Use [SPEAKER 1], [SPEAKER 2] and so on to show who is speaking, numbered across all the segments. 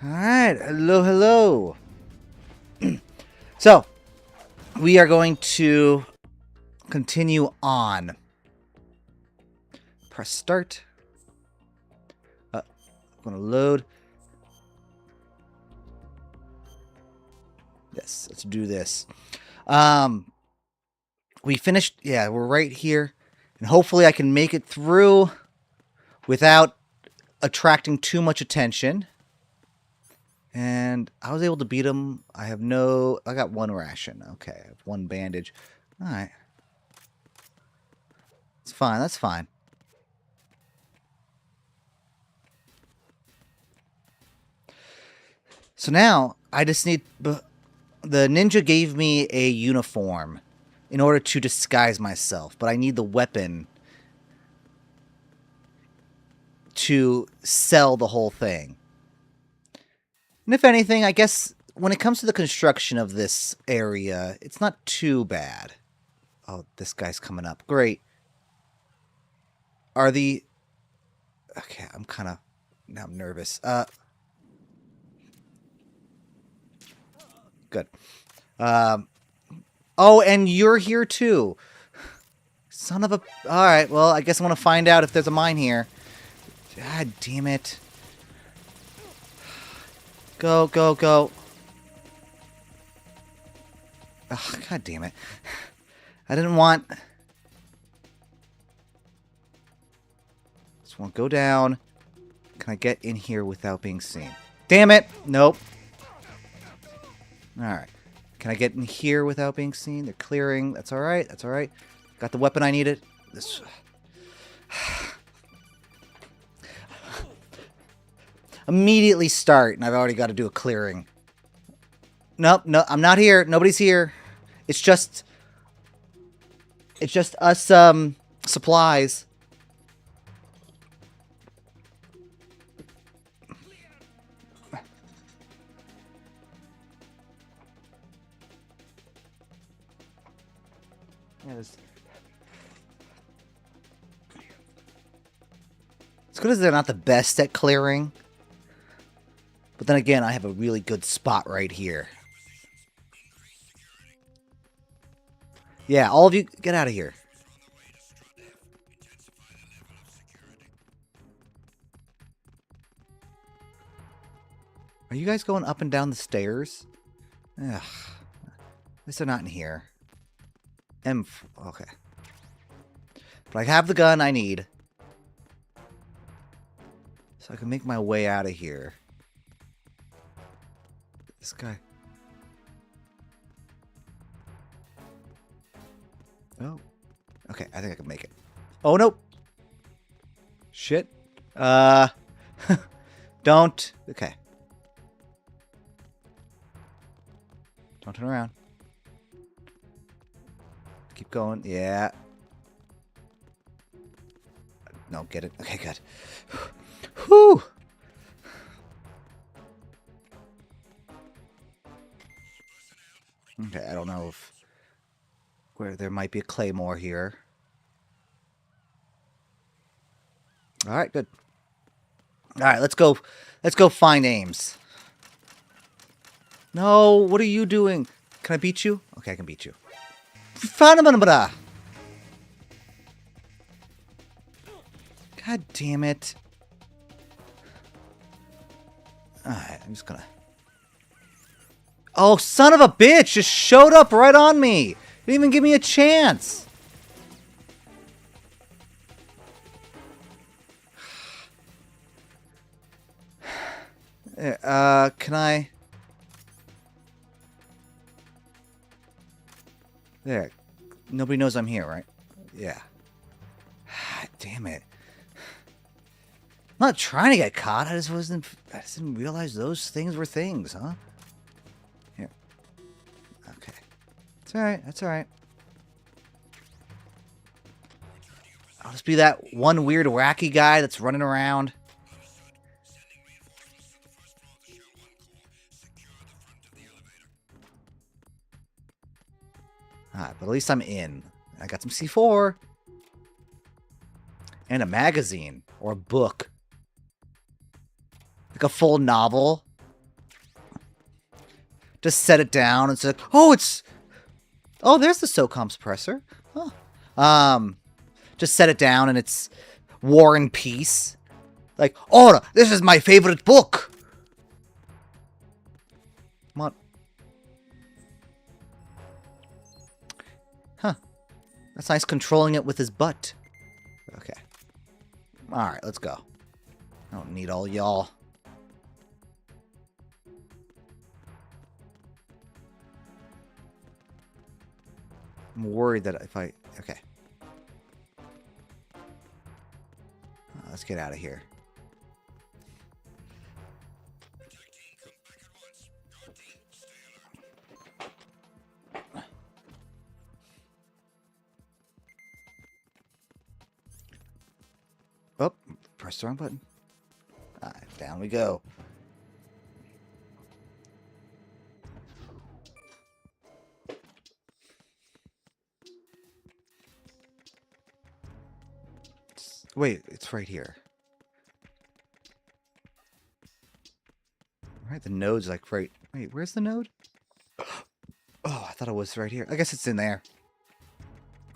[SPEAKER 1] Alright, hello, hello. So, we are going to continue on. Press start. I'm going to load. Yes, let's do this. We finished, yeah, we're right here. And hopefully I can make it through without attracting too much attention. And I was able to beat him. I got one ration. Okay, I have one bandage. Alright. It's fine, that's fine. So now, I just need... The ninja gave me a uniform in order to disguise myself, but I need the weapon to sell the whole thing. And if anything, I guess when it comes to the construction of this area, it's not too bad. Oh, this guy's coming up. Great. Okay, I'm kind of... Now I'm nervous. Good. Oh, and you're here too. Son of a... Alright, well, I guess I want to find out if there's a mine here. God damn it. Go, go, go. Oh, God damn it. I didn't want... Just want to go down. Can I get in here without being seen? Damn it! Nope. Alright. Can I get in here without being seen? They're clearing. That's alright. That's alright. Got the weapon I needed. This... Immediately start, and I've already got to do a clearing. Nope, no, I'm not here. Nobody's here. It's just us, supplies. Yes. It's good as they're not the best at clearing. But then again, I have a really good spot right here. Yeah, all of you, get out of here. Are you guys going up and down the stairs? Ugh. At least they're not in here. Okay. But I have the gun I need. So I can make my way out of here. This guy. Oh. Okay, I think I can make it. Oh, no. Shit. Don't. Okay. Don't turn around. Keep going. Yeah. No, get it. Okay, good. Whew. Okay, I don't know if where there might be a claymore here. All right, good. All right, let's go. Let's go find Ames. No, what are you doing? Can I beat you? Okay, I can beat you. God damn it. Alright, I'm just gonna... Oh, son of a bitch! Just showed up right on me! Didn't even give me a chance! Can I... There. Nobody knows I'm here, right? Yeah. Damn it. I'm not trying to get caught. I just didn't realize those things were things, huh? Here. Okay. It's alright. That's alright. I'll just be that one weird wacky guy that's running around. Alright, but at least I'm in. I got some C4. And a magazine. Or a book. Like a full novel. Just set it down and say, oh, it's... Oh, there's the SOCOM suppressor. Oh. Just set it down and it's War and Peace. Like, oh, this is my favorite book. What? Huh. That's nice controlling it with his butt. Okay. Alright, let's go. I don't need all y'all. I'm worried that if I... Okay. Let's get out of here. Oh, press the wrong button. Alright, down we go. Wait, it's right here. Right, the node's like right... Wait, where's the node? Oh, I thought it was right here. I guess it's in there.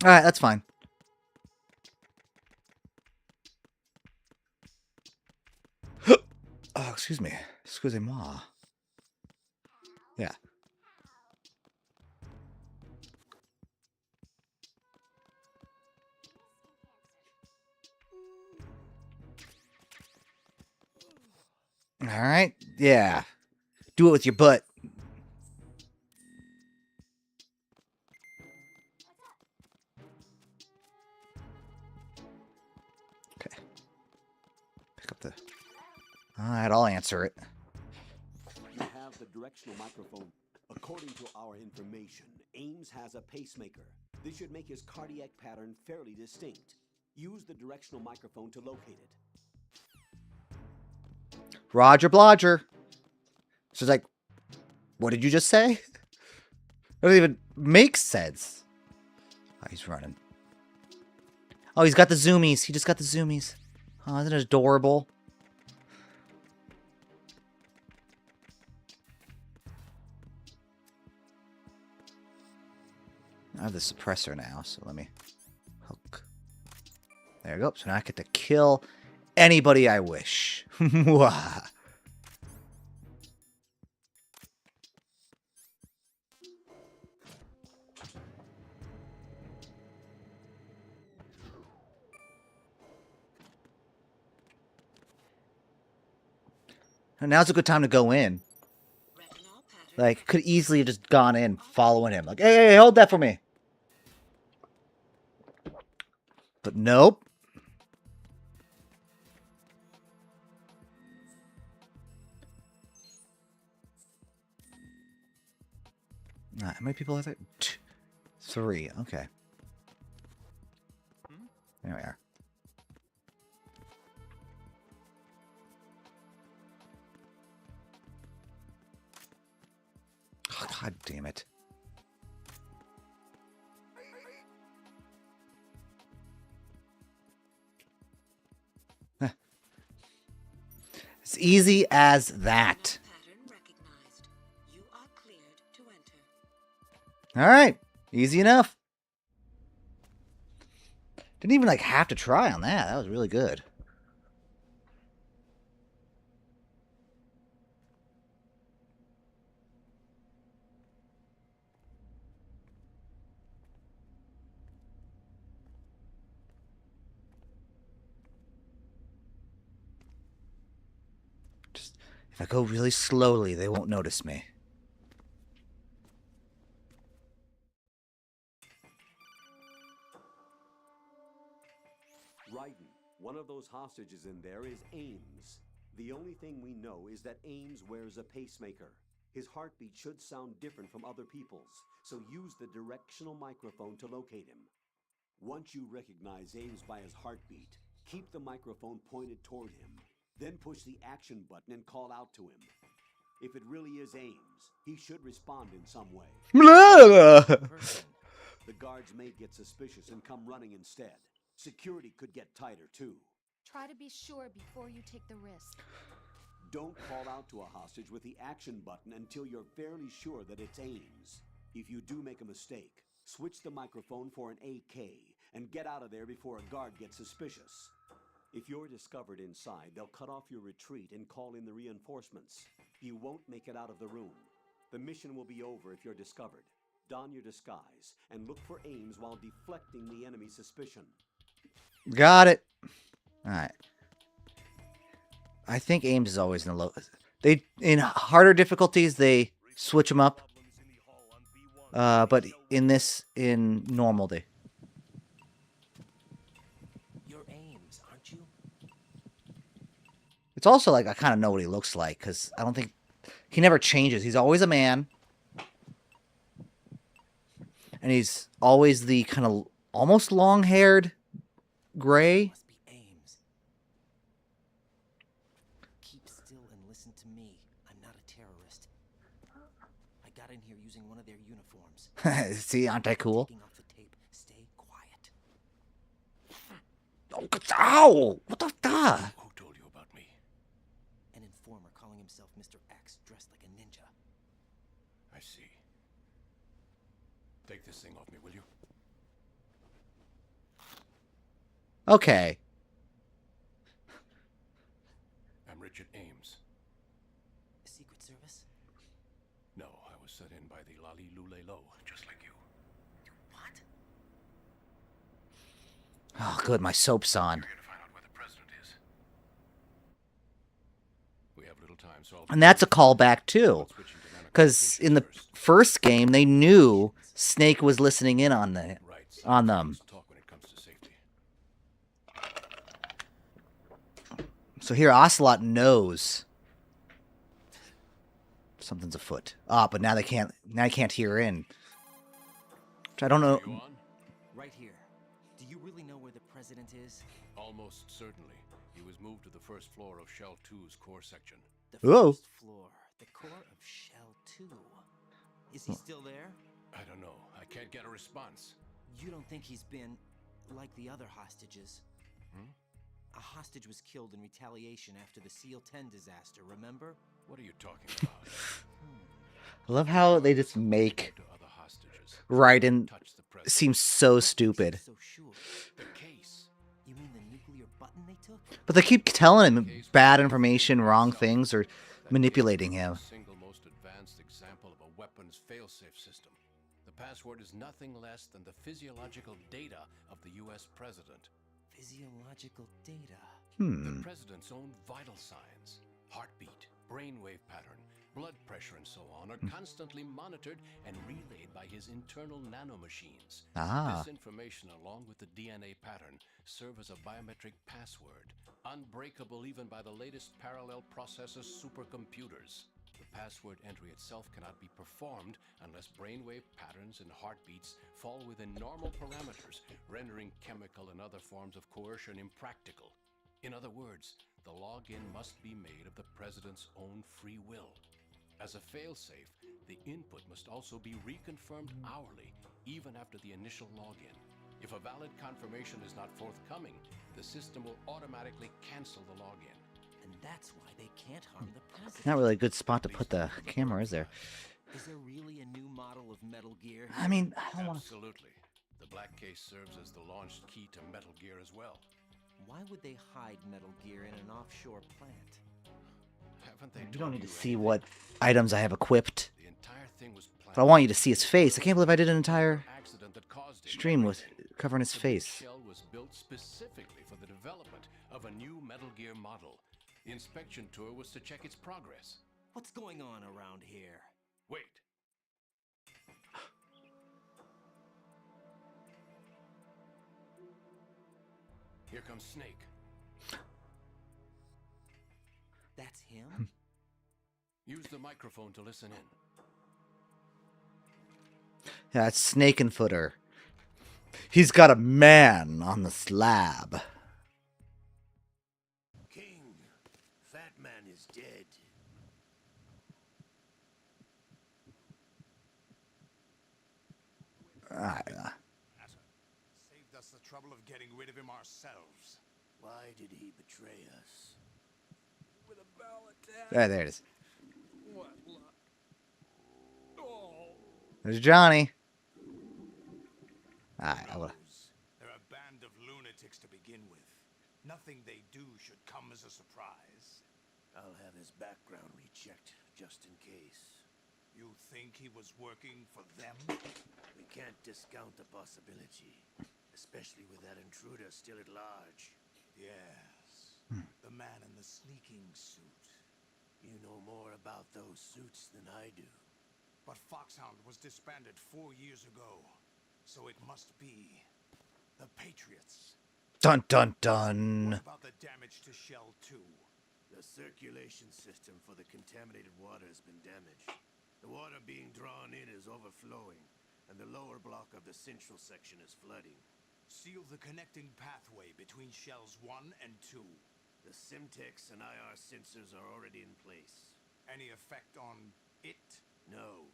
[SPEAKER 1] Alright, that's fine. Oh, excuse me. Excusez-moi. Yeah. Alright, yeah. Do it with your butt. Okay. Pick up the... Alright, I'll answer it.
[SPEAKER 2] You have the directional microphone. According to our information, Ames has a pacemaker. This should make his cardiac pattern fairly distinct. Use the directional microphone to locate it.
[SPEAKER 1] Roger Blodger. So it's like, what did you just say? It doesn't even make sense. Oh, he's running. Oh, he's got the zoomies. He just got the zoomies. Oh, isn't it adorable? I have the suppressor now, so let me hook. There we go. So now I get to kill anybody I wish. And now's a good time to go in. Like, could easily have just gone in following him. Like, hey, hold that for me. But nope. How many people are there? 3. Okay. There we are. Oh, God damn it. It's easy as that. Alright. Easy enough. Didn't even, like, have to try on that. That was really good. Just, if I go really slowly, they won't notice me.
[SPEAKER 2] Raiden, one of those hostages in there is Ames. The only thing we know is that Ames wears a pacemaker. His heartbeat should sound different from other people's, so use the directional microphone to locate him. Once you recognize Ames by his heartbeat, keep the microphone pointed toward him. Then push the action button and call out to him. If it really is Ames, he should respond in some way. The guards may get suspicious and come running instead. Security could get tighter, too.
[SPEAKER 3] Try to be sure before you take the risk.
[SPEAKER 2] Don't call out to a hostage with the action button until you're fairly sure that it's Ames. If you do make a mistake, switch the microphone for an AK and get out of there before a guard gets suspicious. If you're discovered inside, they'll cut off your retreat and call in the reinforcements. You won't make it out of the room. The mission will be over if you're discovered. Don your disguise and look for Ames while deflecting the enemy's suspicion.
[SPEAKER 1] Got it. All right. I think Ames is always in the low. They in harder difficulties they switch them up. But in normal day.
[SPEAKER 3] You're Ames, aren't you?
[SPEAKER 1] It's also like I kind of know what he looks like because I don't think he never changes. He's always a man. And he's always the kind of almost long-haired gray.
[SPEAKER 3] Must be Ames. Keep still and listen to me. I'm not a terrorist. I got in here using one of their uniforms.
[SPEAKER 1] See, aren't I cool?
[SPEAKER 3] Taking off the tape. Stay quiet.
[SPEAKER 1] Oh, ow! What the duh?
[SPEAKER 4] Who told you about me?
[SPEAKER 3] An informer calling himself Mr. X, dressed like a ninja.
[SPEAKER 4] I see. Take this thing off me, will you?
[SPEAKER 1] Okay.
[SPEAKER 4] I'm Richard Ames.
[SPEAKER 3] Secret Service?
[SPEAKER 4] No, I was set in by the Lali Lule Lo, just like you.
[SPEAKER 3] What?
[SPEAKER 1] Oh, good. My soap's on.
[SPEAKER 4] You're here to find out where the president is. We have little time, so
[SPEAKER 1] And that's a callback, too. Because in the first game, they knew Snake was listening in on them.
[SPEAKER 4] Talk when it comes to safety.
[SPEAKER 1] So here, Ocelot knows something's afoot. Ah, but now they can't. Now he can't hear in. Which I don't know.
[SPEAKER 4] Are you on?
[SPEAKER 3] Right here. Do you really know where the president is?
[SPEAKER 4] Almost certainly. He was moved to the first floor of Shell 2's core section.
[SPEAKER 3] The
[SPEAKER 1] Whoa.
[SPEAKER 3] first floor. The core of Shell 2. Is he still there?
[SPEAKER 4] I don't know. I can't get a response.
[SPEAKER 3] You don't think he's been like the other hostages?
[SPEAKER 4] Hmm?
[SPEAKER 3] A hostage was killed in retaliation after the SEAL 10 disaster, remember?
[SPEAKER 4] What are you talking about?
[SPEAKER 1] I love how they just make
[SPEAKER 4] To other hostages.
[SPEAKER 1] Raiden
[SPEAKER 4] Touch the president.
[SPEAKER 1] seem so
[SPEAKER 3] What
[SPEAKER 1] stupid.
[SPEAKER 3] makes you so sure?
[SPEAKER 4] The case.
[SPEAKER 3] You mean the nuclear button they took?
[SPEAKER 1] But they keep telling him bad information, wrong things, or manipulating him.
[SPEAKER 4] The single most advanced example of a weapons failsafe system. The password is nothing less than the physiological data of the U.S. president.
[SPEAKER 3] Physiological data.
[SPEAKER 4] The president's own vital signs, heartbeat, brainwave pattern, blood pressure, and so on are constantly monitored and relayed by his internal nanomachines.
[SPEAKER 1] Ah.
[SPEAKER 4] This information, along with the DNA pattern, serve as a biometric password, unbreakable even by the latest parallel processor supercomputers. The password entry itself cannot be performed unless brainwave patterns and heartbeats fall within normal parameters, rendering chemical and other forms of coercion impractical. In other words, the login must be made of the president's own free will. As a failsafe, the input must also be reconfirmed hourly, even after the initial login. If a valid confirmation is not forthcoming, the system will automatically cancel the login.
[SPEAKER 3] And that's why they can't harm the president.
[SPEAKER 1] Not really a good spot to put the camera, is there?
[SPEAKER 3] Is there really a new model of Metal Gear?
[SPEAKER 1] I mean, I don't want to.
[SPEAKER 4] Absolutely. The black case serves as the launch key to Metal Gear as well.
[SPEAKER 3] Why would they hide Metal Gear in an offshore plant?
[SPEAKER 4] Haven't they
[SPEAKER 1] You
[SPEAKER 4] told
[SPEAKER 1] don't need to
[SPEAKER 4] you
[SPEAKER 1] see
[SPEAKER 4] anything?
[SPEAKER 1] what items I have equipped.
[SPEAKER 4] The entire thing was planned.
[SPEAKER 1] But I want you to see his face. I can't believe I did an entire
[SPEAKER 4] Accident that caused it.
[SPEAKER 1] stream with covering his
[SPEAKER 4] The
[SPEAKER 1] face.
[SPEAKER 4] shell was built specifically for the development of a new Metal Gear model. The inspection tour was to check its progress.
[SPEAKER 3] What's going on around here?
[SPEAKER 4] Wait. Here comes Snake.
[SPEAKER 3] That's him?
[SPEAKER 4] Use the microphone to listen in.
[SPEAKER 1] Yeah, it's Snake and Footer. He's got a man on the slab.
[SPEAKER 5] King, Fat Man is dead.
[SPEAKER 6] Saved us the trouble of getting rid of him ourselves.
[SPEAKER 5] Why did he betray us?
[SPEAKER 6] with a bowel attack.
[SPEAKER 1] There it is.
[SPEAKER 6] What luck? Oh.
[SPEAKER 1] There's Johnny. Alright, I will.
[SPEAKER 5] They're a band of lunatics to begin with. Nothing they do should come as a surprise. I'll have his background rechecked, just in case. You think he was working for them? We can't discount the possibility. Especially with that intruder still at large. Yes. The man in the sneaking suit. You know more about those suits than I do. But Foxhound was disbanded 4 years ago. So it must be the Patriots.
[SPEAKER 1] Dun dun dun.
[SPEAKER 5] What about the damage to Shell 2? The circulation system for the contaminated water has been damaged. The water being drawn in is overflowing, and the lower block of the central section is flooding. Seal the connecting pathway between Shells 1 and 2. The Simtex and IR sensors are already in place. Any effect on it? No.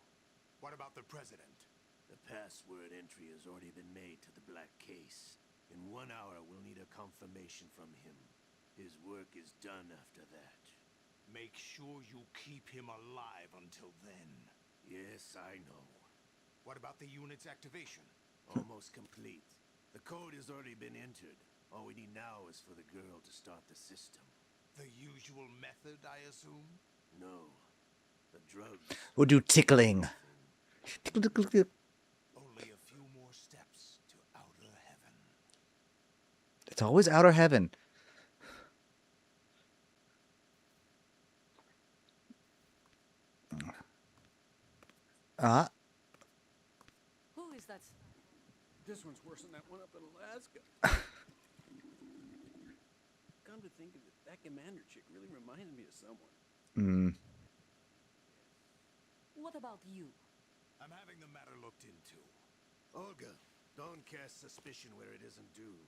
[SPEAKER 5] What about the President? The password entry has already been made to the black case. In 1 hour, we'll need a confirmation from him. His work is done after that. Make sure you keep him alive until then. Yes, I know. What about the unit's activation? Almost complete. The code has already been entered. All we need now is for the girl to start the system. The usual method, I assume? No. The drugs.
[SPEAKER 1] We'll do tickling. Tickle, tickle, tickle.
[SPEAKER 5] Only a few more steps to outer heaven.
[SPEAKER 1] It's always outer heaven.
[SPEAKER 7] Who is that?
[SPEAKER 6] This one's worse than that one up in Alaska. Come to think of it, that commander chick really reminds me of someone.
[SPEAKER 7] What about you?
[SPEAKER 5] I'm having the matter looked into. Olga, don't cast suspicion where it isn't due.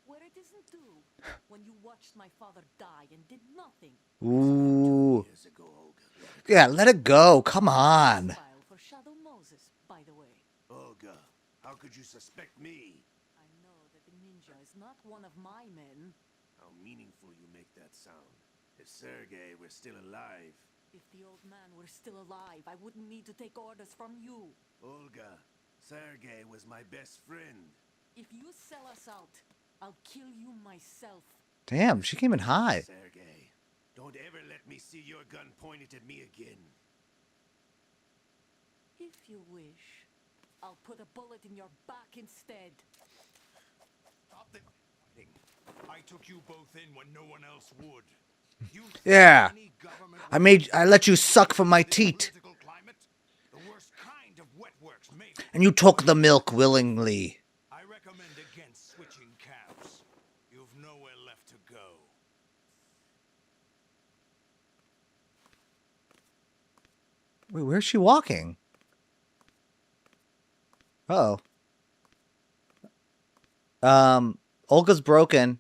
[SPEAKER 7] Where it isn't due. When you watched my father die and did nothing.
[SPEAKER 1] Ooh.
[SPEAKER 5] Years ago, Olga.
[SPEAKER 1] Yeah, let it go. Come on.
[SPEAKER 7] File for Shadow Moses, by the way.
[SPEAKER 5] Olga, how could you suspect me?
[SPEAKER 7] I know that the ninja is not one of my men.
[SPEAKER 5] How meaningful you make that sound. If Sergei were still alive.
[SPEAKER 7] If the old man were still alive, I wouldn't need to take orders from you.
[SPEAKER 5] Olga, Sergei was my best friend.
[SPEAKER 7] If you sell us out, I'll kill you myself.
[SPEAKER 1] Damn, she came in high.
[SPEAKER 5] Sergei, don't ever let me see your gun pointed at me again.
[SPEAKER 7] If you wish, I'll put a bullet in your back instead.
[SPEAKER 5] Stop the fighting. I took you both in when no one else would. You
[SPEAKER 1] Yeah.
[SPEAKER 5] any government
[SPEAKER 1] I let you suck from my teat.
[SPEAKER 5] political climate? The worst kind of wet works, maybe.
[SPEAKER 1] And you took the milk willingly.
[SPEAKER 5] I recommend against switching camps. You've nowhere left to go.
[SPEAKER 1] Wait, where's she walking? Uh-oh. Olga's broken.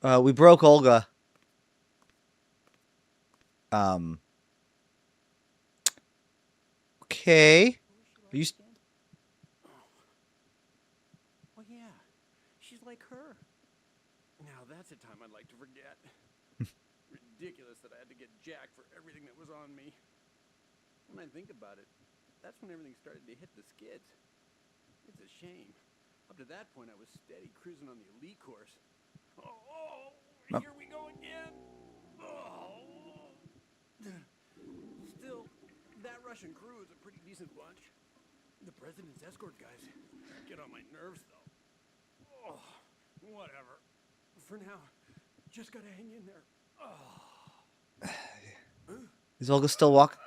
[SPEAKER 1] We broke Olga. Okay. Are you
[SPEAKER 6] Well, yeah, she's like her. Now that's a time I'd like to forget. Ridiculous that I had to get jacked for everything that was on me. When I think about it, that's when everything started to hit the skids. It's a shame. Up to that point, I was steady cruising on the elite course. Oh, here we go again. Oh. Still, that Russian crew is a pretty decent bunch. The president's escort guys get on my nerves, though. Oh, whatever. For now, just gotta hang in there.
[SPEAKER 1] Is Olga still walking?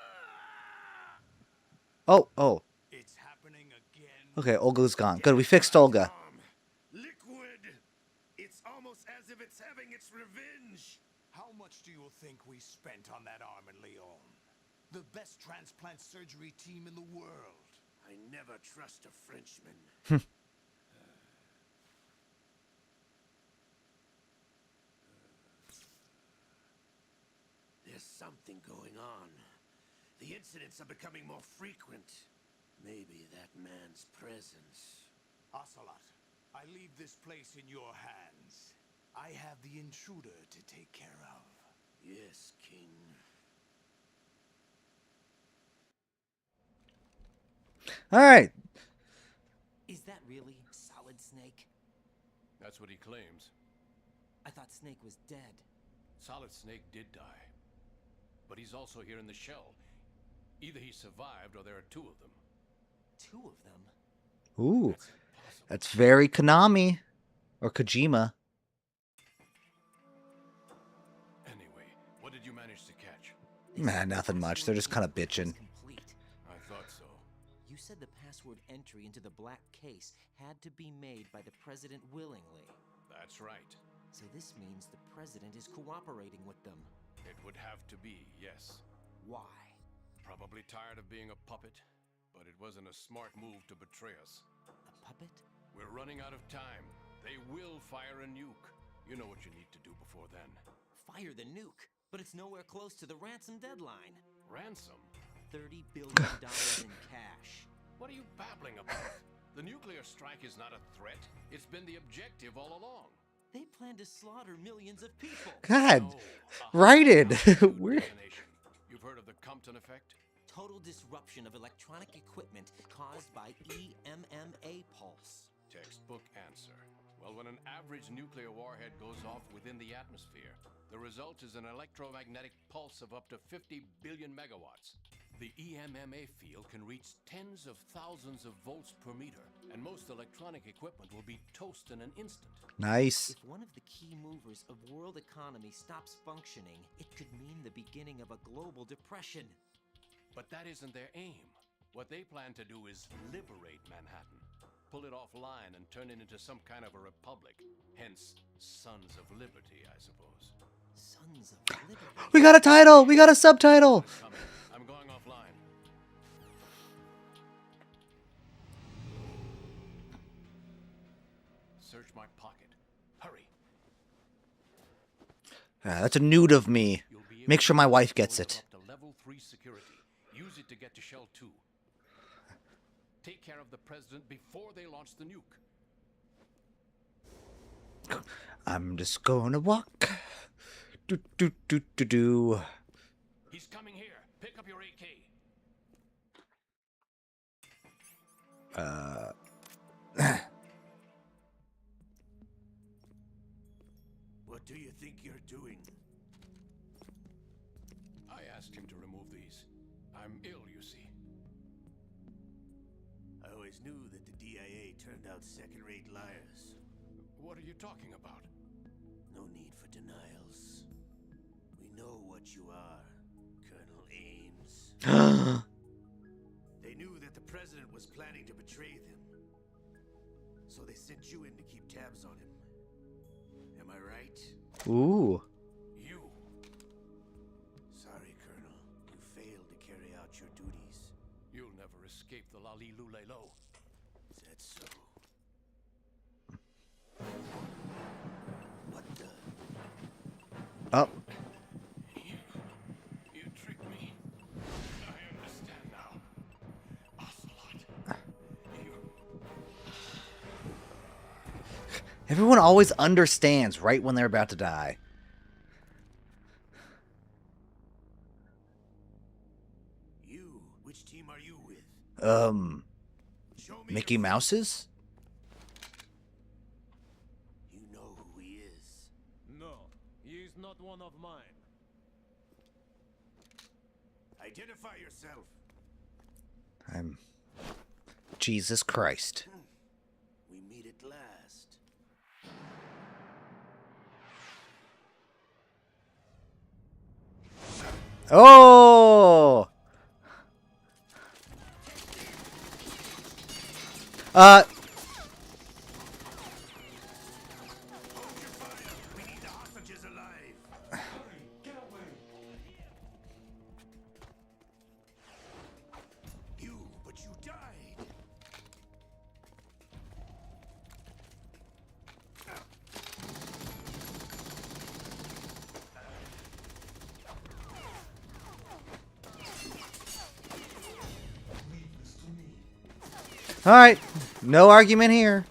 [SPEAKER 1] Oh.
[SPEAKER 5] It's happening again.
[SPEAKER 1] Okay, Olga's gone. Good, we fixed Olga.
[SPEAKER 5] Liquid. It's almost as if it's having its revenge. How much do you think we spent on that arm in Lyon? The best transplant surgery team in the world. I never trust a Frenchman. There's something going on. The incidents are becoming more frequent. Maybe that man's presence. Ocelot, I leave this place in your hands. I have the intruder to take care of. Yes, King.
[SPEAKER 1] All right.
[SPEAKER 3] Is that really Solid Snake?
[SPEAKER 4] That's what he claims.
[SPEAKER 3] I thought Snake was dead.
[SPEAKER 4] Solid Snake did die. But he's also here in the shell. Either he survived or there are two of them.
[SPEAKER 3] Two of them?
[SPEAKER 1] Ooh,
[SPEAKER 4] That's impossible.
[SPEAKER 1] that's very Konami or Kojima.
[SPEAKER 4] Anyway, what did you manage to catch?
[SPEAKER 1] Man, nothing much. They're just kind of bitching.
[SPEAKER 3] Complete.
[SPEAKER 4] I thought so.
[SPEAKER 3] You said the password entry into the black case had to be made by the president willingly.
[SPEAKER 4] That's right.
[SPEAKER 3] So this means the president is cooperating with them.
[SPEAKER 4] It would have to be, yes.
[SPEAKER 3] Why?
[SPEAKER 4] Probably tired of being a puppet, but it wasn't a smart move to betray us.
[SPEAKER 3] A puppet?
[SPEAKER 4] We're running out of time. They will fire a nuke. You know what you need to do before then.
[SPEAKER 3] Fire the nuke, but it's nowhere close to the ransom deadline.
[SPEAKER 4] Ransom?
[SPEAKER 3] $30 billion in cash.
[SPEAKER 4] What are you babbling about? The nuclear strike is not a threat. It's been the objective all along.
[SPEAKER 3] They plan to slaughter millions of people.
[SPEAKER 1] God,
[SPEAKER 4] No,
[SPEAKER 1] righted.
[SPEAKER 4] absolute
[SPEAKER 1] We're
[SPEAKER 4] detonation. You've heard of the Compton effect?
[SPEAKER 3] Total disruption of electronic equipment caused by EMMA pulse.
[SPEAKER 4] Textbook answer. Well, when an average nuclear warhead goes off within the atmosphere, the result is an electromagnetic pulse of up to 50 billion megawatts. The EMMA field can reach tens of thousands of volts per meter, and most electronic equipment will be toast in an instant.
[SPEAKER 1] nice.
[SPEAKER 3] If one of the key movers of world economy stops functioning, it could mean the beginning of a global depression.
[SPEAKER 4] But that isn't their aim. What they plan to do is liberate Manhattan, pull it offline and turn it into some kind of a republic. Hence, Sons of Liberty, I suppose.
[SPEAKER 3] Sons of Liberty.
[SPEAKER 1] We got a title. We got a subtitle.
[SPEAKER 4] It's coming. I'm going offline. Search my pocket. Hurry.
[SPEAKER 1] That's a nude of me.
[SPEAKER 4] You'll be able
[SPEAKER 1] Make sure my wife gets
[SPEAKER 4] to
[SPEAKER 1] it.
[SPEAKER 4] up to level 3 security. Use it to get to Shell 2. Take care of the president before they launch the nuke.
[SPEAKER 1] I'm just gonna walk. Do do do do do.
[SPEAKER 4] He's coming here. Pick up your AK.
[SPEAKER 5] What do you think you're doing?
[SPEAKER 4] I asked him to remove these. I'm ill, you see.
[SPEAKER 5] I always knew that the DIA turned out second-rate liars.
[SPEAKER 4] What are you talking about?
[SPEAKER 5] No need for denials. We know what you are, Colonel Ames. They knew that the president was planning to betray them. So they sent you in to keep tabs on him. Am I right?
[SPEAKER 1] Ooh.
[SPEAKER 4] You.
[SPEAKER 5] Sorry, Colonel. You failed to carry out your duties.
[SPEAKER 4] You'll never escape the Lali Lule Lo.
[SPEAKER 5] Is that so? What the?
[SPEAKER 1] Oh.
[SPEAKER 4] You tricked me. I understand now. Ocelot. You.
[SPEAKER 1] Everyone always understands right when they're about to die.
[SPEAKER 5] You? Which team are you with? Show me
[SPEAKER 1] Mickey
[SPEAKER 5] your-
[SPEAKER 1] Mouse's?
[SPEAKER 5] You know who he is.
[SPEAKER 6] No, he is not one of mine.
[SPEAKER 5] Identify yourself.
[SPEAKER 1] I'm Jesus Christ.
[SPEAKER 5] We meet at last.
[SPEAKER 1] Oh!
[SPEAKER 5] Hold your fire. We need the hostages alive. Hurry, get away. But you died.
[SPEAKER 1] All right. No argument here.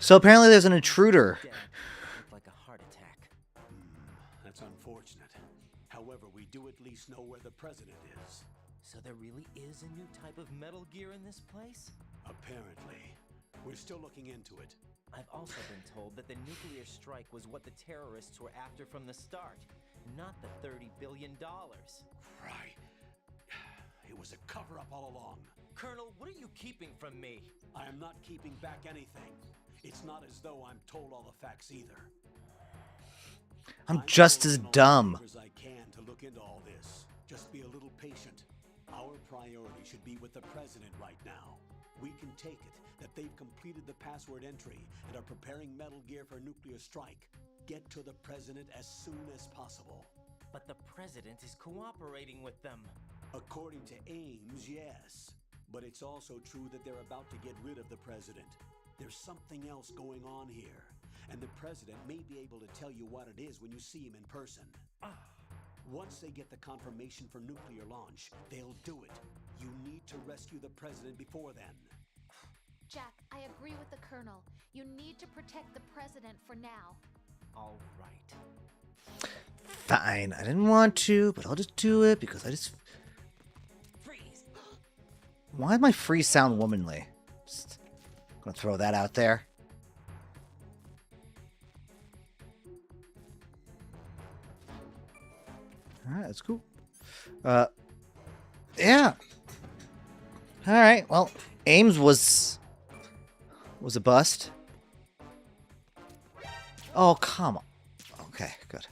[SPEAKER 1] So apparently there's an intruder.
[SPEAKER 3] Dead. Looked like a heart attack.
[SPEAKER 2] That's unfortunate. However, we do at least know where the president is.
[SPEAKER 3] So there really is a new type of Metal Gear in this place?
[SPEAKER 2] Apparently. We're still looking into it.
[SPEAKER 3] I've also been told that the nuclear strike was what the terrorists were after from the start, not the $30 billion.
[SPEAKER 2] Right. It was a cover-up all along.
[SPEAKER 3] Colonel, what are you keeping from me?
[SPEAKER 2] I am not keeping back anything. It's not as though I'm told all the facts either.
[SPEAKER 1] I'm just as dumb.
[SPEAKER 2] As I can to look into all this. Just be a little patient. Our priority should be with the president right now. We can take it that they've completed the password entry and are preparing Metal Gear for nuclear strike. Get to the president as soon as possible.
[SPEAKER 3] But the president is cooperating with them.
[SPEAKER 2] According to Ames, yes. But it's also true that they're about to get rid of the president. There's something else going on here. And the president may be able to tell you what it is when you see him in person. Once they get the confirmation for nuclear launch, they'll do it. You need to rescue the president before then.
[SPEAKER 8] Jack, I agree with the Colonel. You need to protect the president for now.
[SPEAKER 3] All right.
[SPEAKER 1] Fine. I didn't want to, but I'll just do it because I just...
[SPEAKER 3] Freeze!
[SPEAKER 1] Why did my freeze sound womanly? Just gonna throw that out there. Alright, that's cool. Yeah. Alright, well, Ames was a bust. Oh, come on. Okay, good.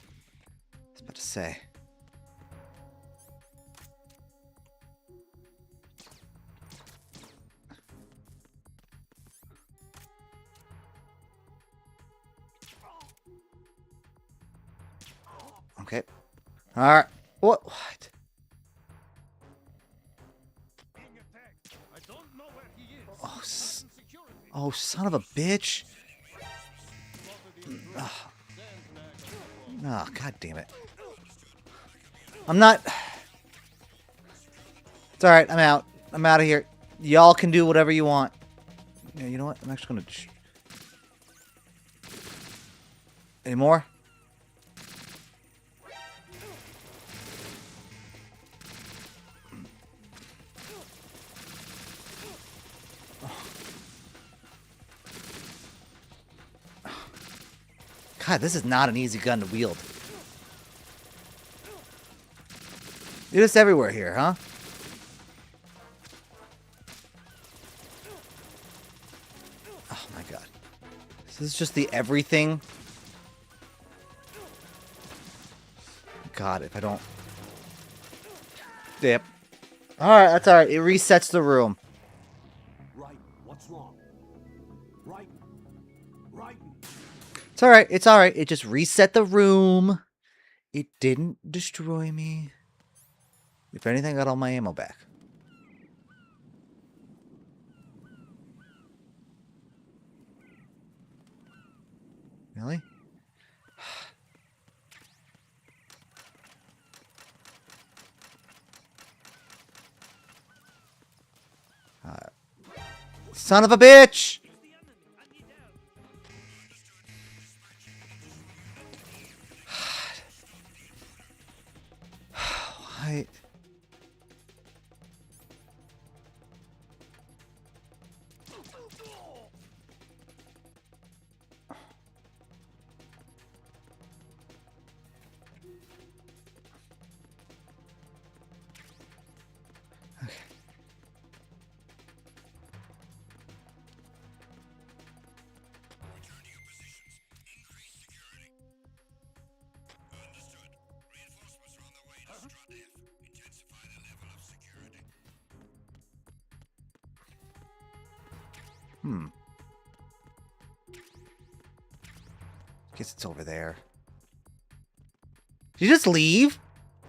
[SPEAKER 1] I was about to say. Okay. Alright. What? What? Oh, oh, son of a bitch. Oh, god damn it. I'm not... It's alright, I'm out. I'm out of here. Y'all can do whatever you want. Yeah, you know what? I'm actually gonna... Any more? God, this is not an easy gun to wield. You're just everywhere here, huh? Oh my god. This is just the everything. God, if I don't... Yep. Alright, that's alright. It resets the room.
[SPEAKER 2] Right. What's wrong? Right. Right.
[SPEAKER 1] It's alright, it's alright. It just reset the room. It didn't destroy me. If anything, I got all my ammo back. Really? Son of a bitch! Why? Okay. Guess it's over there. Did he just leave?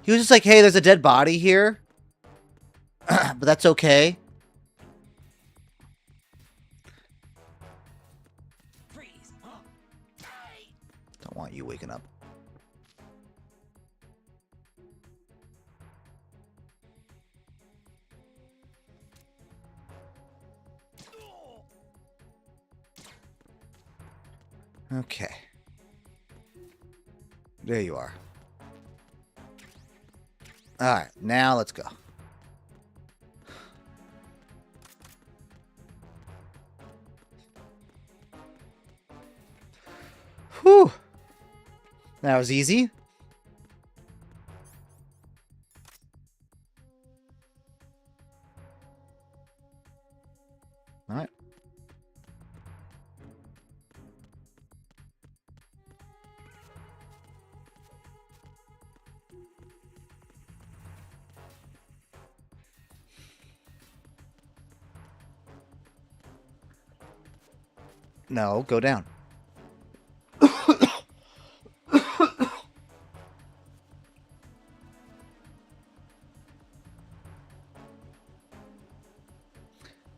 [SPEAKER 1] He was just like, hey, there's a dead body here. But that's okay.
[SPEAKER 3] Freeze!
[SPEAKER 1] Don't want you waking up. Okay. There you are. Alright, now let's go. Whew. That was easy. Alright. No, go down.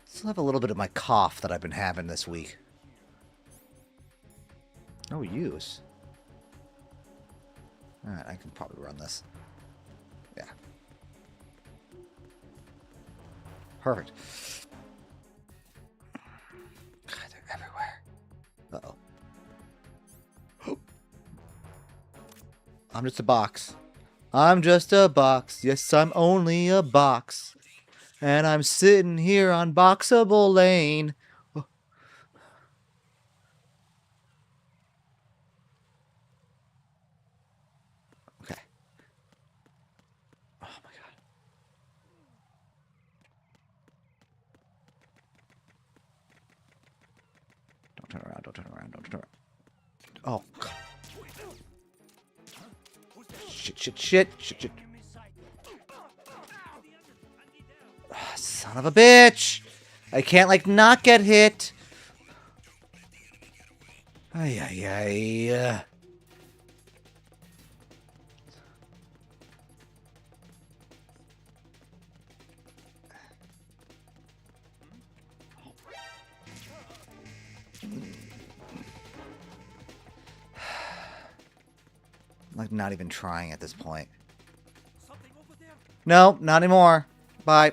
[SPEAKER 1] Still have a little bit of my cough that I've been having this week. No use. Alright, I can probably run this. Yeah. Perfect. God, they're everywhere. Uh-oh. I'm just a box. I'm just a box. Yes, I'm only a box. And I'm sitting here on Boxable Lane. Oh. Okay. Oh my god. Don't turn around, don't turn around, don't turn around. Oh, god. Shit. Ah, son of a bitch! I can't, like, not get hit. Ay. I'm, like, not even trying at this point. No, not anymore. Bye.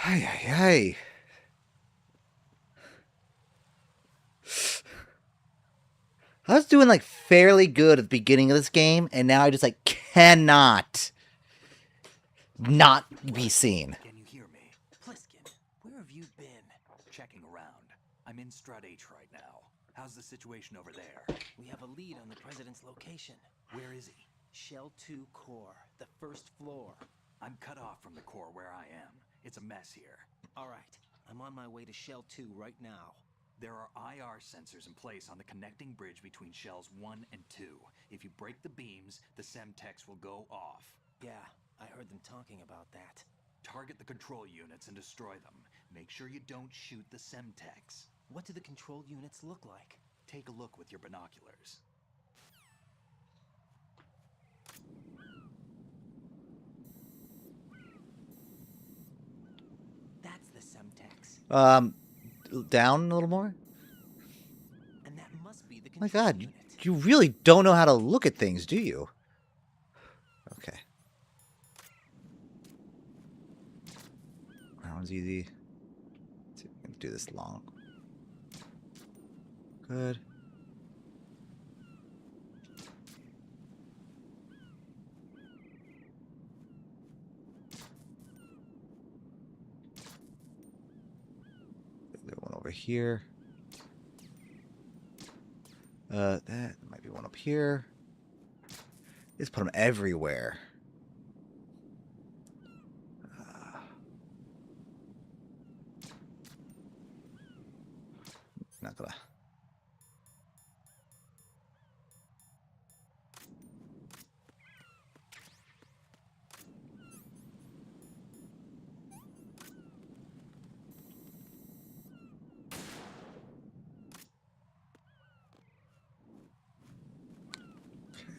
[SPEAKER 1] Ay. I was doing, like, fairly good at the beginning of this game, and now I just, like, cannot not be seen.
[SPEAKER 9] Can you hear me? Pliskin, where have you been? Checking around. I'm in Strut H right now. How's the situation over there?
[SPEAKER 3] We have a lead on the president's location.
[SPEAKER 9] Where is he?
[SPEAKER 3] Shell 2 core, the first floor.
[SPEAKER 9] I'm cut off from the core where I am. It's a mess here.
[SPEAKER 3] All right, I'm on my way to Shell 2 right now.
[SPEAKER 9] There are IR sensors in place on the connecting bridge between shells 1 and 2. If you break the beams, the Semtex will go off.
[SPEAKER 3] Yeah, I heard them talking about that.
[SPEAKER 9] Target the control units and destroy them. Make sure you don't shoot the Semtex.
[SPEAKER 3] What do the control units look like?
[SPEAKER 9] Take a look with your binoculars.
[SPEAKER 3] That's the Semtex.
[SPEAKER 1] Down a little more?
[SPEAKER 3] And that must be the
[SPEAKER 1] My
[SPEAKER 3] control
[SPEAKER 1] god,
[SPEAKER 3] unit.
[SPEAKER 1] you really don't know how to look at things, do you? Okay. That one's easy. Let's see if we can do this long. Good. There's one over here. That might be one up here. Just put them everywhere. Not gonna.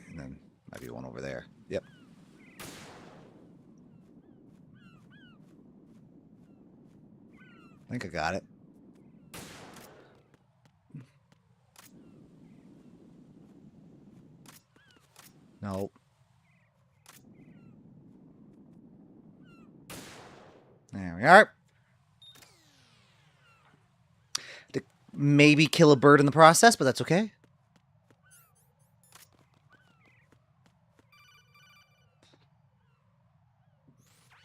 [SPEAKER 1] And then might be one over there. Yep. I think I got it. Nope. There we are. maybe kill a bird in the process, but that's okay.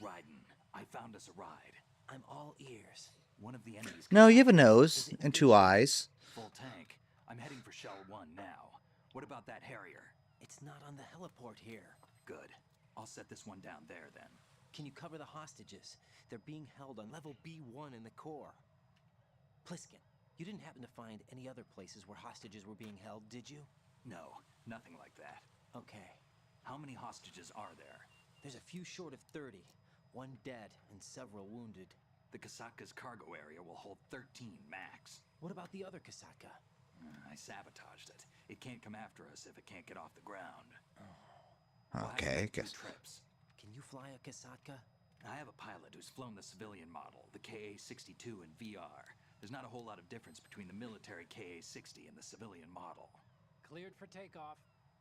[SPEAKER 9] Raiden, I found us a ride.
[SPEAKER 3] I'm all ears.
[SPEAKER 9] One of the enemies.
[SPEAKER 1] No, you have a nose and 2 eyes.
[SPEAKER 9] Full tank. I'm heading for Shell 1 now. What about that Harrier?
[SPEAKER 3] It's not on the heliport here.
[SPEAKER 9] Good. I'll set this one down there then.
[SPEAKER 3] Can you cover the hostages? They're being held on level B1 in the core. Pliskin, you didn't happen to find any other places where hostages were being held, did you?
[SPEAKER 9] No, nothing like that.
[SPEAKER 3] Okay.
[SPEAKER 9] How many hostages are there?
[SPEAKER 3] There's a few short of 30. 1 dead and several wounded.
[SPEAKER 9] The Kasatka's cargo area will hold 13 max.
[SPEAKER 3] What about the other Kasatka?
[SPEAKER 9] I sabotaged it. It can't come after us if it can't get off the ground.
[SPEAKER 1] Okay, I guess.
[SPEAKER 9] Trips.
[SPEAKER 3] Can you fly a Kasatka?
[SPEAKER 9] I have a pilot who's flown the civilian model, the KA-62 in VR. There's not a whole lot of difference between the military KA-60 and the civilian model.
[SPEAKER 10] Cleared for takeoff.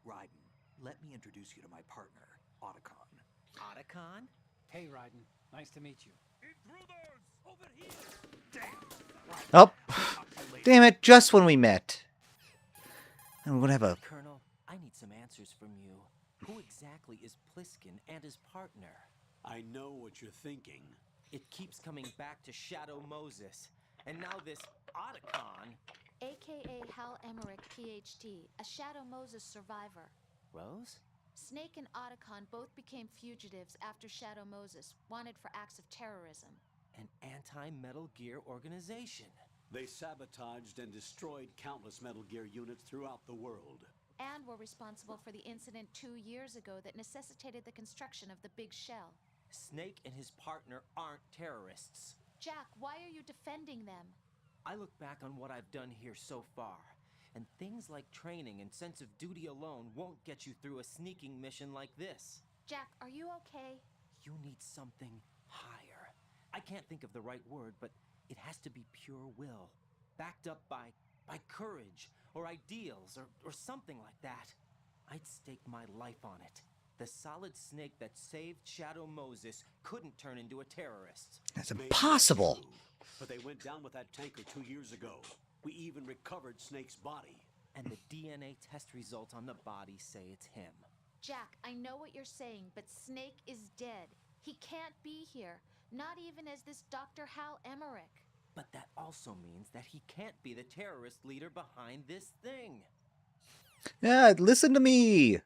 [SPEAKER 9] Raiden, let me introduce you to my partner, Otacon.
[SPEAKER 3] Otacon?
[SPEAKER 10] Hey, Raiden. Nice to meet you.
[SPEAKER 5] Intruders! Over here!
[SPEAKER 1] Oh, damn it, just when we met. And we're gonna have a...
[SPEAKER 3] Colonel, I need some answers from you. Who exactly is Pliskin and his partner?
[SPEAKER 2] I know what you're thinking.
[SPEAKER 3] It keeps coming back to Shadow Moses. And now this Otacon.
[SPEAKER 8] AKA Hal Emmerich, PhD, a Shadow Moses survivor.
[SPEAKER 3] Rose?
[SPEAKER 8] Snake and Otacon both became fugitives after Shadow Moses, wanted for acts of terrorism.
[SPEAKER 3] An anti-Metal Gear organization.
[SPEAKER 2] They sabotaged and destroyed countless Metal Gear units throughout the world.
[SPEAKER 8] And were responsible for the incident 2 years ago that necessitated the construction of the Big Shell.
[SPEAKER 3] Snake and his partner aren't terrorists.
[SPEAKER 8] Jack, why are you defending them?
[SPEAKER 3] I look back on what I've done here so far, and things like training and sense of duty alone won't get you through a sneaking mission like this.
[SPEAKER 8] Jack, are you okay?
[SPEAKER 3] You need something higher. I can't think of the right word, but it has to be pure will, backed up by courage or ideals or something like that. I'd stake my life on it. The solid snake that saved Shadow Moses couldn't turn into a terrorist.
[SPEAKER 1] That's impossible.
[SPEAKER 2] Maybe that's true, but they went down with that tanker 2 years ago. We even recovered Snake's body.
[SPEAKER 3] And the DNA test results on the body say it's him.
[SPEAKER 8] Jack, I know what you're saying, but Snake is dead. He can't be here, not even as this Dr. Hal Emmerich.
[SPEAKER 3] But that also means that he can't be the terrorist leader behind this thing.
[SPEAKER 1] Yeah, listen to me.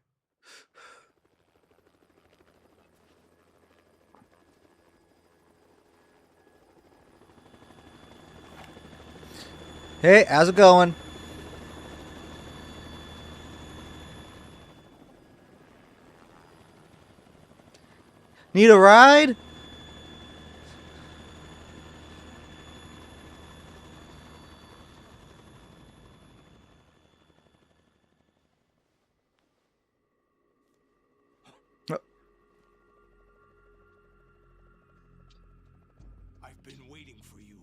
[SPEAKER 1] Hey, how's it going? Need a ride?
[SPEAKER 5] I've been waiting for you.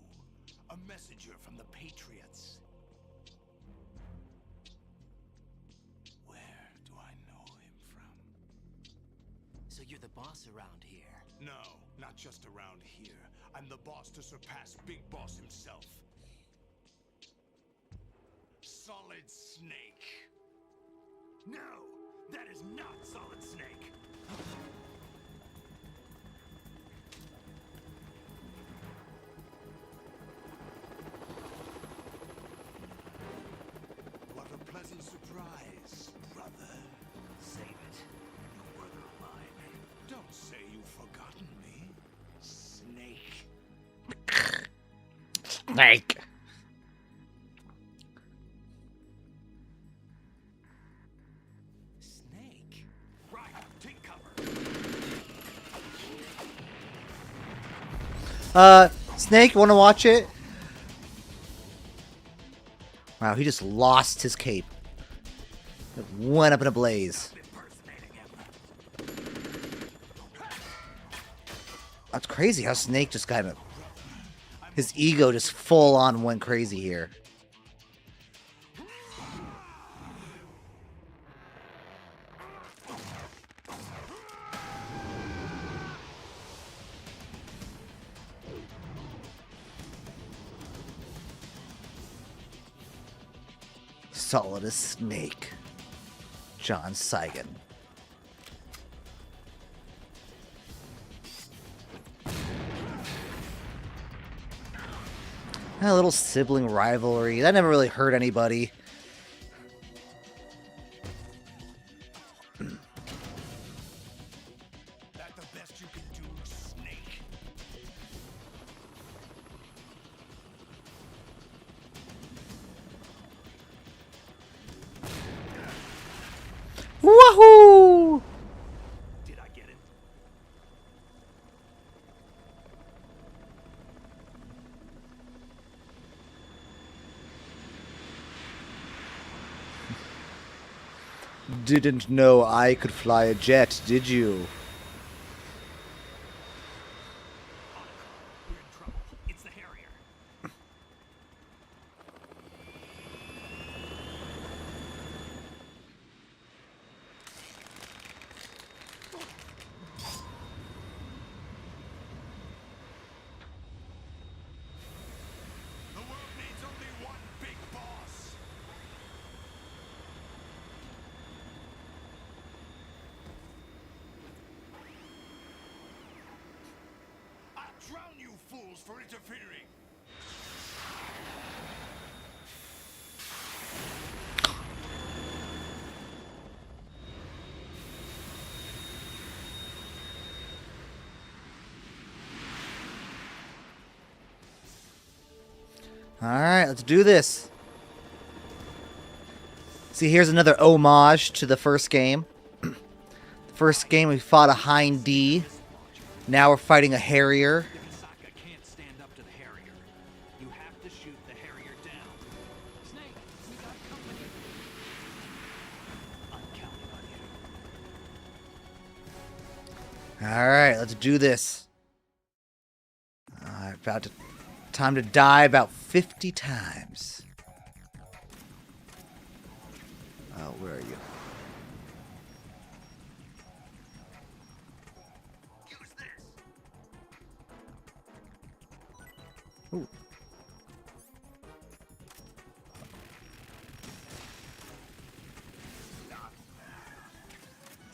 [SPEAKER 5] A messenger from the Patriots. Where do I know him from?
[SPEAKER 3] So you're the boss around here.
[SPEAKER 5] No, not just around here. I'm the boss to surpass Big Boss himself. Solid Snake. No, that is not Solid Snake. What a pleasant surprise, brother.
[SPEAKER 9] Save it. No brother of mine.
[SPEAKER 5] Don't say you've forgotten me, Snake.
[SPEAKER 1] Snake.
[SPEAKER 3] Snake?
[SPEAKER 5] Right, take cover.
[SPEAKER 1] Snake, wanna watch it? Wow, he just lost his cape. It went up in a blaze. That's crazy how Snake just kind of... His ego just full on went crazy here. solid as Snake. John Saigon. A little sibling rivalry. That never really hurt anybody.
[SPEAKER 5] That the best you can do, Snake?
[SPEAKER 1] Wahoo!
[SPEAKER 5] Did I get it?
[SPEAKER 1] Didn't know I could fly a jet, did you?
[SPEAKER 9] We're in trouble. It's the Harrier.
[SPEAKER 5] The world needs only one big boss. I'll drown you fools for interfering.
[SPEAKER 1] Alright, let's do this. See, here's another homage to the first game. The first game we fought a Hind D. Now we're fighting a Harrier.
[SPEAKER 9] Sokka can't stand up to the Harrier. You have to shoot the Harrier down.
[SPEAKER 10] Snake, we got company.
[SPEAKER 9] I'm counting on you.
[SPEAKER 1] Alright, let's do this. Alright, time to die about 50 times. Oh, where are you?
[SPEAKER 5] Use this.
[SPEAKER 1] Ooh.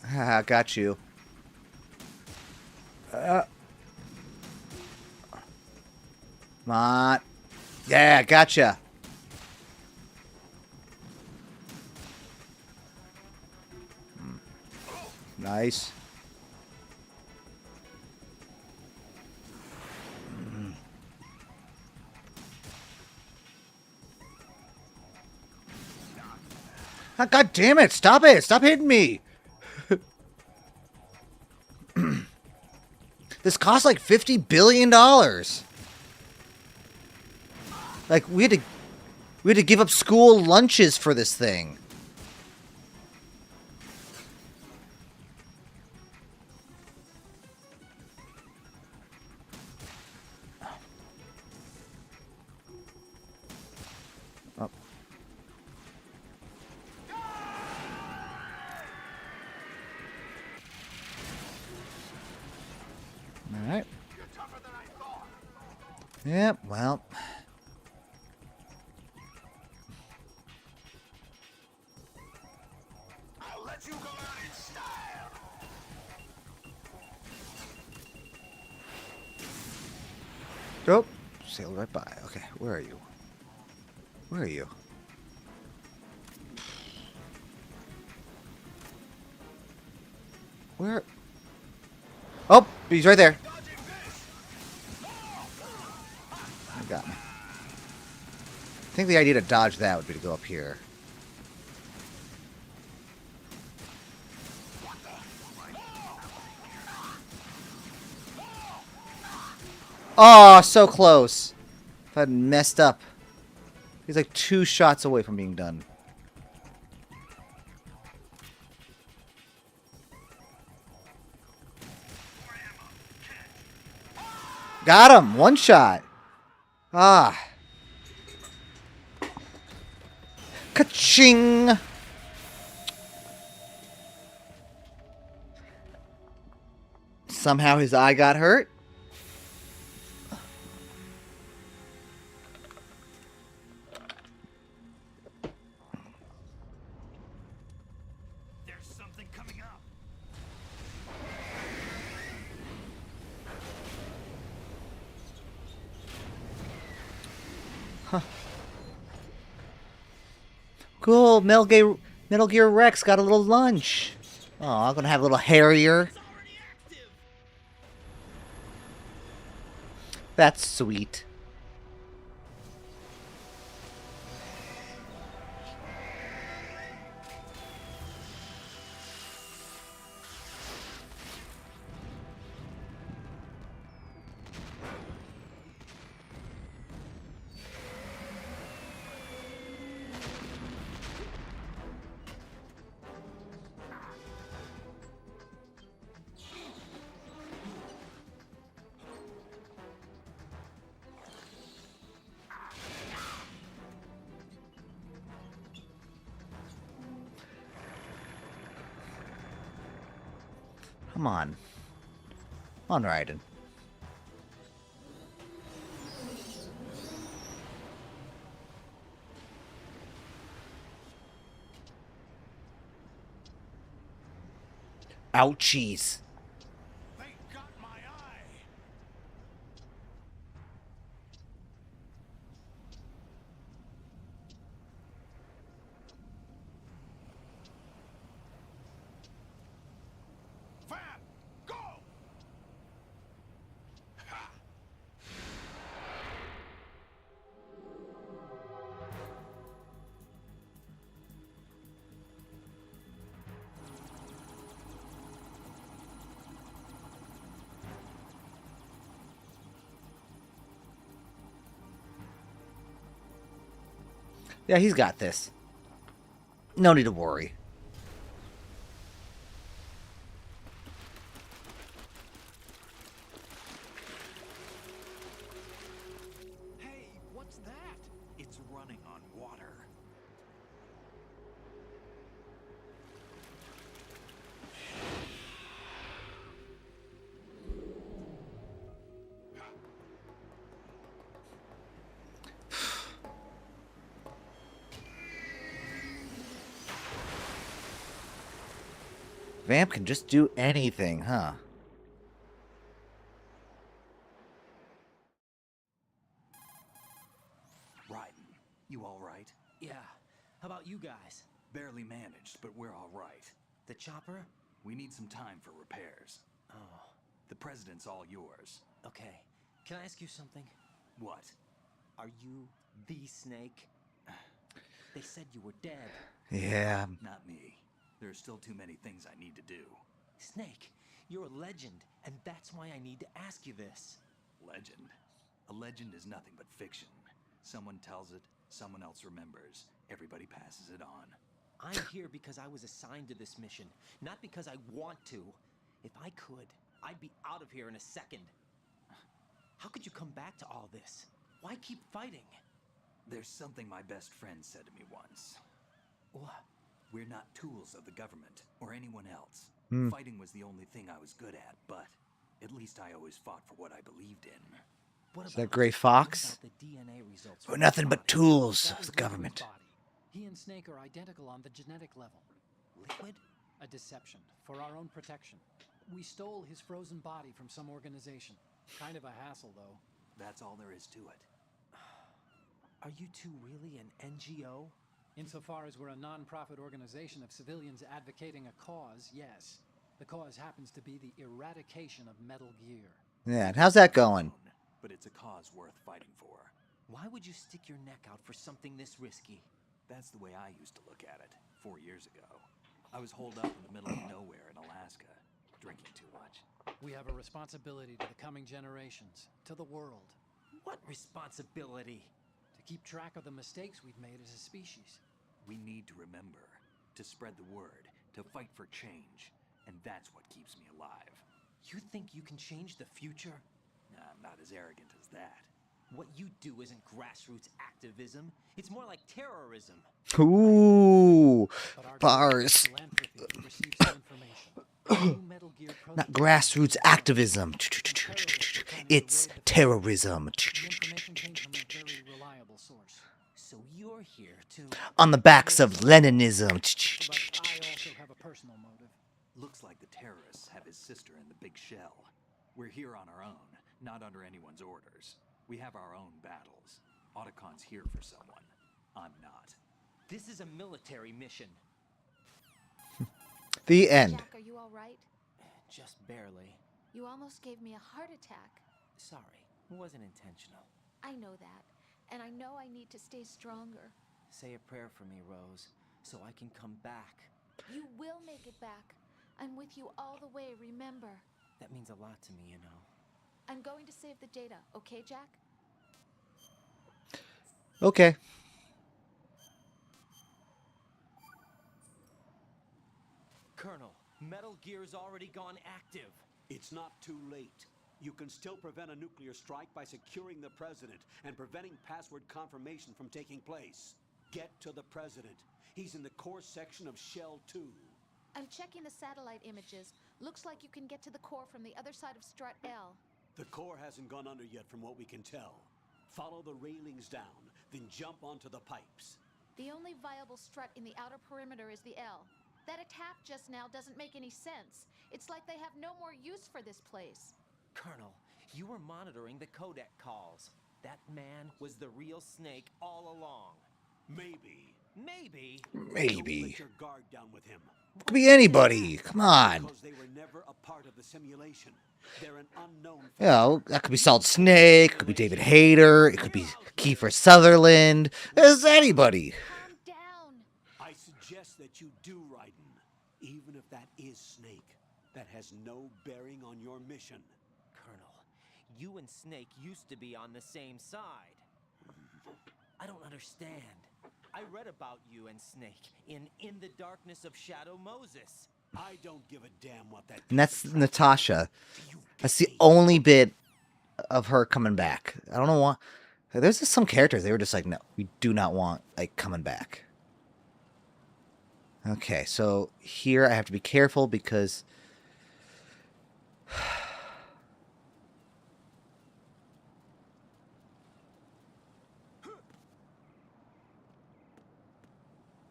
[SPEAKER 1] Ah, got you. Come on. Yeah, gotcha. Nice. Ah, God damn it! Stop it! Stop hitting me! This costs like $50 billion. Like we had to give up school lunches for this thing. Oh. All right.
[SPEAKER 5] You're tougher than I thought.
[SPEAKER 1] Yep, well.
[SPEAKER 5] I'll let you go out in style.
[SPEAKER 1] Oh, sailed right by. Okay, where are you? Where are you? Where? Oh, he's right there. You got me. I think the idea to dodge that would be to go up here. Oh, so close. If I hadn't messed up. He's like 2 shots away from being done. Got him! 1 shot. Ah. Ka-ching! Somehow his eye got hurt. Cool. Metal Gear Rex got a little lunch. Oh, I'm gonna have a little Harrier. That's sweet. Come on. Come on, Raiden. Ouchies.
[SPEAKER 5] They got my eye! Fab! Go! Ha!
[SPEAKER 1] Yeah, he's got this. No need to worry.
[SPEAKER 9] Hey, what's that? It's running on water.
[SPEAKER 1] Vamp can just do anything, huh?
[SPEAKER 9] Raiden, you all right?
[SPEAKER 3] Yeah. How about you guys?
[SPEAKER 9] Barely managed, but we're all right.
[SPEAKER 3] The chopper?
[SPEAKER 9] We need some time for repairs.
[SPEAKER 3] Oh,
[SPEAKER 9] The president's all yours.
[SPEAKER 3] okay. Can I ask you something?
[SPEAKER 9] What?
[SPEAKER 3] Are you the Snake? They said you were dead.
[SPEAKER 1] Yeah.
[SPEAKER 9] Not me. There are still too many things I need to do.
[SPEAKER 3] Snake, you're a legend, and that's why I need to ask you this.
[SPEAKER 9] Legend? A legend is nothing but fiction. Someone tells it, someone else remembers. Everybody passes it on.
[SPEAKER 3] I'm here because I was assigned to this mission, not because I want to. If I could, I'd be out of here in a second. How could you come back to all this? Why keep fighting?
[SPEAKER 9] There's something my best friend said to me once.
[SPEAKER 3] What?
[SPEAKER 9] We're not tools of the government or anyone else.
[SPEAKER 1] Hmm.
[SPEAKER 9] Fighting was the only thing I was good at, but at least I always fought for what I believed in.
[SPEAKER 3] What
[SPEAKER 1] Is that Gray Fox?
[SPEAKER 3] what about the DNA results
[SPEAKER 1] We're
[SPEAKER 3] from
[SPEAKER 1] nothing
[SPEAKER 3] his
[SPEAKER 1] but
[SPEAKER 3] body?
[SPEAKER 1] tools
[SPEAKER 10] That
[SPEAKER 1] of
[SPEAKER 10] was
[SPEAKER 1] the
[SPEAKER 10] Liquid's
[SPEAKER 1] government.
[SPEAKER 10] body. He and Snake are identical on the genetic level.
[SPEAKER 3] Liquid?
[SPEAKER 10] A deception, for our own protection. We stole his frozen body from some organization. Kind of a hassle, though.
[SPEAKER 9] That's all there is to it.
[SPEAKER 3] Are you two really an NGO?
[SPEAKER 10] Insofar as we're a non-profit organization of civilians advocating a cause, yes. The cause happens to be the eradication of Metal Gear.
[SPEAKER 1] Yeah, and how's that going?
[SPEAKER 9] But it's a cause worth fighting for.
[SPEAKER 3] Why would you stick your neck out for something this risky?
[SPEAKER 9] That's the way I used to look at it 4 years ago. I was holed up in the middle of nowhere in Alaska, drinking too much.
[SPEAKER 10] We have a responsibility to the coming generations, to the world,
[SPEAKER 3] What responsibility?
[SPEAKER 10] to keep track of the mistakes we've made as a species.
[SPEAKER 9] We need to remember, to spread the word, to fight for change, and that's what keeps me alive.
[SPEAKER 3] You think you can change the future?
[SPEAKER 9] I'm not as arrogant as that.
[SPEAKER 3] What you do isn't grassroots activism. It's more like terrorism.
[SPEAKER 1] Ooh,
[SPEAKER 10] But our
[SPEAKER 1] bars.
[SPEAKER 10] philanthropy receives the information. New Metal Gear
[SPEAKER 1] Not
[SPEAKER 10] prototype
[SPEAKER 1] grassroots activism. It's terrorism.
[SPEAKER 10] The information came from a very reliable source.
[SPEAKER 3] So you're here to...
[SPEAKER 1] On the backs of Leninism.
[SPEAKER 10] But I also have a personal motive.
[SPEAKER 9] Looks like the terrorists have his sister in the big shell. We're here on our own, not under anyone's orders. We have our own battles. Otacon's here for someone. I'm not.
[SPEAKER 3] This is a military mission.
[SPEAKER 1] The end.
[SPEAKER 8] Jack, are you all right?
[SPEAKER 3] Just barely.
[SPEAKER 8] You almost gave me a heart attack.
[SPEAKER 3] Sorry, it wasn't intentional.
[SPEAKER 8] I know that, and I know I need to stay stronger.
[SPEAKER 3] Say a prayer for me, Rose, so I can come back.
[SPEAKER 8] You will make it back. I'm with you all the way, remember.
[SPEAKER 3] That means a lot to me, you know.
[SPEAKER 8] I'm going to save the data, okay, Jack?
[SPEAKER 1] Okay.
[SPEAKER 3] Colonel, Metal Gear's already gone active.
[SPEAKER 2] It's not too late. You can still prevent a nuclear strike by securing the president and preventing password confirmation from taking place. Get to the president. He's in the core section of Shell 2.
[SPEAKER 8] I'm checking the satellite images. Looks like you can get to the core from the other side of Strut L.
[SPEAKER 2] The core hasn't gone under yet from what we can tell. Follow the railings down, then jump onto the pipes.
[SPEAKER 8] The only viable strut in the outer perimeter is the L. That attack just now doesn't make any sense. It's like they have no more use for this place.
[SPEAKER 3] Colonel, you were monitoring the codec calls. That man was the real Snake all along.
[SPEAKER 2] Maybe.
[SPEAKER 3] Maybe.
[SPEAKER 2] Don't
[SPEAKER 1] Maybe.
[SPEAKER 2] let your guard down with him.
[SPEAKER 1] Could be anybody. Come on.
[SPEAKER 2] Because they were never a part of the simulation. They're an unknown.
[SPEAKER 1] You know, that could be Solid Snake. It could be David Hayter. It could be Kiefer Sutherland. It's anybody.
[SPEAKER 8] Calm down.
[SPEAKER 2] I suggest that you do, Raiden. Even if that is Snake, that has no bearing on your mission.
[SPEAKER 3] Colonel, you and Snake used to be on the same side. I don't understand. I read about you and Snake in the Darkness of Shadow Moses.
[SPEAKER 2] I don't give a damn what that.
[SPEAKER 1] And that's Natasha. That's the only bit of her coming back. I don't know why. There's just some characters, they were just like, no, we do not want, like, coming back. Okay, so here I have to be careful because...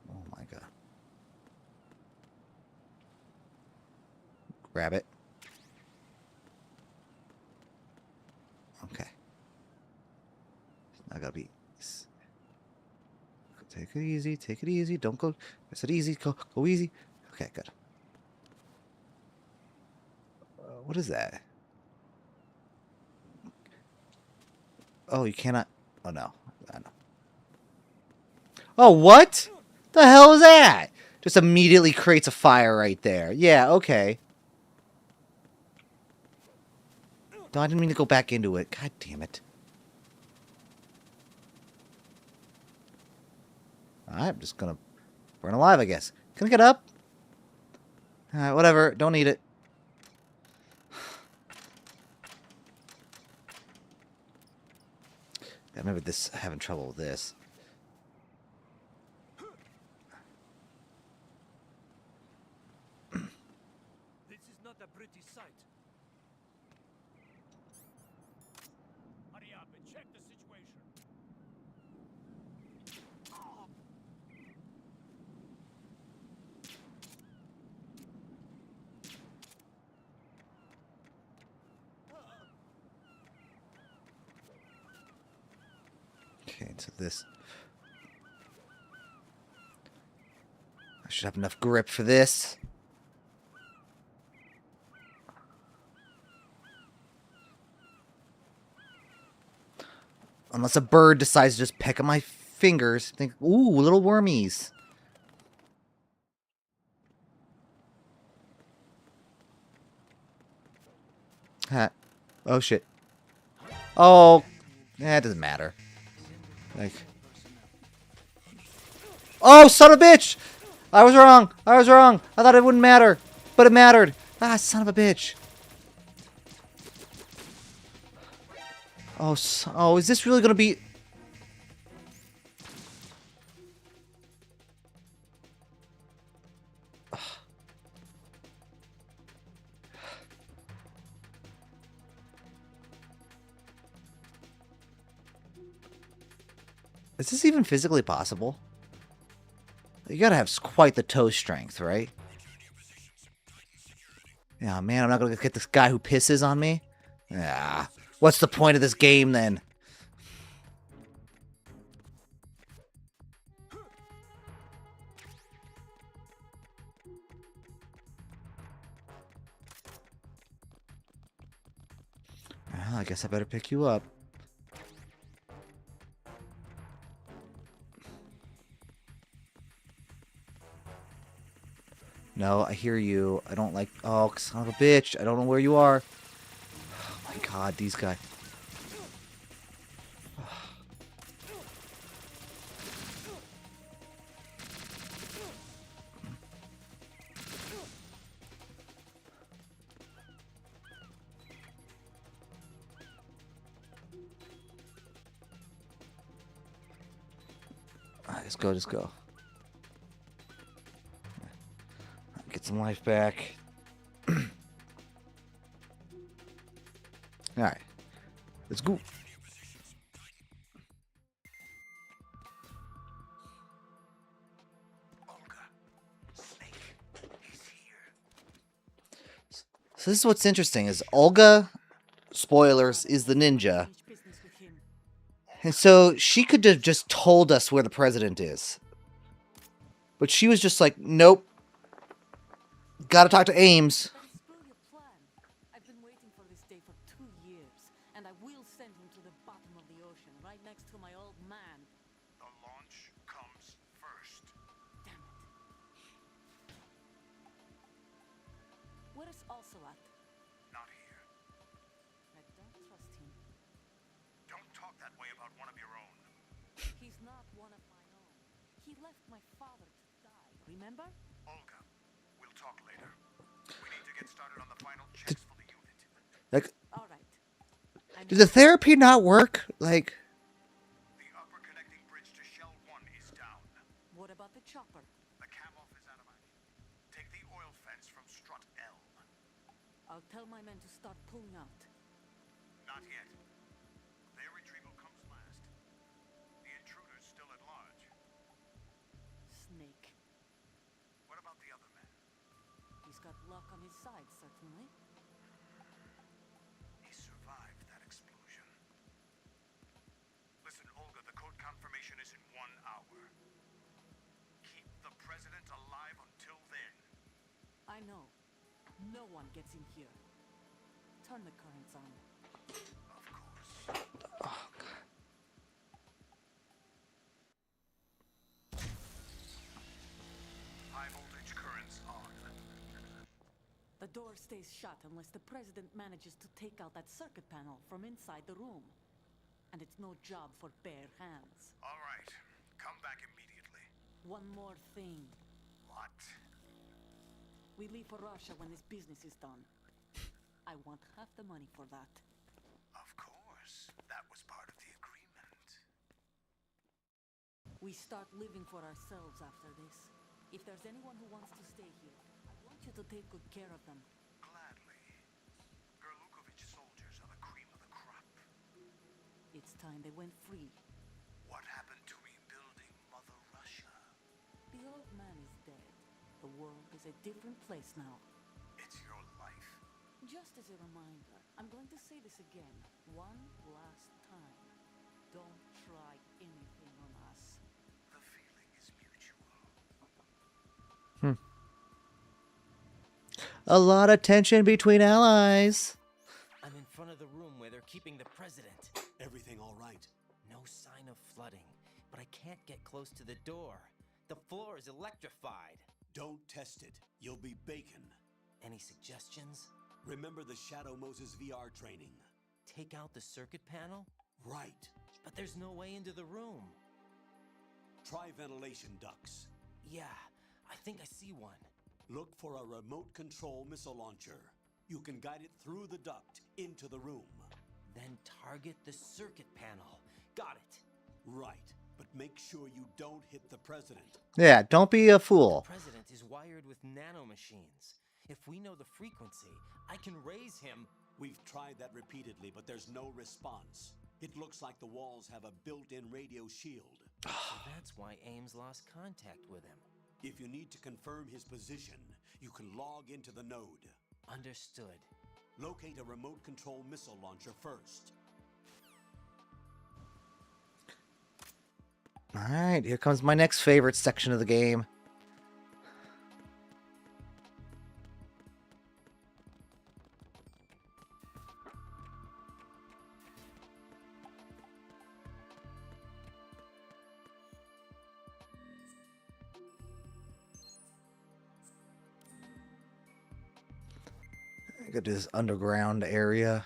[SPEAKER 1] Oh my god. Grab it. Okay. I gotta be... Take it easy, take it easy. Don't go... I said easy, go easy. Okay, good. What is that? Oh, you cannot... Oh, no. I know. Oh, what? The hell is that? Just immediately creates a fire right there. Yeah, okay. No, I didn't mean to go back into it. God damn it. Alright, I'm just gonna burn alive, I guess. Can I get up? Alright, whatever. Don't need it. I remember this, having trouble with this.
[SPEAKER 5] This is not a pretty sight. Hurry up and check the situation.
[SPEAKER 1] Okay, so this... I should have enough grip for this. Unless a bird decides to just peck at my fingers. Think, ooh, little wormies. Ha. Oh, shit. Oh. Yeah, it doesn't matter. Like. Oh, son of a bitch! I was wrong. I was wrong. I thought it wouldn't matter. But it mattered. Ah, son of a bitch. Oh, oh, is this really going to be... Is this even physically possible? You gotta have quite the toe strength, right? Yeah, man, I'm not gonna get this guy who pisses on me. Yeah. What's the point of this game, then? guess I better pick you up. No, I hear you. I don't like... Oh, son of a bitch. I don't know where you are. Oh my god, these guys. Alright, let's go, let's go. Get some life back. Alright. Let's go. So this is what's interesting is Olga, spoilers, is the ninja. And so she could have just told us where the president is. But she was just like, nope. Gotta talk to Ames.
[SPEAKER 7] I've been waiting for this day for 2 years, and I will send him to the bottom of the ocean, right next to my old man.
[SPEAKER 5] The launch comes first.
[SPEAKER 7] Damn it. Where is Ocelot?
[SPEAKER 5] Not here.
[SPEAKER 7] I don't trust him.
[SPEAKER 5] Don't talk that way about one of your own.
[SPEAKER 7] He's not one of my own. He left my father to die, remember?
[SPEAKER 5] Olga, we'll talk later. We need to get started on the final checks for the unit.
[SPEAKER 1] Like,
[SPEAKER 7] All right.
[SPEAKER 1] did the therapy not work? Like,
[SPEAKER 5] The upper connecting bridge to Shell 1 is down.
[SPEAKER 7] What about the chopper?
[SPEAKER 5] The cam-off is out of action. Take the oil fence from strut L.
[SPEAKER 7] I'll tell my men to start pulling out.
[SPEAKER 5] Not yet. Their retrieval comes last. The intruder's still at large.
[SPEAKER 7] Snake.
[SPEAKER 5] What about the other men?
[SPEAKER 7] He's got luck on his side, certainly.
[SPEAKER 5] He survived that explosion. Listen, Olga, the code confirmation is in 1 hour. Keep the president alive until then.
[SPEAKER 7] I know. No one gets in here. Turn the currents on.
[SPEAKER 5] Of course. High voltage currents on.
[SPEAKER 7] The door stays shut unless the president manages to take out that circuit panel from inside the room. And it's no job for bare hands.
[SPEAKER 5] All right. Come back immediately.
[SPEAKER 7] One more thing.
[SPEAKER 5] What?
[SPEAKER 7] We leave for Russia when this business is done. I want half the money for that.
[SPEAKER 5] Of course. That was part of the agreement.
[SPEAKER 7] We start living for ourselves after this. If there's anyone who wants to stay here, I want you to take good care of them.
[SPEAKER 5] Gladly. Gerlukovich soldiers are the cream of the crop.
[SPEAKER 7] It's time they went free.
[SPEAKER 5] What happened to rebuilding Mother Russia?
[SPEAKER 7] The old man is dead. The world is a different place now.
[SPEAKER 5] It's your life.
[SPEAKER 7] Just as a reminder, I'm going to say this again, one last time. Don't try anything on us.
[SPEAKER 5] The feeling is mutual.
[SPEAKER 1] a lot of tension between allies.
[SPEAKER 3] I'm in front of the room where they're keeping the president.
[SPEAKER 2] Everything all right?
[SPEAKER 3] No sign of flooding, but I can't get close to the door. The floor is electrified.
[SPEAKER 2] Don't test it. You'll be bacon.
[SPEAKER 3] Any suggestions?
[SPEAKER 2] Remember the Shadow Moses VR training?
[SPEAKER 3] Take out the circuit panel?
[SPEAKER 2] Right.
[SPEAKER 3] But there's no way into the room.
[SPEAKER 2] Try ventilation ducts.
[SPEAKER 3] Yeah, I think I see one.
[SPEAKER 2] Look for a remote control missile launcher. You can guide it through the duct into the room.
[SPEAKER 3] Then target the circuit panel. Got it.
[SPEAKER 2] Right. But make sure you don't hit the president.
[SPEAKER 1] Yeah, don't be a fool.
[SPEAKER 3] The president is wired with nanomachines. If we know the frequency, I can raise him.
[SPEAKER 2] We've tried that repeatedly, but there's no response. It looks like the walls have a built-in radio shield.
[SPEAKER 3] So that's why Ames lost contact with him.
[SPEAKER 2] If you need to confirm his position, you can log into the node.
[SPEAKER 3] Understood.
[SPEAKER 2] Locate a remote control missile launcher first.
[SPEAKER 1] Alright, here comes my next favorite section of the game. I could do this underground area.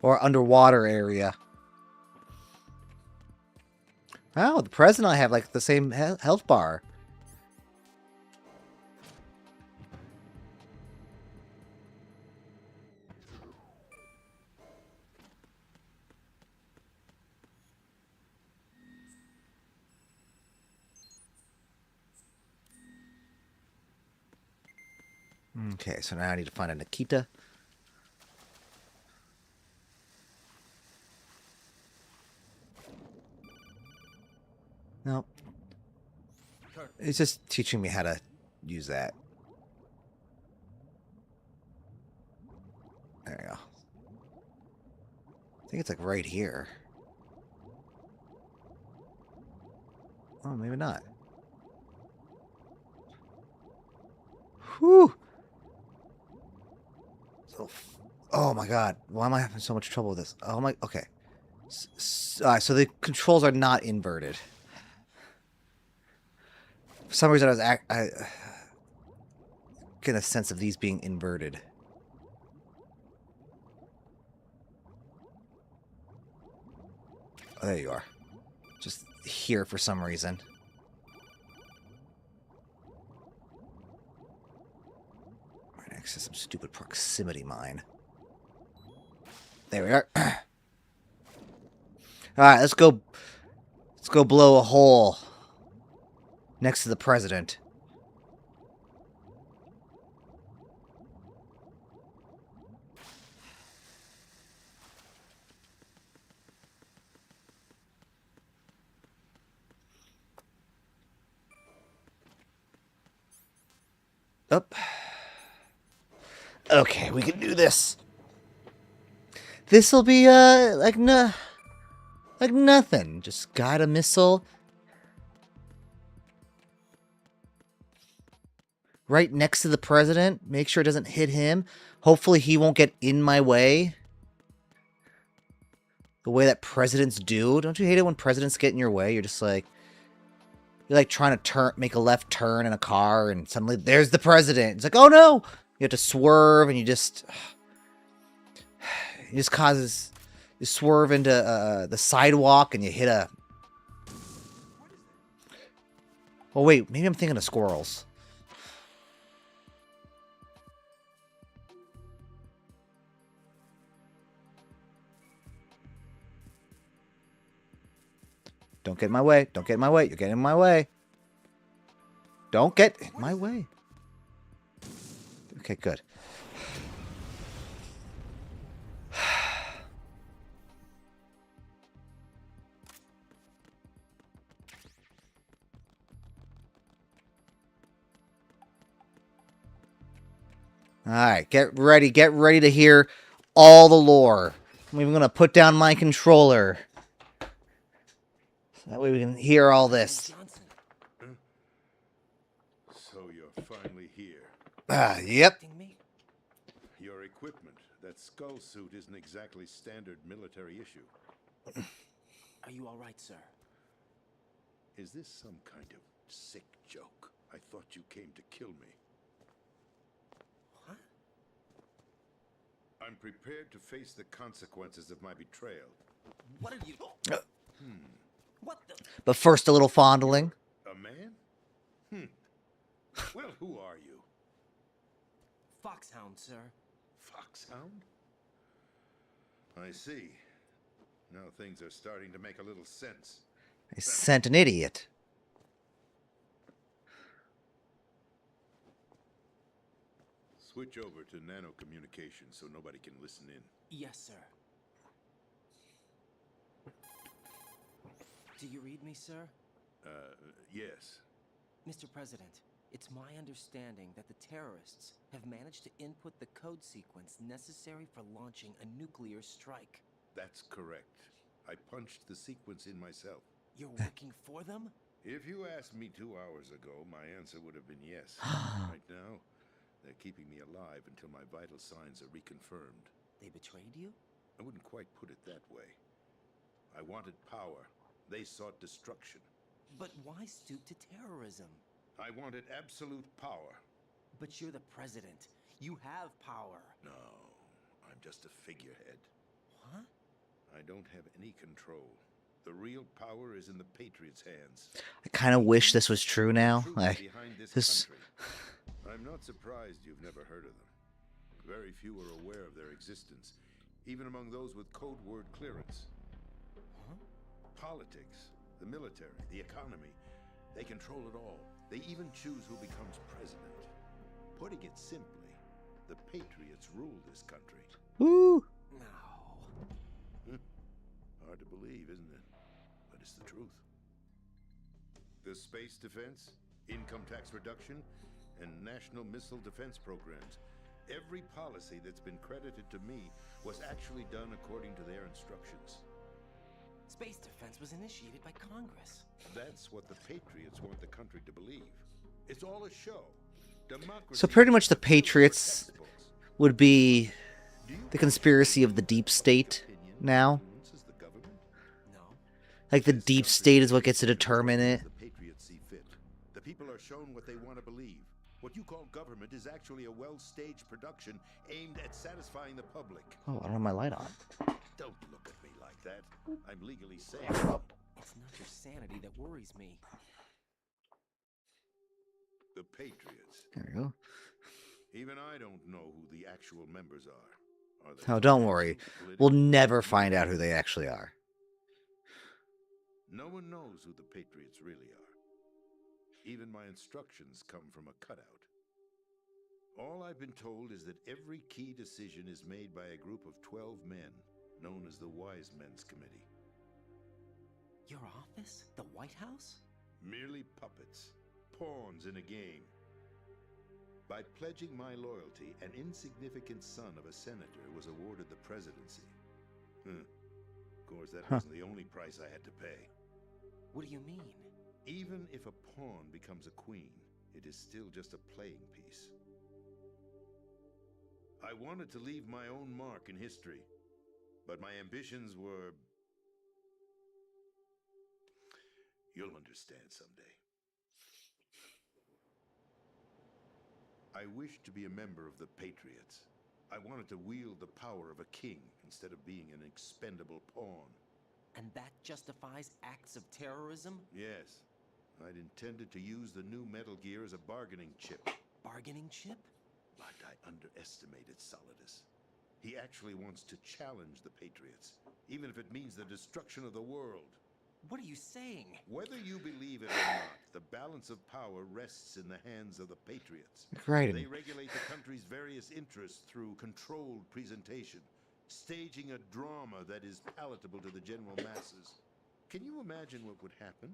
[SPEAKER 1] Or underwater area. Oh, the president and I have like the same health bar. Okay, so now I need to find a Nikita. Nope. It's just teaching me how to use that. There we go. I think it's like right here. Oh, maybe not. Whew. Oh my god. Why am I having so much trouble with this? Oh my... Okay. Alright, so the controls are not inverted. For some reason I get a sense of these being inverted. Oh, there you are. Just here for some reason. Right next to some stupid proximity mine. There we are. Alright, let's go blow a hole next to the president. Up. Okay, we can do this. This'll be like nothing. Just guide a missile right next to the president. Make sure it doesn't hit him. Hopefully he won't get in my way. The way that presidents do. Don't you hate it when presidents get in your way? You're just like... You're like trying to make a left turn in a car and suddenly there's the president. It's like, oh no! You have to swerve and you just... It just causes... You swerve into the sidewalk and you hit a... Oh wait, maybe I'm thinking of squirrels. Don't get in my way. Don't get in my way. You're getting in my way. Don't get in my way. Okay, good. Alright, get ready to hear all the lore. I'm even going to put down my controller. So that way we can hear all this.
[SPEAKER 5] So you're finally here.
[SPEAKER 1] Yep.
[SPEAKER 5] Your equipment, that skull suit isn't exactly standard military issue.
[SPEAKER 3] Are you all right, sir?
[SPEAKER 5] Is this some kind of sick joke? I thought you came to kill me.
[SPEAKER 3] What?
[SPEAKER 5] I'm prepared to face the consequences of my betrayal.
[SPEAKER 3] What are you... What the...
[SPEAKER 1] But first, a little fondling.
[SPEAKER 5] A man? Well, who are you?
[SPEAKER 3] Foxhound, sir.
[SPEAKER 5] Foxhound? I see. Now things are starting to make a little sense.
[SPEAKER 1] I sent an idiot.
[SPEAKER 5] Switch over to nano communication so nobody can listen in.
[SPEAKER 3] Yes, sir. Do you read me, sir?
[SPEAKER 5] Yes.
[SPEAKER 3] Mr. President, it's my understanding that the terrorists have managed to input the code sequence necessary for launching a nuclear strike.
[SPEAKER 5] That's correct. I punched the sequence in myself.
[SPEAKER 3] You're working for them?
[SPEAKER 5] If you asked me 2 hours ago, my answer would have been yes. Right now, they're keeping me alive until my vital signs are reconfirmed.
[SPEAKER 3] They betrayed you?
[SPEAKER 5] I wouldn't quite put it that way. I wanted power. They sought destruction.
[SPEAKER 3] But why stoop to terrorism?
[SPEAKER 5] I wanted absolute power.
[SPEAKER 3] But you're the president. You have power.
[SPEAKER 5] No, I'm just a figurehead.
[SPEAKER 3] What?
[SPEAKER 5] I don't have any control. The real power is in the Patriots' hands.
[SPEAKER 1] I kind of wish this was true now.
[SPEAKER 5] Truth
[SPEAKER 1] Like,
[SPEAKER 5] behind this
[SPEAKER 1] this.
[SPEAKER 5] country. I'm not surprised you've never heard of them. Very few are aware of their existence, even among those with code word clearance.
[SPEAKER 3] Huh?
[SPEAKER 5] Politics, the military, the economy, they control it all. They even choose who becomes president. Putting it simply, the Patriots rule this country.
[SPEAKER 1] Woo!
[SPEAKER 3] No.
[SPEAKER 5] Hard to believe, isn't it? But it's the truth. The space defense, income tax reduction, and national missile defense programs. Every policy that's been credited to me was actually done according to their instructions.
[SPEAKER 3] Space defense was initiated by Congress.
[SPEAKER 5] That's what the Patriots want the country to believe. It's all a show. Democracy.
[SPEAKER 1] So pretty much the Patriots would be the conspiracy of the deep state now.
[SPEAKER 5] Influences the government?
[SPEAKER 3] No.
[SPEAKER 1] Like the deep state is what gets to determine it.
[SPEAKER 5] The Patriots see fit. The people are shown what they want to believe. What you call government is actually a well-staged production aimed at satisfying the public.
[SPEAKER 1] Oh, I don't have my light on.
[SPEAKER 5] Don't look at me like that. I'm legally safe.
[SPEAKER 3] It's not your sanity that worries me.
[SPEAKER 5] The Patriots.
[SPEAKER 1] There we go.
[SPEAKER 5] Even I don't know who the actual members are. Are they
[SPEAKER 1] Oh, don't worry.
[SPEAKER 5] political?
[SPEAKER 1] We'll never find out who they actually are.
[SPEAKER 5] No one knows who the Patriots really are. Even my instructions come from a cutout. All I've been told is that every key decision is made by a group of 12 men, known as the Wise Men's Committee.
[SPEAKER 3] Your office? The White House?
[SPEAKER 5] Merely puppets, pawns in a game. By pledging my loyalty, an insignificant son of a senator was awarded the presidency. Of course, that wasn't the only price I had to pay.
[SPEAKER 3] What do you mean?
[SPEAKER 5] Even if a pawn becomes a queen, it is still just a playing piece. I wanted to leave my own mark in history, but my ambitions were... You'll understand someday. I wished to be a member of the Patriots. I wanted to wield the power of a king instead of being an expendable pawn.
[SPEAKER 3] And that justifies acts of terrorism?
[SPEAKER 5] Yes. I'd intended to use the new Metal Gear as a bargaining chip.
[SPEAKER 3] Bargaining chip?
[SPEAKER 5] But I underestimated Solidus. He actually wants to challenge the Patriots, even if it means the destruction of the world.
[SPEAKER 3] What are you saying?
[SPEAKER 5] Whether you believe it or not, the balance of power rests in the hands of the Patriots.
[SPEAKER 1] Right.
[SPEAKER 5] They regulate the country's various interests through controlled presentation, staging a drama that is palatable to the general masses. Can you imagine what would happen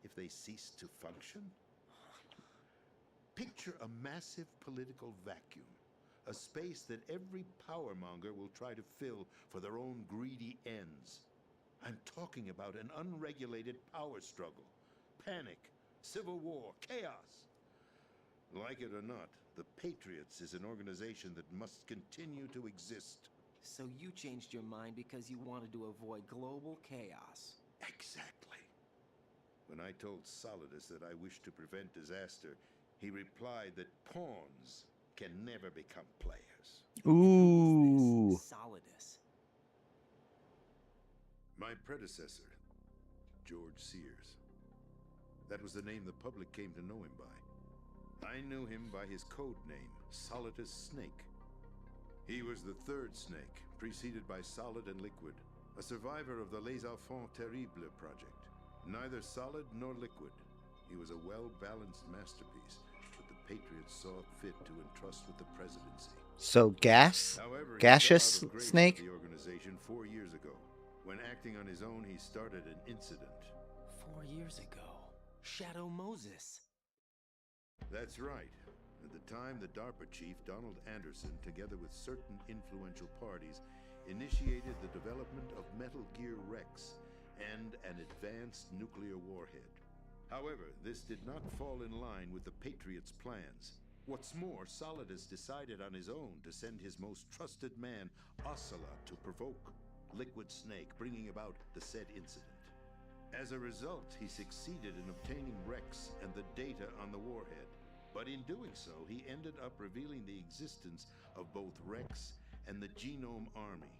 [SPEAKER 5] if they ceased to function? Picture a massive political vacuum, a space that every powermonger will try to fill for their own greedy ends. I'm talking about an unregulated power struggle, panic, civil war, chaos. Like it or not, the Patriots is an organization that must continue to exist.
[SPEAKER 3] So you changed your mind because you wanted to avoid global chaos.
[SPEAKER 5] Exactly. When I told Solidus that I wished to prevent disaster, he replied that pawns can never become players.
[SPEAKER 1] Ooh.
[SPEAKER 3] Solidus.
[SPEAKER 5] My predecessor, George Sears. That was the name the public came to know him by. I knew him by his code name, Solidus Snake. He was the third snake, preceded by Solid and Liquid, a survivor of the Les Enfants Terribles project. Neither solid nor liquid, he was a well-balanced masterpiece that the Patriots saw fit to entrust with the presidency.
[SPEAKER 1] So gas?
[SPEAKER 5] However, he
[SPEAKER 1] Gaseous
[SPEAKER 5] fell out of grace
[SPEAKER 1] snake?
[SPEAKER 5] with the organization 4 years ago. When acting on his own, he started an incident.
[SPEAKER 3] 4 years ago. Shadow Moses.
[SPEAKER 5] That's right. At the time, the DARPA chief, Donald Anderson, together with certain influential parties, initiated the development of Metal Gear Rex and an advanced nuclear warhead. However, this did not fall in line with the Patriots' plans. What's more, Solidus decided on his own to send his most trusted man, Ocelot, to provoke Liquid Snake, bringing about the said incident. As a result, he succeeded in obtaining Rex and the data on the warhead.
[SPEAKER 11] But in doing so, he ended up revealing the existence of both Rex and the Genome Army,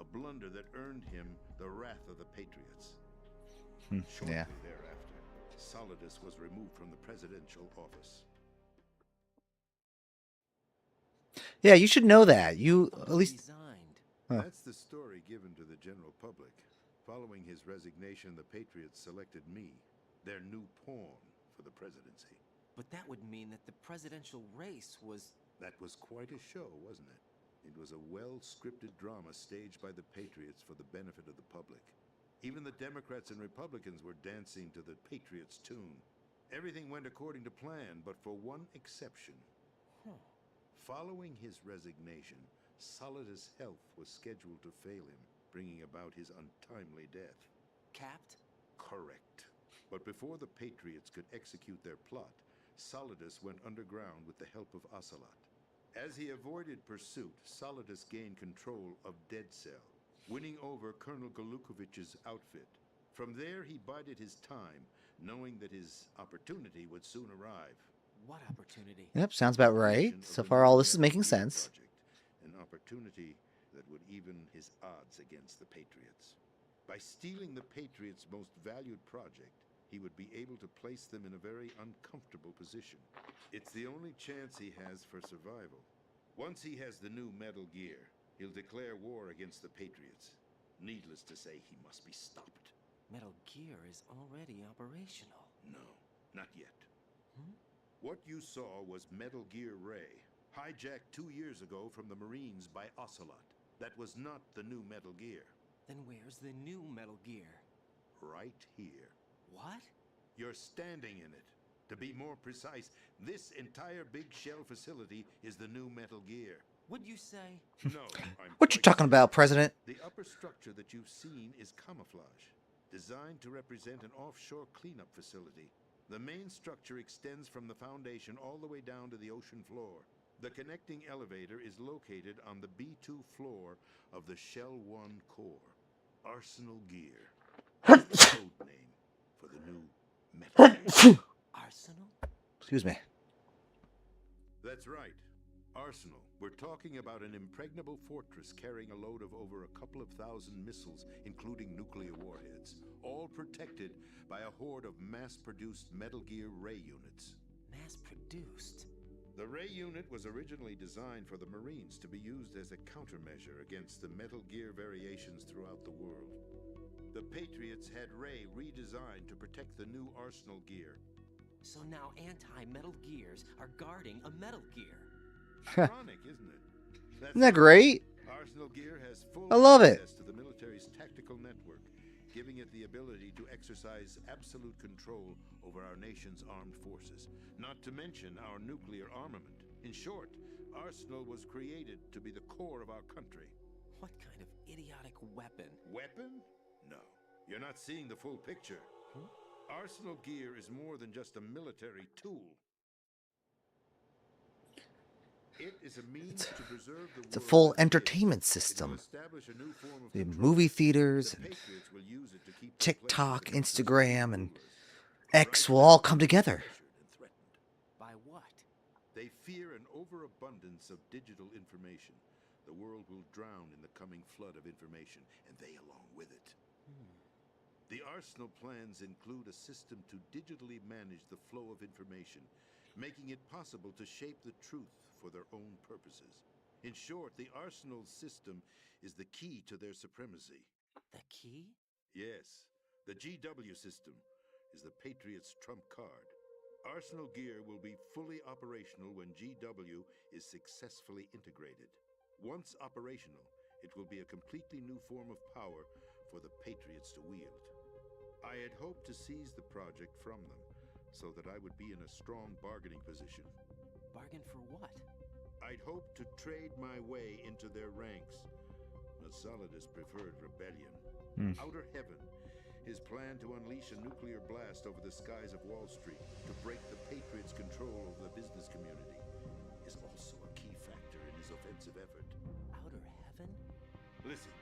[SPEAKER 11] a blunder that earned him the wrath of the Patriots. Shortly
[SPEAKER 1] Yeah.
[SPEAKER 11] thereafter, Solidus was removed from the presidential office.
[SPEAKER 1] Yeah, you should know that. You at least.
[SPEAKER 3] Resigned.
[SPEAKER 1] Huh.
[SPEAKER 11] That's the story given to the general public. Following his resignation, the Patriots selected me, their new pawn, for the presidency.
[SPEAKER 3] But that would mean that the presidential race was...
[SPEAKER 11] That was quite a show, wasn't it? It was a well-scripted drama staged by the Patriots for the benefit of the public. Even the Democrats and Republicans were dancing to the Patriots' tune. Everything went according to plan, but for one exception. Following his resignation, Solidus' health was scheduled to fail him, bringing about his untimely death.
[SPEAKER 3] Capped?
[SPEAKER 11] Correct. But before the Patriots could execute their plot, Solidus went underground with the help of Ocelot. As he avoided pursuit, Solidus gained control of Dead Cell, winning over Colonel Golukovich's outfit. From there, he bided his time, knowing that his opportunity would soon arrive.
[SPEAKER 3] What opportunity?
[SPEAKER 1] Yep, sounds about right. So far, all this is making sense.
[SPEAKER 11] An opportunity that would even his odds against the Patriots. By stealing the Patriots' most valued project, he would be able to place them in a very uncomfortable position. It's the only chance he has for survival. Once he has the new Metal Gear, he'll declare war against the Patriots. Needless to say, he must be stopped.
[SPEAKER 3] Metal Gear is already operational.
[SPEAKER 11] No, not yet. What you saw was Metal Gear Ray, hijacked 2 years ago from the Marines by Ocelot. That was not the new Metal Gear.
[SPEAKER 3] Then where's the new Metal Gear?
[SPEAKER 11] Right here.
[SPEAKER 3] What?
[SPEAKER 11] You're standing in it. To be more precise, this entire big shell facility is the new Metal Gear.
[SPEAKER 3] What'd you say?
[SPEAKER 11] No, I'm
[SPEAKER 1] What you
[SPEAKER 11] quite
[SPEAKER 1] talking about, President?
[SPEAKER 11] The upper structure that you've seen is camouflage, designed to represent an offshore cleanup facility. The main structure extends from the foundation all the way down to the ocean floor. The connecting elevator is located on the B2 floor of the Shell 1 core. Arsenal Gear. Code name for the new Metal Gear.
[SPEAKER 3] Arsenal?
[SPEAKER 1] Excuse me.
[SPEAKER 11] That's right. Arsenal. We're talking about an impregnable fortress carrying a load of over a couple of thousand missiles, including nuclear warheads, all protected by a horde of mass-produced Metal Gear Ray units.
[SPEAKER 3] Mass-produced?
[SPEAKER 11] The Ray unit was originally designed for the Marines to be used as a countermeasure against the Metal Gear variations throughout the world. The Patriots had Ray redesigned to protect the new Arsenal Gear.
[SPEAKER 3] So now anti-Metal Gears are guarding a Metal Gear.
[SPEAKER 11] Ironic, isn't it?
[SPEAKER 1] Isn't that great?
[SPEAKER 11] Arsenal Gear has full
[SPEAKER 1] I love it.
[SPEAKER 11] access to the military's tactical network, giving it the ability to exercise absolute control over our nation's armed forces, not to mention our nuclear armament. In short, Arsenal was created to be the core of our country.
[SPEAKER 3] What kind of idiotic weapon?
[SPEAKER 11] Weapon? No. You're not seeing the full picture. Arsenal Gear is more than just a military tool. It is a means to preserve the
[SPEAKER 1] It's a
[SPEAKER 11] world
[SPEAKER 1] full
[SPEAKER 11] as it is.
[SPEAKER 1] entertainment
[SPEAKER 11] It will
[SPEAKER 1] system.
[SPEAKER 11] establish a new form of
[SPEAKER 1] The
[SPEAKER 11] control.
[SPEAKER 1] movie theaters
[SPEAKER 11] The
[SPEAKER 1] and
[SPEAKER 11] Patriots will use it to keep their
[SPEAKER 1] TikTok,
[SPEAKER 11] place as the
[SPEAKER 1] Instagram, and
[SPEAKER 11] rulers.
[SPEAKER 1] X
[SPEAKER 11] Right
[SPEAKER 1] will
[SPEAKER 11] now,
[SPEAKER 1] all come
[SPEAKER 11] they're
[SPEAKER 1] together.
[SPEAKER 11] pressured and threatened.
[SPEAKER 3] By what?
[SPEAKER 11] They fear an overabundance of digital information. The world will drown in the coming flood of information, and they along with it. The Arsenal plans include a system to digitally manage the flow of information, making it possible to shape the truth for their own purposes. In short, the Arsenal system is the key to their supremacy.
[SPEAKER 3] The key?
[SPEAKER 11] Yes, the GW system is the Patriots' trump card. Arsenal Gear will be fully operational when GW is successfully integrated. Once operational, it will be a completely new form of power for the Patriots to wield. I had hoped to seize the project from them, so that I would be in a strong bargaining position.
[SPEAKER 3] Bargain for what?
[SPEAKER 11] I'd hoped to trade my way into their ranks, but Solidus preferred rebellion. Outer Heaven, his plan to unleash a nuclear blast over the skies of Wall Street to break the Patriots' control over the business community, is also a key factor in his offensive effort.
[SPEAKER 3] Outer Heaven?
[SPEAKER 11] Listen,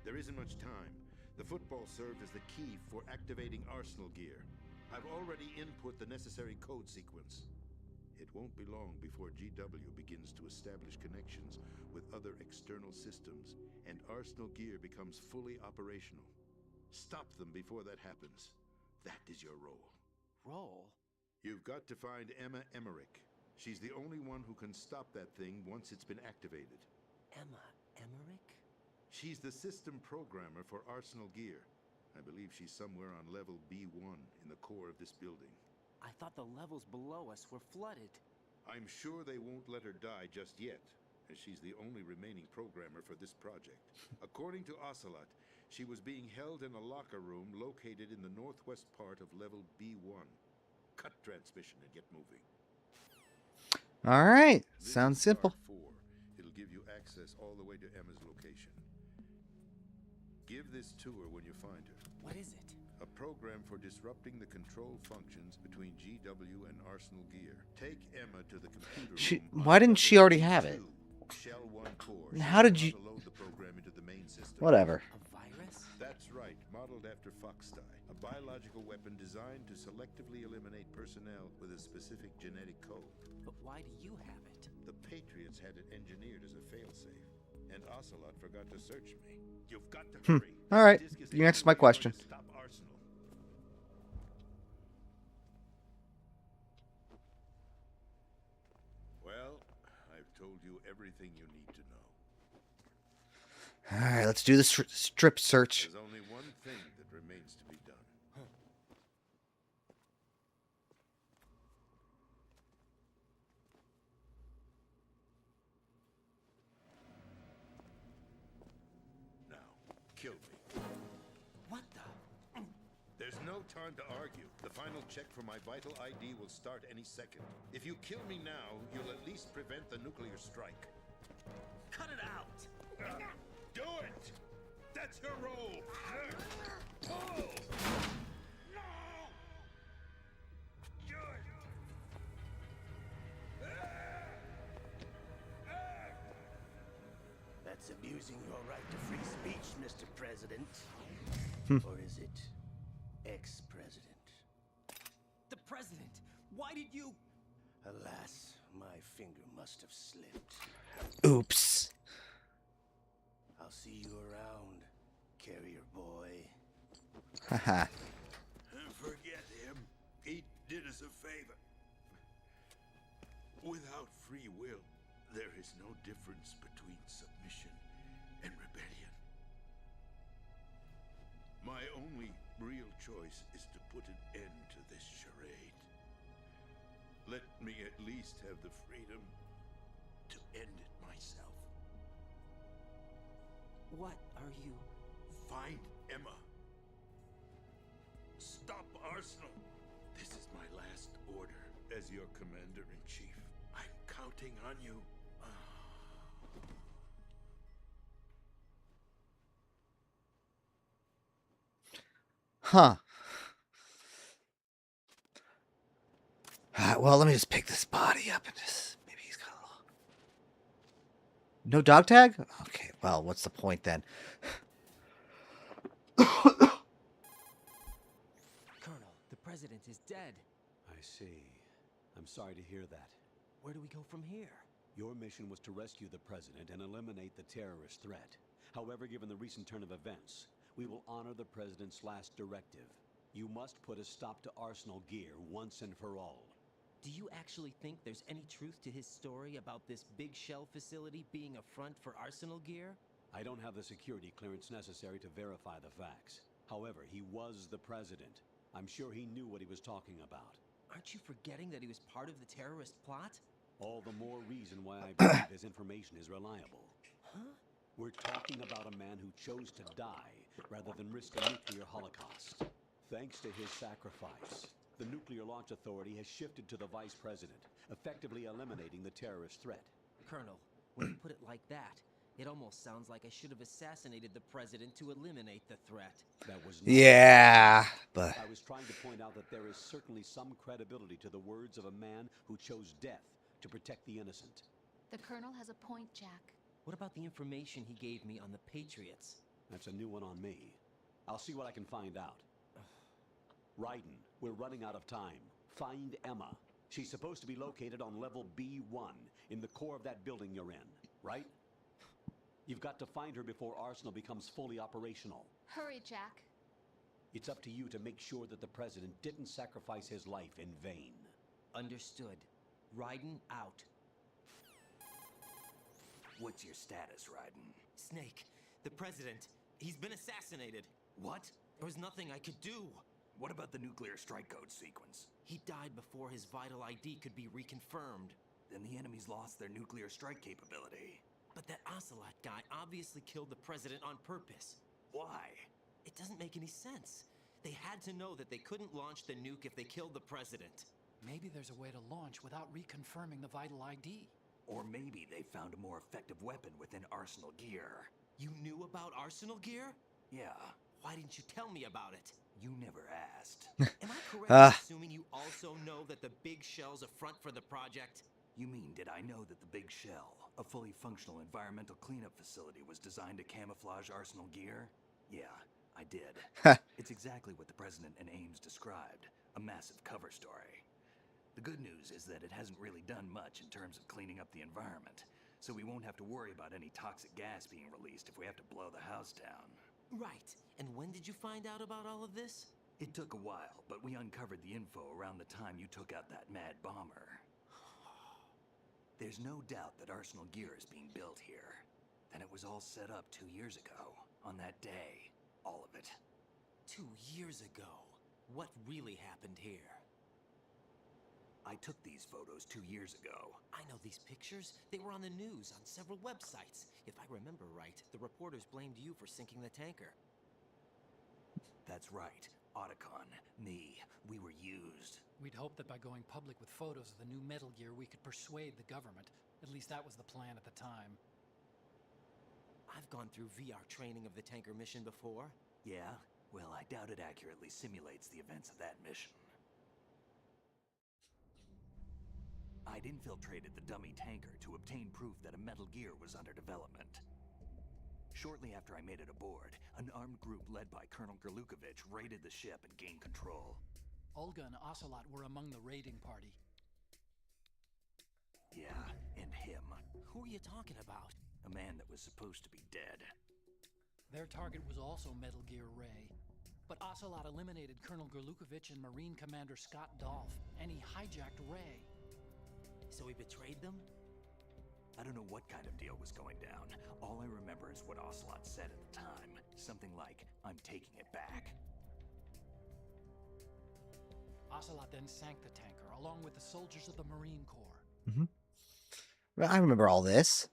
[SPEAKER 11] there isn't much time. The football served as the key for activating Arsenal Gear. I've already input the necessary code sequence. It won't be long before GW begins to establish connections with other external systems, and Arsenal gear becomes fully operational. Stop them before that happens. That is your role.
[SPEAKER 3] Roll?
[SPEAKER 11] You've got to find Emma Emmerich. She's the only one who can stop that thing once it's been activated.
[SPEAKER 3] Emma Emmerich?
[SPEAKER 11] She's the system programmer for Arsenal gear. I believe she's somewhere on level B1 in the core of this building.
[SPEAKER 3] I thought the levels below us were flooded.
[SPEAKER 11] I'm sure they won't let her die just yet, as she's the only remaining programmer for this project. According to Ocelot, she was being held in a locker room located in the northwest part of level B1. Cut transmission and get moving.
[SPEAKER 1] All right.
[SPEAKER 11] This
[SPEAKER 1] Sounds
[SPEAKER 11] is
[SPEAKER 1] simple.
[SPEAKER 11] Guard 4. It'll give you access all the way to Emma's location. Give this to her when you find her.
[SPEAKER 3] What is it?
[SPEAKER 11] A program for disrupting the control functions between GW and Arsenal gear. Take Emma to the computer room.
[SPEAKER 1] Why didn't she already have it?
[SPEAKER 11] Shell 1 core.
[SPEAKER 1] And how did you...
[SPEAKER 11] Load the program into the main system.
[SPEAKER 1] Whatever.
[SPEAKER 3] A virus?
[SPEAKER 11] That's right, modeled after Foxdie, a biological weapon designed to selectively eliminate personnel with a specific genetic code.
[SPEAKER 3] But why do you have it?
[SPEAKER 11] The Patriots had it engineered as a failsafe, and Ocelot forgot to search me. You've got to hurry.
[SPEAKER 1] All right,
[SPEAKER 11] This is
[SPEAKER 1] you
[SPEAKER 11] the
[SPEAKER 1] answered
[SPEAKER 11] only
[SPEAKER 1] my
[SPEAKER 11] way
[SPEAKER 1] question.
[SPEAKER 11] to stop Arsenal. Well, I've told you everything you need to know.
[SPEAKER 1] All right, let's do the strip search.
[SPEAKER 11] There's only one thing that remains to be done. Now, kill me.
[SPEAKER 3] What the?
[SPEAKER 11] There's no time to argue. The final check for my vital ID will start any second. If you kill me now, you'll at least prevent the nuclear strike.
[SPEAKER 3] Cut it out!
[SPEAKER 11] Do it! That's your role! Pull! No! Good!
[SPEAKER 5] That's abusing your right to free speech, Mr. President. Or is it ex-president?
[SPEAKER 3] The president! Why did you...
[SPEAKER 5] Alas, my finger must have slipped.
[SPEAKER 1] Oops.
[SPEAKER 5] I'll see you around, carrier boy.
[SPEAKER 1] Haha.
[SPEAKER 11] Forget him. He did us a favor. Without free will, there is no difference between submission and rebellion. My only real choice is to put an end to this charade. Let me at least have the freedom to end it myself.
[SPEAKER 3] What are you...
[SPEAKER 11] Find Emma. Stop Arsenal. This is my last order as your commander-in-chief. I'm counting on you.
[SPEAKER 1] Huh. Well, let me just pick this body up and just... Maybe he's got a little... No dog tag? Okay, well, what's the point then?
[SPEAKER 3] Colonel, the president is dead.
[SPEAKER 2] I see. I'm sorry to hear that.
[SPEAKER 3] Where do we go from here?
[SPEAKER 2] Your mission was to rescue the president and eliminate the terrorist threat. However, given the recent turn of events, we will honor the president's last directive. You must put a stop to Arsenal gear once and for all.
[SPEAKER 3] Do you actually think there's any truth to his story about this big shell facility being a front for Arsenal gear?
[SPEAKER 2] I don't have the security clearance necessary to verify the facts. However, he was the president. I'm sure he knew what he was talking about.
[SPEAKER 3] Aren't you forgetting that he was part of the terrorist plot?
[SPEAKER 2] All the more reason why I believe his information is reliable.
[SPEAKER 3] Huh?
[SPEAKER 2] We're talking about a man who chose to die rather than risk a nuclear holocaust. Thanks to his sacrifice, the Nuclear Launch Authority has shifted to the vice president, effectively eliminating the terrorist threat.
[SPEAKER 3] Colonel, when you put it like that, it almost sounds like I should have assassinated the president to eliminate the threat.
[SPEAKER 2] That was not
[SPEAKER 1] Yeah, but...
[SPEAKER 2] I was trying to point out that there is certainly some credibility to the words of a man who chose death to protect the innocent.
[SPEAKER 8] The Colonel has a point, Jack.
[SPEAKER 3] What about the information he gave me on the Patriots?
[SPEAKER 2] That's a new one on me. I'll see what I can find out. Raiden, we're running out of time. Find Emma. She's supposed to be located on level B1 in the core of that building you're in, right? You've got to find her before Arsenal becomes fully operational.
[SPEAKER 8] Hurry, Jack.
[SPEAKER 2] It's up to you to make sure that the president didn't sacrifice his life in vain.
[SPEAKER 3] Understood. Raiden out.
[SPEAKER 9] What's your status, Raiden?
[SPEAKER 3] Snake, the president, he's been assassinated.
[SPEAKER 9] What?
[SPEAKER 3] There was nothing I could do.
[SPEAKER 9] What about the nuclear strike code sequence?
[SPEAKER 3] He died before his vital ID could be reconfirmed.
[SPEAKER 9] Then the enemy's lost their nuclear strike capability.
[SPEAKER 3] But that Ocelot guy obviously killed the president on purpose.
[SPEAKER 9] Why?
[SPEAKER 3] It doesn't make any sense. They had to know that they couldn't launch the nuke if they killed the president.
[SPEAKER 10] Maybe there's a way to launch without reconfirming the vital ID.
[SPEAKER 9] Or maybe they found a more effective weapon within Arsenal gear.
[SPEAKER 3] You knew about Arsenal gear?
[SPEAKER 9] Yeah,
[SPEAKER 3] Why didn't you tell me about it?
[SPEAKER 9] you never asked.
[SPEAKER 3] Am I correct in assuming you also know that the big shell's a front for the project?
[SPEAKER 9] You mean, did I know that the Big Shell, a fully functional environmental cleanup facility, was designed to camouflage Arsenal gear? Yeah, I did. It's exactly what the President and Ames described, a massive cover story. The good news is that it hasn't really done much in terms of cleaning up the environment, so we won't have to worry about any toxic gas being released if we have to blow the house down.
[SPEAKER 3] Right. And when did you find out about all of this?
[SPEAKER 9] It took a while, but we uncovered the info around the time you took out that mad bomber. There's no doubt that Arsenal gear is being built here. And it was all set up 2 years ago, on that day. All of it.
[SPEAKER 3] 2 years ago. What really happened here?
[SPEAKER 9] I took these photos 2 years ago.
[SPEAKER 3] I know these pictures. They were on the news, on several websites. If I remember right, the reporters blamed you for sinking the tanker.
[SPEAKER 9] That's right. Otacon, me, we were used.
[SPEAKER 10] We'd hoped that by going public with photos of the new Metal Gear, we could persuade the government. At least that was the plan at the time.
[SPEAKER 3] I've gone through VR training of the tanker mission before.
[SPEAKER 9] Yeah? Well, I doubt it accurately simulates the events of that mission. I'd infiltrated the dummy tanker to obtain proof that a Metal Gear was under development. Shortly after I made it aboard, an armed group led by Colonel Gerlukovich raided the ship and gained control.
[SPEAKER 10] Olga and Ocelot were among the raiding party.
[SPEAKER 9] Yeah, and him.
[SPEAKER 3] Who are you talking about?
[SPEAKER 9] A man that was supposed to be dead.
[SPEAKER 10] Their target was also Metal Gear Ray. But Ocelot eliminated Colonel Gerlukovich and Marine Commander Scott Dolph, and he hijacked Ray.
[SPEAKER 3] So he betrayed them?
[SPEAKER 9] I don't know what kind of deal was going down. All I remember is what Ocelot said at the time. Something like, "I'm taking it back."
[SPEAKER 10] Ocelot then sank the tanker, along with the soldiers of the Marine Corps.
[SPEAKER 1] Well, I remember all this.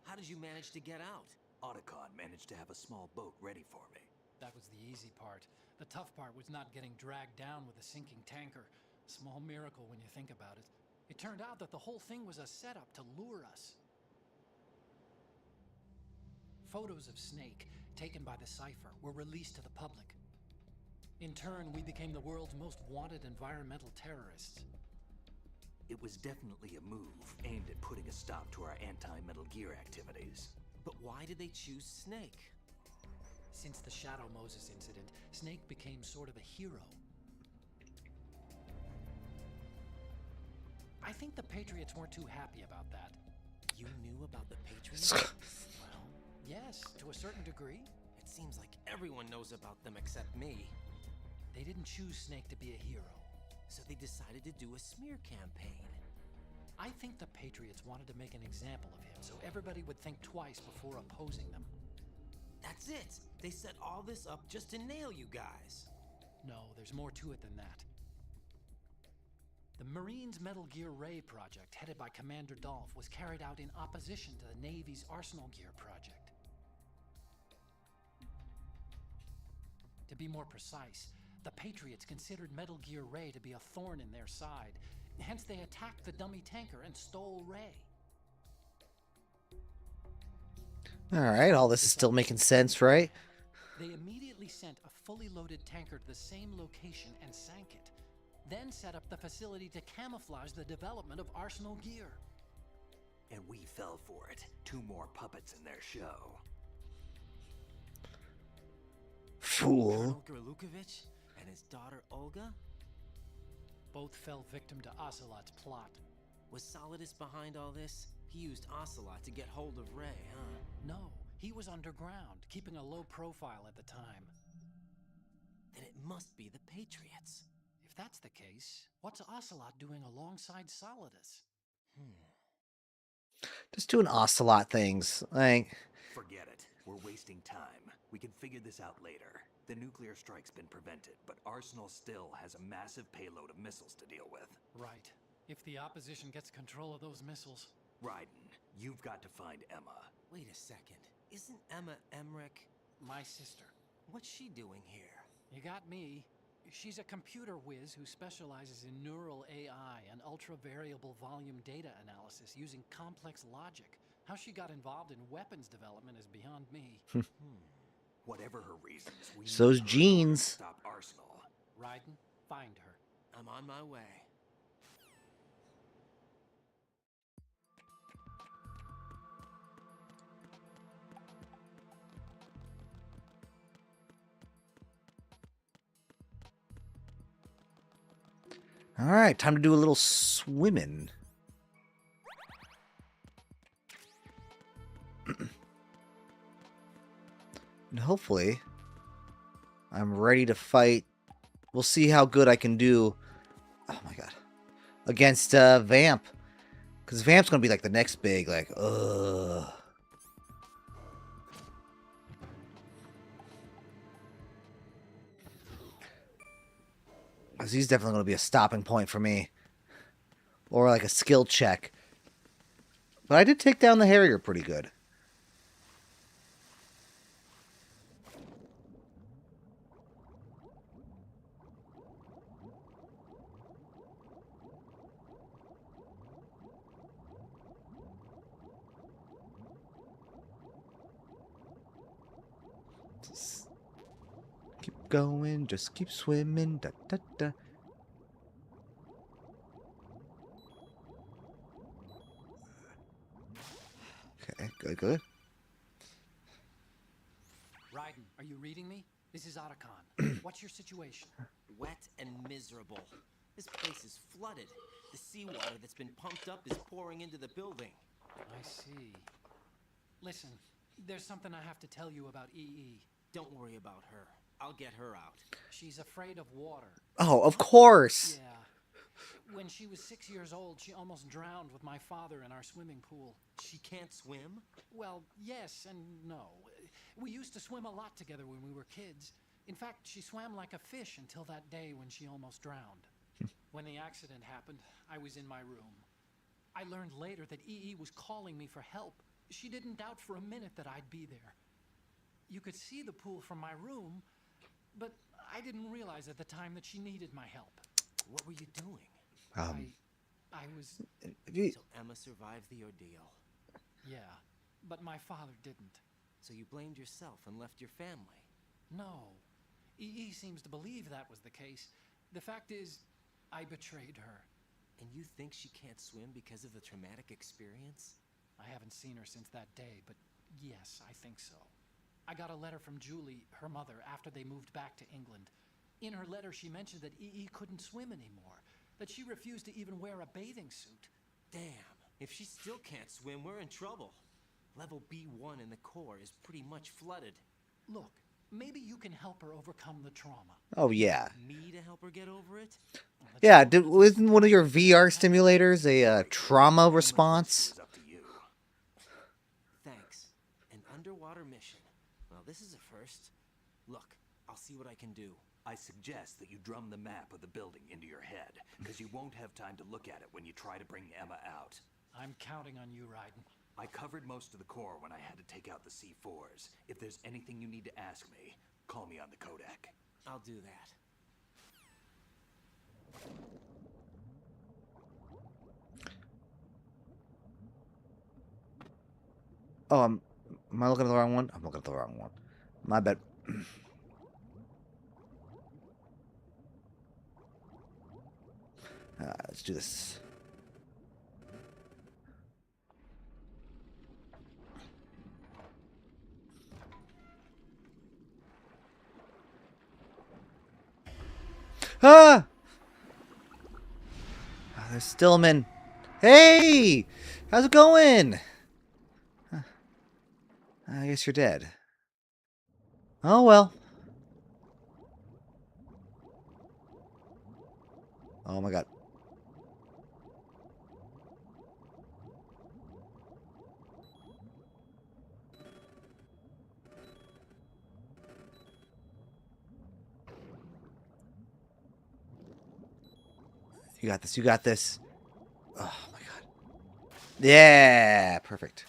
[SPEAKER 3] How did you manage to get out?
[SPEAKER 9] Otacon managed to have a small boat ready for me.
[SPEAKER 10] That was the easy part. The tough part was not getting dragged down with a sinking tanker. Small miracle when you think about it. It turned out that the whole thing was a setup to lure us. Photos of Snake, taken by the Cypher, were released to the public. In turn, we became the world's most wanted environmental terrorists.
[SPEAKER 9] It was definitely a move aimed at putting a stop to our anti-Metal Gear activities.
[SPEAKER 3] But why did they choose Snake?
[SPEAKER 10] Since the Shadow Moses incident, Snake became sort of a hero. I think the Patriots weren't too happy about that.
[SPEAKER 3] You knew about the Patriots?
[SPEAKER 10] Well, yes, to a certain degree.
[SPEAKER 3] It seems like everyone knows about them except me.
[SPEAKER 10] They didn't choose Snake to be a hero.
[SPEAKER 3] So they decided to do a smear campaign.
[SPEAKER 10] I think the Patriots wanted to make an example of him so everybody would think twice before opposing them.
[SPEAKER 3] That's it! They set all this up just to nail you guys.
[SPEAKER 10] No, there's more to it than that. The Marines' Metal Gear Ray project, headed by Commander Dolph, was carried out in opposition to the Navy's Arsenal Gear project. To be more precise, the Patriots considered Metal Gear Ray to be a thorn in their side. Hence, they attacked the dummy tanker and stole Ray.
[SPEAKER 1] Alright, all this is still making sense, right?
[SPEAKER 10] They immediately sent a fully loaded tanker to the same location and sank it. Then set up the facility to camouflage the development of Arsenal Gear.
[SPEAKER 9] And we fell for it. 2 more puppets in their show.
[SPEAKER 1] Fool.
[SPEAKER 3] Colonel Gerlukovich and his daughter Olga?
[SPEAKER 10] both fell victim to Ocelot's plot.
[SPEAKER 3] Was Solidus behind all this? He used Ocelot to get hold of Ray, huh?
[SPEAKER 10] No, he was underground, keeping a low profile at the time.
[SPEAKER 3] Then it must be the Patriots.
[SPEAKER 10] If that's the case, what's Ocelot doing alongside Solidus?
[SPEAKER 1] Just doing ocelot things. Like,
[SPEAKER 9] Forget it. We're wasting time. We can figure this out later. The nuclear strike's been prevented, but Arsenal still has a massive payload of missiles to deal with.
[SPEAKER 10] Right. If the opposition gets control of those missiles.
[SPEAKER 9] Raiden, you've got to find Emma.
[SPEAKER 3] Wait a second. Isn't Emma Emmerich?
[SPEAKER 10] My sister.
[SPEAKER 3] What's she doing here?
[SPEAKER 10] You got me. She's a computer whiz who specializes in neural AI and ultra-variable volume data analysis using complex logic. How she got involved in weapons development is beyond me.
[SPEAKER 9] Whatever her reasons, we
[SPEAKER 1] So's
[SPEAKER 9] need her
[SPEAKER 1] Jeans.
[SPEAKER 9] to stop Arsenal.
[SPEAKER 10] Raiden, find her.
[SPEAKER 3] I'm on my way.
[SPEAKER 1] all right, time to do a little swimming. And hopefully, I'm ready to fight. We'll see how good I can do. Oh my god. Against Vamp. Because Vamp's going to be like the next big, like, ugh. Because he's definitely going to be a stopping point for me. Or like a skill check. But I did take down the Harrier pretty good. Just keep going, just keep swimming. Da, da, da. Okay, good, good.
[SPEAKER 10] Raiden, are you reading me? This is Otacon. What's your situation?
[SPEAKER 3] Wet and miserable. This place is flooded. The seawater that's been pumped up is pouring into the building.
[SPEAKER 10] I see. Listen, there's something I have to tell you about EE.
[SPEAKER 3] Don't worry about her. I'll get her out.
[SPEAKER 10] She's afraid of water.
[SPEAKER 1] Oh, of course.
[SPEAKER 10] Yeah. When she was 6 years old, she almost drowned with my father in our swimming pool.
[SPEAKER 3] She can't swim?
[SPEAKER 10] Well, yes and no. We used to swim a lot together when we were kids. In fact, she swam like a fish until that day when she almost drowned. When the accident happened, I was in my room. I learned later that EE was calling me for help. She didn't doubt for a minute that I'd be there. You could see the pool from my room, but I didn't realize at the time that she needed my help.
[SPEAKER 3] What were you doing?
[SPEAKER 10] I was...
[SPEAKER 3] So Emma survived the ordeal.
[SPEAKER 10] Yeah, but my father didn't.
[SPEAKER 3] So you blamed yourself and left your family?
[SPEAKER 10] No. EE seems to believe that was the case. The fact is, I betrayed her.
[SPEAKER 3] And you think she can't swim because of the traumatic experience?
[SPEAKER 10] I haven't seen her since that day, but yes, I think so. I got a letter from Julie, her mother, after they moved back to England. In her letter, she mentioned that EE couldn't swim anymore, that she refused to even wear a bathing suit.
[SPEAKER 3] Damn, if she still can't swim, we're in trouble. Level B1 in the core is pretty much flooded.
[SPEAKER 10] Look, maybe you can help her overcome the trauma.
[SPEAKER 1] Oh, yeah.
[SPEAKER 3] Me to help her get over it?
[SPEAKER 1] Yeah, wasn't one of your VR stimulators a trauma response?
[SPEAKER 9] It's up to you.
[SPEAKER 3] Thanks. An underwater mission. Well, this is a first. Look, I'll see what I can do.
[SPEAKER 9] I suggest that you drum the map of the building into your head, because you won't have time to look at it when you try to bring Emma out.
[SPEAKER 10] I'm counting on you, Raiden.
[SPEAKER 9] I covered most of the core when I had to take out the C4s. If there's anything you need to ask me, call me on the codec.
[SPEAKER 3] I'll do that.
[SPEAKER 1] Oh, am I looking at the wrong one? I'm looking at the wrong one. My bad. Let's do this. Ah! Stillman. Hey! How's it going? Huh. I guess you're dead. Oh well. Oh my god. You got this. You got this. Oh my god. Yeah, perfect.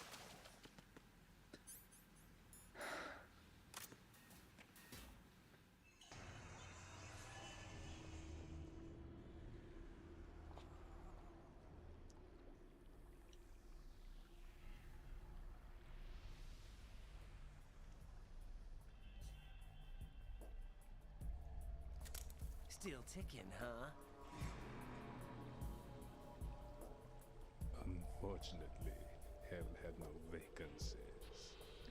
[SPEAKER 3] Still ticking, huh?
[SPEAKER 11] Unfortunately, hell had no vacancies.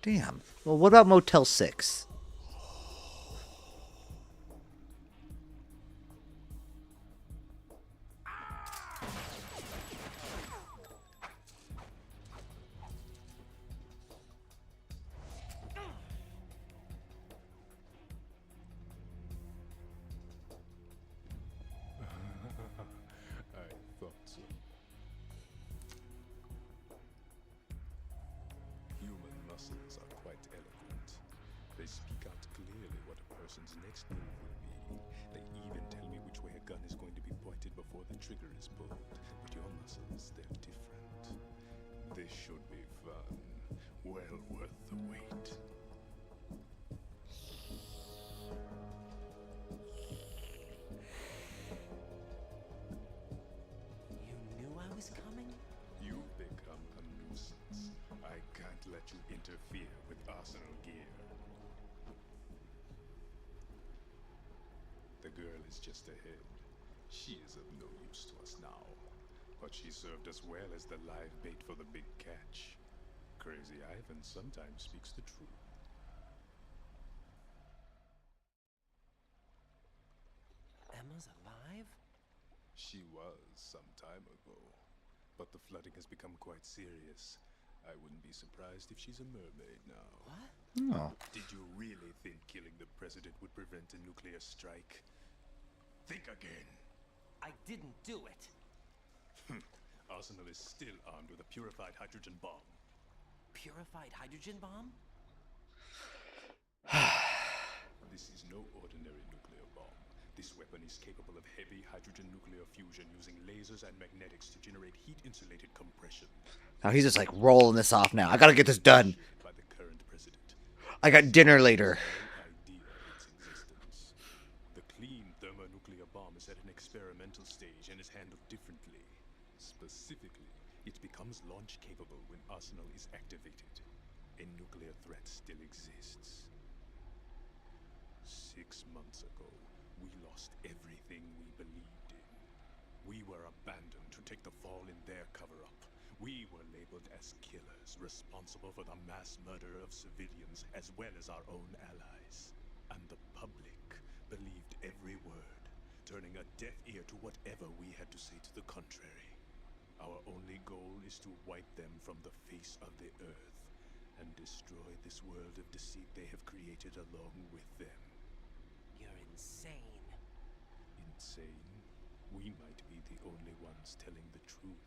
[SPEAKER 1] Damn. Well, what about Motel 6?
[SPEAKER 11] I thought so. Human muscles are quite eloquent. They speak out clearly what a person's next move will be. They even tell me which way a gun is going to be pointed before the trigger is pulled. But your muscles, they're different. This should be fun. Well worth the wait.
[SPEAKER 3] You knew I was coming?
[SPEAKER 11] You've become a nuisance. I can't let you interfere with arsenal gear. The girl is just ahead. She is of no use to us now. But she served us well as the live bait for the big catch. Crazy Ivan sometimes speaks the truth.
[SPEAKER 3] Emma's alive?
[SPEAKER 11] She was some time ago. But the flooding has become quite serious. I wouldn't be surprised if she's a mermaid now.
[SPEAKER 3] What?
[SPEAKER 1] Oh.
[SPEAKER 11] Did you really think killing the president would prevent a nuclear strike? Think again.
[SPEAKER 3] I didn't do it.
[SPEAKER 11] Arsenal is still armed with a purified hydrogen bomb.
[SPEAKER 3] Purified hydrogen bomb?
[SPEAKER 11] This is no ordinary nuclear bomb. This weapon is capable of heavy hydrogen nuclear fusion using lasers and magnetics to generate heat-insulated compression.
[SPEAKER 1] Now he's just like rolling this off now. I gotta get this done.
[SPEAKER 11] By the current president.
[SPEAKER 1] I got dinner later.
[SPEAKER 11] No idea of its existence. The clean thermonuclear bomb is at an experimental stage and is handled differently. Specifically, it becomes launch capable when Arsenal is activated. A nuclear threat still exists. 6 months ago, we lost everything we believed in. We were abandoned to take the fall in their cover-up. We were labeled as killers, responsible for the mass murder of civilians as well as our own allies. And the public believed every word, turning a deaf ear to whatever we had to say to the contrary. Our only goal is to wipe them from the face of the earth and destroy this world of deceit they have created along with them.
[SPEAKER 3] You're insane.
[SPEAKER 11] Insane? We might be the only ones telling the truth.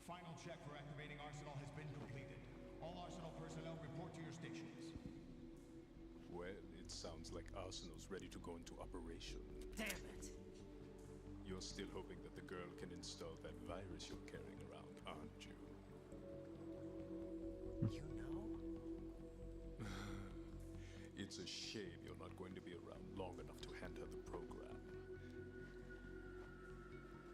[SPEAKER 12] Final check for activating Arsenal has been completed. All Arsenal personnel report to your stations.
[SPEAKER 11] Well, it sounds like Arsenal's ready to go into operation.
[SPEAKER 3] Damn it.
[SPEAKER 11] You're still hoping that the girl can install that virus you're carrying around, aren't you?
[SPEAKER 3] You know?
[SPEAKER 11] It's a shame you're not going to be around long enough to hand her the program.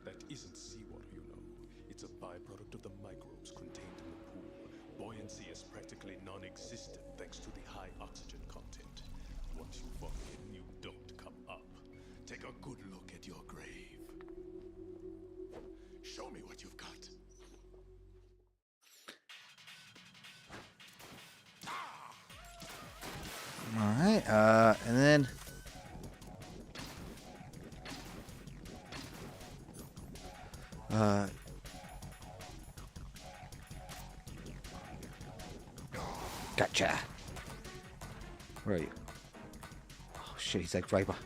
[SPEAKER 11] That isn't seawater, you know. It's a byproduct of the microbes contained in the pool. Buoyancy is practically non-existent thanks to the high oxygen content. Once you fall in, you don't come up. Take a good look at your grave. Show me what you've got.
[SPEAKER 1] Alright. And then... Gotcha. Where are you? Oh shit, he's like right behind.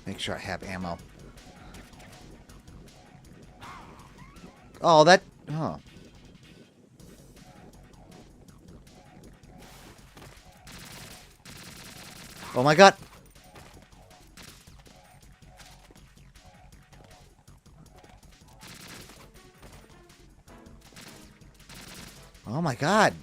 [SPEAKER 1] Make sure I have ammo. Oh, that... Oh. Oh my god. Oh my god.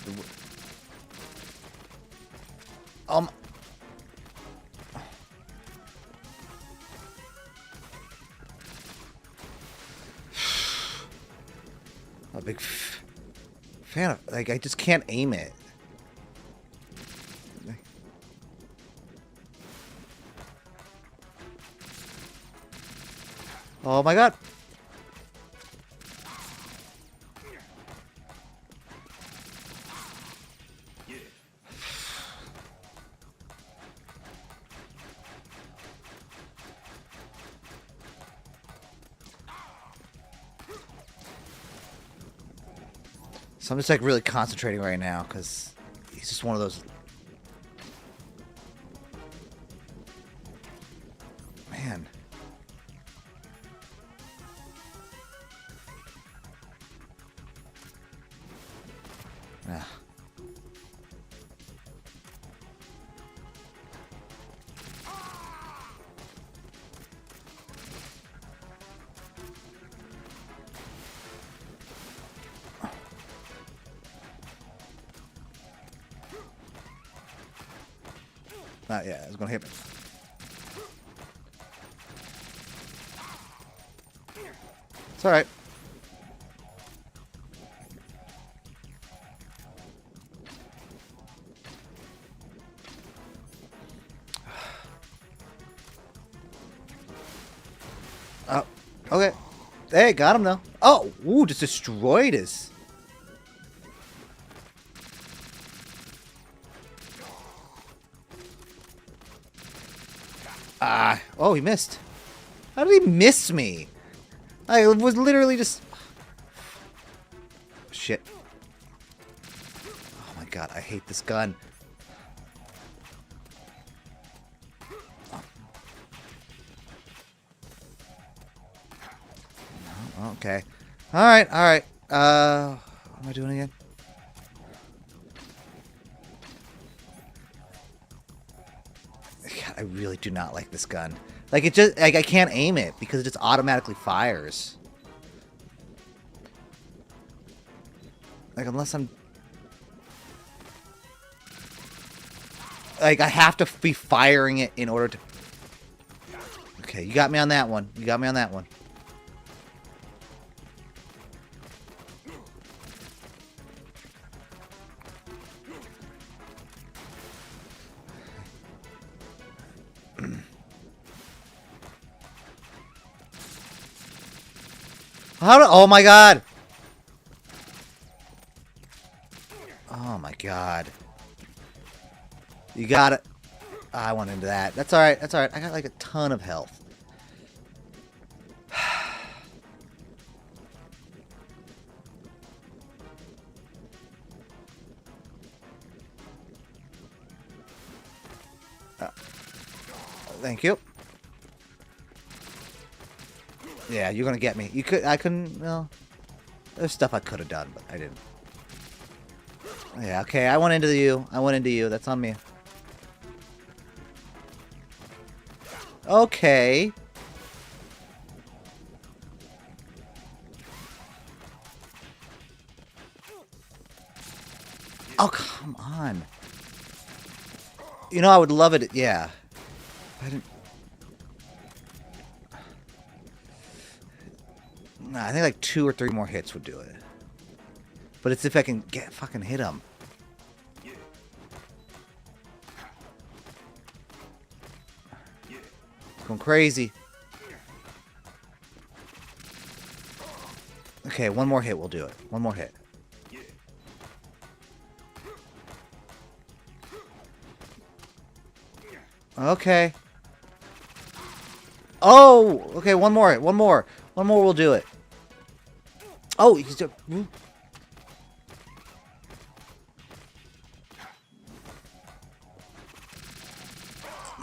[SPEAKER 1] A big fan of, like, I just can't aim it. Oh my god. So I'm just like really concentrating right now because he's just one of those. Man. Ah. Yeah, it's gonna hit me. It's alright. Oh, okay. Hey, got him though. Oh, ooh, just destroyed us. Oh, he missed. How did he miss me? I was literally just... Shit. Oh my god, I hate this gun. Oh, okay. Alright, alright. What am I doing again? God, I really do not like this gun. Like, it just, like, I can't aim it because it just automatically fires. Like, unless I'm... Like, I have to be firing it in order to... Okay, you got me on that one. You got me on that one. How do... Oh my god! Oh my god. You got it. I went into that. That's alright. That's alright. I got like a ton of health. Thank you. Yeah, you're gonna get me. You could... I couldn't... Well... There's stuff I could have done, but I didn't. Yeah, okay. I went into you. I went into you. That's on me. Okay. Oh, come on. You know, I would love it. Yeah. I didn't... Nah, I think like 2 or 3 more hits would do it. But it's if I can get fucking hit him. Going crazy. Okay, 1 more hit will do it. 1 more hit. Okay. Oh! Okay, 1 more. 1 more. 1 more will do it. Oh, he's just...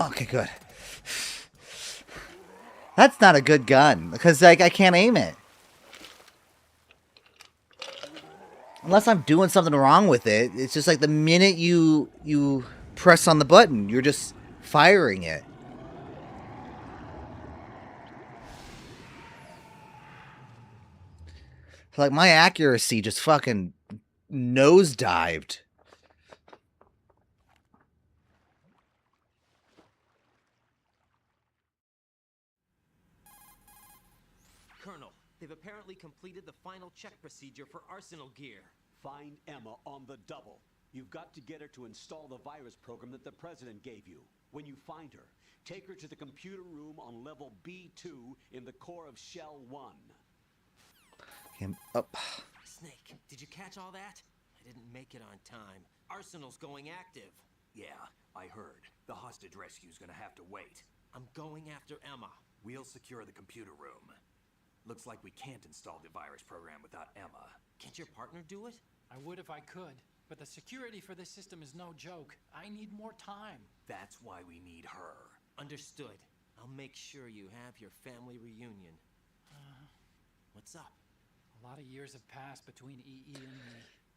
[SPEAKER 1] Okay, good. That's not a good gun, because, like, I can't aim it. Unless I'm doing something wrong with it. It's just like the minute you press on the button, you're just firing it. Like, my accuracy just fucking nosedived.
[SPEAKER 3] Colonel, they've apparently completed the final check procedure for arsenal gear.
[SPEAKER 2] Find Emma on the double. You've got to get her to install the virus program that the President gave you. When you find her, take her to the computer room on level B2 in the core of Shell 1.
[SPEAKER 1] Him up.
[SPEAKER 3] Snake, did you catch all that? I didn't make it on time. Arsenal's going active.
[SPEAKER 9] Yeah, I heard. The hostage rescue's gonna have to wait.
[SPEAKER 3] I'm going after Emma.
[SPEAKER 9] We'll secure the computer room. Looks like we can't install the virus program without Emma.
[SPEAKER 3] Can't your partner do it?
[SPEAKER 10] I would if I could, but the security for this system is no joke. I need more time.
[SPEAKER 9] That's why we need her.
[SPEAKER 3] Understood. I'll make sure you have your family reunion. What's up?
[SPEAKER 10] A lot of years have passed between EE and me.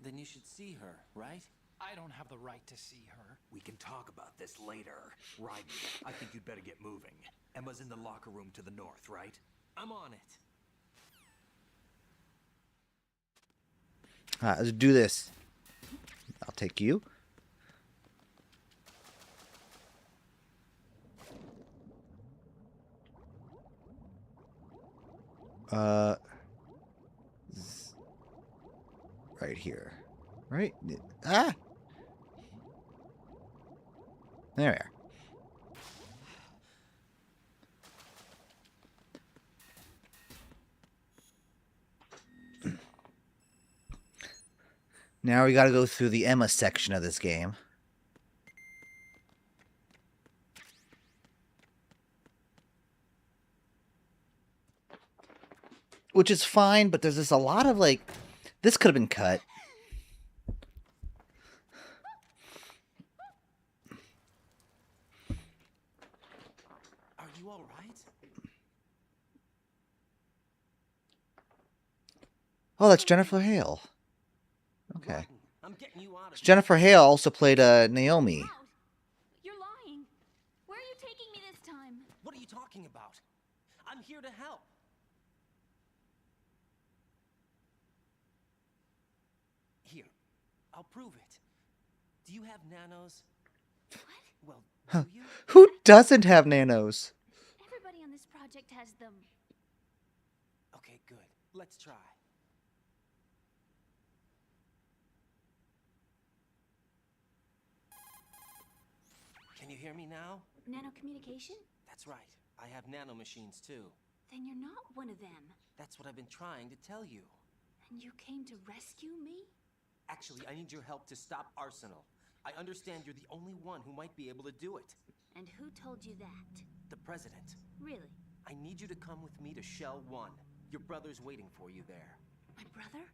[SPEAKER 3] Then you should see her, right?
[SPEAKER 10] I don't have the right to see her.
[SPEAKER 9] We can talk about this later. Ryden, I think you'd better get moving. Emma's in the locker room to the north, right?
[SPEAKER 3] I'm on it.
[SPEAKER 1] Alright, let's do this. I'll take you. Right here. Right? Ah! There we are. Now we gotta go through the Emma section of this game. Which is fine, but there's just a lot of, like... This could have been cut.
[SPEAKER 3] Are you all right?
[SPEAKER 1] Oh, that's Jennifer Hale. Okay.
[SPEAKER 3] Ryden, I'm getting you out of here.
[SPEAKER 1] Jennifer Hale also played Naomi.
[SPEAKER 8] Out. You're lying. Where are you taking me this time?
[SPEAKER 3] What are you talking about? I'm here to help. Here, I'll prove it. Do you have nanos?
[SPEAKER 8] What?
[SPEAKER 3] Well, do you?
[SPEAKER 1] Who doesn't have nanos?
[SPEAKER 8] Everybody on this project has them.
[SPEAKER 3] Okay, good. Let's try. Can you hear me now?
[SPEAKER 8] Nanocommunication?
[SPEAKER 3] That's right. I have nanomachines too.
[SPEAKER 8] Then you're not one of them.
[SPEAKER 3] That's what I've been trying to tell you.
[SPEAKER 8] And you came to rescue me?
[SPEAKER 3] Actually, I need your help to stop Arsenal. I understand you're the only one who might be able to do it.
[SPEAKER 8] And who told you that?
[SPEAKER 3] The President.
[SPEAKER 8] Really?
[SPEAKER 3] I need you to come with me to Shell 1. Your brother's waiting for you there.
[SPEAKER 8] My brother?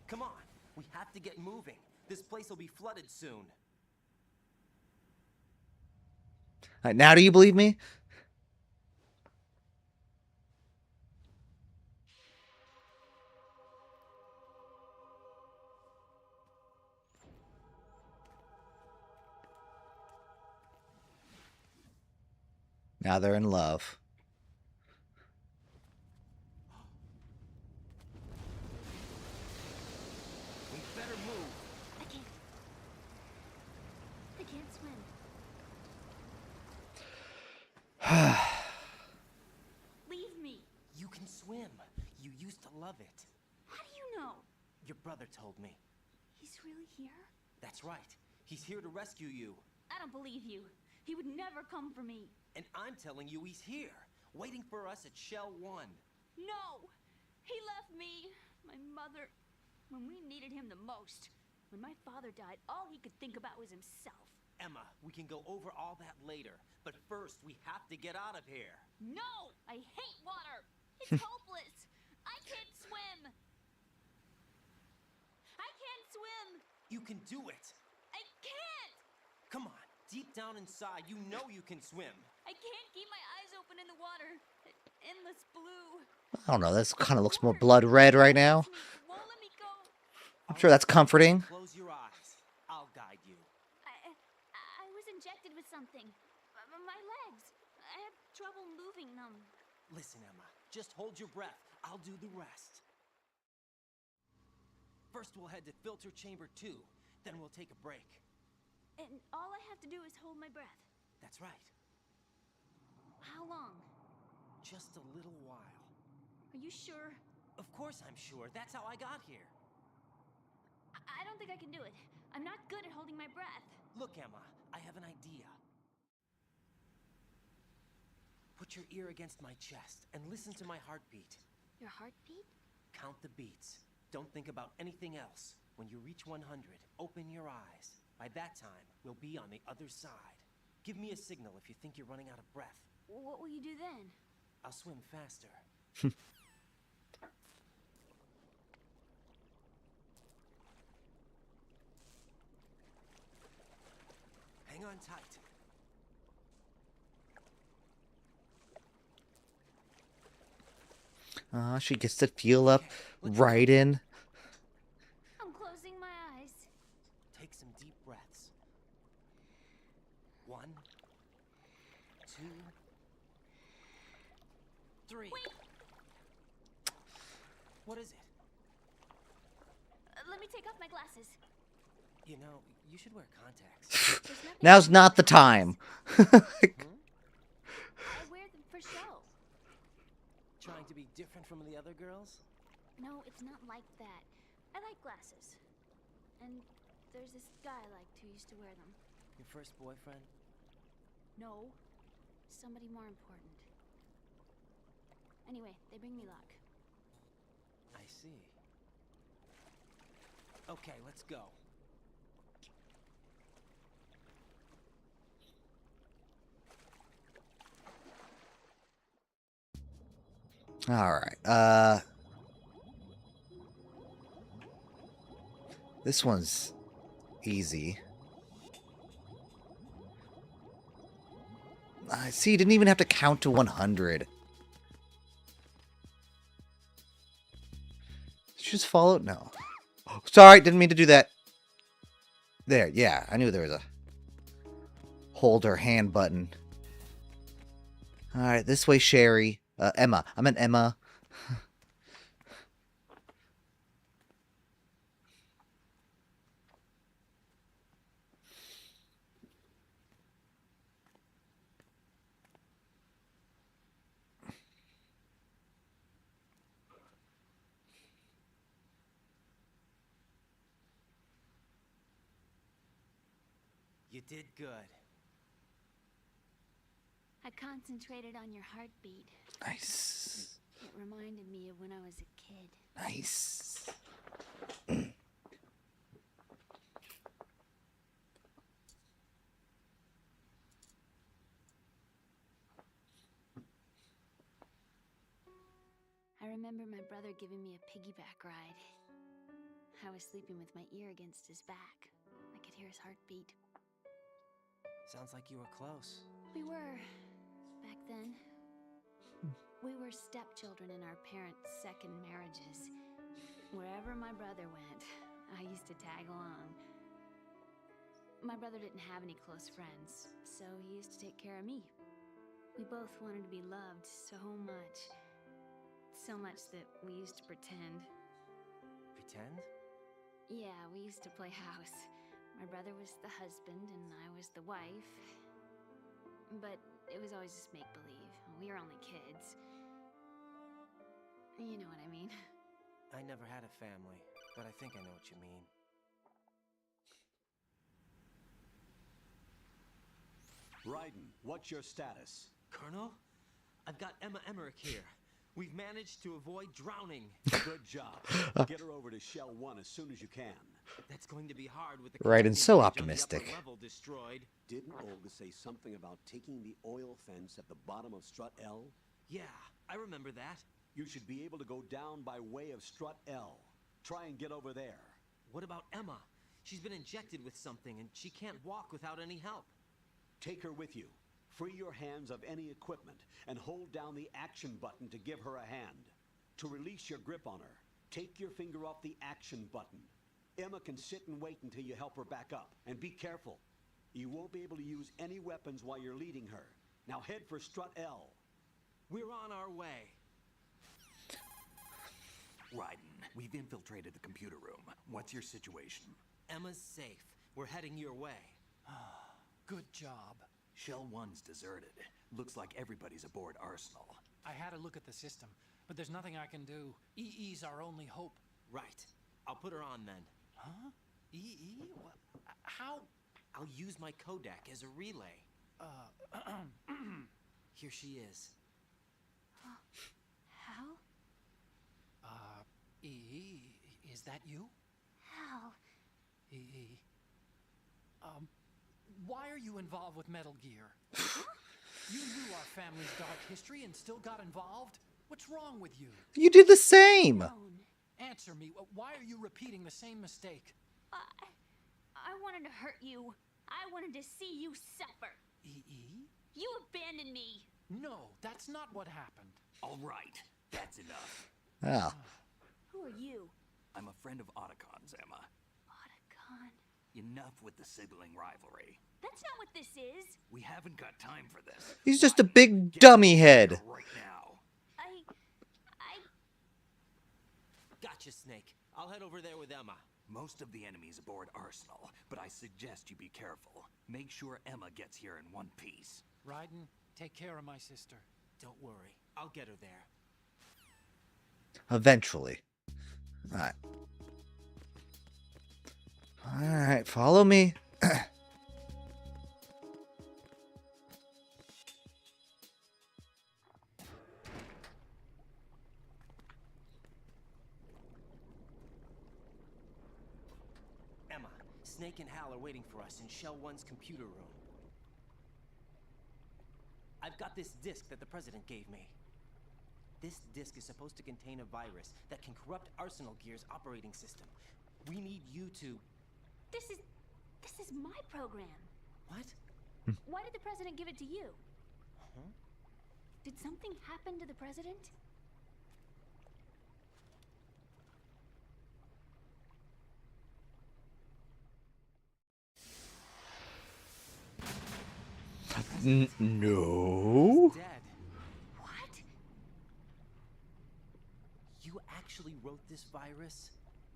[SPEAKER 3] Come on, we have to get moving. This place will be flooded soon.
[SPEAKER 1] Alright, now do you believe me? Now they're in love.
[SPEAKER 3] We better move.
[SPEAKER 8] I can't swim.
[SPEAKER 3] love it.
[SPEAKER 13] How do you know?
[SPEAKER 3] Your brother told me.
[SPEAKER 13] He's really here?
[SPEAKER 3] That's right. He's here to rescue you.
[SPEAKER 13] I don't believe you. He would never come for me.
[SPEAKER 3] And I'm telling you he's here, waiting for us at Shell 1.
[SPEAKER 13] No! He left me, my mother, when we needed him the most. When my father died, all he could think about was himself.
[SPEAKER 3] Emma, we can go over all that later, but first we have to get out of here.
[SPEAKER 13] No! I hate water! It's hopeless! I can't swim! I can't swim!
[SPEAKER 3] You can do it!
[SPEAKER 13] I can't!
[SPEAKER 3] Come on, deep down inside, you know you can swim.
[SPEAKER 13] I can't keep my eyes open in the water. Endless blue.
[SPEAKER 1] I don't know. This kind of looks more blood red right now.
[SPEAKER 13] Won't let me go.
[SPEAKER 1] I'm sure that's comforting.
[SPEAKER 3] Close your eyes. I'll guide you.
[SPEAKER 13] I was injected with something. My legs. I have trouble moving them.
[SPEAKER 3] Listen, Emma, just hold your breath. I'll do the rest. First, we'll head to filter chamber 2. Then we'll take a break.
[SPEAKER 13] And all I have to do is hold my breath.
[SPEAKER 3] That's right.
[SPEAKER 13] How long?
[SPEAKER 3] Just a little while.
[SPEAKER 13] Are you sure?
[SPEAKER 3] Of course I'm sure. That's how I got here.
[SPEAKER 13] I don't think I can do it. I'm not good at holding my breath.
[SPEAKER 3] Look, Emma, I have an idea. Put your ear against my chest and listen to my heartbeat.
[SPEAKER 13] Your heartbeat?
[SPEAKER 3] Count the beats. Don't think about anything else. When you reach 100, open your eyes. By that time, we'll be on the other side. Give me a signal if you think you're running out of breath.
[SPEAKER 13] What will you do then?
[SPEAKER 3] I'll swim faster. Hang on tight.
[SPEAKER 1] She gets to feel up right in.
[SPEAKER 13] I'm closing my eyes.
[SPEAKER 3] Take some deep breaths. 1, 2, 3.
[SPEAKER 13] Wait.
[SPEAKER 3] What is it?
[SPEAKER 13] Let me take off my glasses.
[SPEAKER 3] You know, you should wear contacts.
[SPEAKER 1] Now's not the time.
[SPEAKER 13] I wear them for show.
[SPEAKER 3] Trying to be different from the other girls?
[SPEAKER 13] No, it's not like that. I like glasses. And there's this guy I liked who used to wear them.
[SPEAKER 3] Your first boyfriend?
[SPEAKER 13] No, somebody more important. Anyway, they bring me luck.
[SPEAKER 3] I see. Okay, let's go.
[SPEAKER 1] All right. This one's easy. I see, you didn't even have to count to 100. Did you just follow? No. Sorry, didn't mean to do that. There, yeah, I knew there was a hold her hand button. All right, this way, Sherry. Emma. I meant Emma.
[SPEAKER 3] You did good.
[SPEAKER 13] I concentrated on your heartbeat.
[SPEAKER 1] Nice.
[SPEAKER 13] It reminded me of when I was a kid.
[SPEAKER 1] Nice.
[SPEAKER 13] I remember my brother giving me a piggyback ride. I was sleeping with my ear against his back. I could hear his heartbeat.
[SPEAKER 3] Sounds like you were close.
[SPEAKER 13] We were, back then. We were stepchildren in our parents' second marriages. Wherever my brother went, I used to tag along. My brother didn't have any close friends, so he used to take care of me. We both wanted to be loved so much. So much that we used to pretend.
[SPEAKER 3] Pretend?
[SPEAKER 13] Yeah, we used to play house. My brother was the husband and I was the wife. But it was always just make-believe. We were only kids. You know what I mean.
[SPEAKER 3] I never had a family, but I think I know what you mean.
[SPEAKER 2] Raiden, what's your status?
[SPEAKER 3] Colonel, I've got Emma Emmerich here. We've managed to avoid drowning.
[SPEAKER 2] Good job. Get her over to Shell 1 as soon as you can.
[SPEAKER 3] That's going to be hard with the
[SPEAKER 1] Raiden's
[SPEAKER 3] connecting
[SPEAKER 1] so
[SPEAKER 3] bridge on the
[SPEAKER 1] optimistic.
[SPEAKER 3] upper level destroyed.
[SPEAKER 2] Didn't Olga say something about taking the oil fence at the bottom of Strut L?
[SPEAKER 3] Yeah, I remember that.
[SPEAKER 2] You should be able to go down by way of Strut L. Try and get over there.
[SPEAKER 3] What about Emma? She's been injected with something and she can't walk without any help.
[SPEAKER 2] Take her with you. Free your hands of any equipment and hold down the action button to give her a hand. To release your grip on her, take your finger off the action button. Emma can sit and wait until you help her back up. And be careful. You won't be able to use any weapons while you're leading her. Now head for Strut L.
[SPEAKER 3] We're on our way.
[SPEAKER 9] Raiden, we've infiltrated the computer room. What's your situation?
[SPEAKER 3] Emma's safe. We're heading your way.
[SPEAKER 10] Good job.
[SPEAKER 9] Shell 1's deserted. Looks like everybody's aboard Arsenal.
[SPEAKER 10] I had a look at the system, but there's nothing I can do. EE's our only hope.
[SPEAKER 3] Right. I'll put her on then.
[SPEAKER 10] Huh? EE? What? How?
[SPEAKER 3] I'll use my Kodak as a relay. Here she is.
[SPEAKER 13] Hal?
[SPEAKER 10] EE, is that you?
[SPEAKER 13] Hal?
[SPEAKER 10] EE. Why are you involved with Metal Gear? You knew our family's dark history and still got involved? What's wrong with you?
[SPEAKER 1] You did the same.
[SPEAKER 10] Answer me. Why are you repeating the same mistake?
[SPEAKER 13] I wanted to hurt you. I wanted to see you suffer.
[SPEAKER 10] EE?
[SPEAKER 13] You abandoned me.
[SPEAKER 10] No, that's not what happened.
[SPEAKER 9] All right, that's enough.
[SPEAKER 1] Oh.
[SPEAKER 13] Who are you?
[SPEAKER 9] I'm a friend of Otacon's, Emma.
[SPEAKER 13] Otacon?
[SPEAKER 9] Enough with the sibling rivalry.
[SPEAKER 13] That's not what this is.
[SPEAKER 9] We haven't got time for this.
[SPEAKER 1] He's just a big dummy head.
[SPEAKER 9] Right now.
[SPEAKER 3] Gotcha, Snake. I'll head over there with Emma.
[SPEAKER 9] Most of the enemy's aboard Arsenal, but I suggest you be careful. Make sure Emma gets here in one piece.
[SPEAKER 10] Raiden, take care of my sister.
[SPEAKER 3] Don't worry. I'll get her there.
[SPEAKER 1] Eventually. Alright. Alright, follow me.
[SPEAKER 3] Emma, Snake and Hal are waiting for us in Shell 1's computer room. I've got this disk that the President gave me. This disk is supposed to contain a virus that can corrupt Arsenal Gear's operating system. We need you to...
[SPEAKER 13] This is my program.
[SPEAKER 3] What?
[SPEAKER 13] Why did the President give it to you?
[SPEAKER 3] Huh?
[SPEAKER 13] Did something happen to the President?
[SPEAKER 1] No.
[SPEAKER 3] Dead.
[SPEAKER 13] What?
[SPEAKER 3] You actually wrote this virus?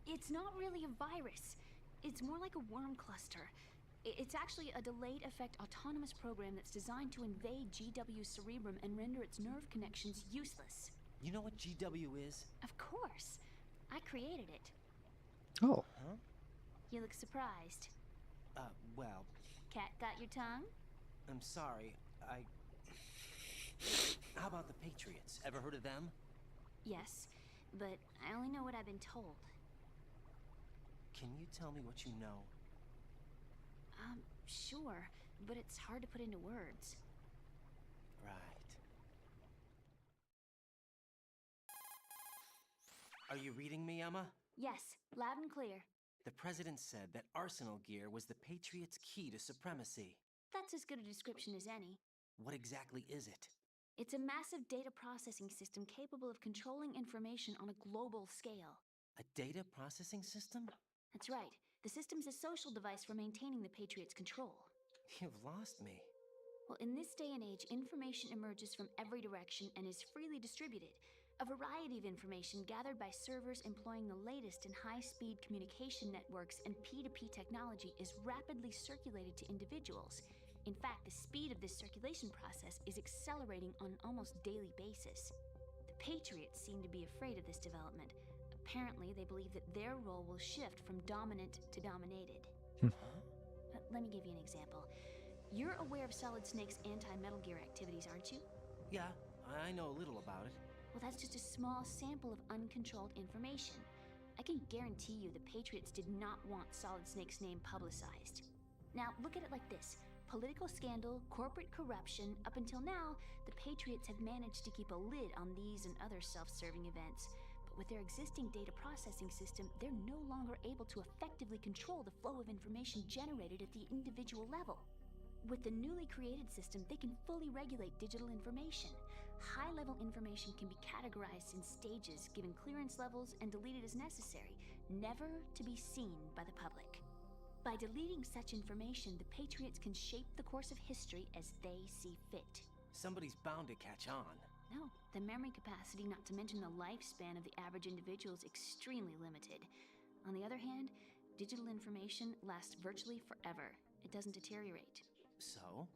[SPEAKER 13] It's not really a virus. It's more like a worm cluster. It's actually a delayed effect autonomous program that's designed to invade GW's cerebrum and render its nerve connections useless.
[SPEAKER 3] You know what GW is?
[SPEAKER 13] Of course. I created it.
[SPEAKER 1] Oh.
[SPEAKER 3] Huh?
[SPEAKER 13] You look surprised.
[SPEAKER 3] Well,
[SPEAKER 13] Cat got your tongue?
[SPEAKER 3] I'm sorry. How about the Patriots? Ever heard of them?
[SPEAKER 13] Yes, but I only know what I've been told.
[SPEAKER 3] Can you tell me what you know?
[SPEAKER 13] Sure, but it's hard to put into words.
[SPEAKER 3] Right. Are you reading me, Emma?
[SPEAKER 13] Yes, loud and clear.
[SPEAKER 3] The President said that Arsenal Gear was the Patriots' key to supremacy.
[SPEAKER 13] That's as good a description as any.
[SPEAKER 3] What exactly is it?
[SPEAKER 13] It's a massive data processing system capable of controlling information on a global scale.
[SPEAKER 3] A data processing system?
[SPEAKER 13] That's right. The system's a social device for maintaining the Patriots' control.
[SPEAKER 3] You've lost me.
[SPEAKER 13] Well, in this day and age, information emerges from every direction and is freely distributed. A variety of information gathered by servers employing the latest in high-speed communication networks and P2P technology is rapidly circulated to individuals. In fact, the speed of this circulation process is accelerating on an almost daily basis. The Patriots seem to be afraid of this development. Apparently, they believe that their role will shift from dominant to dominated. Let me give you an example. You're aware of Solid Snake's anti-Metal Gear activities, aren't you?
[SPEAKER 3] Yeah, I know a little about it.
[SPEAKER 13] Well, that's just a small sample of uncontrolled information. I can guarantee you the Patriots did not want Solid Snake's name publicized. Now, look at it like this. Political scandal, corporate corruption, up until now, the Patriots have managed to keep a lid on these and other self-serving events. But with their existing data processing system, they're no longer able to effectively control the flow of information generated at the individual level. With the newly created system, they can fully regulate digital information. High-level information can be categorized in stages, given clearance levels, and deleted as necessary, never to be seen by the public. By deleting such information, the Patriots can shape the course of history as they see fit.
[SPEAKER 3] Somebody's bound to catch on.
[SPEAKER 13] No, the memory capacity, not to mention the lifespan of the average individual, is extremely limited. On the other hand, digital information lasts virtually forever. It doesn't deteriorate.
[SPEAKER 3] So?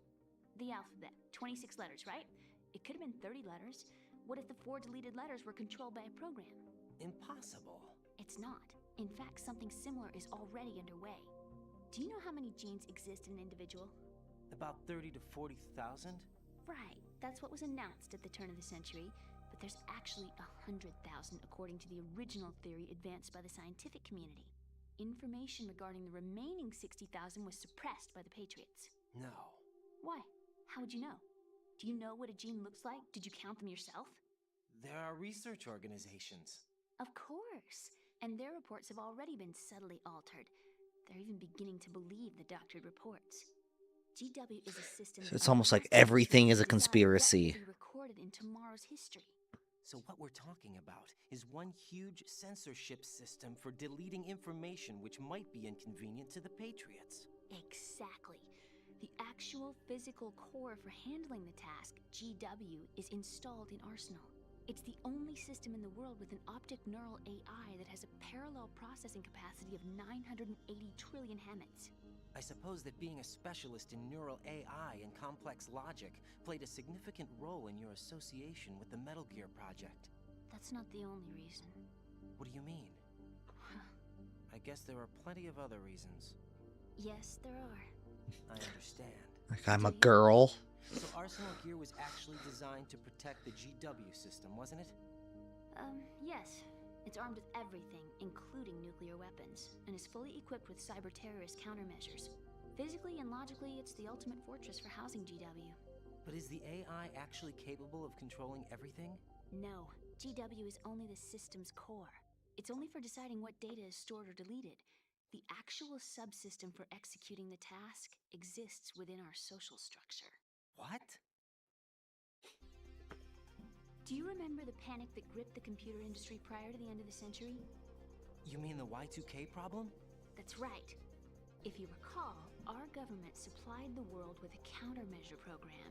[SPEAKER 13] The alphabet, 26 letters, right? It could have been 30 letters. What if the 4 deleted letters were controlled by a program?
[SPEAKER 3] Impossible.
[SPEAKER 13] It's not. In fact, something similar is already underway. Do you know how many genes exist in an individual?
[SPEAKER 3] About 30 to 40,000?
[SPEAKER 13] Right, that's what was announced at the turn of the century, but there's actually 100,000 according to the original theory advanced by the scientific community. Information regarding the remaining 60,000 was suppressed by the Patriots.
[SPEAKER 3] No.
[SPEAKER 13] Why? How would you know? Do you know what a gene looks like? Did you count them yourself?
[SPEAKER 3] There are research organizations.
[SPEAKER 13] Of course, and their reports have already been subtly altered. They're even beginning to believe the doctored reports. GW is a system.
[SPEAKER 1] So it's almost like everything is a conspiracy.
[SPEAKER 13] Recorded in tomorrow's history.
[SPEAKER 3] So what we're talking about is one huge censorship system for deleting information which might be inconvenient to the Patriots.
[SPEAKER 13] Exactly. The actual physical core for handling the task, GW, is installed in Arsenal. It's the only system in the world with an optic neural AI that has a parallel processing capacity of 980 trillion Hammets.
[SPEAKER 3] I suppose that being a specialist in neural AI and complex logic played a significant role in your association with the Metal Gear project.
[SPEAKER 13] That's not the only reason.
[SPEAKER 3] What do you mean? I guess there are plenty of other reasons.
[SPEAKER 13] Yes, there are.
[SPEAKER 3] I understand.
[SPEAKER 1] Like I'm a girl.
[SPEAKER 3] So Arsenal Gear was actually designed to protect the GW system, wasn't it?
[SPEAKER 13] Yes. It's armed with everything, including nuclear weapons, and is fully equipped with cyber-terrorist countermeasures. Physically and logically, it's the ultimate fortress for housing GW.
[SPEAKER 3] But is the AI actually capable of controlling everything?
[SPEAKER 13] No. GW is only the system's core. It's only for deciding what data is stored or deleted. The actual subsystem for executing the task exists within our social structure.
[SPEAKER 3] What?
[SPEAKER 13] Do you remember the panic that gripped the computer industry prior to the end of the century?
[SPEAKER 3] You mean the Y2K problem?
[SPEAKER 13] That's right. If you recall, our government supplied the world with a countermeasure program,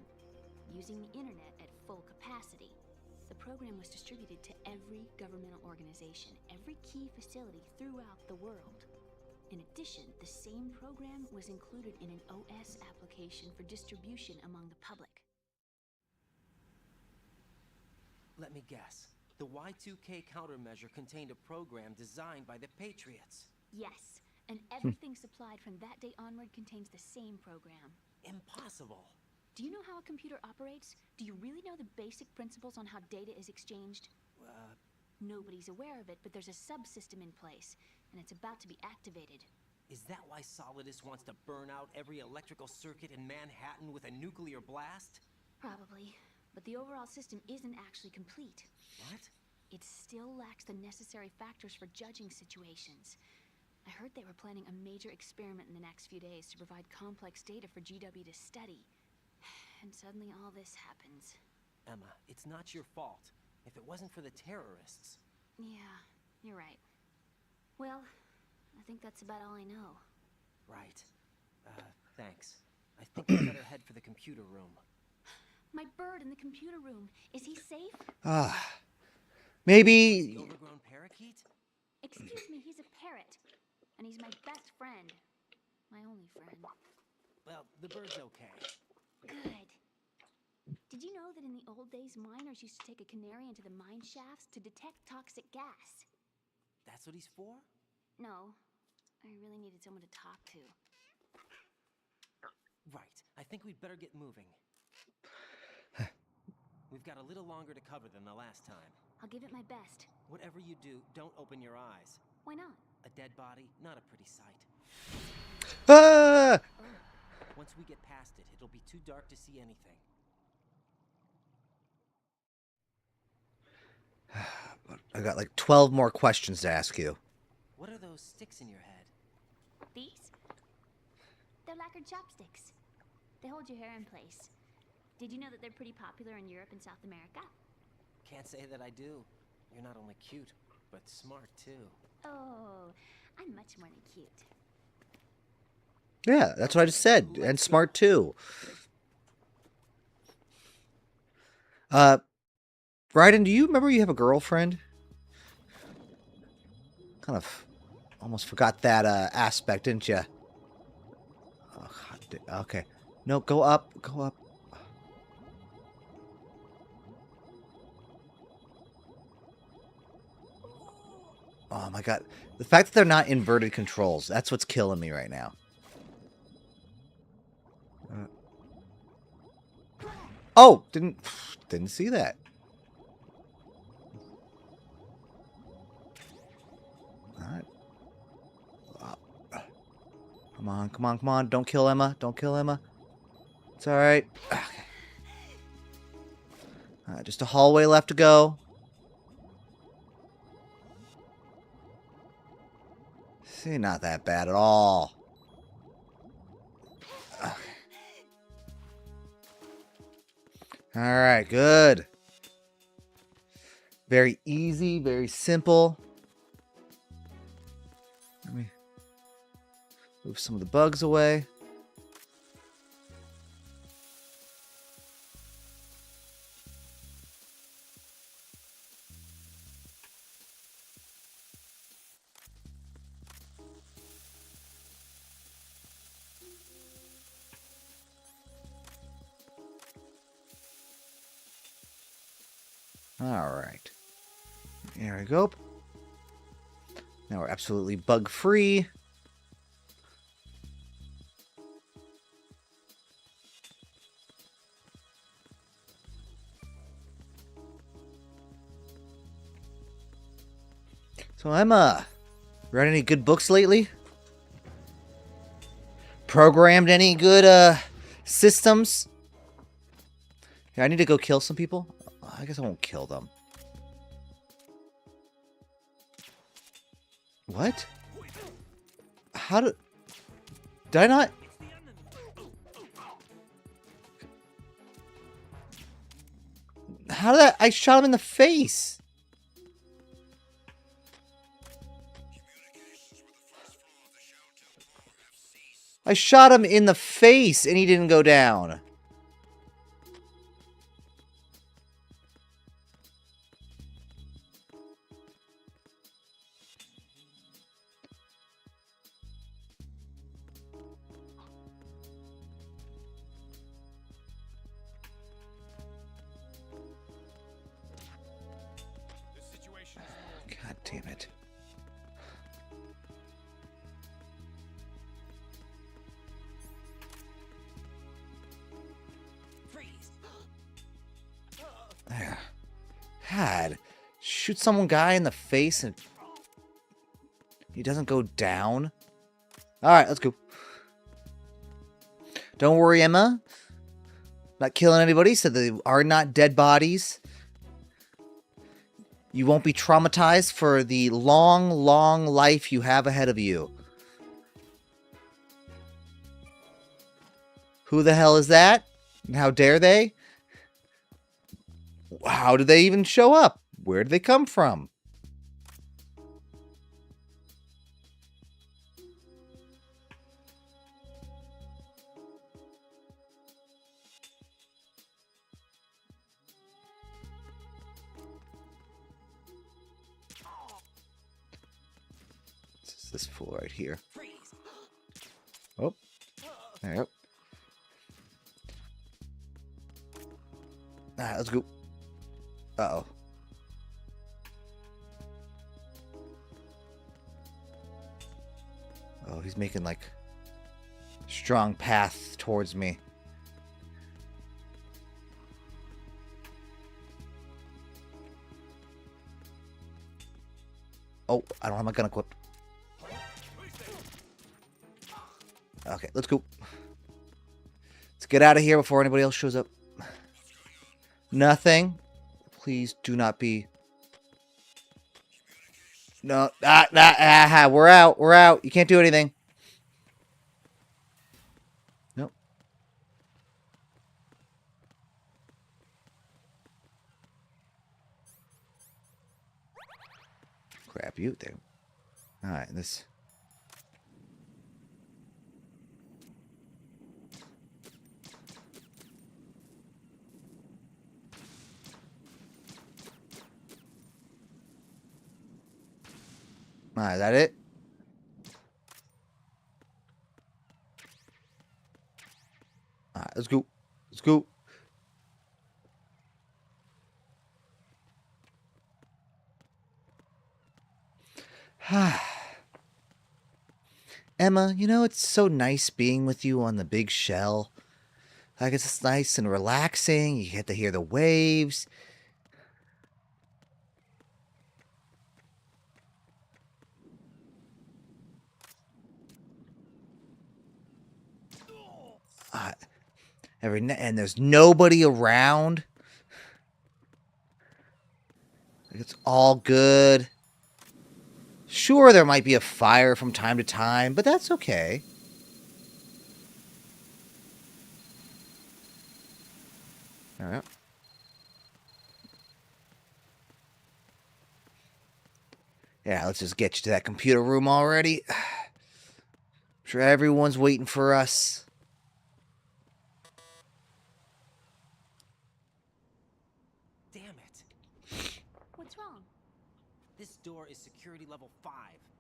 [SPEAKER 13] using the internet at full capacity. The program was distributed to every governmental organization, every key facility throughout the world. In addition, the same program was included in an OS application for distribution among the public.
[SPEAKER 3] Let me guess. The Y2K countermeasure contained a program designed by the Patriots.
[SPEAKER 13] Yes, and everything supplied from that day onward contains the same program.
[SPEAKER 3] Impossible.
[SPEAKER 13] Do you know how a computer operates? Do you really know the basic principles on how data is exchanged? Nobody's aware of it, but there's a subsystem in place, and it's about to be activated.
[SPEAKER 3] Is that why Solidus wants to burn out every electrical circuit in Manhattan with a nuclear blast?
[SPEAKER 13] Probably. But the overall system isn't actually complete.
[SPEAKER 3] What?
[SPEAKER 13] It still lacks the necessary factors for judging situations. I heard they were planning a major experiment in the next few days to provide complex data for GW to study. And suddenly all this happens.
[SPEAKER 3] Emma, it's not your fault. If it wasn't for the terrorists...
[SPEAKER 13] Yeah, you're right. Well, I think that's about all I know.
[SPEAKER 3] Right. Thanks. I think I better head for the computer room.
[SPEAKER 13] My bird in the computer room. Is he safe?
[SPEAKER 1] Maybe.
[SPEAKER 3] The overgrown parakeet?
[SPEAKER 13] Excuse me, he's a parrot. And he's my best friend. My only friend.
[SPEAKER 3] Well, the bird's okay.
[SPEAKER 13] Good. Did you know that in the old days, miners used to take a canary into the mine shafts to detect toxic gas?
[SPEAKER 3] That's what he's for?
[SPEAKER 13] No, I really needed someone to talk to.
[SPEAKER 3] Right. I think we'd better get moving. We've got a little longer to cover than the last time.
[SPEAKER 13] I'll give it my best.
[SPEAKER 3] Whatever you do, don't open your eyes.
[SPEAKER 13] Why not?
[SPEAKER 3] A dead body, not a pretty sight.
[SPEAKER 1] Ah!
[SPEAKER 3] Once we get past it, it'll be too dark to see anything.
[SPEAKER 1] I got like 12 more questions to ask you.
[SPEAKER 3] What are those sticks in your head?
[SPEAKER 13] These? They're lacquered chopsticks. They hold your hair in place. Did you know that they're pretty popular in Europe and South America?
[SPEAKER 3] Can't say that I do. You're not only cute, but smart too.
[SPEAKER 13] Oh, I'm much more than cute.
[SPEAKER 1] Yeah, that's what I just said. And smart too. Bryden, do you remember you have a girlfriend? Kind of almost forgot that aspect, didn't you? Oh, God. Okay. No, go up. Go up. Oh my God. The fact that they're not inverted controls, that's what's killing me right now. Oh, didn't see that. All right. Come on, come on, come on. Don't kill Emma. Don't kill Emma. It's all right. Okay. All right, just a hallway left to go. See, not that bad at all. Okay. All right, good. Very easy, very simple. Let me move some of the bugs away. All right. There we go. Now we're absolutely bug-free. So Emma, read any good books lately? Programmed any good systems? Yeah, I need to go kill some people. I guess I won't kill them. What? How did I not? How did I shot him in the face. I shot him in the face and he didn't go down. God damn it. There. God. Shoot some guy in the face and he doesn't go down. Alright, let's go. Don't worry, Emma. Not killing anybody, so they are not dead bodies. You won't be traumatized for the long, long life you have ahead of you. Who the hell is that? And how dare they? How did they even show up? Where did they come from? This fool right here. Oh, there you go. Alright, let's go. Uh-oh. Oh, he's making like strong path towards me. Oh, I don't have my gun equipped. Okay, let's go. Let's get out of here before anybody else shows up. Nothing. Please do not be. No, we're out. We're out. You can't do anything. Nope. Crap you there. All right, this. All right, is that it? All right, let's go. Let's go. Emma, you know, it's so nice being with you on the big shell. Like, it's just nice and relaxing. You get to hear the waves. And there's nobody around. Like, it's all good. Sure, there might be a fire from time to time, but that's okay. All right. Yeah, let's just get you to that computer room already. I'm sure everyone's waiting for us.
[SPEAKER 3] Damn it.
[SPEAKER 13] What's wrong?
[SPEAKER 3] This door is security level 5.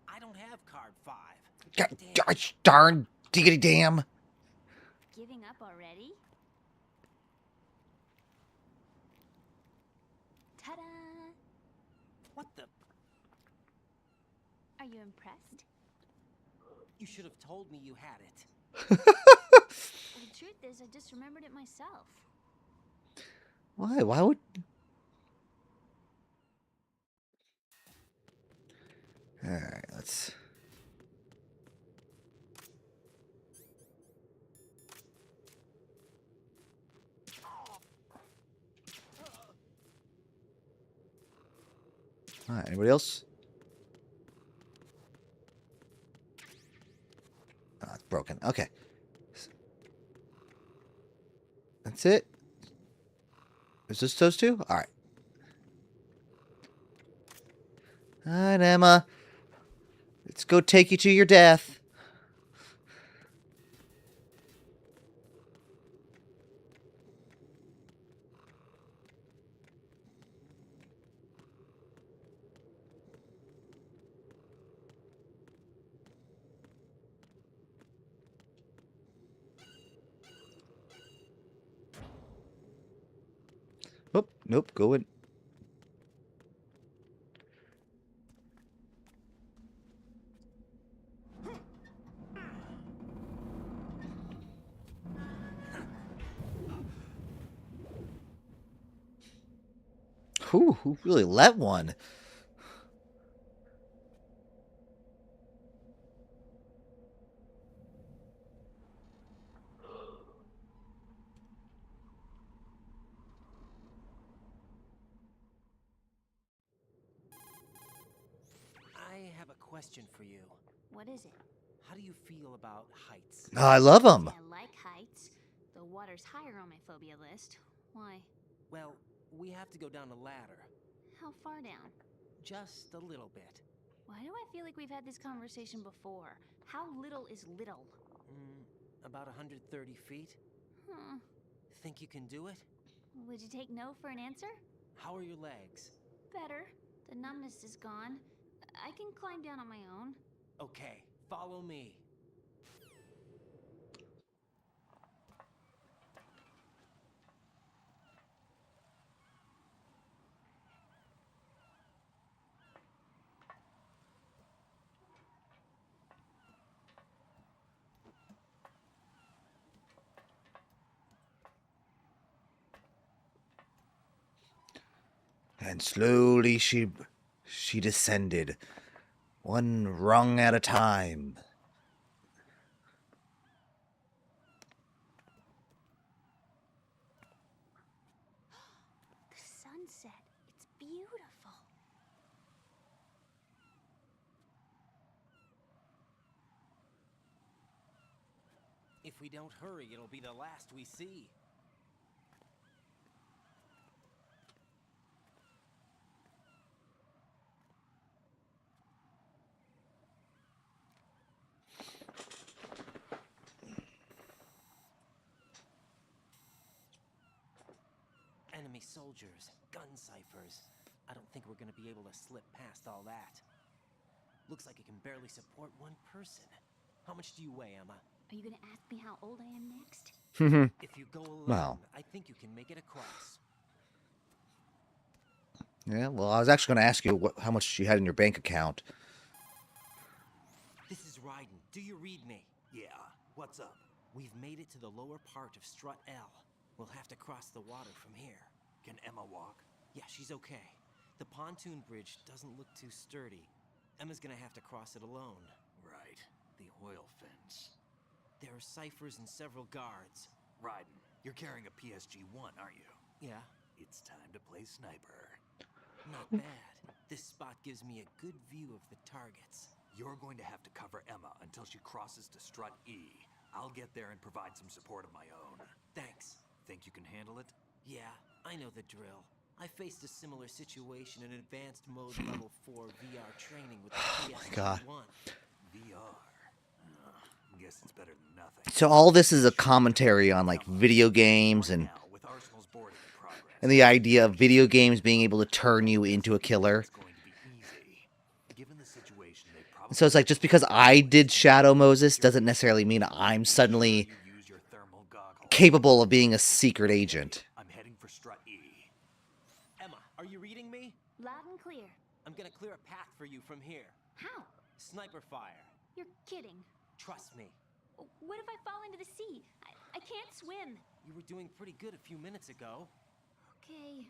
[SPEAKER 3] I don't have card 5.
[SPEAKER 1] Gosh darn diggity damn.
[SPEAKER 13] Giving up already? Ta-da!
[SPEAKER 3] What the?
[SPEAKER 13] Are you impressed?
[SPEAKER 3] You should have told me you had it.
[SPEAKER 13] The truth is, I just remembered it myself.
[SPEAKER 1] Why? Why would... Alright, let's... Alright, anybody else? Oh, it's broken. Okay. That's it? Is this those two? Alright. Alright, Emma. Let's go take you to your death. Oh, nope, go in. Who really let one?
[SPEAKER 3] I have a question for you.
[SPEAKER 13] What is it?
[SPEAKER 3] How do you feel about heights?
[SPEAKER 1] Oh, I love them.
[SPEAKER 13] I like heights. The water's higher on my phobia list. Why?
[SPEAKER 3] Well, we have to go down a ladder.
[SPEAKER 13] How far down?
[SPEAKER 3] Just a little bit.
[SPEAKER 13] Why do I feel like we've had this conversation before? How little is little?
[SPEAKER 3] About 130 feet.
[SPEAKER 13] Huh.
[SPEAKER 3] Think you can do it?
[SPEAKER 13] Would you take no for an answer?
[SPEAKER 3] How are your legs?
[SPEAKER 13] Better. The numbness is gone. I can climb down on my own.
[SPEAKER 3] Okay, follow me.
[SPEAKER 1] And slowly she descended, one rung at a time.
[SPEAKER 13] The sunset. It's beautiful.
[SPEAKER 3] If we don't hurry, it'll be the last we see. Enemy soldiers, gun ciphers. I don't think we're gonna be able to slip past all that. Looks like it can barely support one person. How much do you weigh, Emma?
[SPEAKER 13] Are you gonna ask me how old I am next?
[SPEAKER 3] If you go alone,
[SPEAKER 1] Well.
[SPEAKER 3] I think you can make it across.
[SPEAKER 1] Yeah, well, I was actually going to ask you how much you had in your bank account.
[SPEAKER 3] This is Raiden. Do you read me?
[SPEAKER 9] Yeah, what's up?
[SPEAKER 3] We've made it to the lower part of Strut L. We'll have to cross the water from here.
[SPEAKER 9] Can Emma walk?
[SPEAKER 3] Yeah, she's okay. The pontoon bridge doesn't look too sturdy. Emma's gonna have to cross it alone.
[SPEAKER 9] Right, the oil fence.
[SPEAKER 3] There are ciphers and several guards.
[SPEAKER 9] Raiden, you're carrying a PSG-1, aren't you?
[SPEAKER 3] Yeah,
[SPEAKER 9] It's time to play sniper.
[SPEAKER 3] not bad. This spot gives me a good view of the targets.
[SPEAKER 9] You're going to have to cover Emma until she crosses to Strut E. I'll get there and provide some support of my own.
[SPEAKER 3] Thanks.
[SPEAKER 9] Think you can handle it?
[SPEAKER 3] Yeah, I know the drill. I faced a similar situation in advanced mode level 4 VR training with the PS1.
[SPEAKER 1] God.
[SPEAKER 9] VR. Guess it's better than nothing.
[SPEAKER 1] So all this is a commentary on like video games and
[SPEAKER 9] Now, with Arsenal's boarding in progress,
[SPEAKER 1] the idea of video games being able to turn you into a killer.
[SPEAKER 9] it's going to be easy. Given the situation, they probably
[SPEAKER 1] So it's like just because I did Shadow Moses doesn't necessarily mean I'm suddenly
[SPEAKER 9] you use your thermal goggles.
[SPEAKER 1] capable of being a secret agent.
[SPEAKER 9] I'm heading for Strut E.
[SPEAKER 3] Emma, are you reading me?
[SPEAKER 13] Loud and clear.
[SPEAKER 3] I'm gonna clear a path for you from here.
[SPEAKER 13] How?
[SPEAKER 3] Sniper fire.
[SPEAKER 13] You're kidding.
[SPEAKER 3] Trust me.
[SPEAKER 13] What if I fall into the sea? I can't swim.
[SPEAKER 3] You were doing pretty good a few minutes ago.
[SPEAKER 13] Okay.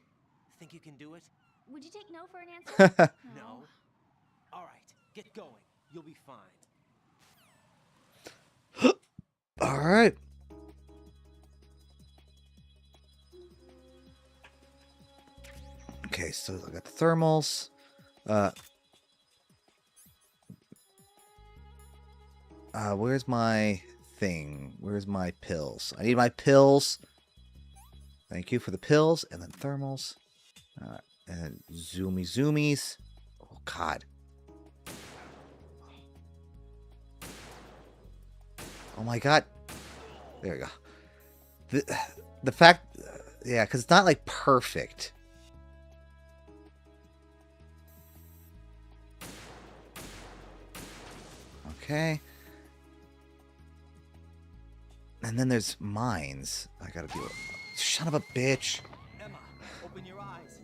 [SPEAKER 3] Think you can do it?
[SPEAKER 13] Would you take no for an answer?
[SPEAKER 3] No. All right, get going. You'll be fine.
[SPEAKER 1] All right. Okay, so I got the thermals. Where's my thing? Where's my pills? I need my pills. Thank you for the pills. And then thermals. And zoomies. Oh, God. Oh, my God. There we go. The fact... yeah, because it's not, like, perfect. Okay. And then there's mines. I gotta do it. Son of a bitch.
[SPEAKER 3] Emma, open your eyes.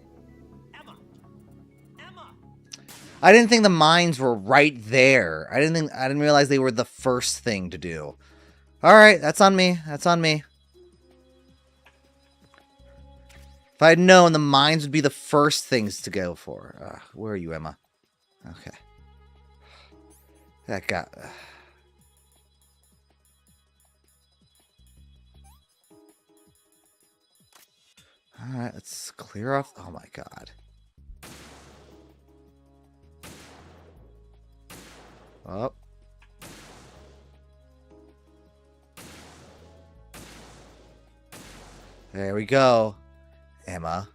[SPEAKER 3] Emma! Emma!
[SPEAKER 1] I didn't think the mines were right there. I didn't realize they were the first thing to do. Alright, that's on me. That's on me. If I had known the mines would be the first things to go for. Where are you, Emma? Okay. That got... Alright, let's clear off... Oh my God. Oh. There we go, Emma.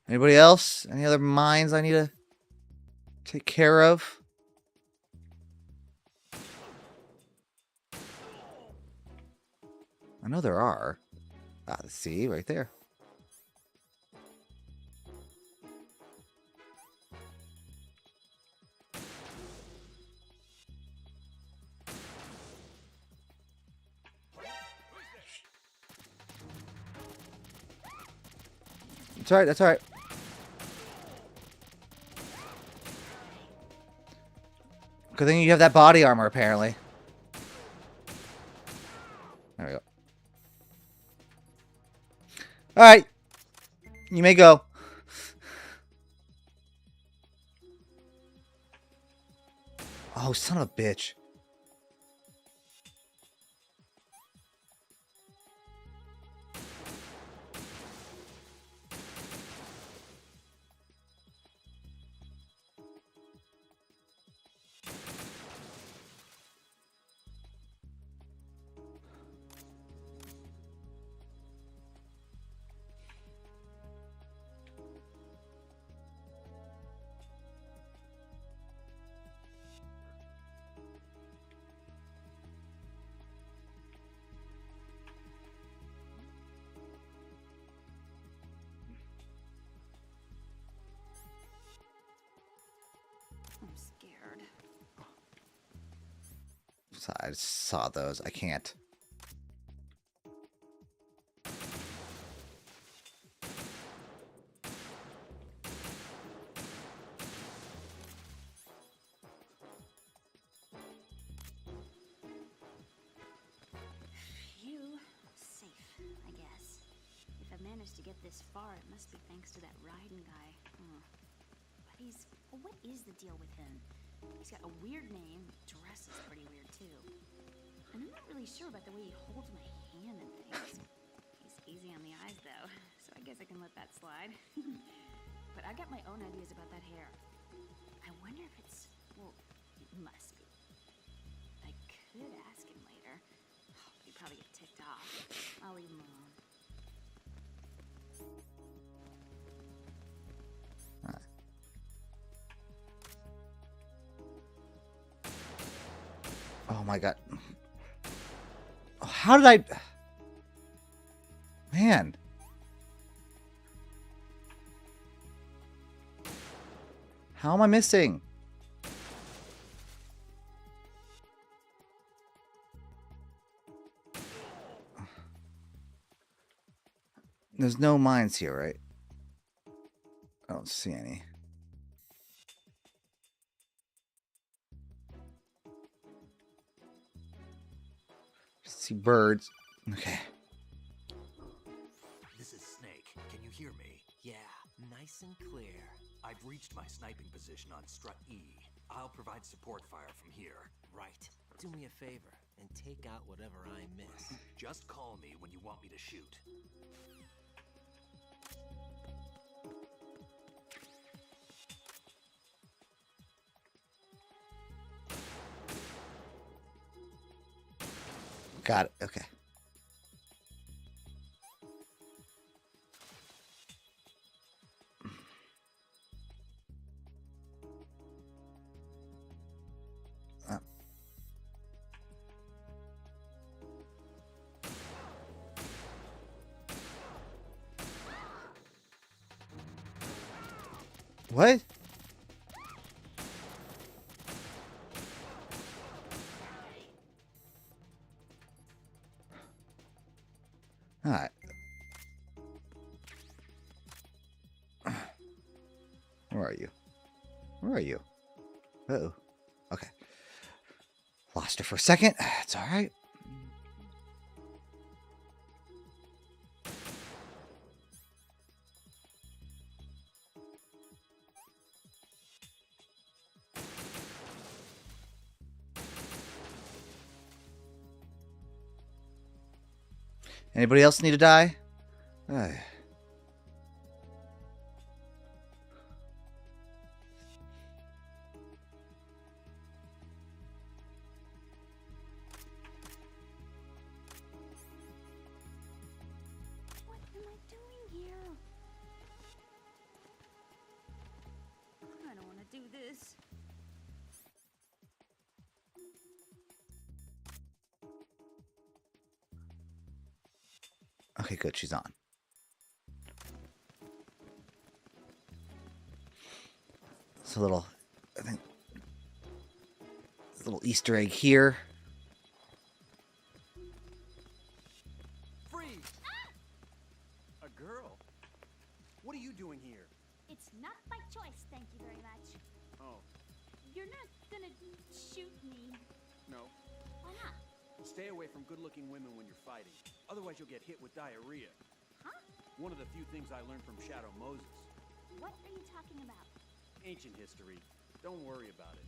[SPEAKER 1] Anybody else? Any other mines I need to take care of? I know there are. See, right there. That's alright, that's alright. Good thing you have that body armor, apparently. There we go. Alright. You may go. Oh, son of a bitch.
[SPEAKER 13] I'm scared.
[SPEAKER 1] I saw those. I can't.
[SPEAKER 13] Phew. Safe, I guess. If I managed to get this far, it must be thanks to that Raiden guy. But what is the deal with him? He's got a weird name, dresses pretty weird too. And I'm not really sure about the way he holds my hand and things. He's easy on the eyes though, so I guess I can let that slide. But I got my own ideas about that hair. I wonder if it's, well, it must be. I could ask him later. But he'd probably get ticked off. I'll leave him alone.
[SPEAKER 1] Oh my god. How did I... Man. How am I missing? There's no mines here, right? I don't see any. See birds. Okay.
[SPEAKER 9] This is Snake. Can you hear me?
[SPEAKER 3] Yeah, nice and clear.
[SPEAKER 9] I've reached my sniping position on Strut E. I'll provide support fire from here.
[SPEAKER 3] Right. Do me a favor and take out whatever I miss.
[SPEAKER 9] Just call me when you want me to shoot.
[SPEAKER 1] Got it. Okay. What? All right. Where are you? Where are you? Uh-oh. Okay. Lost her for a second. It's all right. Anybody else need to die?
[SPEAKER 13] What am I doing here? I don't want to do this.
[SPEAKER 1] Okay, good. She's on. It's a little, I think, a little Easter egg here.
[SPEAKER 6] Freeze! A girl? What are you doing here?
[SPEAKER 14] It's not by choice, thank you very much.
[SPEAKER 6] Oh.
[SPEAKER 14] You're not
[SPEAKER 13] gonna shoot me.
[SPEAKER 6] No.
[SPEAKER 13] Why not?
[SPEAKER 6] Stay away from good-looking women when you're fighting. Otherwise, you'll get hit with diarrhea.
[SPEAKER 13] Huh?
[SPEAKER 6] One of the few things I learned from Shadow Moses.
[SPEAKER 13] What are you talking about?
[SPEAKER 6] Ancient history. Don't worry about it.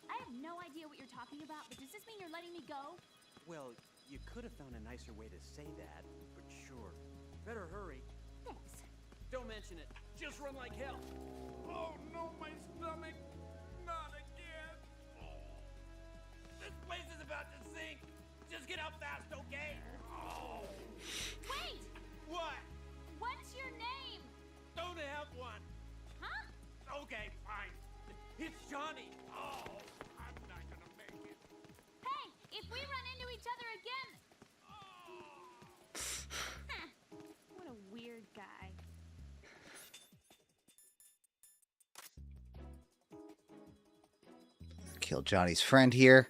[SPEAKER 13] I have no idea what you're talking about, but does this mean you're letting me go?
[SPEAKER 6] Well, you could have found a nicer way to say that, but sure. Better hurry.
[SPEAKER 13] Thanks.
[SPEAKER 6] Don't mention it. Just run like hell. Oh no, my stomach! Not again! This place is about to sink! Just get out fast, okay? Oh!
[SPEAKER 13] Wait!
[SPEAKER 6] What?
[SPEAKER 13] What's your name?
[SPEAKER 6] Don't have one!
[SPEAKER 13] Huh?
[SPEAKER 6] Okay, fine. It's Johnny! Oh! I'm not gonna make it.
[SPEAKER 13] Hey! If we run into each other again... What a weird guy.
[SPEAKER 1] Kill Johnny's friend here.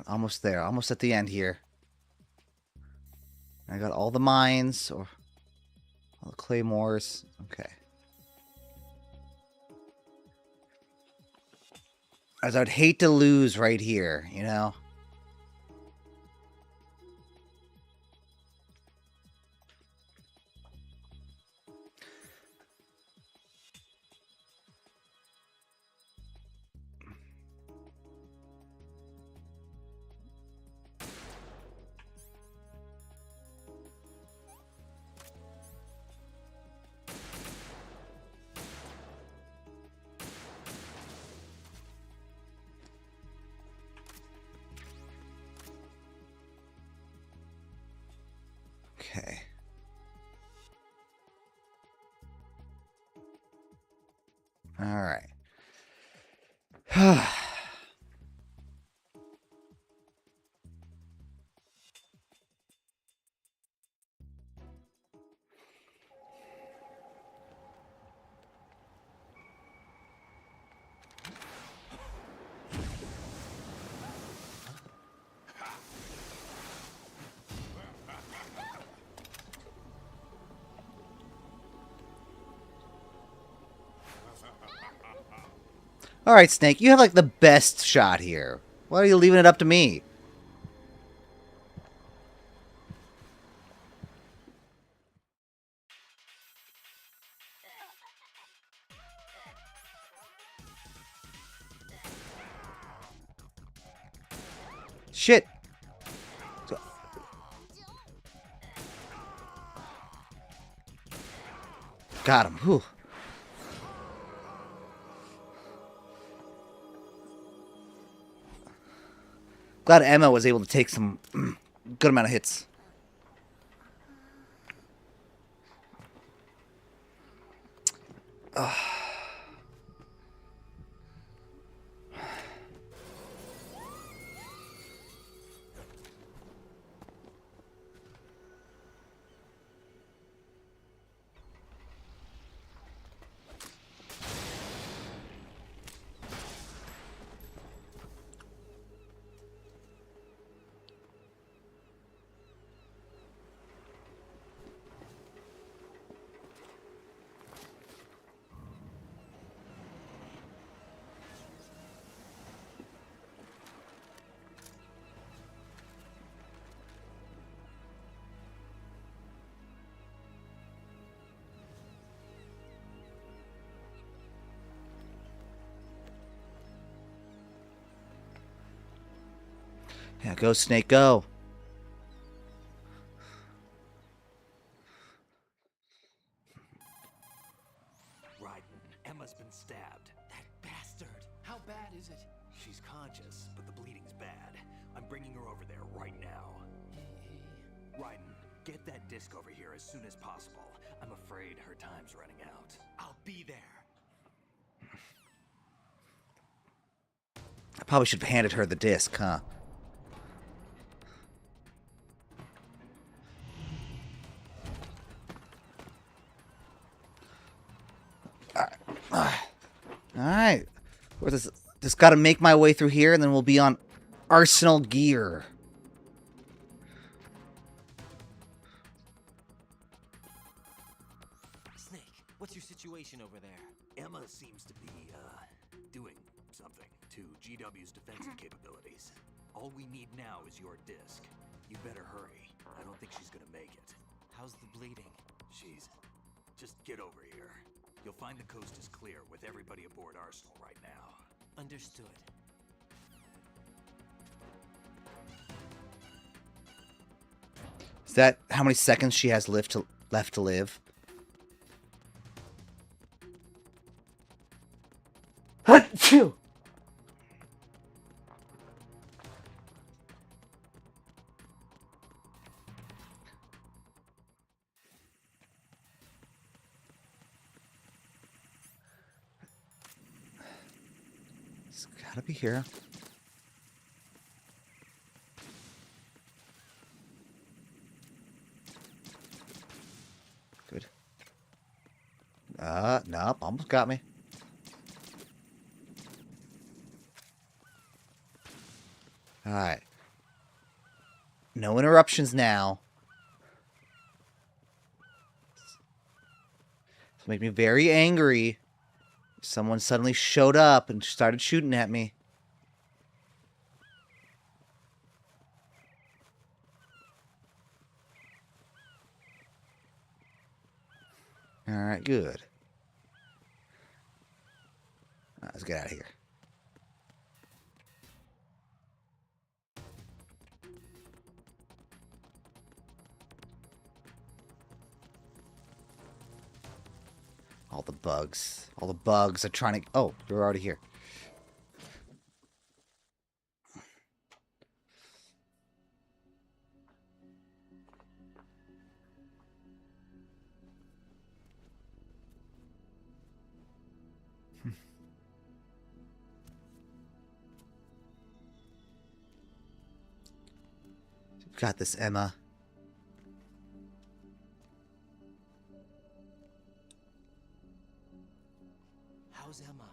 [SPEAKER 1] Almost there. Almost at the end here. I got all the mines or all the claymores. Okay. As I'd hate to lose right here, you know? Okay. All right. All right, Snake, you have like the best shot here. Why are you leaving it up to me? Shit. Got him. Whew. Glad Emma was able to take some good amount of hits. Yeah, go, Snake, go.
[SPEAKER 9] Right. Emma's been stabbed.
[SPEAKER 10] That bastard. How bad is it?
[SPEAKER 9] She's conscious, but the bleeding's bad. I'm bringing her over there right now. Raiden, get that disc over here as soon as possible. I'm afraid her time's running out.
[SPEAKER 10] I'll be there.
[SPEAKER 1] I probably should have handed her the disc, huh? Alright. Just gotta make my way through here, and then we'll be on Arsenal Gear.
[SPEAKER 3] What's your situation over there?
[SPEAKER 9] Emma seems to be, doing something to GW's defensive capabilities. All we need now is your disc. You better hurry. I don't think she's gonna make it.
[SPEAKER 3] How's the bleeding?
[SPEAKER 9] Just get over here. You'll find the coast is clear with everybody aboard Arsenal right now.
[SPEAKER 3] Understood.
[SPEAKER 1] Is that how many seconds she has left to live? Achoo! It's gotta be here. Good. Nope, almost got me. Alright. No interruptions now. It'll make me very angry if someone suddenly showed up and started shooting at me. Alright, good. Let's get out of here. All the bugs. All the bugs are trying to... Oh, you're already here. You've got this, Emma.
[SPEAKER 3] How's Emma?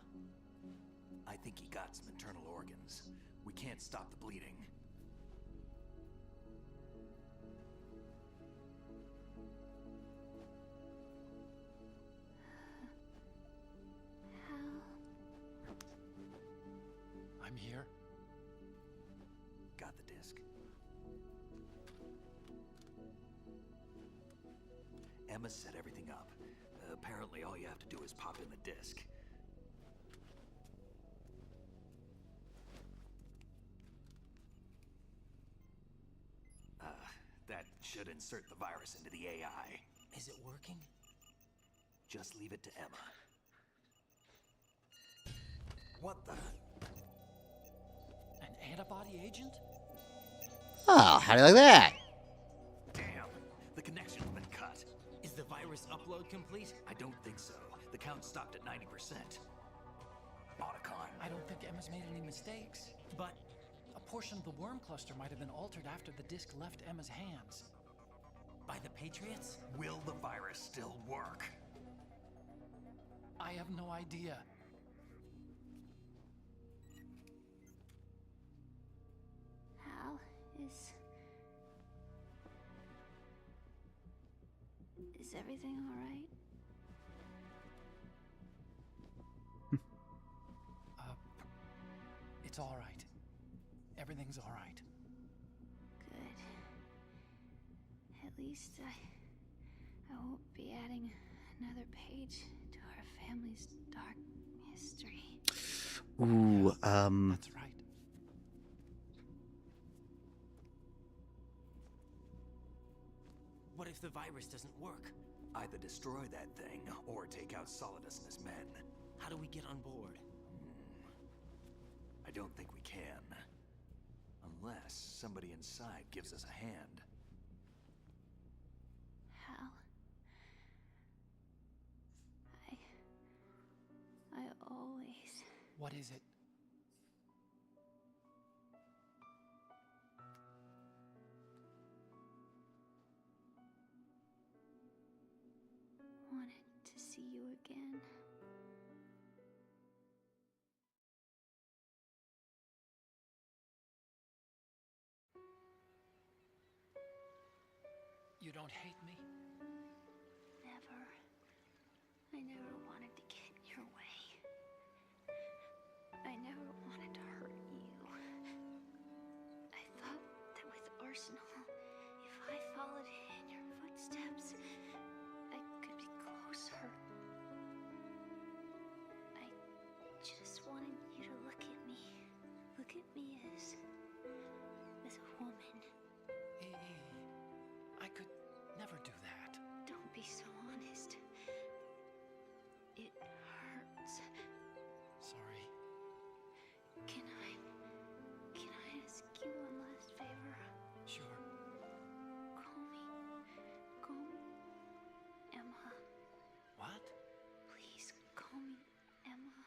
[SPEAKER 9] I think he got some internal organs. We can't stop the bleeding.
[SPEAKER 10] I'm here.
[SPEAKER 9] Got the disc. Emma set everything up. Apparently all you have to do is pop in the disc. That should insert the virus into the AI.
[SPEAKER 3] Is it working?
[SPEAKER 9] Just leave it to Emma. What the?
[SPEAKER 10] An antibody agent?
[SPEAKER 1] Oh, how do you like that?
[SPEAKER 9] Damn, the connection's been cut.
[SPEAKER 3] Is the virus upload complete?
[SPEAKER 9] I don't think so. The count stopped at 90%. Otacon.
[SPEAKER 10] I don't think Emma's made any mistakes.
[SPEAKER 3] But
[SPEAKER 10] a portion of the worm cluster might have been altered after the disc left Emma's hands.
[SPEAKER 3] by the Patriots?
[SPEAKER 9] Will the virus still work?
[SPEAKER 10] I have no idea.
[SPEAKER 13] Hal, is everything all right?
[SPEAKER 10] It's all right. Everything's all right.
[SPEAKER 13] Good. At least I won't be adding another page to our family's dark history.
[SPEAKER 1] Ooh,
[SPEAKER 10] That's right.
[SPEAKER 3] What if the virus doesn't work?
[SPEAKER 9] Either destroy that thing, or take out Solidus and his men.
[SPEAKER 3] How do we get on board?
[SPEAKER 9] I don't think we can. Unless somebody inside gives us a hand.
[SPEAKER 13] Hal, I always...
[SPEAKER 10] What is it?
[SPEAKER 13] wanted to see you again.
[SPEAKER 10] You don't hate me?
[SPEAKER 13] Never. I Arsenal. If I followed in your footsteps, I could be closer. I just wanted you to look at me. Look at me as a woman.
[SPEAKER 10] I could never do that.
[SPEAKER 13] Don't be so honest. It hurts.
[SPEAKER 10] Sorry.
[SPEAKER 13] Can I ask you one last favor?
[SPEAKER 10] Sure.
[SPEAKER 13] Call me Emma.
[SPEAKER 10] What?
[SPEAKER 13] Please call me Emma.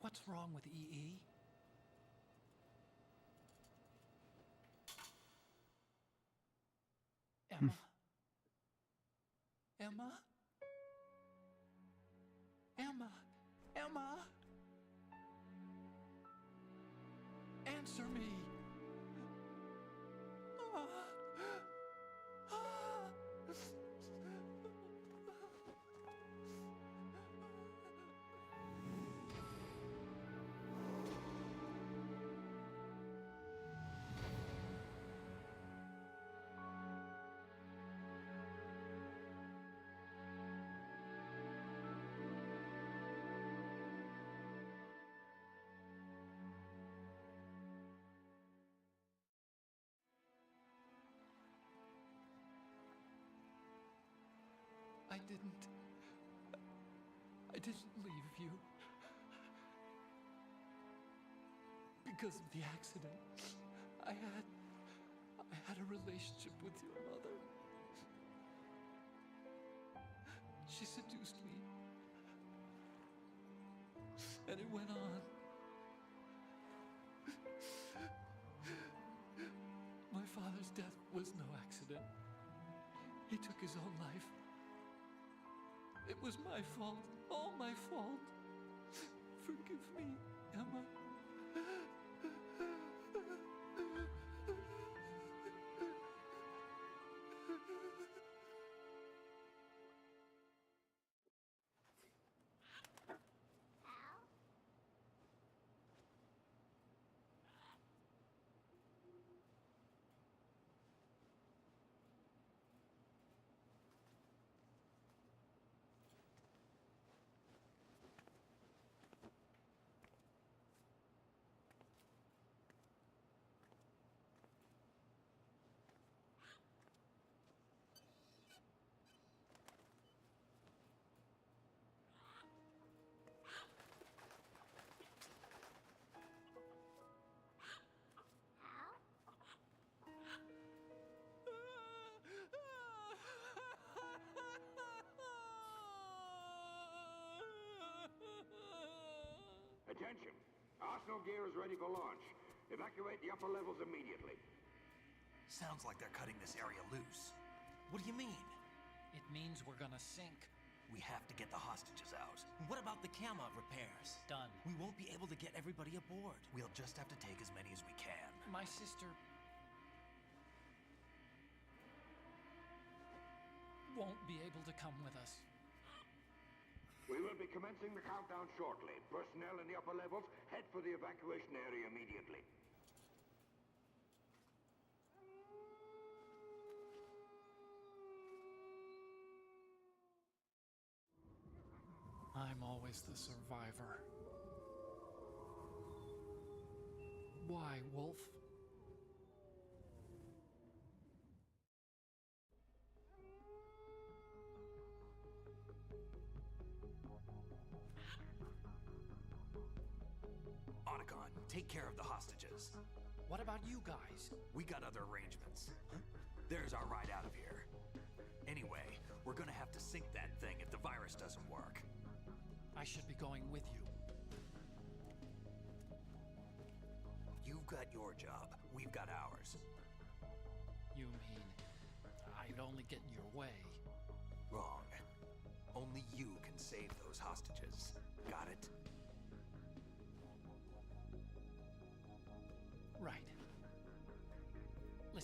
[SPEAKER 10] What's wrong with EE? Emma? Emma? Emma? Emma? Answer me. I didn't leave you. Because of the accident, I had a relationship with your mother. She seduced me. And it went on. My father's death was no accident. He took his own life. It was my fault, all my fault. Forgive me, Emma.
[SPEAKER 14] Attention! Arsenal gear is ready for launch. Evacuate the upper levels immediately.
[SPEAKER 9] Sounds like they're cutting this area loose.
[SPEAKER 3] What do you mean?
[SPEAKER 10] It means we're gonna sink.
[SPEAKER 9] We have to get the hostages out.
[SPEAKER 3] What about the camo repairs?
[SPEAKER 10] Done.
[SPEAKER 3] We won't be able to get everybody aboard.
[SPEAKER 9] We'll just have to take as many as we can.
[SPEAKER 10] My sister won't be able to come with us.
[SPEAKER 14] We will be commencing the countdown shortly. Personnel in the upper levels, head for the evacuation area immediately.
[SPEAKER 10] I'm always the survivor. Why, Wolf?
[SPEAKER 9] Otacon, take care of the hostages.
[SPEAKER 10] What about you guys?
[SPEAKER 9] We got other arrangements. There's our ride out of here. Anyway, we're gonna have to sink that thing if the virus doesn't work.
[SPEAKER 10] I should be going with you.
[SPEAKER 9] You've got your job. We've got ours.
[SPEAKER 10] You mean I'd only get in your way?
[SPEAKER 9] Wrong. Only you can save those hostages. Got it?
[SPEAKER 10] Right.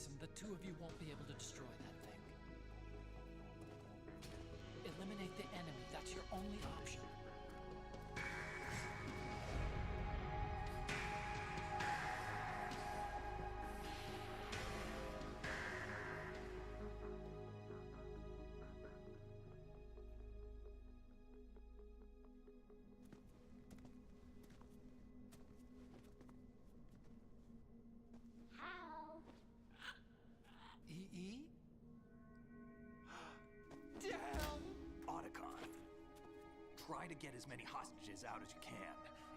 [SPEAKER 10] Listen, the two of you won't be able to destroy that thing. Eliminate the enemy. That's your only option. E? Damn!
[SPEAKER 9] Otacon, try to get as many hostages out as you can.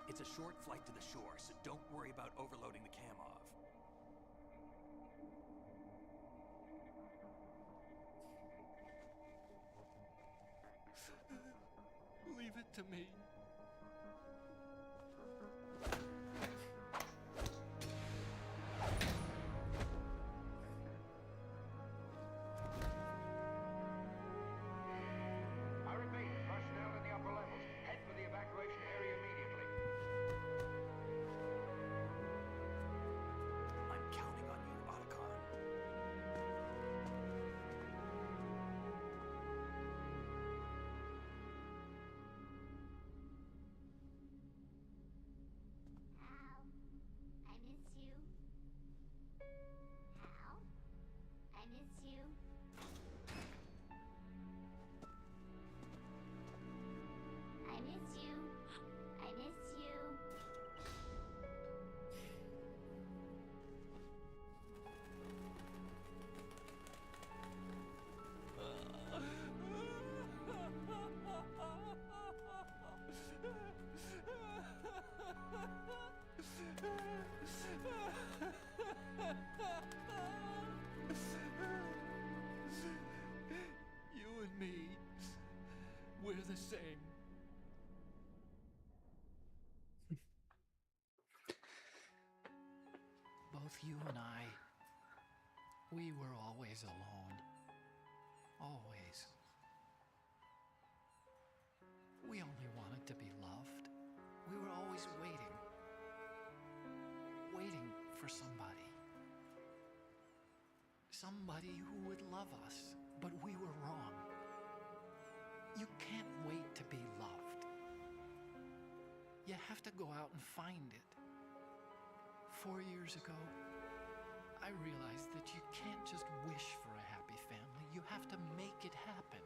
[SPEAKER 9] It's a short flight to the shore, so don't worry about overloading the Kamov.
[SPEAKER 10] Leave it to me.
[SPEAKER 14] I repeat, personnel in the upper levels, head for the evacuation area immediately.
[SPEAKER 9] I'm counting on you, Otacon.
[SPEAKER 13] Hal, I miss you. Hal, I miss you. I miss you. I miss you.
[SPEAKER 10] You and me, we're the same. Both you and I, we were always alone. Always. We only wanted to be loved. We were always waiting. Waiting for somebody. Somebody who would love us, but we were wrong. You can't wait to be loved. You have to go out and find it. 4 years ago, I realized that you can't just wish for a happy family. You have to make it happen.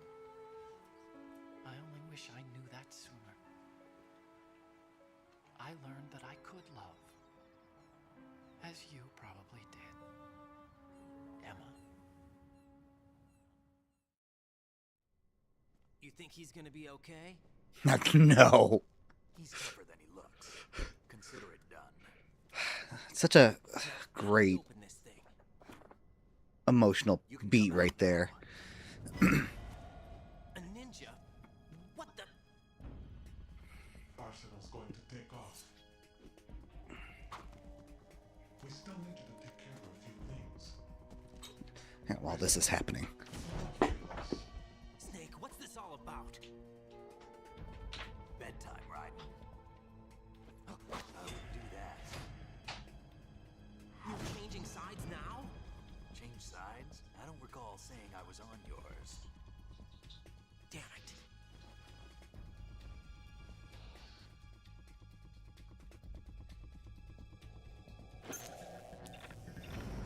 [SPEAKER 10] I only wish I knew that sooner. I learned that I could love, as you probably did. Emma.
[SPEAKER 3] You think he's gonna be okay?
[SPEAKER 1] No.
[SPEAKER 9] He's tougher than he looks. Consider it done.
[SPEAKER 1] Such a great
[SPEAKER 3] Open this thing.
[SPEAKER 1] emotional beat right there.
[SPEAKER 3] A ninja? What the?
[SPEAKER 12] Arsenal's going to take off. We still need you to take care of a few things.
[SPEAKER 1] Yeah, while this is happening.
[SPEAKER 3] Snake, what's this all about?
[SPEAKER 9] Bedtime, right? I wouldn't do that.
[SPEAKER 3] You're changing sides now?
[SPEAKER 9] Change sides? I don't recall saying I was on yours.
[SPEAKER 3] Damn it.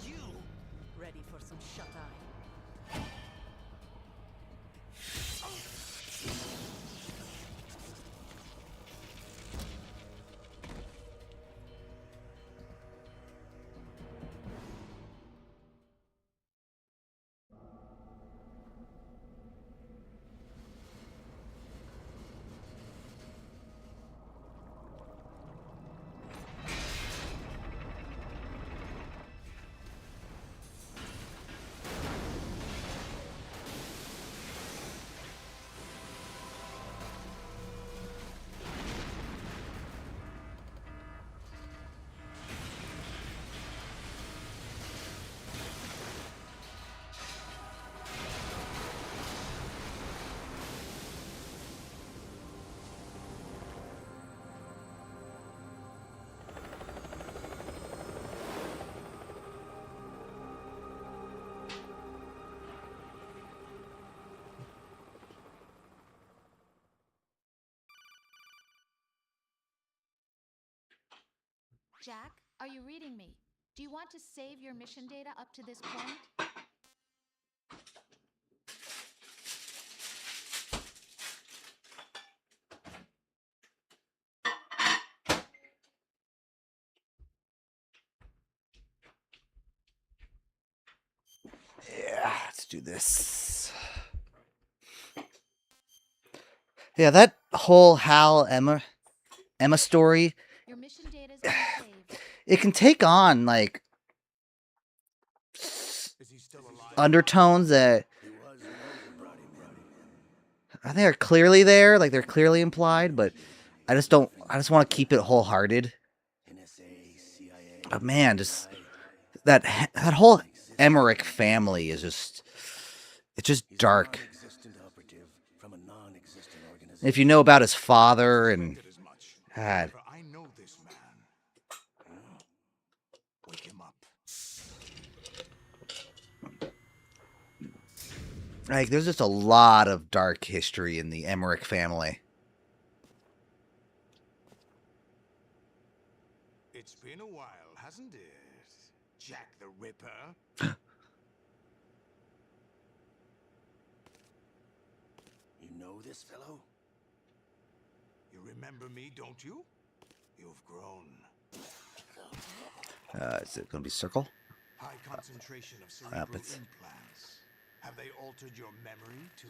[SPEAKER 3] You!
[SPEAKER 7] Ready for some shut-eye?
[SPEAKER 8] Jack, are you reading me? Do you want to save your mission data up to this point?
[SPEAKER 1] Yeah, let's do this. Yeah, that whole Hal Emma story,
[SPEAKER 8] Your mission data is being saved.
[SPEAKER 1] it can take on like undertones that I think are clearly there, like they're clearly implied, but I just want to keep it wholehearted. But man, just that whole Emmerich family is it's just dark. If you know about his father and God.
[SPEAKER 12] I know this man. Wake him up.
[SPEAKER 1] Like, there's just a lot of dark history in the Emmerich family.
[SPEAKER 12] It's been a while, hasn't it, Jack the Ripper?
[SPEAKER 5] You know this fellow?
[SPEAKER 12] You remember me, don't you? You've grown.
[SPEAKER 1] Is it going to be circle?
[SPEAKER 12] High concentration of cerebral
[SPEAKER 1] It's...
[SPEAKER 12] implants. Have they altered your memory, too?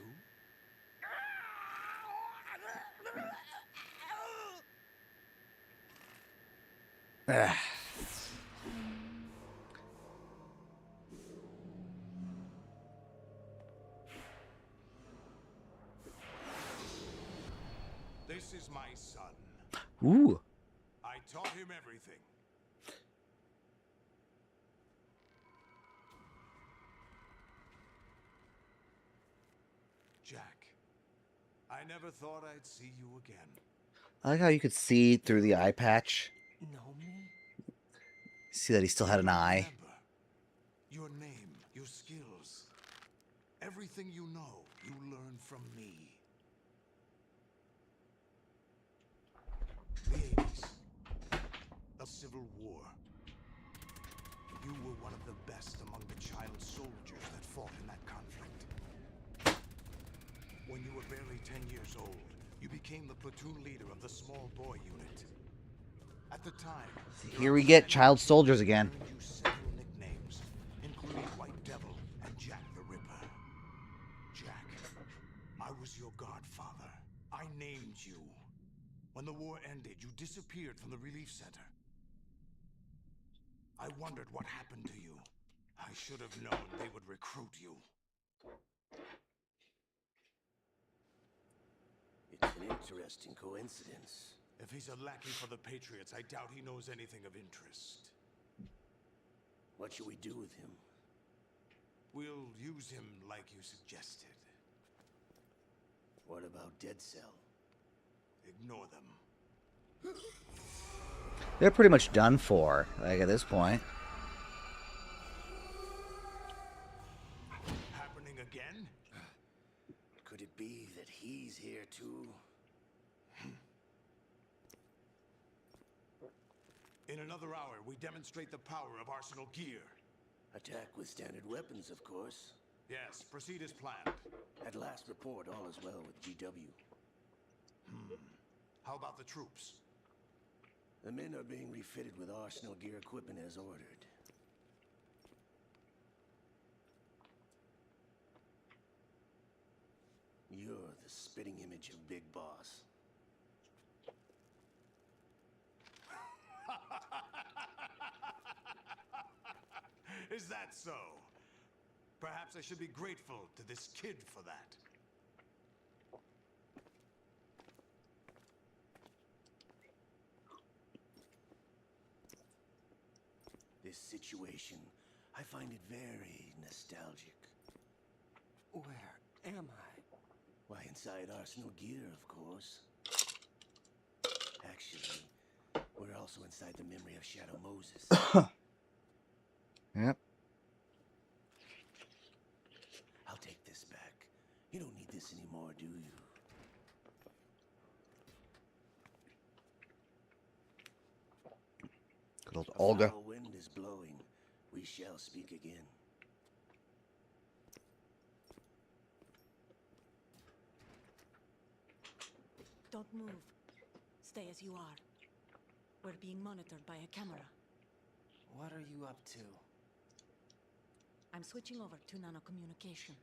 [SPEAKER 12] This is my son.
[SPEAKER 1] Ooh.
[SPEAKER 12] I taught him everything. Jack, I never thought I'd see you again.
[SPEAKER 1] I like how you could see through the eye patch.
[SPEAKER 3] Know me?
[SPEAKER 1] See that he still had an eye.
[SPEAKER 12] Remember your name, your skills, everything you know, you learned from me. The 80s, the Civil War. You were one of the best among the child soldiers that fought in that conflict. When you were barely 10 years old, you became the platoon leader of the small boy unit. At the time,
[SPEAKER 1] Here we get child soldiers again.
[SPEAKER 12] you several nicknames, including White Devil and Jack the Ripper. Jack, I was your godfather. I named you. When the war ended, you disappeared from the relief center. I wondered what happened to you. I should have known they would recruit you.
[SPEAKER 5] It's an interesting coincidence.
[SPEAKER 12] If he's a lackey for the Patriots, I doubt he knows anything of interest.
[SPEAKER 5] What should we do with him?
[SPEAKER 12] We'll use him like you suggested.
[SPEAKER 5] What about Dead Cell?
[SPEAKER 12] Ignore them.
[SPEAKER 1] They're pretty much done for, like, at this point.
[SPEAKER 12] Happening again?
[SPEAKER 5] Could it be that he's here too?
[SPEAKER 12] In another hour, we demonstrate the power of Arsenal gear.
[SPEAKER 5] Attack with standard weapons, of course.
[SPEAKER 12] Yes, proceed as planned.
[SPEAKER 5] At last report, all is well with GW.
[SPEAKER 12] How about the troops?
[SPEAKER 5] The men are being refitted with Arsenal gear equipment as ordered. You're the spitting image of Big Boss.
[SPEAKER 12] Is that so? Perhaps I should be grateful to this kid for that.
[SPEAKER 5] This situation, I find it very nostalgic.
[SPEAKER 3] Where am I?
[SPEAKER 5] Why, inside Arsenal gear, of course. Actually, we're also inside the memory of Shadow Moses.
[SPEAKER 1] Yep.
[SPEAKER 5] I'll take this back. You don't need this anymore, do you?
[SPEAKER 1] Good old
[SPEAKER 5] A
[SPEAKER 1] Olga.
[SPEAKER 5] foul wind is blowing. We shall speak again.
[SPEAKER 7] Don't move. Stay as you are. We're being monitored by a camera.
[SPEAKER 3] What are you up to?
[SPEAKER 7] I'm switching over to nanocommunication.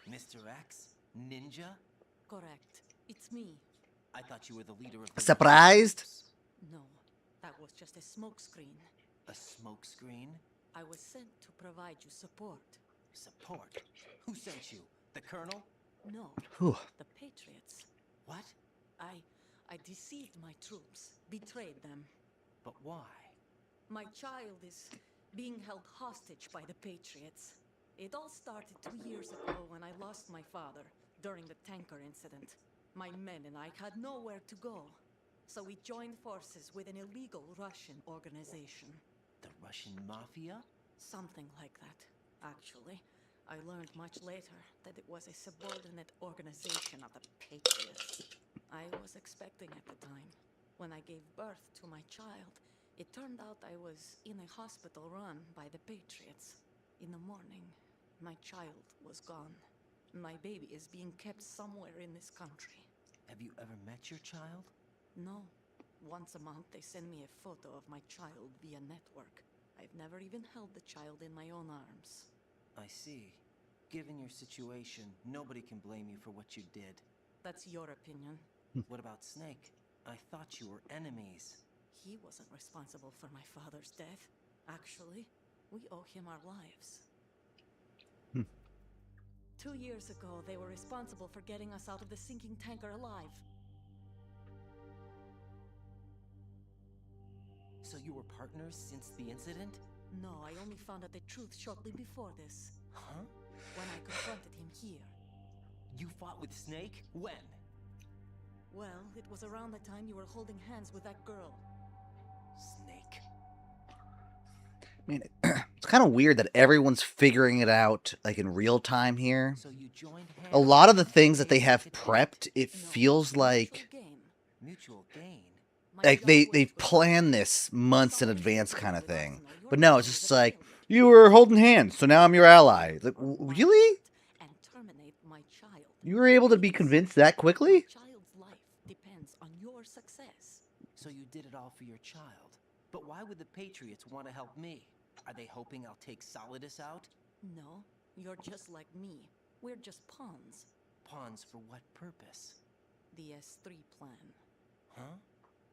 [SPEAKER 3] Mr. X? Ninja?
[SPEAKER 7] Correct. It's me.
[SPEAKER 3] I thought you were the leader of the...
[SPEAKER 1] Surprised?
[SPEAKER 7] No, that was just a smokescreen.
[SPEAKER 3] A smokescreen?
[SPEAKER 7] I was sent to provide you support.
[SPEAKER 3] Support? Who sent you? The Colonel?
[SPEAKER 7] No,
[SPEAKER 1] Whew.
[SPEAKER 7] the Patriots.
[SPEAKER 3] What?
[SPEAKER 7] I deceived my troops, betrayed them.
[SPEAKER 3] But why?
[SPEAKER 7] My child is being held hostage by the Patriots. It all started 2 years ago when I lost my father during the tanker incident. My men and I had nowhere to go, so we joined forces with an illegal Russian organization.
[SPEAKER 3] The Russian Mafia?
[SPEAKER 7] Something like that, actually. I learned much later that it was a subordinate organization of the Patriots. I was expecting at the time. When I gave birth to my child, it turned out I was in a hospital run by the Patriots. In the morning, my child was gone. My baby is being kept somewhere in this country.
[SPEAKER 3] Have you ever met your child?
[SPEAKER 7] No. Once a month, they send me a photo of my child via network. I've never even held the child in my own arms.
[SPEAKER 3] I see. Given your situation, nobody can blame you for what you did.
[SPEAKER 7] That's your opinion.
[SPEAKER 3] What about Snake? I thought you were enemies.
[SPEAKER 7] He wasn't responsible for my father's death. Actually, we owe him our lives. 2 years ago, they were responsible for getting us out of the sinking tanker alive.
[SPEAKER 3] So you were partners since the incident?
[SPEAKER 7] No, I only found out the truth shortly before this.
[SPEAKER 3] Huh?
[SPEAKER 7] When I confronted him here.
[SPEAKER 3] You fought with Snake? When?
[SPEAKER 7] Well, it was around the time you were holding hands with that girl.
[SPEAKER 3] Snake.
[SPEAKER 1] I mean, it's kind of weird that everyone's figuring it out like in real time here.
[SPEAKER 3] So you joined hands.
[SPEAKER 1] A lot of the things that they have prepped, it feels like
[SPEAKER 3] Mutual gain.
[SPEAKER 1] like they plan this months in advance kind of thing. But no, it's just like you were holding hands, so now I'm your ally. Like, really?
[SPEAKER 7] And terminate my child.
[SPEAKER 1] You were able to be convinced that quickly?
[SPEAKER 7] My child's life depends on your success.
[SPEAKER 3] So you did it all for your child. But why would the Patriots want to help me? Are they hoping I'll take Solidus out?
[SPEAKER 7] No, you're just like me. We're just pawns.
[SPEAKER 3] Pawns for what purpose?
[SPEAKER 7] The S3 plan.
[SPEAKER 3] Huh?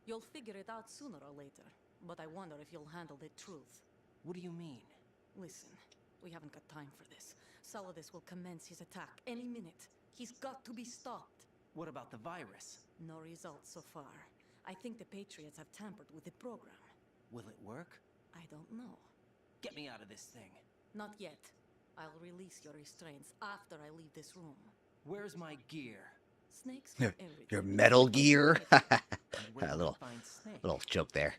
[SPEAKER 7] You'll figure it out sooner or later, but I wonder if you'll handle the truth.
[SPEAKER 3] What do you mean?
[SPEAKER 7] Listen, we haven't got time for this. Solidus will commence his attack any minute. He's got to be stopped.
[SPEAKER 3] What about the virus?
[SPEAKER 7] No results so far. I think the Patriots have tampered with the program.
[SPEAKER 3] Will it work?
[SPEAKER 7] I don't know.
[SPEAKER 3] Get me out of this thing.
[SPEAKER 7] Not yet. I'll release your restraints after I leave this room.
[SPEAKER 3] Where's my gear?
[SPEAKER 7] Snakes got everything.
[SPEAKER 1] Your Metal Gear.
[SPEAKER 3] Where
[SPEAKER 1] A
[SPEAKER 3] do I
[SPEAKER 1] little
[SPEAKER 3] find Snake?
[SPEAKER 1] joke there.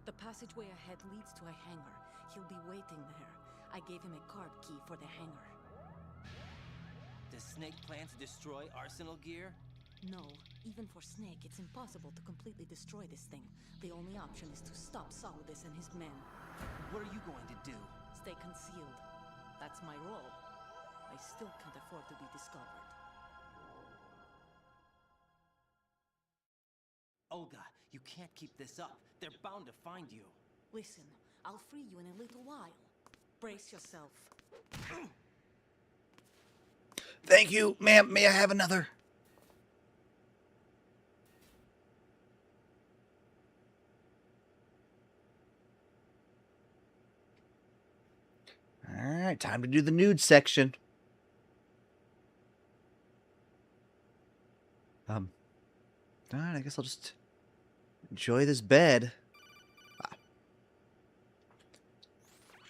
[SPEAKER 7] The passageway ahead leads to a hangar. He'll be waiting there. I gave him a card key for the hangar.
[SPEAKER 3] Does Snake plan to destroy Arsenal gear?
[SPEAKER 7] No, even for Snake, it's impossible to completely destroy this thing. The only option is to stop Solidus and his men.
[SPEAKER 3] What are you going to do?
[SPEAKER 7] Stay concealed. That's my role. I still can't afford to be discovered.
[SPEAKER 3] Olga, you can't keep this up. They're bound to find you.
[SPEAKER 7] Listen, I'll free you in a little while. Brace yourself.
[SPEAKER 1] Thank you, ma'am. May I have another? All right, time to do the nude section. All right, I guess I'll just enjoy this bed.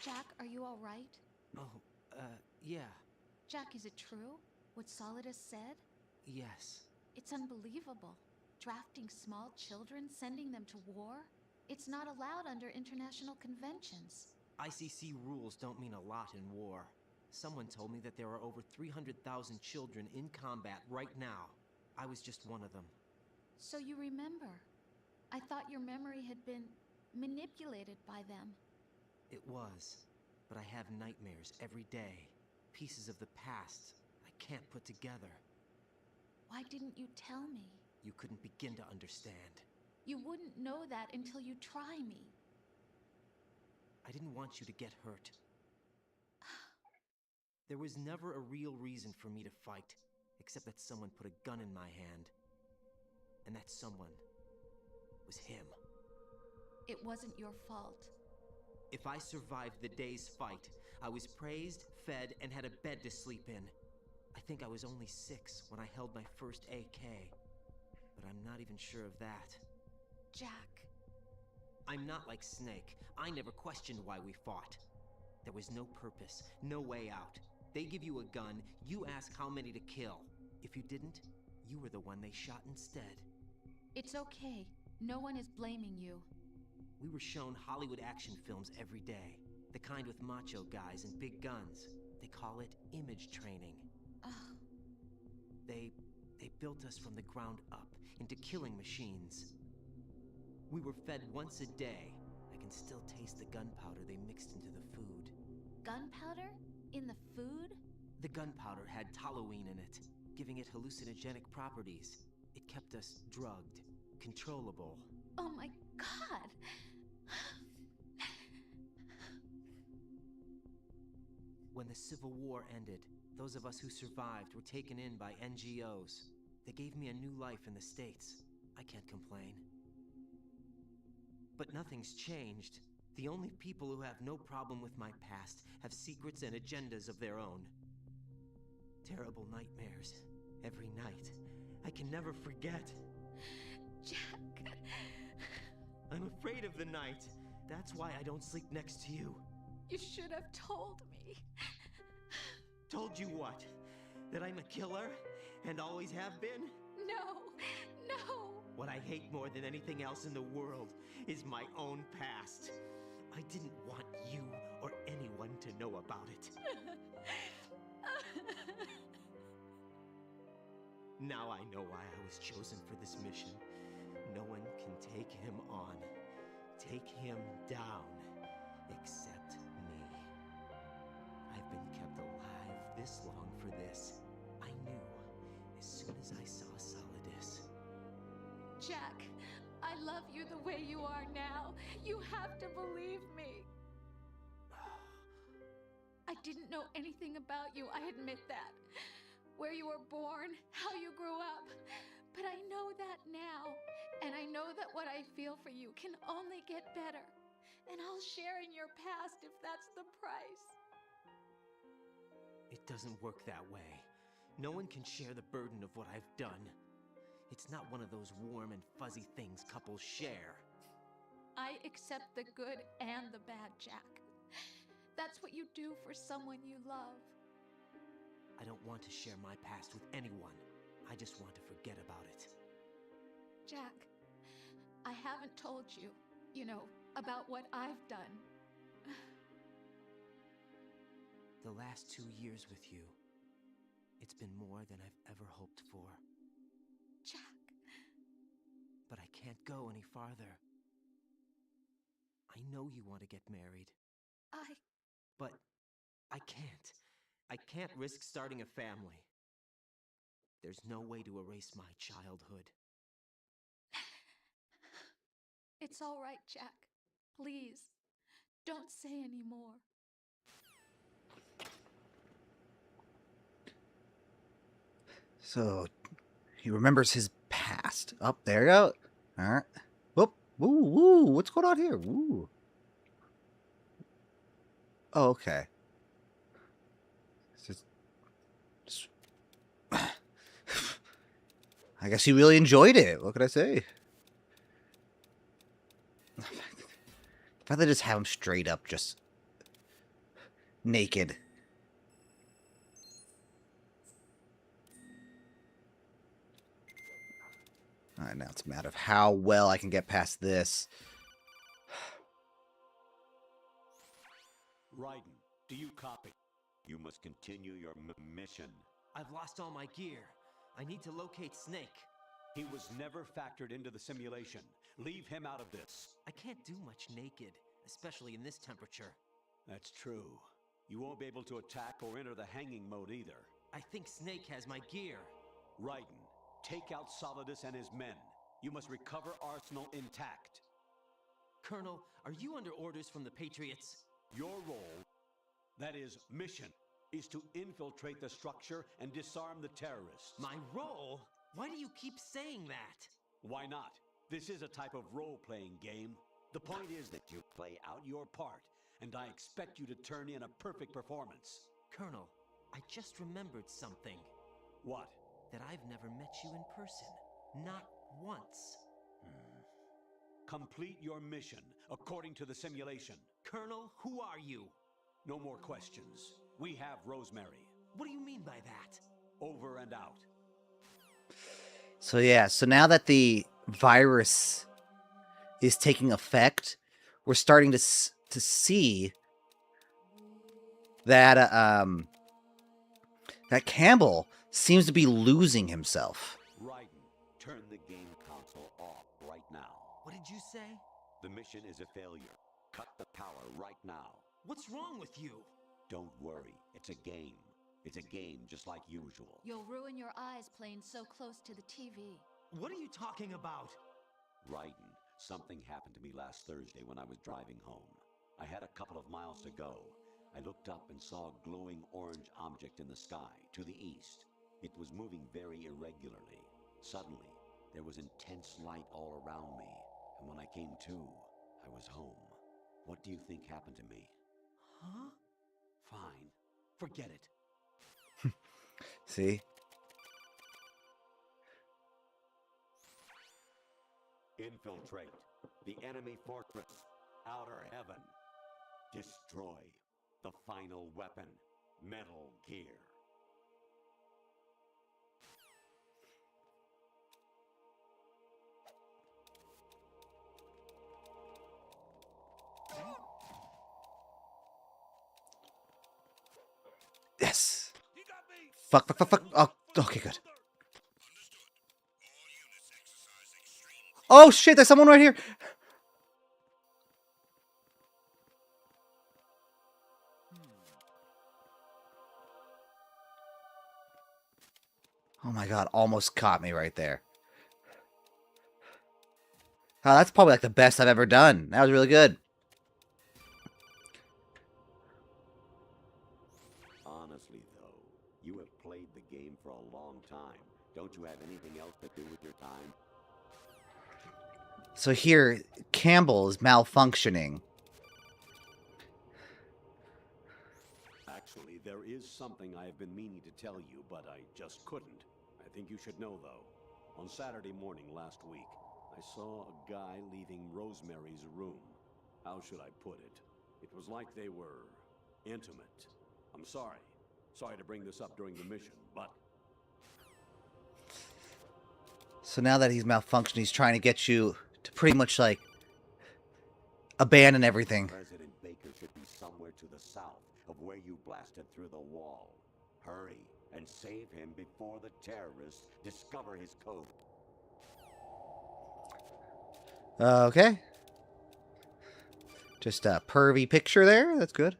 [SPEAKER 8] Jack, are you all right?
[SPEAKER 3] Oh, yeah.
[SPEAKER 8] Jack, is it true? What Solidus said?
[SPEAKER 3] Yes.
[SPEAKER 8] It's unbelievable. Drafting small children, sending them to war? It's not allowed under international conventions.
[SPEAKER 3] ICC rules don't mean a lot in war. Someone told me that there are over 300,000 children in combat right now. I was just one of them.
[SPEAKER 8] So you remember. I thought your memory had been manipulated by them.
[SPEAKER 3] It was, but I have nightmares every day. Pieces of the past I can't put together.
[SPEAKER 8] Why didn't you tell me?
[SPEAKER 3] You couldn't begin to understand.
[SPEAKER 8] You wouldn't know that until you try me.
[SPEAKER 3] I didn't want you to get hurt. There was never a real reason for me to fight, except that someone put a gun in my hand. And that someone was him.
[SPEAKER 8] It wasn't your fault.
[SPEAKER 3] If I survived the day's fight, I was praised, fed, and had a bed to sleep in. I think I was only 6 when I held my first AK. But I'm not even sure of that.
[SPEAKER 8] Jack.
[SPEAKER 3] I'm not like Snake. I never questioned why we fought. There was no purpose, no way out. They give you a gun, you ask how many to kill. If you didn't, you were the one they shot instead.
[SPEAKER 8] It's okay. No one is blaming you.
[SPEAKER 3] We were shown Hollywood action films every day. The kind with macho guys and big guns. They call it image training.
[SPEAKER 8] Ugh.
[SPEAKER 3] They built us from the ground up into killing machines. We were fed once a day. I can still taste the gunpowder they mixed into the food.
[SPEAKER 8] Gunpowder? In the food?
[SPEAKER 3] The gunpowder had toluene in it, giving it hallucinogenic properties. It kept us drugged, controllable.
[SPEAKER 8] Oh my God!
[SPEAKER 3] When the Civil War ended, those of us who survived were taken in by NGOs. They gave me a new life in the States. I can't complain. But nothing's changed. The only people who have no problem with my past have secrets and agendas of their own. Terrible nightmares. Every night. I can never forget.
[SPEAKER 8] Jack.
[SPEAKER 3] I'm afraid of the night. That's why I don't sleep next to you.
[SPEAKER 8] You should have told me.
[SPEAKER 3] Told you what? That I'm a killer? And always have been?
[SPEAKER 8] No. No.
[SPEAKER 3] What I hate more than anything else in the world is my own past. I didn't want you or anyone to know about it. Now I know why I was chosen for this mission. No one can take him on, take him down, except me. I've been kept alive this long for this. I knew as soon as I saw Solidus.
[SPEAKER 8] Jack, I love you the way you are now. You have to believe me. I didn't know anything about you, I admit that. Where you were born, how you grew up. But I know that now. And I know that what I feel for you can only get better. And I'll share in your past if that's the price.
[SPEAKER 3] It doesn't work that way. No one can share the burden of what I've done. It's not one of those warm and fuzzy things couples share.
[SPEAKER 8] I accept the good and the bad, Jack. That's what you do for someone you love.
[SPEAKER 3] I don't want to share my past with anyone. I just want to forget about it.
[SPEAKER 8] Jack, I haven't told you, about what I've done.
[SPEAKER 3] The last 2 years with you, it's been more than I've ever hoped for.
[SPEAKER 8] Jack.
[SPEAKER 3] But I can't go any farther. I know you want to get married. But I can't. I can't risk starting a family. There's no way to erase my childhood.
[SPEAKER 8] It's all right, Jack. Please, don't say any more.
[SPEAKER 1] So, he remembers his past. Up there you go. All right. Whoop. Woo, woo. What's going on here? Woo. Oh, okay. I guess he really enjoyed it. What could I say? If I just have him straight up, just naked. Alright, now it's a matter of how well I can get past this.
[SPEAKER 2] Raiden, do you copy? You must continue your mission.
[SPEAKER 3] I've lost all my gear. I need to locate Snake.
[SPEAKER 2] He was never factored into the simulation. Leave him out of this.
[SPEAKER 3] I can't do much naked, especially in this temperature.
[SPEAKER 2] That's true. You won't be able to attack or enter the hanging mode either.
[SPEAKER 3] I think Snake has my gear.
[SPEAKER 2] Raiden, take out Solidus and his men. You must recover Arsenal intact.
[SPEAKER 3] Colonel, are you under orders from the Patriots?
[SPEAKER 2] Your role, that is, mission, is to infiltrate the structure and disarm the terrorists.
[SPEAKER 3] My role? Why do you keep saying that?
[SPEAKER 2] Why not? This is a type of role-playing game. The point is that you play out your part, and I expect you to turn in a perfect performance.
[SPEAKER 3] Colonel, I just remembered something.
[SPEAKER 2] What?
[SPEAKER 3] That I've never met you in person. Not once.
[SPEAKER 2] Complete your mission, according to the simulation.
[SPEAKER 3] Colonel, who are you?
[SPEAKER 2] No more questions. We have Rosemary.
[SPEAKER 3] What do you mean by that?
[SPEAKER 2] Over and out.
[SPEAKER 1] So yeah, so now that the virus is taking effect, we're starting to see that that Campbell seems to be losing himself.
[SPEAKER 2] Raiden, turn the game console off right now.
[SPEAKER 3] What did you say?
[SPEAKER 2] The mission is a failure. Cut the power right now.
[SPEAKER 3] What's wrong with you?
[SPEAKER 2] Don't worry, it's a game. It's a game just like usual.
[SPEAKER 8] You'll ruin your eyes playing so close to the TV.
[SPEAKER 3] What are you talking about?
[SPEAKER 2] Raiden, something happened to me last Thursday when I was driving home. I had a couple of miles to go. I looked up and saw a glowing orange object in the sky to the east. It was moving very irregularly. Suddenly, there was intense light all around me, and when I came to, I was home. What do you think happened to me?
[SPEAKER 3] Huh?
[SPEAKER 2] Fine. Forget it.
[SPEAKER 1] See?
[SPEAKER 2] Infiltrate the enemy fortress, Outer Heaven. Destroy the final weapon, Metal Gear.
[SPEAKER 1] Yes. Fuck, fuck, fuck, fuck. Oh, okay, good. Oh shit, there's someone right here. Oh my god, almost caught me right there. Oh, that's probably like the best I've ever done. That was really good.
[SPEAKER 2] Honestly, though, you have played the game for a long time. Don't you have anything else to do with your time?
[SPEAKER 1] So here, Campbell is malfunctioning.
[SPEAKER 2] Actually, there is something I have been meaning to tell you, but I just couldn't. I think you should know, though. On Saturday morning last week, I saw a guy leaving Rosemary's room. How should I put it? It was like they were intimate. I'm sorry. Sorry to bring this up during the mission, but...
[SPEAKER 1] So now that he's malfunctioning, he's trying to get you to pretty much, like, abandon everything.
[SPEAKER 2] President Baker should be somewhere to the south of where you blasted through the wall. Hurry and save him before the terrorists discover his code.
[SPEAKER 1] Okay. Just a pervy picture there. That's good.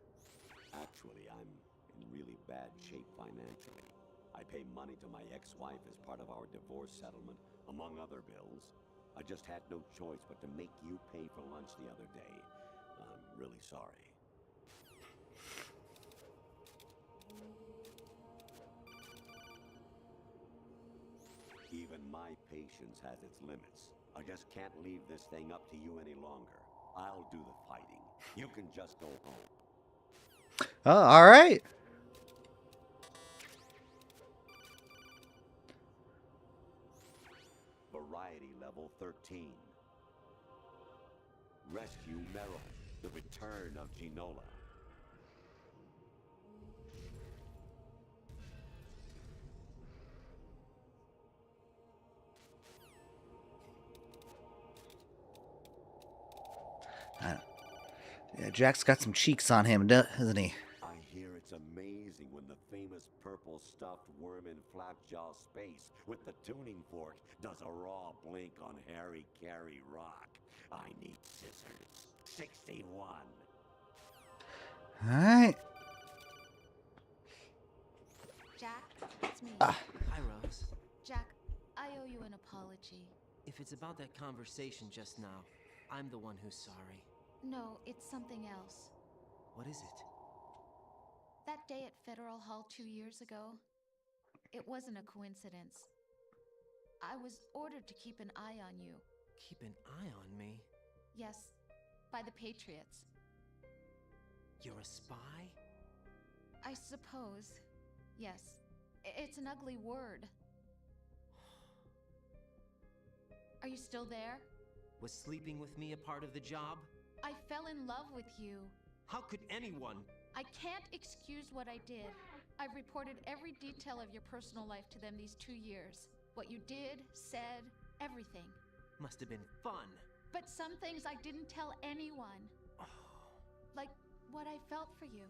[SPEAKER 2] Actually, I'm in really bad shape financially. I pay money to my ex-wife as part of our divorce settlement, among other bills. I just had no choice but to make you pay for lunch the other day. I'm really sorry. Even my patience has its limits. I just can't leave this thing up to you any longer. I'll do the fighting. You can just go home.
[SPEAKER 1] Oh, all right.
[SPEAKER 2] Variety level 13. Rescue Meryl. The return of Ginola.
[SPEAKER 1] Yeah, Jack's got some cheeks on him, doesn't he?
[SPEAKER 2] I hear it's amazing famous purple stuffed worm in Flapjaw space with the tuning fork does a raw blink on Harry Carey Rock. I need scissors. 61.
[SPEAKER 1] Alright.
[SPEAKER 15] Jack, it's me.
[SPEAKER 1] Ah.
[SPEAKER 3] Hi, Rose.
[SPEAKER 15] Jack, I owe you an apology.
[SPEAKER 3] If it's about that conversation just now, I'm the one who's sorry.
[SPEAKER 15] No, it's something else.
[SPEAKER 3] What is it?
[SPEAKER 15] That day at Federal Hall 2 years ago, it wasn't a coincidence. I was ordered to keep an eye on you.
[SPEAKER 3] Keep an eye on me?
[SPEAKER 15] Yes, by the Patriots.
[SPEAKER 3] You're a spy?
[SPEAKER 15] I suppose. Yes. It's an ugly word. Are you still there?
[SPEAKER 3] Was sleeping with me a part of the job?
[SPEAKER 15] I fell in love with you.
[SPEAKER 3] How could anyone?
[SPEAKER 15] I can't excuse what I did. I've reported every detail of your personal life to them these 2 years. What you did, said, everything.
[SPEAKER 3] Must have been fun.
[SPEAKER 15] But some things I didn't tell anyone. Like what I felt for you.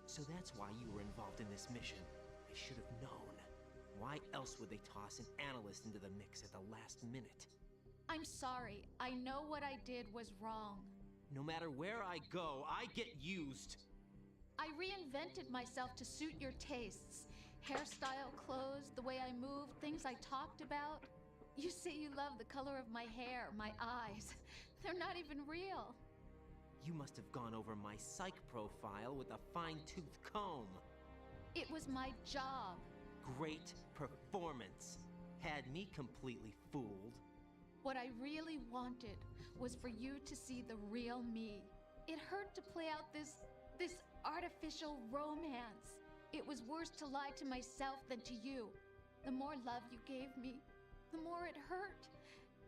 [SPEAKER 3] So that's why you were involved in this mission. I should have known. Why else would they toss an analyst into the mix at the last minute?
[SPEAKER 15] I'm sorry. I know what I did was wrong.
[SPEAKER 3] No matter where I go, I get used.
[SPEAKER 15] I reinvented myself to suit your tastes. Hairstyle, clothes, the way I moved, things I talked about. You say you love the color of my hair, my eyes. They're not even real.
[SPEAKER 3] You must have gone over my psych profile with a fine-tooth comb.
[SPEAKER 15] It was my job.
[SPEAKER 3] Great performance. Had me completely fooled.
[SPEAKER 15] What I really wanted was for you to see the real me. It hurt to play out this artificial romance. It was worse to lie to myself than to you. The more love you gave me, the more it hurt.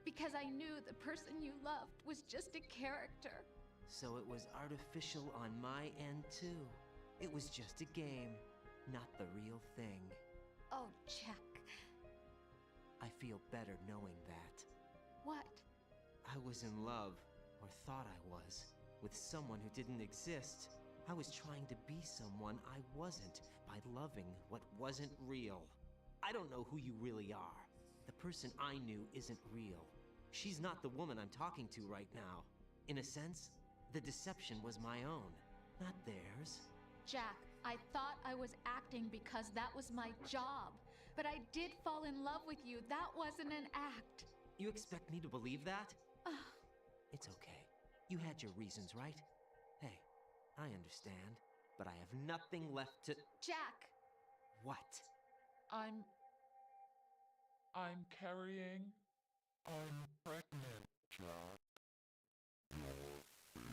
[SPEAKER 15] Because I knew the person you loved was just a character.
[SPEAKER 3] So it was artificial on my end too. It was just a game, not the real thing.
[SPEAKER 15] Oh, Jack.
[SPEAKER 3] I feel better knowing that.
[SPEAKER 15] What?
[SPEAKER 3] I was in love, or thought I was, with someone who didn't exist. I was trying to be someone I wasn't by loving what wasn't real. I don't know who you really are. The person I knew isn't real. She's not the woman I'm talking to right now. In a sense, the deception was my own, not theirs.
[SPEAKER 15] Jack, I thought I was acting because that was my job. But I did fall in love with you. That wasn't an act.
[SPEAKER 3] You expect me to believe that? It's okay. You had your reasons, right? Hey, I understand, but I have nothing left to—
[SPEAKER 15] Jack!
[SPEAKER 3] What?
[SPEAKER 16] I'm carrying. I'm pregnant, Jack.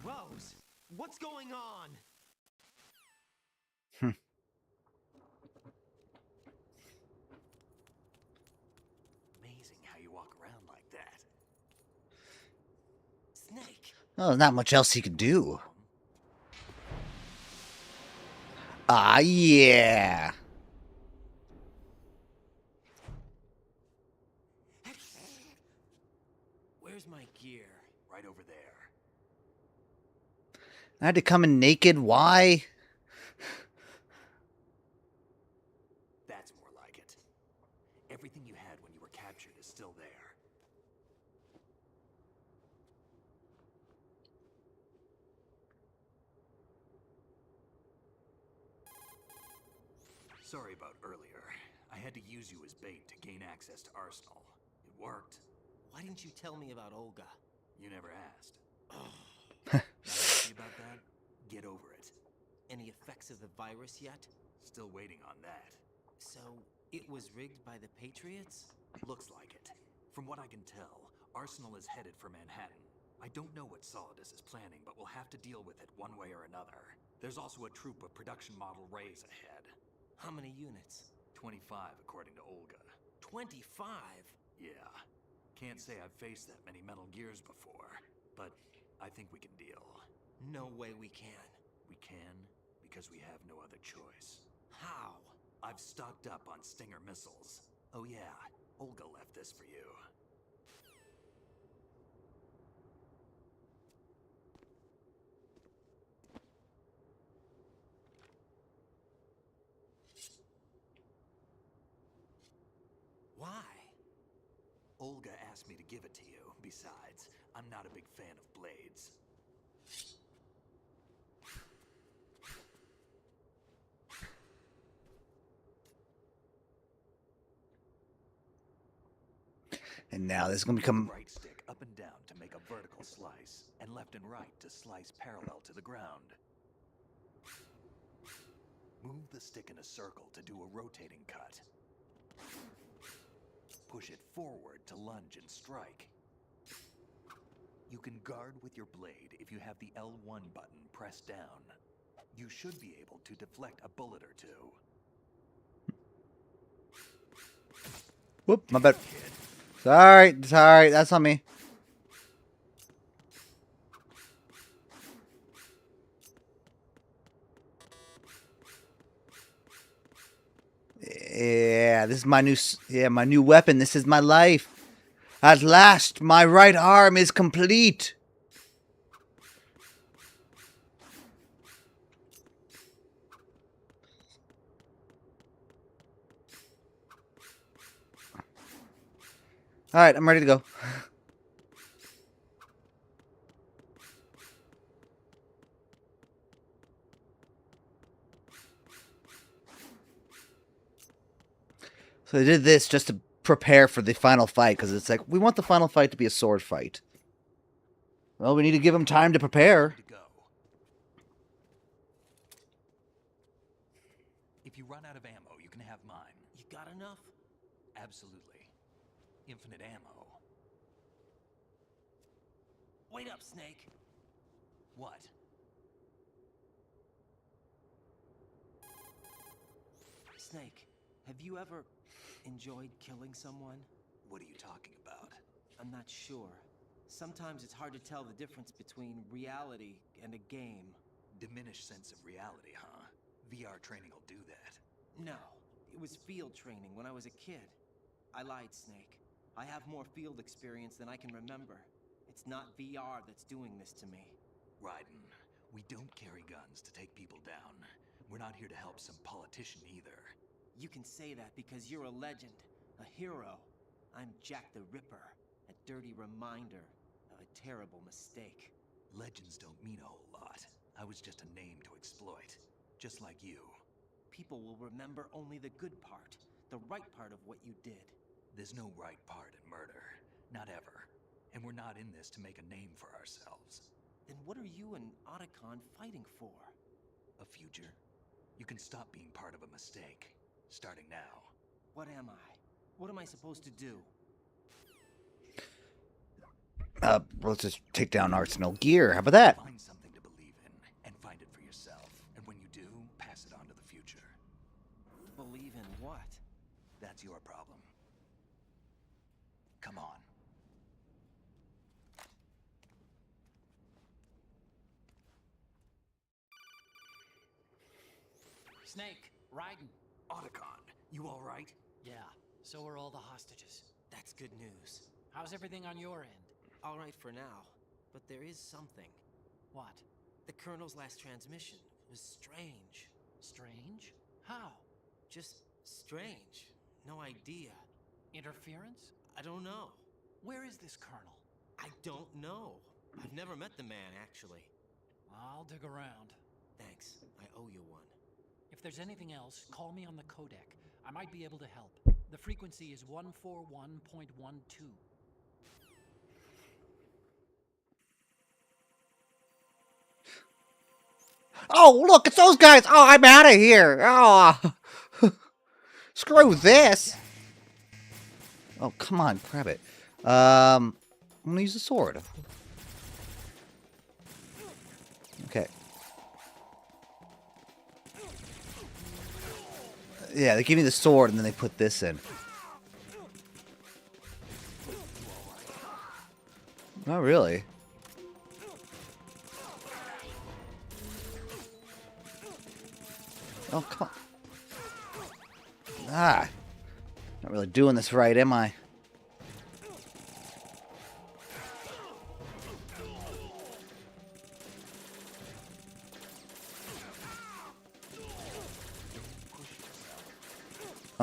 [SPEAKER 3] Rose! What's going on?
[SPEAKER 9] Amazing how you walk around like that.
[SPEAKER 3] Snake!
[SPEAKER 1] Oh, there's not much else he could do. Ah, yeah.
[SPEAKER 3] Where's my gear?
[SPEAKER 9] Right over there.
[SPEAKER 1] I had to come in naked. Why?
[SPEAKER 9] That's more like it. Everything you had when you were captured is still there. Sorry about earlier. I had to use you as bait to gain access to Arsenal. It worked.
[SPEAKER 3] Why didn't you tell me about Olga?
[SPEAKER 9] You never asked. Not happy about that? Get over it.
[SPEAKER 3] Any effects of the virus yet?
[SPEAKER 9] Still waiting on that.
[SPEAKER 3] So, it was rigged by the Patriots?
[SPEAKER 9] Looks like it. From what I can tell, Arsenal is headed for Manhattan. I don't know what Solidus is planning, but we'll have to deal with it one way or another. There's also a troop of production model Rays ahead.
[SPEAKER 3] How many units?
[SPEAKER 9] 25, according to Olga.
[SPEAKER 3] 25?
[SPEAKER 9] Yeah. Can't say I've faced that many Metal Gears before, but I think we can deal.
[SPEAKER 3] No way we can.
[SPEAKER 9] We can, because we have no other choice.
[SPEAKER 3] How?
[SPEAKER 9] I've stocked up on Stinger missiles. Oh yeah, Olga left this for you. Olga asked me to give it to you. Besides, I'm not a big fan of blades.
[SPEAKER 1] And now this is going to become...
[SPEAKER 9] Right stick up and down to make a vertical slice, and left and right to slice parallel to the ground. Move the stick in a circle to do a rotating cut. Push it forward to lunge and strike. You can guard with your blade if you have the L1 button pressed down. You should be able to deflect a bullet or two.
[SPEAKER 1] Whoop, my bad. Sorry, that's on me. Yeah, this is my new weapon. This is my life. At last, my right arm is complete. All right, I'm ready to go. So I did this just to prepare for the final fight, because it's like, we want the final fight to be a sword fight. Well, we need to give him time to prepare.
[SPEAKER 9] If you run out of ammo, you can have mine.
[SPEAKER 3] You got enough?
[SPEAKER 9] Absolutely. Infinite ammo.
[SPEAKER 3] Wait up, Snake.
[SPEAKER 9] What?
[SPEAKER 3] Snake, have you ever enjoyed killing someone?
[SPEAKER 9] What are you talking about?
[SPEAKER 3] I'm not sure. Sometimes it's hard to tell the difference between reality and a game.
[SPEAKER 9] Diminished sense of reality, huh? VR training will do that.
[SPEAKER 3] No, it was field training when I was a kid. I lied, Snake. I have more field experience than I can remember. It's not VR that's doing this to me.
[SPEAKER 9] Raiden, we don't carry guns to take people down. We're not here to help some politician either.
[SPEAKER 3] You can say that because you're a legend, a hero. I'm Jack the Ripper, a dirty reminder of a terrible mistake.
[SPEAKER 9] Legends don't mean a whole lot. I was just a name to exploit, just like you.
[SPEAKER 3] People will remember only the good part, the right part of what you did.
[SPEAKER 9] There's no right part in murder, not ever. And we're not in this to make a name for ourselves.
[SPEAKER 3] Then what are you and Otacon fighting for?
[SPEAKER 9] A future? You can stop being part of a mistake, starting now.
[SPEAKER 3] What am I? What am I supposed to do?
[SPEAKER 1] Let's just take down Arsenal Gear. How about that?
[SPEAKER 9] Find something to believe in, and find it for yourself. And when you do, pass it on to the future.
[SPEAKER 3] Believe in what?
[SPEAKER 9] That's your problem. Come on.
[SPEAKER 10] Snake, Raiden.
[SPEAKER 9] Otacon, you all right?
[SPEAKER 10] Yeah, so are all the hostages.
[SPEAKER 3] That's good news.
[SPEAKER 10] How's everything on your end?
[SPEAKER 3] All right for now, but there is something.
[SPEAKER 10] What?
[SPEAKER 3] The Colonel's last transmission was strange.
[SPEAKER 10] Strange? How?
[SPEAKER 3] Just strange. No idea.
[SPEAKER 10] Interference?
[SPEAKER 3] I don't know.
[SPEAKER 10] Where is this Colonel?
[SPEAKER 3] I don't know. I've never met the man, actually.
[SPEAKER 10] I'll dig around.
[SPEAKER 3] Thanks. I owe you one.
[SPEAKER 10] If there's anything else, call me on the codec. I might be able to help. The frequency is 141.12.
[SPEAKER 1] Oh, look, it's those guys. Oh, I'm out of here. Oh, screw this. Oh, come on, grab it. I'm gonna use the sword. Okay. Yeah, they give me the sword and then they put this in. Not really. Oh, come on. Ah. Not really doing this right, am I?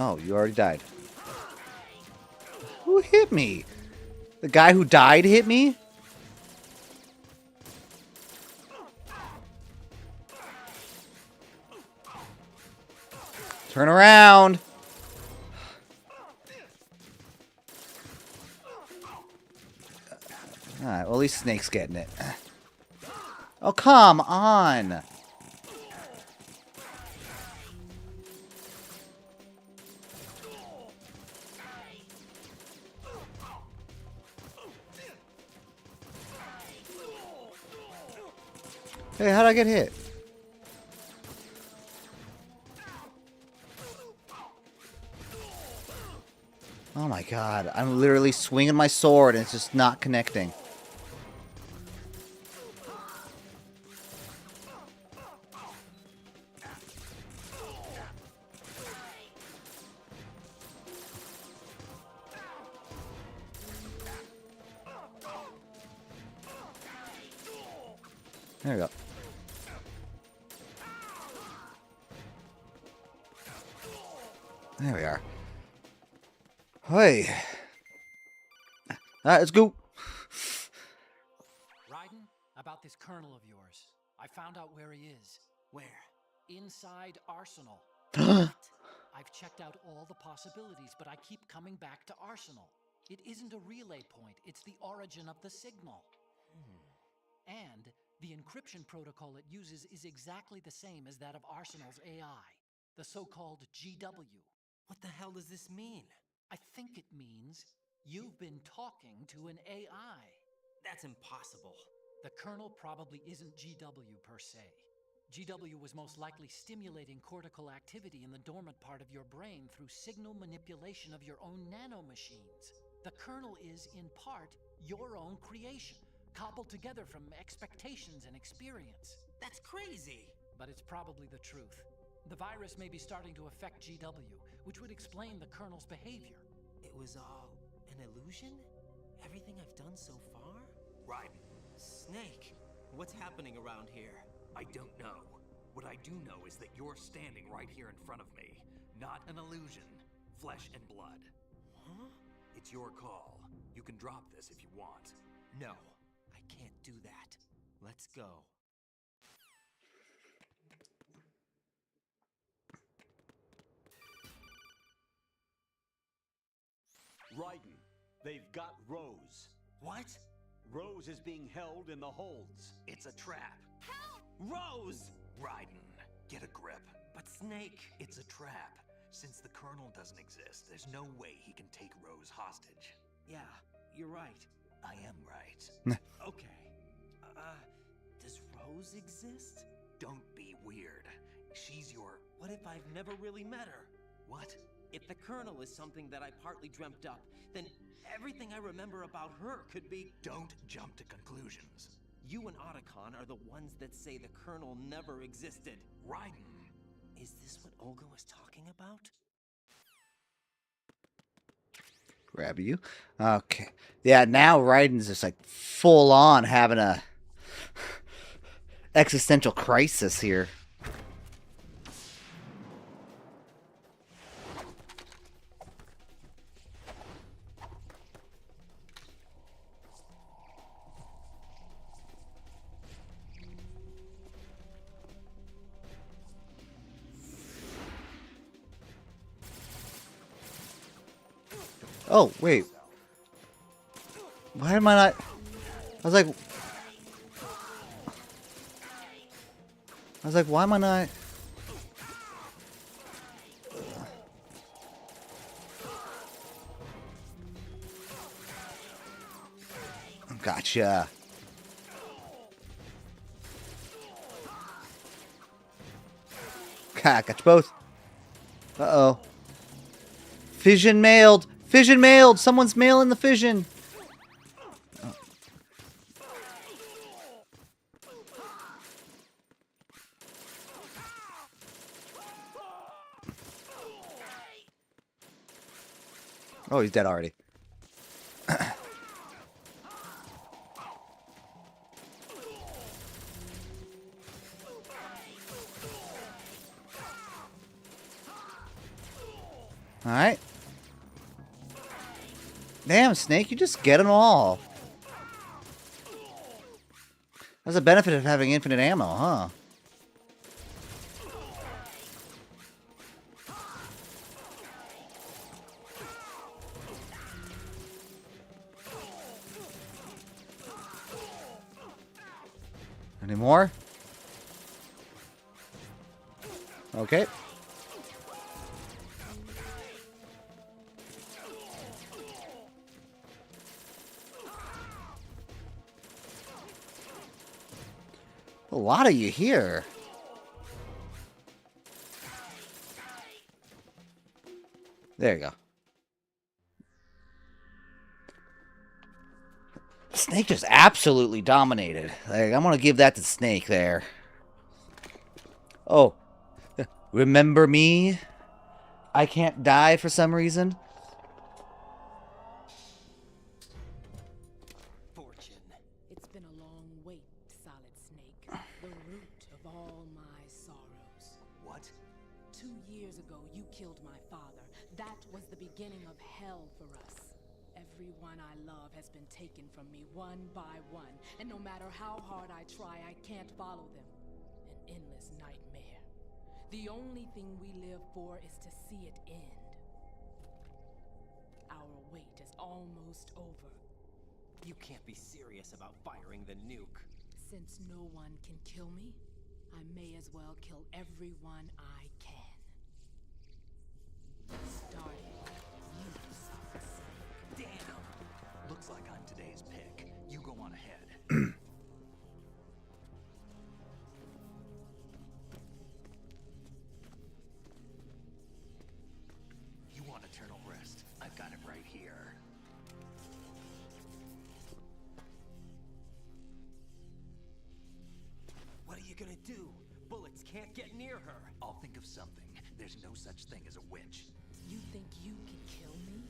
[SPEAKER 1] Oh, you already died. Who hit me? The guy who died hit me? Turn around. Alright, well, at least Snake's getting it. Oh, come on. Hey, how'd I get hit? Oh my god, I'm literally swinging my sword and it's just not connecting. There we go. There we are. Hey. Alright, let's go.
[SPEAKER 10] Raiden, about this colonel of yours. I found out where he is.
[SPEAKER 3] Where?
[SPEAKER 10] Inside Arsenal. I've checked out all the possibilities, but I keep coming back to Arsenal. It isn't a relay point, it's the origin of the signal. And the encryption protocol it uses is exactly the same as that of Arsenal's AI, the so-called GW.
[SPEAKER 3] What the hell does this mean?
[SPEAKER 10] I think it means you've been talking to an AI.
[SPEAKER 3] That's impossible.
[SPEAKER 10] The kernel probably isn't GW per se. GW was most likely stimulating cortical activity in the dormant part of your brain through signal manipulation of your own nanomachines. The kernel is, in part, your own creation, cobbled together from expectations and experience.
[SPEAKER 3] That's crazy!
[SPEAKER 10] But it's probably the truth. The virus may be starting to affect GW, which would explain the kernel's behavior.
[SPEAKER 3] It was all an illusion? Everything I've done so far?
[SPEAKER 9] Raiden.
[SPEAKER 3] Snake, what's happening around here?
[SPEAKER 9] I don't know. What I do know is that you're standing right here in front of me. Not an illusion. Flesh and blood.
[SPEAKER 3] Huh?
[SPEAKER 9] It's your call. You can drop this if you want.
[SPEAKER 3] No, I can't do that. Let's go.
[SPEAKER 2] Raiden, they've got Rose.
[SPEAKER 3] What?
[SPEAKER 2] Rose is being held in the holds.
[SPEAKER 9] It's a trap.
[SPEAKER 3] Help! Rose!
[SPEAKER 9] Raiden, get a grip.
[SPEAKER 3] But Snake...
[SPEAKER 9] It's a trap. Since the Colonel doesn't exist, there's no way he can take Rose hostage.
[SPEAKER 3] Yeah, you're right.
[SPEAKER 9] I am right.
[SPEAKER 3] Okay. Does Rose exist?
[SPEAKER 9] Don't be weird. She's your...
[SPEAKER 3] What if I've never really met her?
[SPEAKER 9] What?
[SPEAKER 3] If the Colonel is something that I partly dreamt up, then everything I remember about her could be...
[SPEAKER 9] Don't jump to conclusions.
[SPEAKER 3] You and Otacon are the ones that say the Colonel never existed.
[SPEAKER 9] Raiden.
[SPEAKER 3] Is this what Olga was talking about?
[SPEAKER 1] Grab you. Okay. Yeah, now Raiden's just like full on having a existential crisis here. Oh, wait. Why am I not... I was like, why am I not... Gotcha. Got you both. Uh-oh. Fission mailed. Fission mailed! Someone's mailing the fission! Oh. Oh, he's dead already. Alright. Damn, Snake, you just get them all. That's a benefit of having infinite ammo, huh? Any more? Okay. A lot of you here. There you go. Snake just absolutely dominated. Like, I'm gonna give that to Snake there. Oh, remember me? I can't die for some reason.
[SPEAKER 17] Fortune. It's been a long wait, Solid Snake. The root of all my sorrows.
[SPEAKER 9] What?
[SPEAKER 17] 2 years ago, you killed my father. That was the beginning of hell for us. Everyone I love has been taken from me one by one, and no matter how hard I try, I can't follow them. An endless nightmare. The only thing we live for is to see it end. Our wait is almost over.
[SPEAKER 3] You can't be serious about firing the nuke.
[SPEAKER 17] Since no one can kill me, I may as well kill everyone I can. Starting with you, Solid Snake.
[SPEAKER 9] Damn! Looks like I'm today's pick. You go on ahead. You want eternal rest? I've got it right here.
[SPEAKER 3] What are you gonna do? Bullets can't get near her.
[SPEAKER 9] I'll think of something. There's no such thing as a witch.
[SPEAKER 17] You think you can kill me?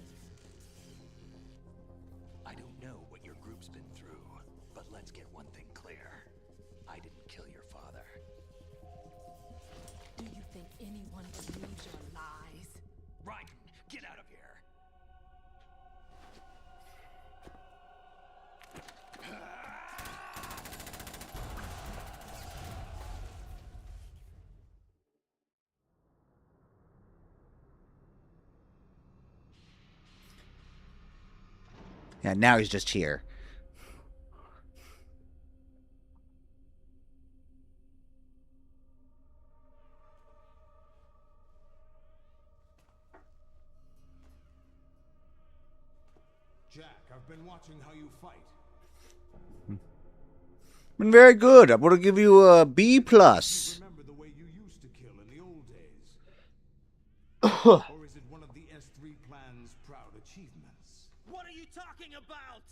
[SPEAKER 9] I don't know what your group's been through, but let's get one thing clear. I didn't kill your father.
[SPEAKER 17] Do you think anyone believes your lies?
[SPEAKER 9] Raiden, get out of here!
[SPEAKER 1] Yeah, now he's just here.
[SPEAKER 12] Jack, I've been watching how you fight.
[SPEAKER 1] Been very good. I'm gonna give you a B plus.
[SPEAKER 12] Remember the way you used to kill in the old days? Or is it one of the S3 plan's proud achievements?
[SPEAKER 6] What are you talking about?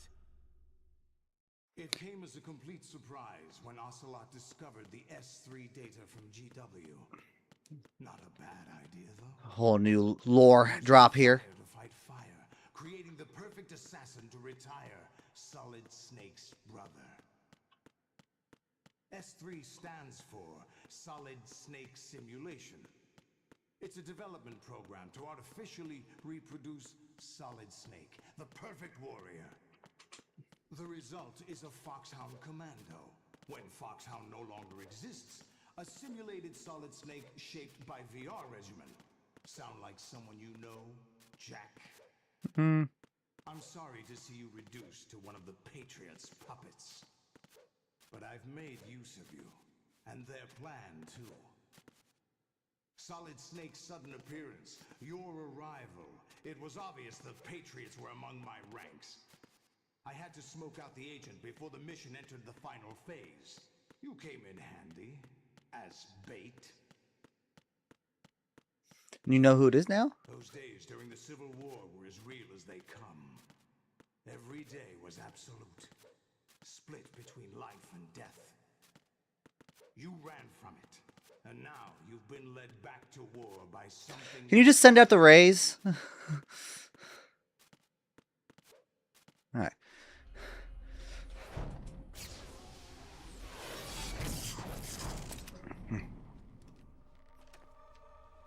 [SPEAKER 12] It came as a complete surprise when Ocelot discovered the S3 data from GW. Not a bad idea, though.
[SPEAKER 1] Whole new lore drop here.
[SPEAKER 12] Fire to fight fire, creating the perfect assassin to retire Solid Snake's brother. S3 stands for Solid Snake Simulation. It's a development program to artificially reproduce Solid Snake, the perfect warrior. The result is a Foxhound Commando. When Foxhound no longer exists, a simulated Solid Snake shaped by VR regimen. Sound like someone you know, Jack? I'm sorry to see you reduced to one of the Patriots' puppets. But I've made use of you, and their plan too. Solid Snake's sudden appearance, your arrival. It was obvious the Patriots were among my ranks. I had to smoke out the agent before the mission entered the final phase. You came in handy, as bait.
[SPEAKER 1] You know who it is now?
[SPEAKER 12] Those days during the Civil War were as real as they come. Every day was absolute. Split between life and death. You ran from it, and now you've been led back to war by something...
[SPEAKER 1] Can you just send out the rays? Alright.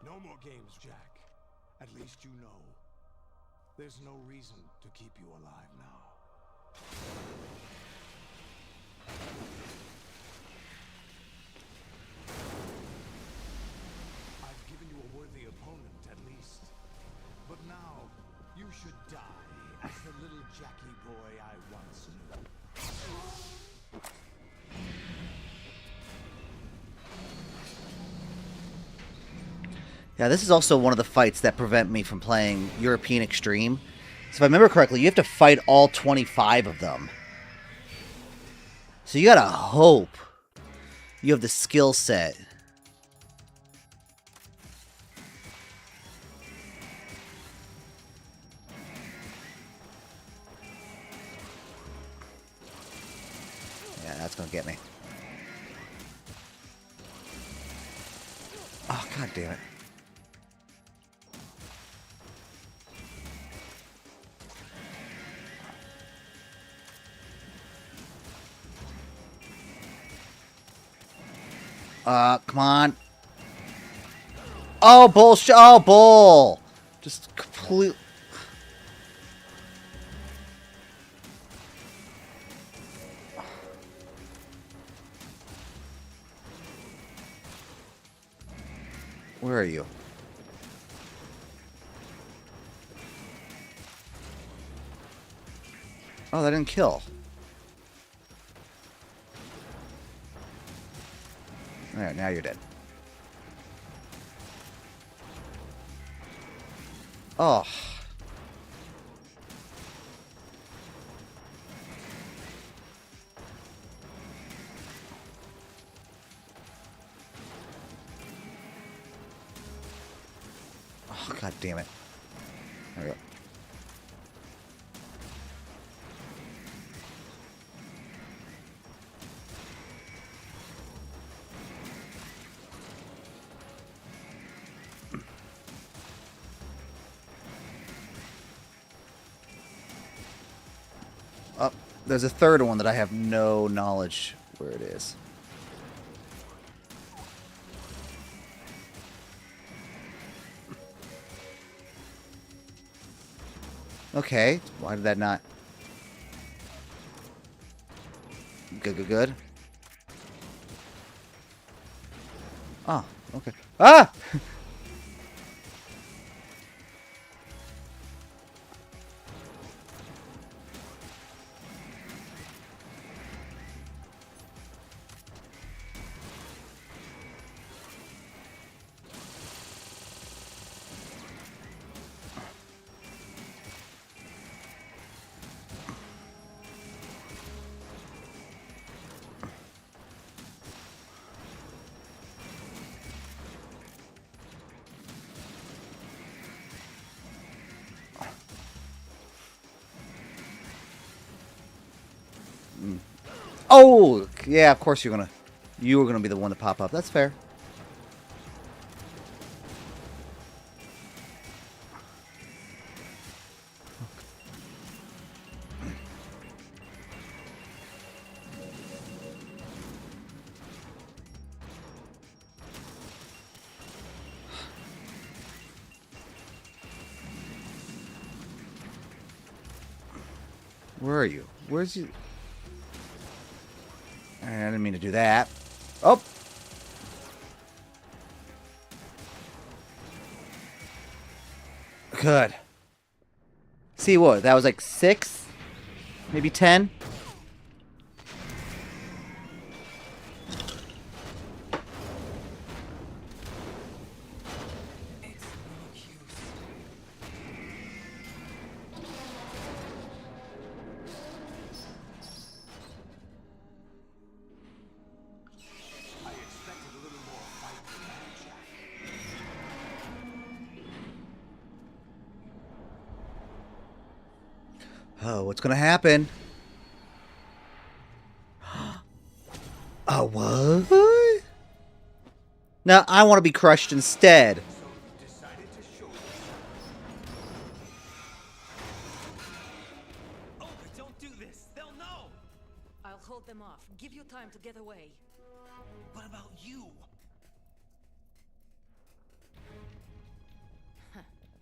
[SPEAKER 12] No more games, Jack. At least you know. There's no reason to keep you alive now. I've given you a worthy opponent, at least. But now, you should die as the little Jackie boy I once knew.
[SPEAKER 1] Yeah, this is also one of the fights that prevent me from playing European Extreme. So if I remember correctly, you have to fight all 25 of them. So you gotta hope you have the skill set. Yeah, that's gonna get me. Oh, god damn it. Come on. Oh, bullshit. Oh, bull. Just complete. Where are you? Oh, that didn't kill. Alright, now you're dead. Oh. Oh, god damn it. There we go. Oh, there's a third one that I have no knowledge where it is. Okay, why did that not... Good. Oh, okay. Ah! Oh, yeah, of course you were gonna be the one to pop up. That's fair. Where are you? Where's you? I didn't mean to do that. Oh! Good. See what? That was like 6? Maybe 10? Oh, what's gonna happen? Oh, what? No, I want to be crushed instead.
[SPEAKER 3] Oh, don't do this. They'll know.
[SPEAKER 7] I'll hold them off. Give you time to get away.
[SPEAKER 3] What about you?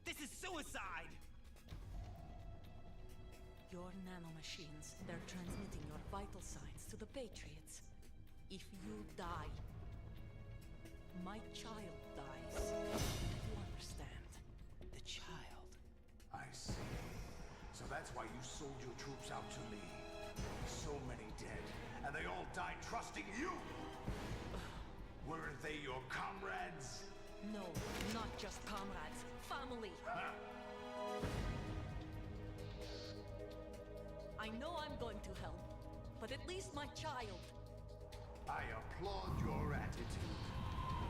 [SPEAKER 3] This is suicide.
[SPEAKER 7] Your nanomachines, they're transmitting your vital signs to the Patriots. If you die, my child dies. You understand?
[SPEAKER 3] The child.
[SPEAKER 12] I see. So that's why you sold your troops out to me. So many dead, and they all died trusting you! Weren't they your comrades?
[SPEAKER 7] No, not just comrades. Family. I know I'm going to hell, but at least my child.
[SPEAKER 12] I applaud your attitude.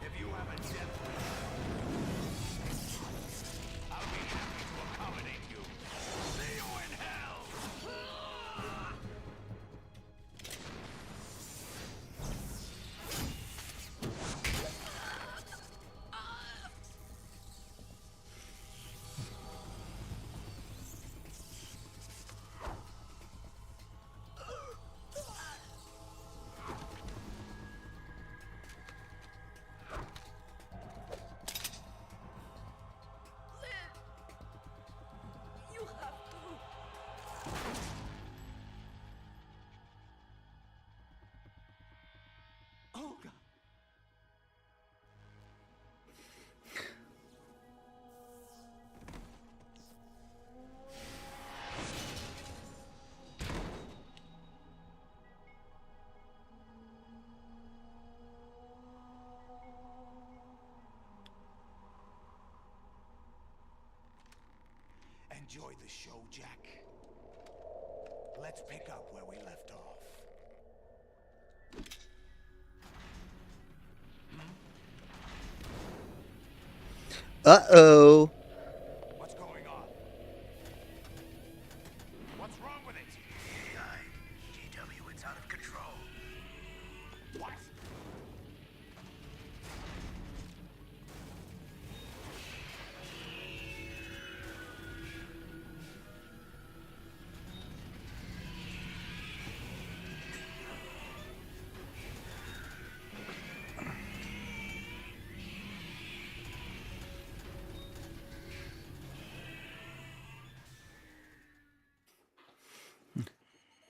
[SPEAKER 12] If you have a death wish, I'll be happy to accommodate you. See you in hell!
[SPEAKER 7] You have to.
[SPEAKER 12] Olga! Enjoy the show, Jack. Let's pick up where we left off.
[SPEAKER 1] Uh-oh.
[SPEAKER 12] What's going on? What's wrong with it? GW, it's out of control. What?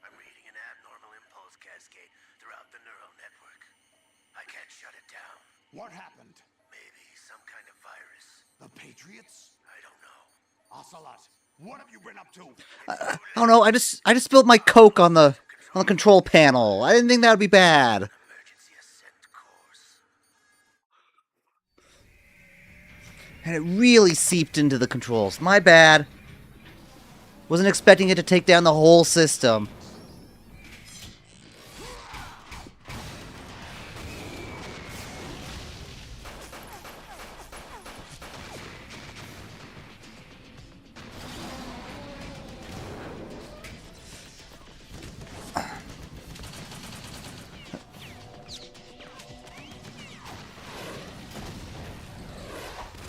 [SPEAKER 12] I'm reading an abnormal impulse cascade throughout the neural network. I can't shut it down. What happened? Maybe some kind of virus. The Patriots? I don't know. Ocelot, what have you been up to?
[SPEAKER 1] I don't know. I just spilled my Coke on the control panel. I didn't think that would be bad.
[SPEAKER 12] Emergency ascent course.
[SPEAKER 1] And it really seeped into the controls. My bad. Wasn't expecting it to take down the whole system.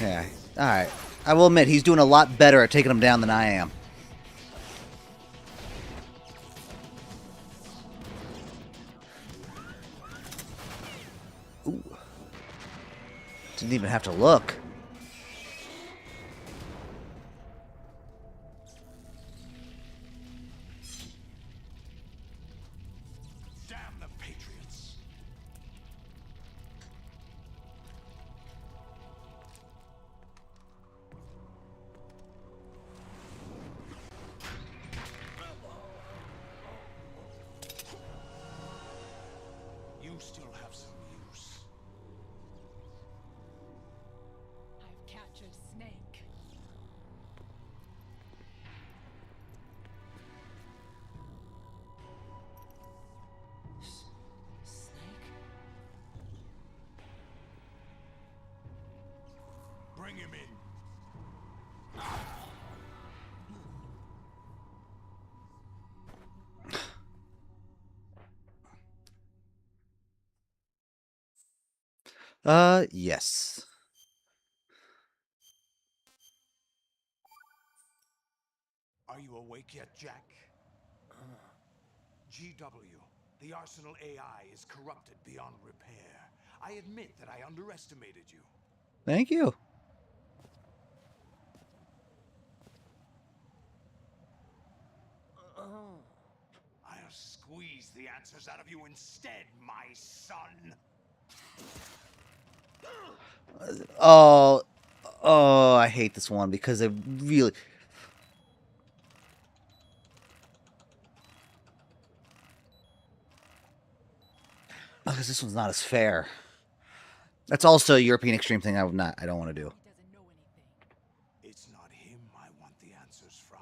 [SPEAKER 1] Yeah, alright. I will admit, he's doing a lot better at taking him down than I am. Ooh. Didn't even have to look.
[SPEAKER 12] Damn the Patriots. You still have some use.
[SPEAKER 17] I've captured Snake.
[SPEAKER 3] Snake?
[SPEAKER 12] Bring him in.
[SPEAKER 1] Yes.
[SPEAKER 12] Are you awake yet, Jack? GW, the Arsenal AI is corrupted beyond repair. I admit that I underestimated you.
[SPEAKER 1] Thank you.
[SPEAKER 12] squeeze the answers out of you instead, my son.
[SPEAKER 1] Oh, oh, I hate this one because it really. Because this one's not as fair. That's also a European extreme thing I don't want to do.
[SPEAKER 12] He doesn't know anything. It's not him I want the answers from.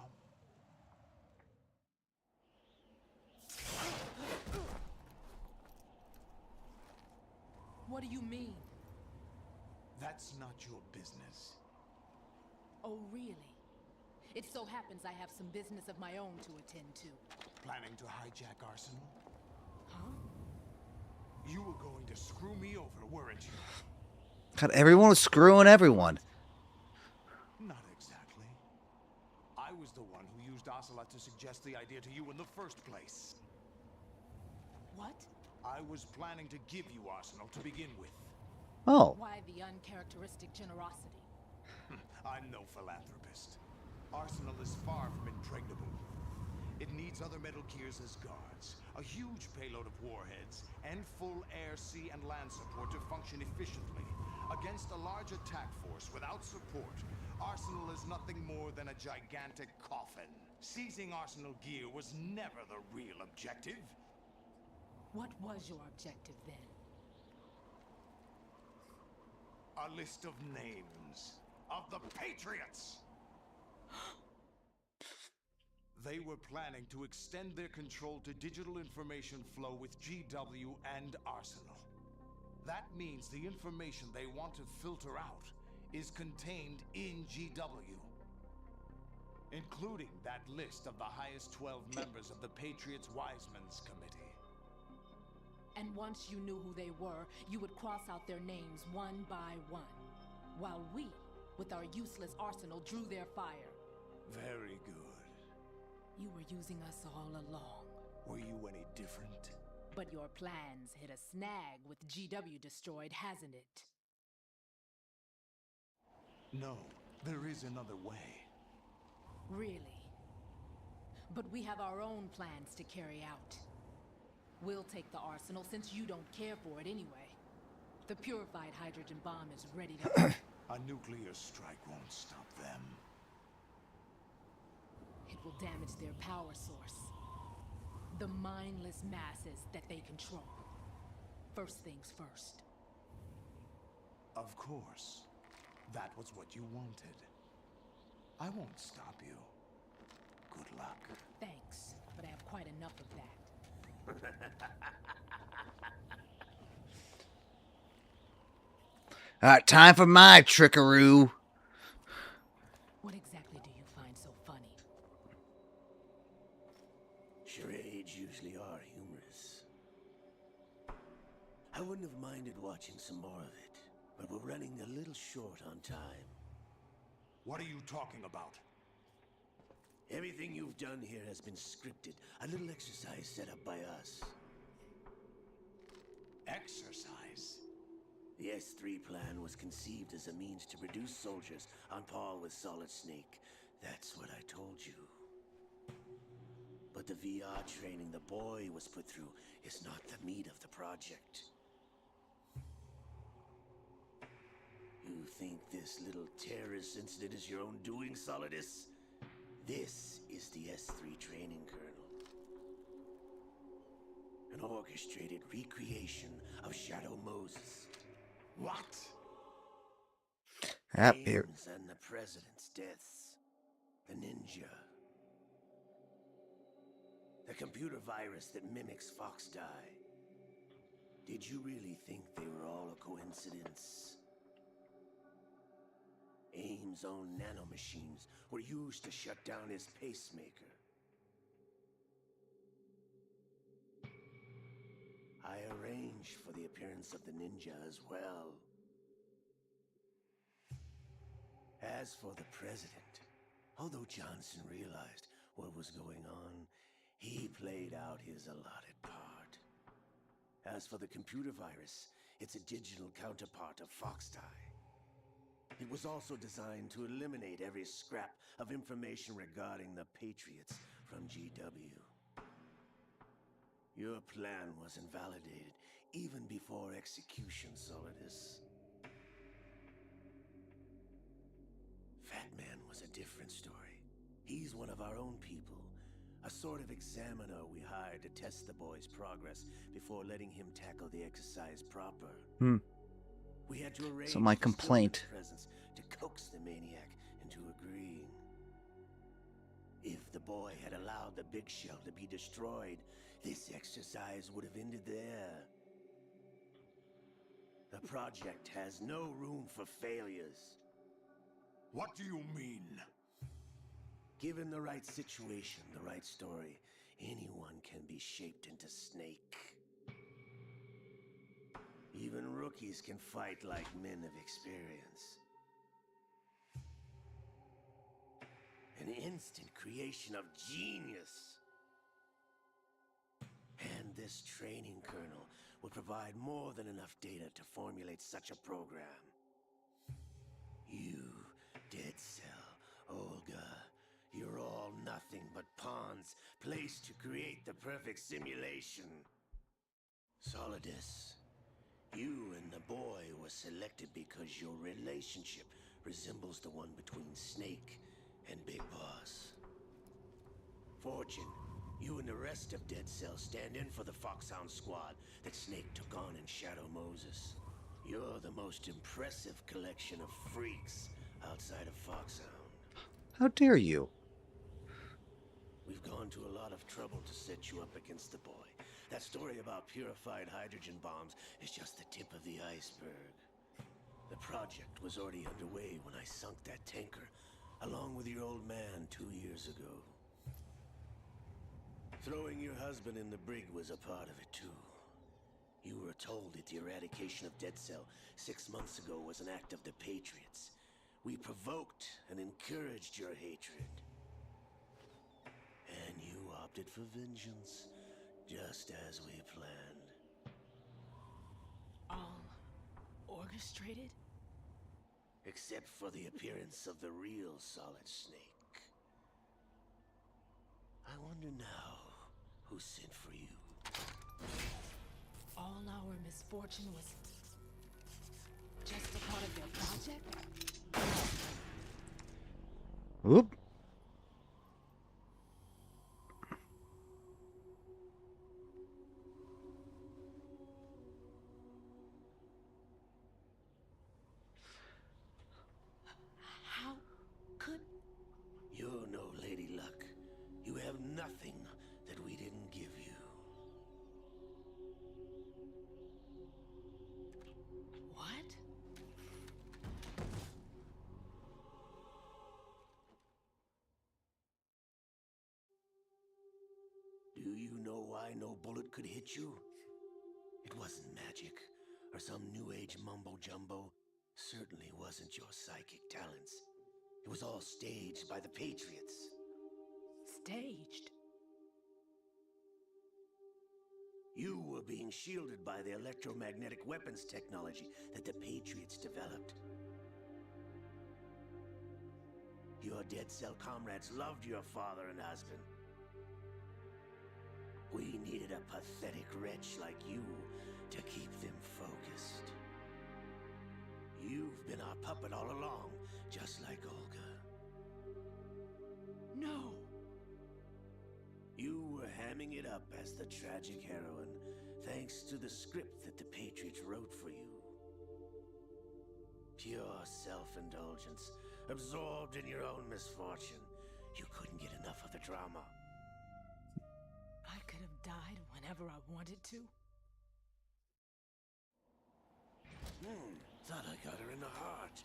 [SPEAKER 17] What do you mean?
[SPEAKER 12] That's not your business.
[SPEAKER 17] Oh, really? It so happens I have some business of my own to attend to.
[SPEAKER 12] Planning to hijack Arsenal?
[SPEAKER 17] Huh?
[SPEAKER 12] You were going to screw me over, weren't you?
[SPEAKER 1] God, everyone was screwing everyone.
[SPEAKER 12] Not exactly. I was the one who used Ocelot to suggest the idea to you in the first place.
[SPEAKER 17] What?
[SPEAKER 12] I was planning to give you Arsenal to begin with.
[SPEAKER 1] Oh.
[SPEAKER 17] Why the uncharacteristic generosity?
[SPEAKER 12] I'm no philanthropist. Arsenal is far from impregnable. It needs other Metal Gears as guards, a huge payload of warheads, and full air, sea, and land support to function efficiently. Against a large attack force without support, Arsenal is nothing more than a gigantic coffin. Seizing Arsenal gear was never the real objective.
[SPEAKER 17] What was your objective then?
[SPEAKER 12] A list of names of the Patriots! They were planning to extend their control to digital information flow with GW and Arsenal. That means the information they want to filter out is contained in GW, including that list of the highest 12 members of the Patriots Wiseman's Committee.
[SPEAKER 17] And once you knew who they were, you would cross out their names one by one, while we, with our useless arsenal, drew their fire.
[SPEAKER 12] Very good.
[SPEAKER 17] You were using us all along.
[SPEAKER 12] Were you any different?
[SPEAKER 17] But your plans hit a snag with GW destroyed, hasn't it?
[SPEAKER 12] No, there is another way.
[SPEAKER 17] Really? But we have our own plans to carry out. We'll take the arsenal since you don't care for it anyway. The purified hydrogen bomb is ready to...
[SPEAKER 12] A nuclear strike won't stop them.
[SPEAKER 17] It will damage their power source. The mindless masses that they control. First things first.
[SPEAKER 12] Of course. That was what you wanted. I won't stop you. Good luck.
[SPEAKER 17] Thanks, but I have quite enough of that.
[SPEAKER 1] Alright, time for my trickaroo.
[SPEAKER 17] What exactly do you find so funny?
[SPEAKER 5] Charades usually are humorous. I wouldn't have minded watching some more of it, but we're running a little short on time.
[SPEAKER 12] What are you talking about?
[SPEAKER 5] Everything you've done here has been scripted. A little exercise set up by us.
[SPEAKER 12] Exercise?
[SPEAKER 5] The S3 plan was conceived as a means to produce soldiers on par with Solid Snake. That's what I told you. But the VR training the boy was put through is not the meat of the project. You think this little terrorist incident is your own doing, Solidus? This is the S3 training kernel. An orchestrated recreation of Shadow Moses.
[SPEAKER 12] What?
[SPEAKER 5] Ames and the president's deaths. The ninja. The computer virus that mimics Fox Die. Did you really think they were all a coincidence? Ames' own nanomachines were used to shut down his pacemaker. I arranged for the appearance of the ninja as well. As for the president, although Johnson realized what was going on, he played out his allotted part. As for the computer virus, it's a digital counterpart of Fox Die. It was also designed to eliminate every scrap of information regarding the Patriots from GW. Your plan was invalidated even before execution, Solidus. Fat Man was a different story. He's one of our own people. A sort of examiner we hired to test the boy's progress before letting him tackle the exercise proper. We had to arrange
[SPEAKER 1] So my complaint.
[SPEAKER 5] presence to coax the maniac into agreeing. If the boy had allowed the big shell to be destroyed, this exercise would have ended there. The project has no room for failures.
[SPEAKER 12] What do you mean?
[SPEAKER 5] Given the right situation, the right story, anyone can be shaped into Snake. Even rookies can fight like men of experience. An instant creation of genius. And this training kernel would provide more than enough data to formulate such a program. You, Dead Cell, Olga, you're all nothing but pawns placed to create the perfect simulation. Solidus, you and the boy were selected because your relationship resembles the one between Snake and Big Boss. Fortune, you and the rest of Dead Cell stand in for the Foxhound squad that Snake took on in Shadow Moses. You're the most impressive collection of freaks outside of Foxhound.
[SPEAKER 1] How dare you?
[SPEAKER 5] We've gone to a lot of trouble to set you up against the boy. That story about purified hydrogen bombs is just the tip of the iceberg. The project was already underway when I sunk that tanker, along with your old man 2 years ago. Throwing your husband in the brig was a part of it too. You were told that the eradication of Dead Cell 6 months ago was an act of the Patriots. We provoked and encouraged your hatred. And you opted for vengeance, just as we planned.
[SPEAKER 17] All orchestrated?
[SPEAKER 5] Except for the appearance of the real Solid Snake. I wonder now who sent for you.
[SPEAKER 17] All our misfortune was just a part of their project?
[SPEAKER 1] Oop.
[SPEAKER 17] How could...
[SPEAKER 5] You're no Lady Luck. You have nothing that we didn't give you.
[SPEAKER 17] What?
[SPEAKER 5] Do you know why no bullet could hit you? It wasn't magic, or some new age mumbo-jumbo. Certainly wasn't your psychic talents. It was all staged by the Patriots.
[SPEAKER 17] Staged?
[SPEAKER 5] You were being shielded by the electromagnetic weapons technology that the Patriots developed. Your Dead Cell comrades loved your father and husband. We needed a pathetic wretch like you to keep them focused. You've been our puppet all along, just like Olga.
[SPEAKER 17] No!
[SPEAKER 5] You were hamming it up as the tragic heroine, thanks to the script that the Patriots wrote for you. Pure self-indulgence, absorbed in your own misfortune. You couldn't get enough of the drama.
[SPEAKER 17] I could have died whenever I wanted to.
[SPEAKER 5] Thought I got her in the heart.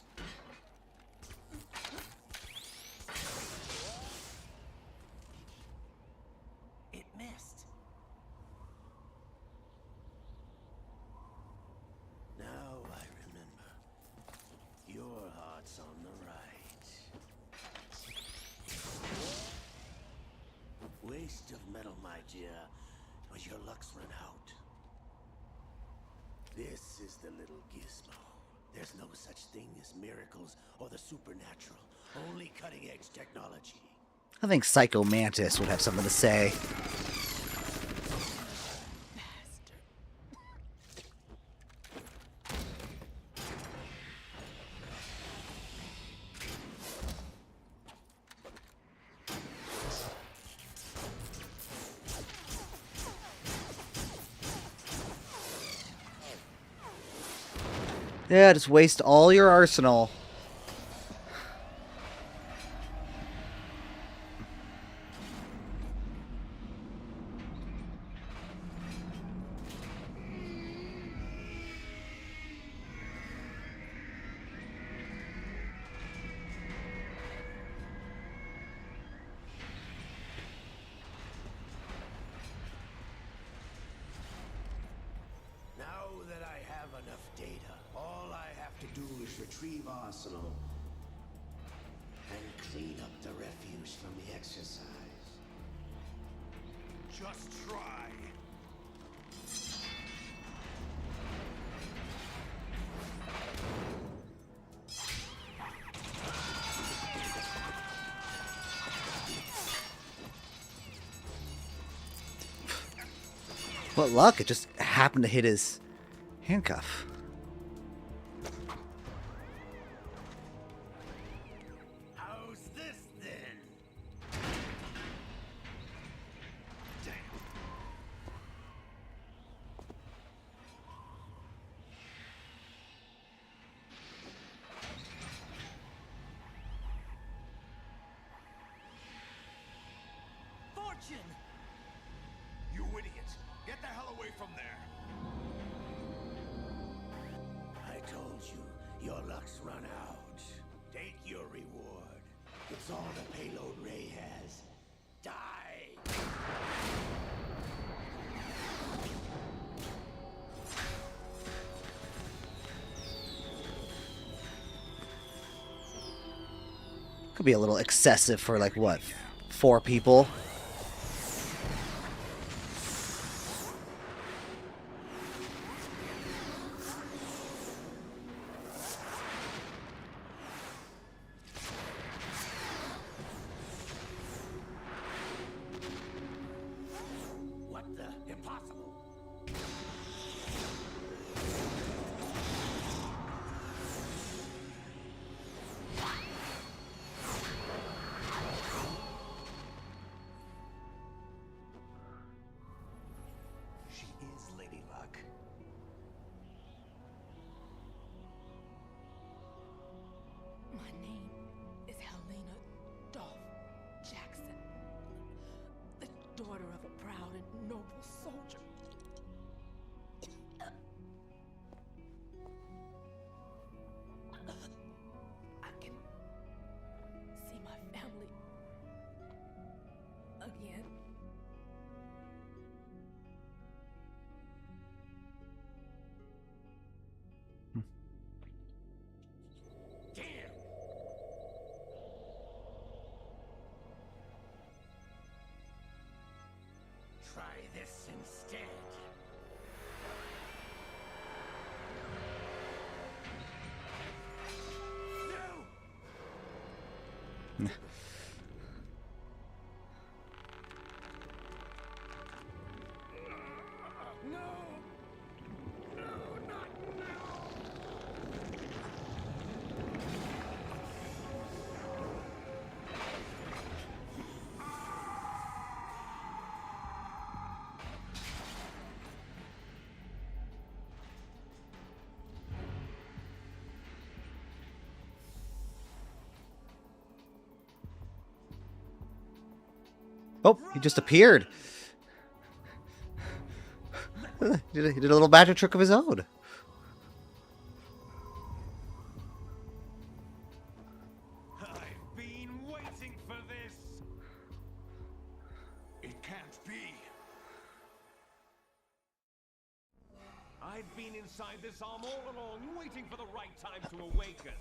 [SPEAKER 17] It missed.
[SPEAKER 5] Now I remember. Your heart's on the right. Waste of metal, my dear, but your luck's run out. This is the little gizmo. There's no such thing as miracles or the supernatural. Only cutting-edge technology.
[SPEAKER 1] I think Psycho Mantis would have something to say. Yeah, just waste all your arsenal.
[SPEAKER 5] Now that I have enough data, all I have to do is retrieve Arsenal and clean up the refuse from the exercise.
[SPEAKER 12] Just try.
[SPEAKER 1] What luck, it just happened to hit his handcuff.
[SPEAKER 5] How's this then? Damn.
[SPEAKER 3] Fortune!
[SPEAKER 12] You idiot! Get the hell away from there!
[SPEAKER 5] I told you, your luck's run out. Take your reward. It's all the payload Ray has. Die!
[SPEAKER 1] Could be a little excessive for like what, 4 people?
[SPEAKER 5] What the? Impossible!
[SPEAKER 9] She is Lady Luck.
[SPEAKER 17] My name is Helena Dolph Jackson, the daughter of a proud and noble soldier. I can see my family again.
[SPEAKER 5] Damn! Try this instead. No! No! No, not now!
[SPEAKER 1] Oh, he just appeared. He did a little magic trick of his own.
[SPEAKER 5] I've been waiting for this!
[SPEAKER 12] It can't be.
[SPEAKER 2] I've been inside this arm all along, waiting for the right time to awaken.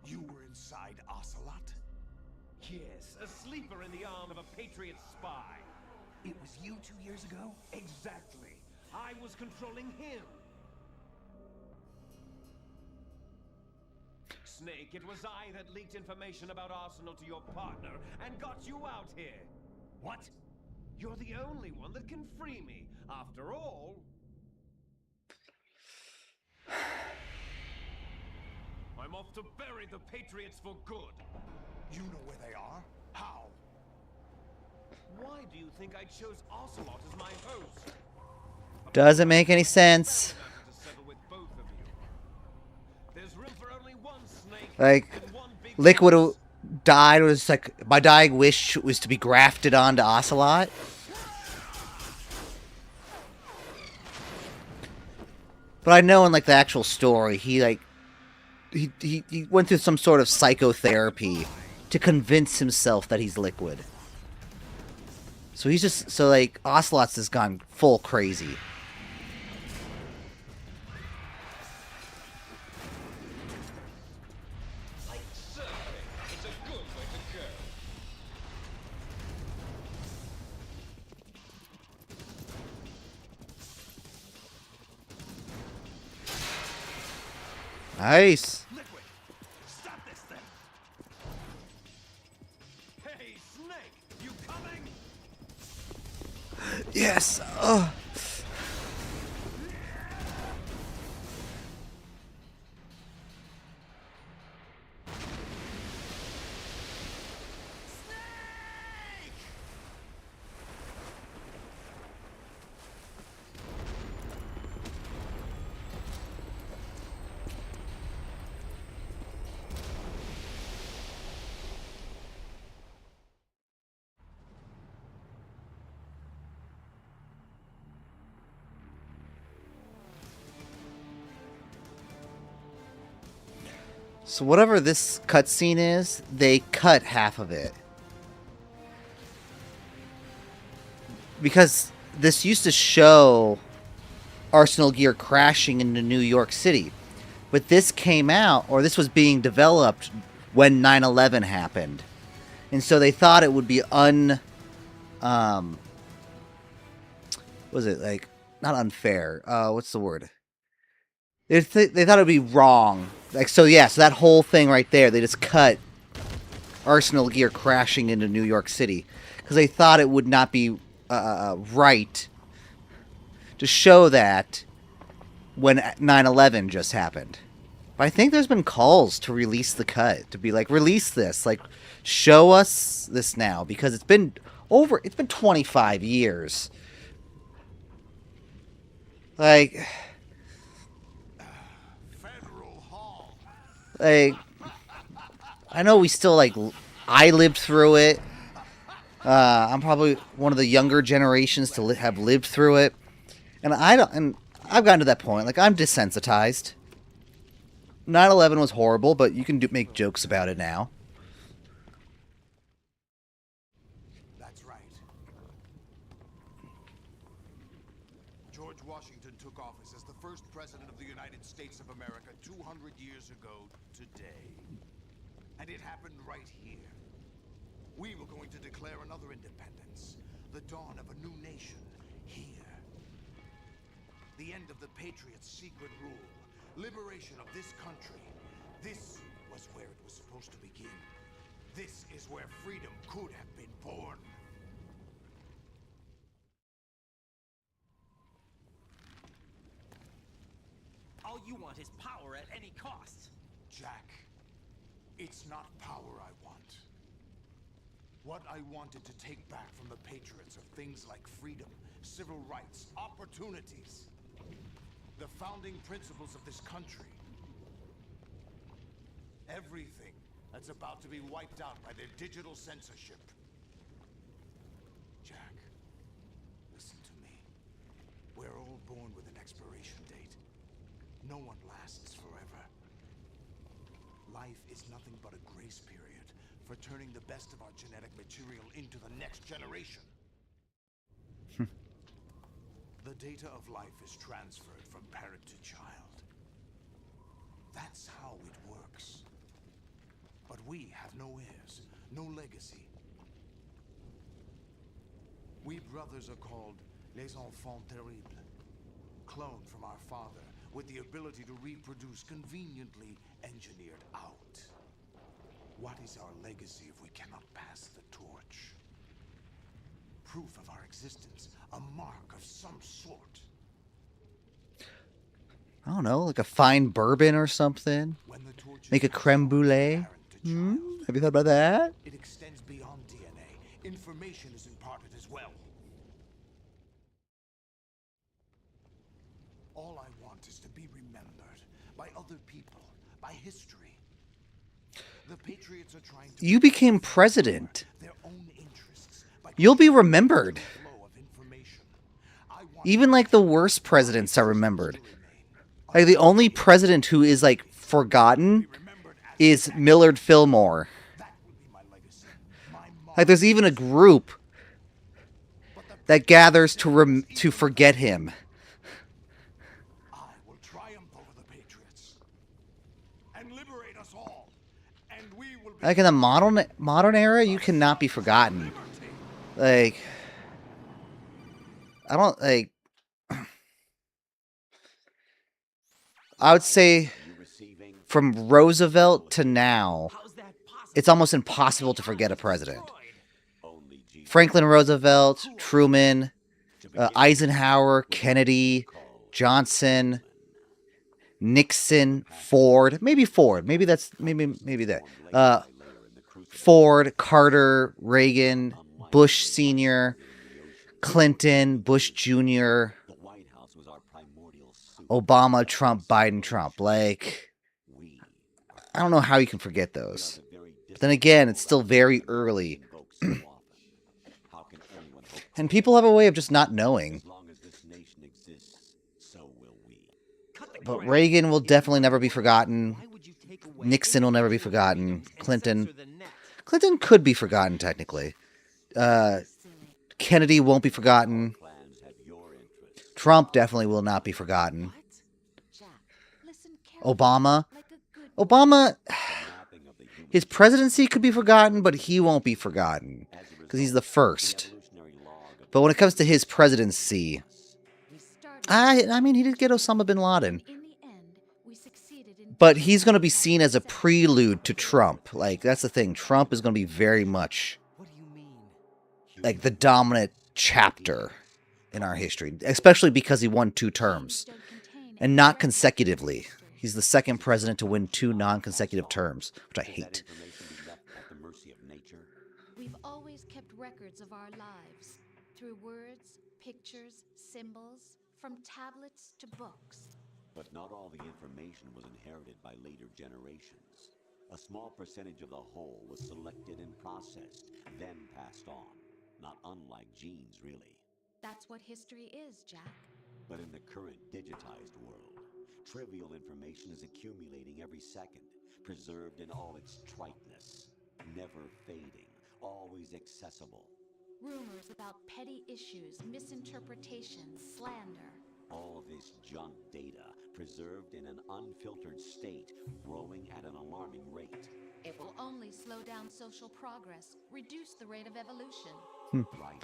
[SPEAKER 12] You were inside Ocelot?
[SPEAKER 2] Yes, a sleeper in the arm of a Patriot spy.
[SPEAKER 9] It was you 2 years ago?
[SPEAKER 2] Exactly. I was controlling him. Snake, it was I that leaked information about Arsenal to your partner and got you out here.
[SPEAKER 5] What?
[SPEAKER 2] You're the only one that can free me. After all... I'm off to bury the Patriots for good.
[SPEAKER 12] You know where they are? How?
[SPEAKER 5] Why do you think I chose Ocelot as my host?
[SPEAKER 1] Doesn't make any sense.
[SPEAKER 5] There's room for only one snake.
[SPEAKER 1] Like, Liquid died, was like, my dying wish was to be grafted onto Ocelot. But I know in like the actual story, he went through some sort of psychotherapy to convince himself that he's Liquid. So he's just, so like, Ocelot's has gone full crazy. Nice.
[SPEAKER 5] Liquid, stop this thing. Hey, Snake, you coming?
[SPEAKER 1] Yes. Ugh. So whatever this cutscene is, they cut half of it. Because this used to show Arsenal Gear crashing into New York City. But this came out, or this was being developed when 9/11 happened. And so they thought it would be was it like, not unfair, what's the word? They thought it would be wrong. Like, so yeah, so that whole thing right there, they just cut Arsenal Gear crashing into New York City. Because they thought it would not be right to show that when 9/11 just happened. But I think there's been calls to release the cut. To be like, release this. Like, show us this now. Because it's been 25 years. Like... Like, I know we still, like, I lived through it. I'm probably one of the younger generations to have lived through it. And I've gotten to that point. Like, I'm desensitized. 9/11 was horrible, but you can make jokes about it now.
[SPEAKER 12] That's right. George Washington took office as the first president of the United States of America 200 years ago today. And it happened right here. We were going to declare another independence. The dawn of a new nation here. The end of the Patriots' secret rule. Liberation of this country. This was where it was supposed to begin. This is where freedom could have been born.
[SPEAKER 3] All you want is power at any cost.
[SPEAKER 12] Jack, it's not power I want. What I wanted to take back from the Patriots are things like freedom, civil rights, opportunities. The founding principles of this country. Everything that's about to be wiped out by their digital censorship. Jack, listen to me. We're all born with an expiration date. No one lasts forever. Life is nothing but a grace period for turning the best of our genetic material into the next generation. The data of life is transferred from parent to child. That's how it works. But we have no heirs, no legacy. We brothers are called les enfants terribles, cloned from our father, with the ability to reproduce conveniently engineered out. What is our legacy if we cannot pass the torch? Proof of our existence, a mark of some sort.
[SPEAKER 1] I don't know, like a fine bourbon or something. Make a creme brulee. Have you thought about that?
[SPEAKER 12] It extends beyond DNA Information is imparted as well. All I want is to be remembered by other people, by history. The Patriots are trying to
[SPEAKER 1] You became president.
[SPEAKER 12] their own interests by
[SPEAKER 1] You'll be remembered.
[SPEAKER 12] flow of information. I want
[SPEAKER 1] Even like the worst presidents are remembered. Like the only president who is like forgotten is Millard Fillmore. Like there's even a group that gathers to forget him.
[SPEAKER 12] I will triumph over the Patriots and liberate us all. And we will be
[SPEAKER 1] Like in the modern era, you cannot be forgotten. Like I don't like. I would say from Roosevelt to now, it's almost impossible to forget a president. Franklin Roosevelt, Truman, Eisenhower, Kennedy, Johnson, Nixon, Ford, maybe Ford, maybe that. Ford, Carter, Reagan, Bush Sr., Clinton, Bush Jr., Obama, Trump, Biden, Trump. Like, I don't know how you can forget those. But then again, it's still very early. And people have a way of just not knowing. But Reagan will definitely never be forgotten. Nixon will never be forgotten. Clinton could be forgotten technically. Kennedy won't be forgotten. Trump definitely will not be forgotten. Obama, his presidency could be forgotten, but he won't be forgotten because he's the first. But when it comes to his presidency, I mean, he did get Osama bin Laden. But he's going to be seen as a prelude to Trump. Like, that's the thing. Trump is going to be very much like the dominant chapter in our history, especially because he won 2 terms and not consecutively. He's the second president to win 2 non-consecutive terms, which I hate.
[SPEAKER 15] We've always kept records of our lives through words, pictures, symbols, from tablets to books.
[SPEAKER 2] But not all the information was inherited by later generations. A small percentage of the whole was selected and processed, then passed on. Not unlike genes, really.
[SPEAKER 15] That's what history is, Jack.
[SPEAKER 2] But in the current digitized world, trivial information is accumulating every second, preserved in all its triteness, never fading, always accessible.
[SPEAKER 15] Rumors about petty issues, misinterpretations, slander.
[SPEAKER 2] All this junk data, preserved in an unfiltered state, growing at an alarming rate.
[SPEAKER 15] It will only slow down social progress, reduce the rate of evolution.
[SPEAKER 2] Right.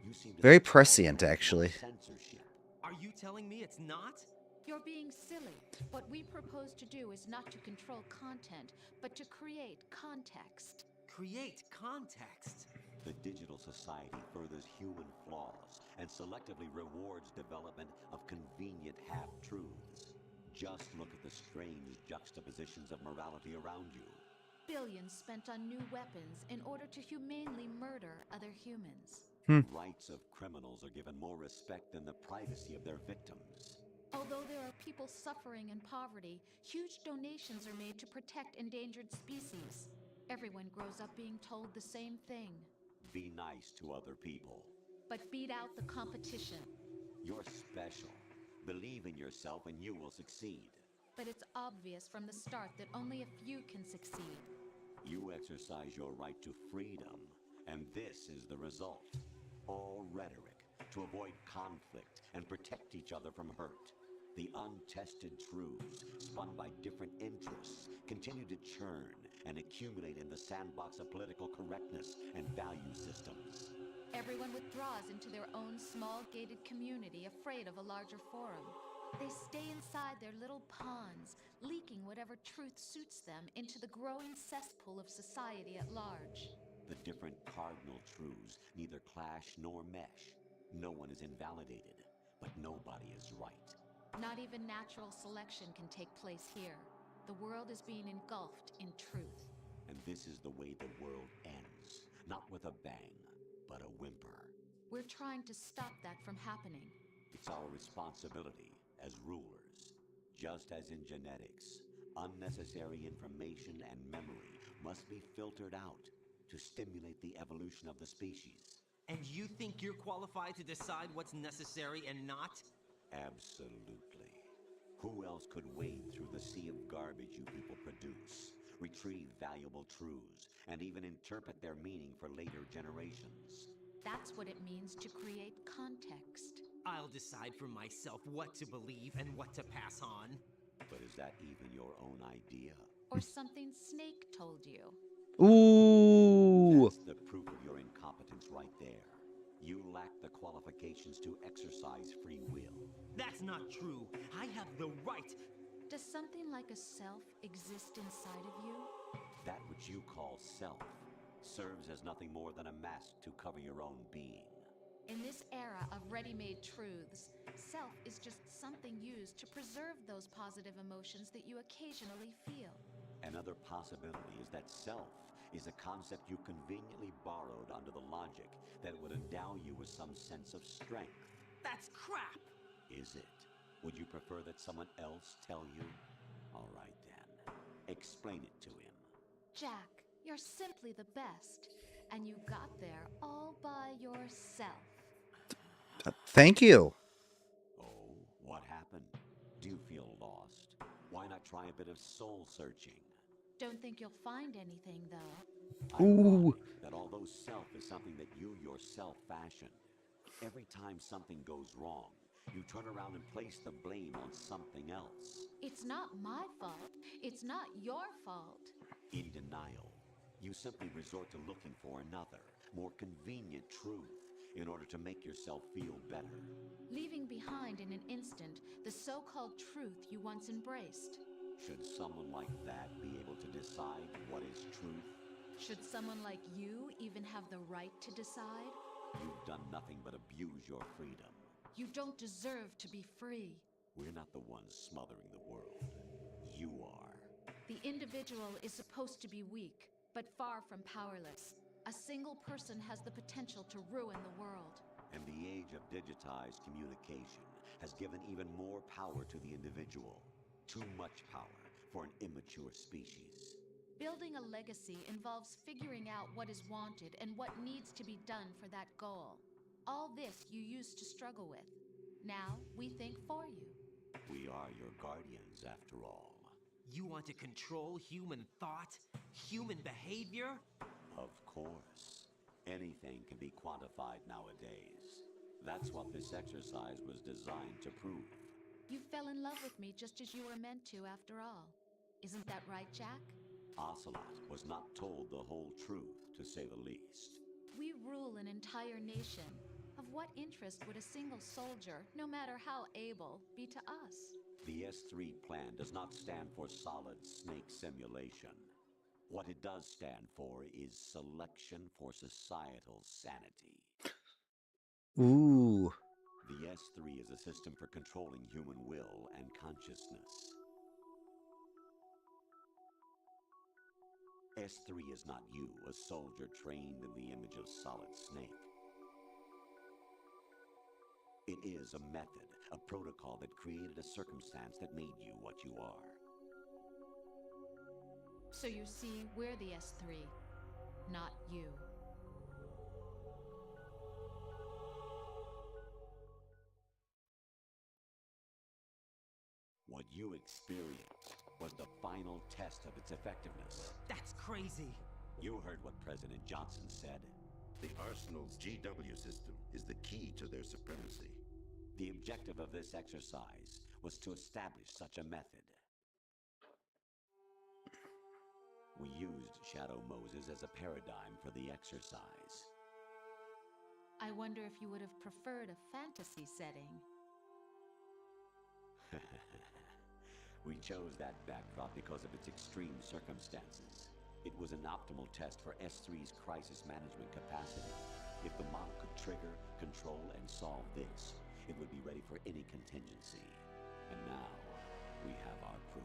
[SPEAKER 2] You seem to
[SPEAKER 1] Very
[SPEAKER 2] think
[SPEAKER 1] prescient, actually.
[SPEAKER 3] Censorship. Are you telling me it's not?
[SPEAKER 15] You're being silly. What we propose to do is not to control content, but to create context.
[SPEAKER 3] Create context?
[SPEAKER 2] The digital society furthers human flaws and selectively rewards development of convenient half-truths. Just look at the strange juxtapositions of morality around you.
[SPEAKER 15] Billions spent on new weapons in order to humanely murder other humans.
[SPEAKER 2] Rights of criminals are given more respect than the privacy of their victims.
[SPEAKER 15] Although there are people suffering in poverty, huge donations are made to protect endangered species. Everyone grows up being told the same thing.
[SPEAKER 2] Be nice to other people.
[SPEAKER 15] But beat out the competition.
[SPEAKER 2] You're special. Believe in yourself and you will succeed.
[SPEAKER 15] But it's obvious from the start that only a few can succeed.
[SPEAKER 2] You exercise your right to freedom, and this is the result. All rhetoric to avoid conflict and protect each other from hurt. The untested truths, spun by different interests, continue to churn and accumulate in the sandbox of political correctness and value systems.
[SPEAKER 15] Everyone withdraws into their own small gated community, afraid of a larger forum. They stay inside their little ponds, leaking whatever truth suits them into the growing cesspool of society at large.
[SPEAKER 2] The different cardinal truths neither clash nor mesh. No one is invalidated, but nobody is right.
[SPEAKER 15] Not even natural selection can take place here. The world is being engulfed in truth.
[SPEAKER 2] And this is the way the world ends. Not with a bang, but a whimper.
[SPEAKER 15] We're trying to stop that from happening.
[SPEAKER 2] It's our responsibility as rulers. Just as in genetics, unnecessary information and memory must be filtered out to stimulate the evolution of the species.
[SPEAKER 3] And you think you're qualified to decide what's necessary and not?
[SPEAKER 2] Absolutely. Who else could wade through the sea of garbage you people produce, retrieve valuable truths, and even interpret their meaning for later generations?
[SPEAKER 15] That's what it means to create context.
[SPEAKER 3] I'll decide for myself what to believe and what to pass on.
[SPEAKER 2] But is that even your own idea?
[SPEAKER 15] Or something Snake told you.
[SPEAKER 1] Ooh.
[SPEAKER 2] That's the proof of your incompetence right there. You lack the qualifications to exercise free will.
[SPEAKER 3] That's not true. I have the right.
[SPEAKER 15] Does something like a self exist inside of you?
[SPEAKER 2] That which you call self serves as nothing more than a mask to cover your own being.
[SPEAKER 15] In this era of ready-made truths, self is just something used to preserve those positive emotions that you occasionally feel.
[SPEAKER 2] Another possibility is that self is a concept you conveniently borrowed under the logic that would endow you with some sense of strength.
[SPEAKER 3] That's crap!
[SPEAKER 2] Is it? Would you prefer that someone else tell you? All right then. Explain it to him.
[SPEAKER 15] Jack, you're simply the best. And you got there all by yourself.
[SPEAKER 1] Thank you.
[SPEAKER 2] Oh, what happened? Do you feel lost? Why not try a bit of soul searching?
[SPEAKER 15] Don't think you'll find anything, though.
[SPEAKER 1] Ooh.
[SPEAKER 2] Ironic that although self is something that you yourself fashioned, every time something goes wrong, you turn around and place the blame on something else.
[SPEAKER 15] It's not my fault. It's not your fault.
[SPEAKER 2] In denial, you simply resort to looking for another, more convenient truth in order to make yourself feel better.
[SPEAKER 15] Leaving behind in an instant the so-called truth you once embraced.
[SPEAKER 2] Should someone like that be able to decide what is truth?
[SPEAKER 15] Should someone like you even have the right to decide?
[SPEAKER 2] You've done nothing but abuse your freedom.
[SPEAKER 15] You don't deserve to be free.
[SPEAKER 2] We're not the ones smothering the world. You are.
[SPEAKER 15] The individual is supposed to be weak, but far from powerless. A single person has the potential to ruin the world.
[SPEAKER 2] And the age of digitized communication has given even more power to the individual. Too much power for an immature species.
[SPEAKER 15] Building a legacy involves figuring out what is wanted and what needs to be done for that goal. All this you used to struggle with. Now we think for you.
[SPEAKER 2] We are your guardians, after all.
[SPEAKER 3] You want to control human thought? Human behavior?
[SPEAKER 2] Of course. Anything can be quantified nowadays. That's what this exercise was designed to prove.
[SPEAKER 15] You fell in love with me just as you were meant to, after all. Isn't that right, Jack?
[SPEAKER 2] Ocelot was not told the whole truth, to say the least.
[SPEAKER 15] We rule an entire nation. Of what interest would a single soldier, no matter how able, be to us?
[SPEAKER 2] The S3 plan does not stand for solid snake simulation. What it does stand for is selection for societal sanity.
[SPEAKER 1] Ooh.
[SPEAKER 2] The S3 is a system for controlling human will and consciousness. S3 is not you, a soldier trained in the image of Solid Snake. It is a method, a protocol that created a circumstance that made you what you are.
[SPEAKER 15] So you see, we're the S3, not you.
[SPEAKER 2] What you experienced was the final test of its effectiveness.
[SPEAKER 3] That's crazy.
[SPEAKER 2] You heard what President Johnson said.
[SPEAKER 11] The Arsenal's GW system is the key to their supremacy.
[SPEAKER 2] The objective of this exercise was to establish such a method. We used Shadow Moses as a paradigm for the exercise.
[SPEAKER 15] I wonder if you would have preferred a fantasy setting.
[SPEAKER 2] We chose that backdrop because of its extreme circumstances. It was an optimal test for S3's crisis management capacity. If the model could trigger, control, and solve this, it would be ready for any contingency. And now, we have our proof.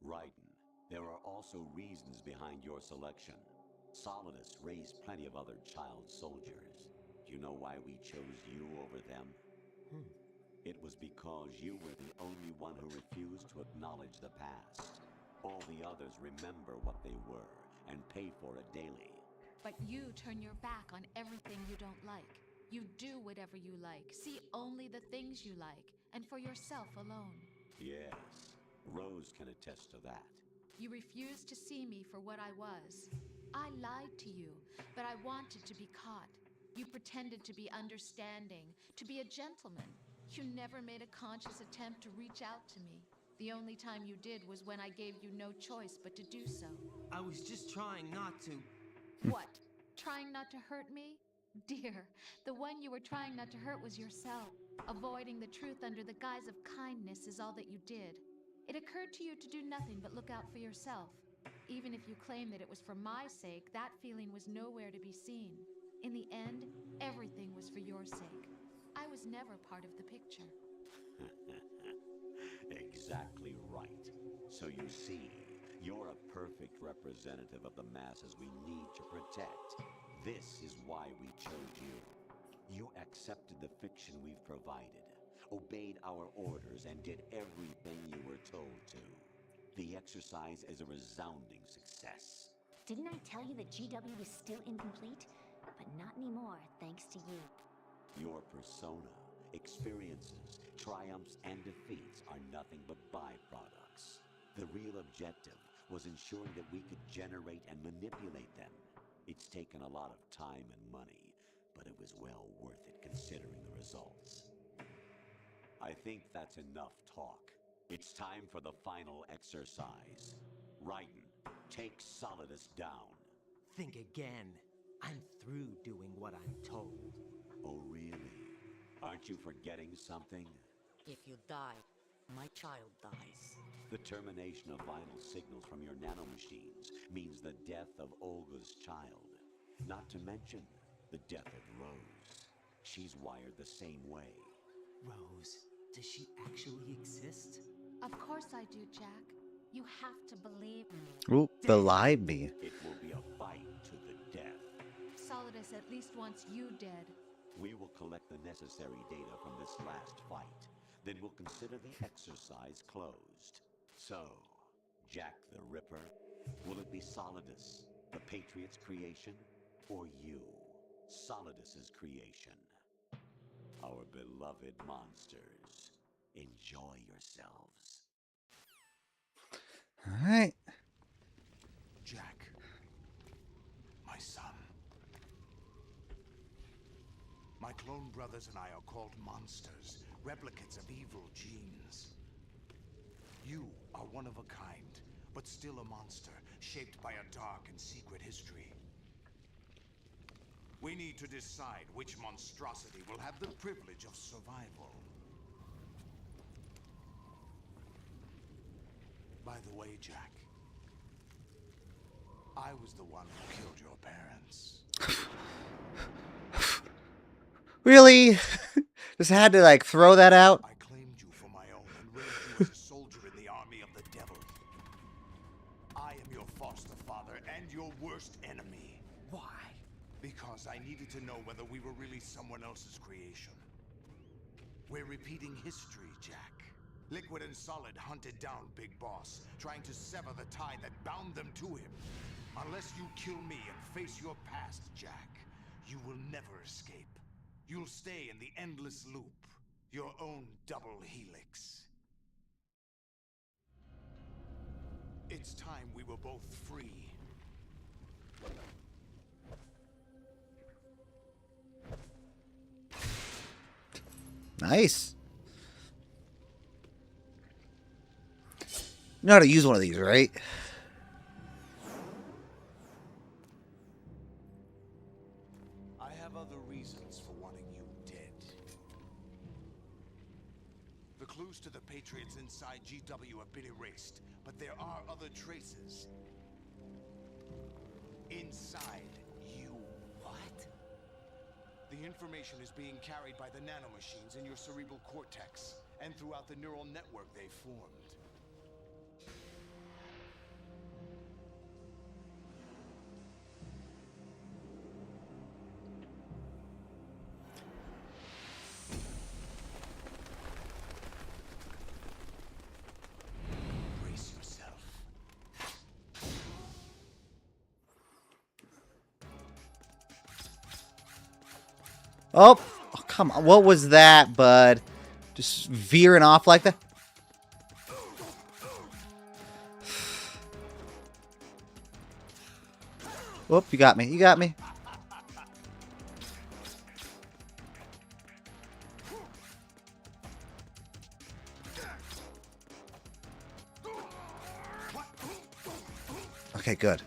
[SPEAKER 2] Raiden, there are also reasons behind your selection. Solidus raised plenty of other child soldiers. Do you know why we chose you over them? It was because you were the only one who refused to acknowledge the past. All the others remember what they were and pay for it daily.
[SPEAKER 15] But you turn your back on everything you don't like. You do whatever you like, see only the things you like, and for yourself alone.
[SPEAKER 2] Yes, Rose can attest to that.
[SPEAKER 15] You refused to see me for what I was. I lied to you, but I wanted to be caught. You pretended to be understanding, to be a gentleman. You never made a conscious attempt to reach out to me. The only time you did was when I gave you no choice but to do so.
[SPEAKER 3] I was just trying not to.
[SPEAKER 15] What? Trying not to hurt me? Dear, the one you were trying not to hurt was yourself. Avoiding the truth under the guise of kindness is all that you did. It occurred to you to do nothing but look out for yourself. Even if you claim that it was for my sake, that feeling was nowhere to be seen. In the end, everything was for your sake. I was never part of the picture.
[SPEAKER 2] Exactly right. So you see, you're a perfect representative of the masses we need to protect. This is why we chose you. You accepted the fiction we've provided, obeyed our orders, and did everything you were told to. The exercise is a resounding success.
[SPEAKER 18] Didn't I tell you that GW is still incomplete? But not anymore, thanks to you.
[SPEAKER 2] Your persona, experiences, triumphs, and defeats are nothing but byproducts. The real objective was ensuring that we could generate and manipulate them. It's taken a lot of time and money, but it was well worth it considering the results. I think that's enough talk. It's time for the final exercise. Raiden, take Solidus down.
[SPEAKER 3] Think again. I'm through doing what I'm told.
[SPEAKER 2] Oh, really? Aren't you forgetting something?
[SPEAKER 7] If you die, my child dies.
[SPEAKER 2] The termination of vital signals from your nanomachines means the death of Olga's child. Not to mention the death of Rose. She's wired the same way.
[SPEAKER 3] Rose, does she actually exist?
[SPEAKER 15] Of course I do, Jack. You have to believe me.
[SPEAKER 1] Ooh, belied me.
[SPEAKER 2] It will be a fight to the death.
[SPEAKER 15] Solidus at least wants you dead.
[SPEAKER 2] We will collect the necessary data from this last fight. Then we'll consider the exercise closed. So, Jack the Ripper, will it be Solidus, the Patriot's creation, or you, Solidus's creation? Our beloved monsters, enjoy yourselves.
[SPEAKER 1] All right.
[SPEAKER 12] Jack, my son. My clone brothers and I are called monsters, replicates of evil genes. You are one of a kind, but still a monster, shaped by a dark and secret history. We need to decide which monstrosity will have the privilege of survival. By the way, Jack, I was the one who killed your parents.
[SPEAKER 1] Really? Just had to like throw that out?
[SPEAKER 12] I claimed you for my own and raised you as a soldier in the army of the devil. I am your foster father and your worst enemy.
[SPEAKER 3] Why?
[SPEAKER 12] Because I needed to know whether we were really someone else's creation. We're repeating history, Jack. Liquid and Solid hunted down Big Boss, trying to sever the tie that bound them to him. Unless you kill me and face your past, Jack, you will never escape. You'll stay in the endless loop, your own double helix. It's time we were both free.
[SPEAKER 1] Nice. You know how to use one of these, right?
[SPEAKER 12] I have other reasons for wanting you dead. The clues to the Patriots inside GW have been erased, but there are other traces. Inside you.
[SPEAKER 3] What?
[SPEAKER 12] The information is being carried by the nanomachines in your cerebral cortex and throughout the neural network they've formed.
[SPEAKER 1] Oh, come on. What was that, bud? Just veering off like that? Whoop, you got me. You got me. Okay, good.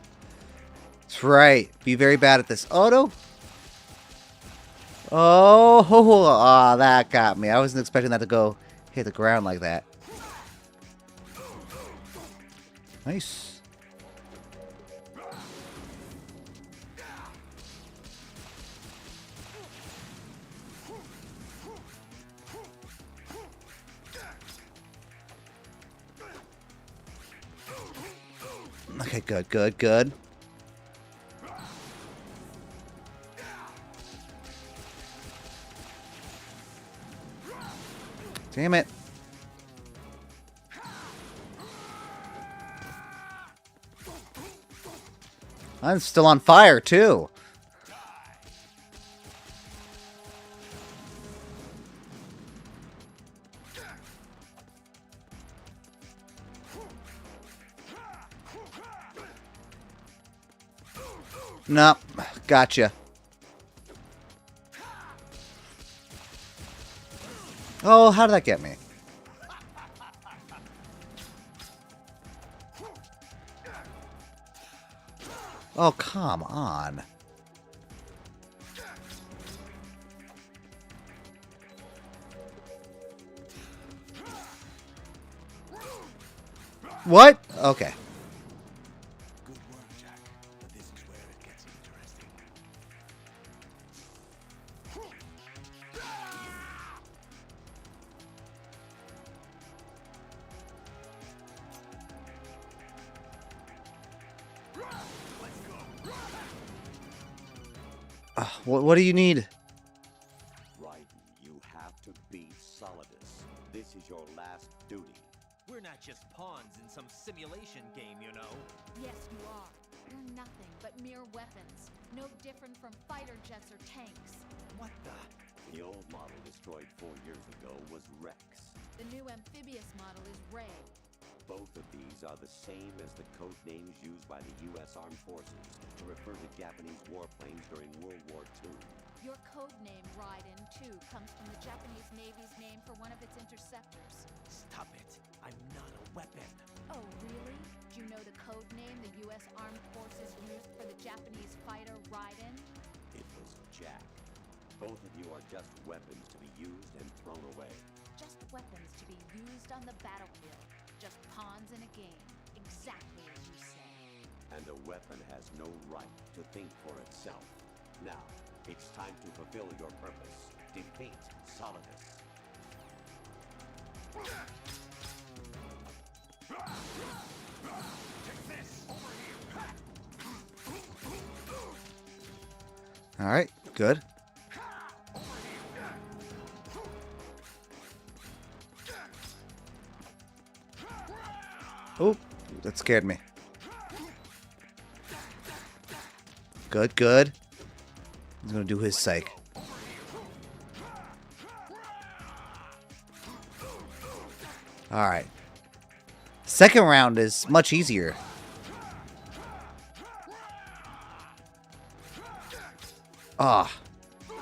[SPEAKER 1] That's right. Be very bad at this. Oh, no. Oh, that got me. I wasn't expecting that to go hit the ground like that. Nice. Okay, good, good, good. Damn it. I'm still on fire, too. No, gotcha. Oh, how did that get me? Oh, come on. What? Okay.
[SPEAKER 12] Good work, Jack. But this is where it gets interesting.
[SPEAKER 1] What do you need?
[SPEAKER 2] Raiden, you have to beat Solidus. This is your last duty.
[SPEAKER 3] We're not just pawns in some simulation game, you know.
[SPEAKER 15] Yes, you are. You're nothing but mere weapons. No different from fighter jets or tanks.
[SPEAKER 2] What the? The old model destroyed 4 years ago was Rex.
[SPEAKER 15] The new amphibious model is Ray.
[SPEAKER 2] Both of these are the same as the code names used by the U.S. Armed Forces to refer to Japanese warplanes during World War II.
[SPEAKER 15] Your code name, Raiden, too, comes from the Japanese Navy's name for one of its interceptors.
[SPEAKER 3] Stop it. I'm not a weapon.
[SPEAKER 15] Oh, really? Do you know the code name the U.S. Armed Forces used for the Japanese fighter Raiden?
[SPEAKER 2] It was Jack. Both of you are just weapons to be used and thrown away.
[SPEAKER 15] Just weapons to be used on the battlefield. Just pawns in a game. Exactly as you say.
[SPEAKER 2] And a weapon has no right to think for itself. Now, it's time to fulfill your purpose. Defeat Solidus.
[SPEAKER 1] All right, good. Oh, that scared me. Good, good. He's gonna do his psych. All right. Second round is much easier. Ah. Oh.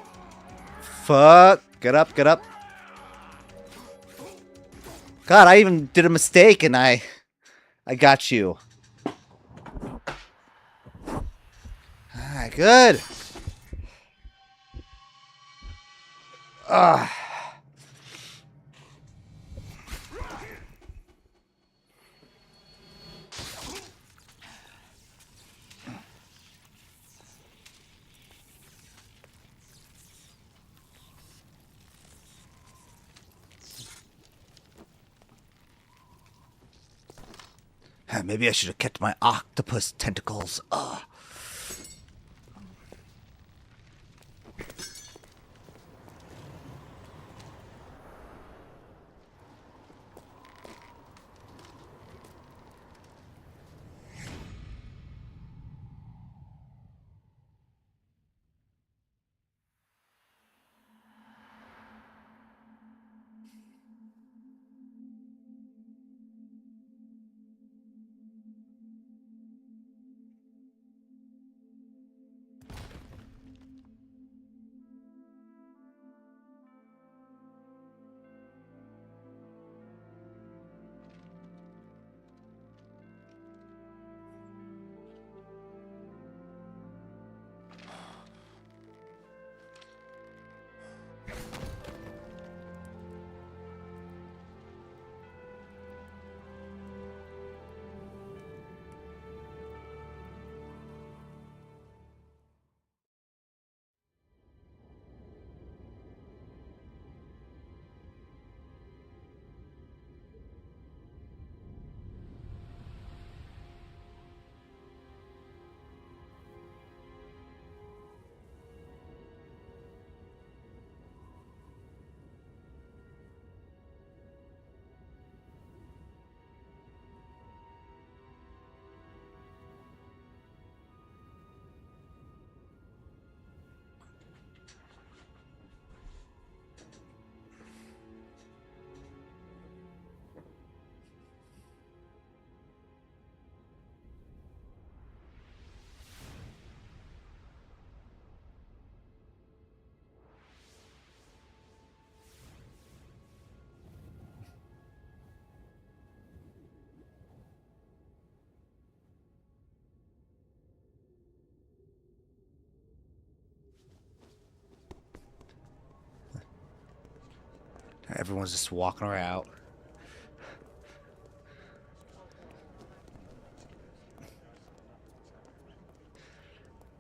[SPEAKER 1] Fuck. Get up, get up. God, I even did a mistake and I got you. Alright, good. Ah. Maybe I should have kept my octopus tentacles. Ugh. Everyone's just walking her out.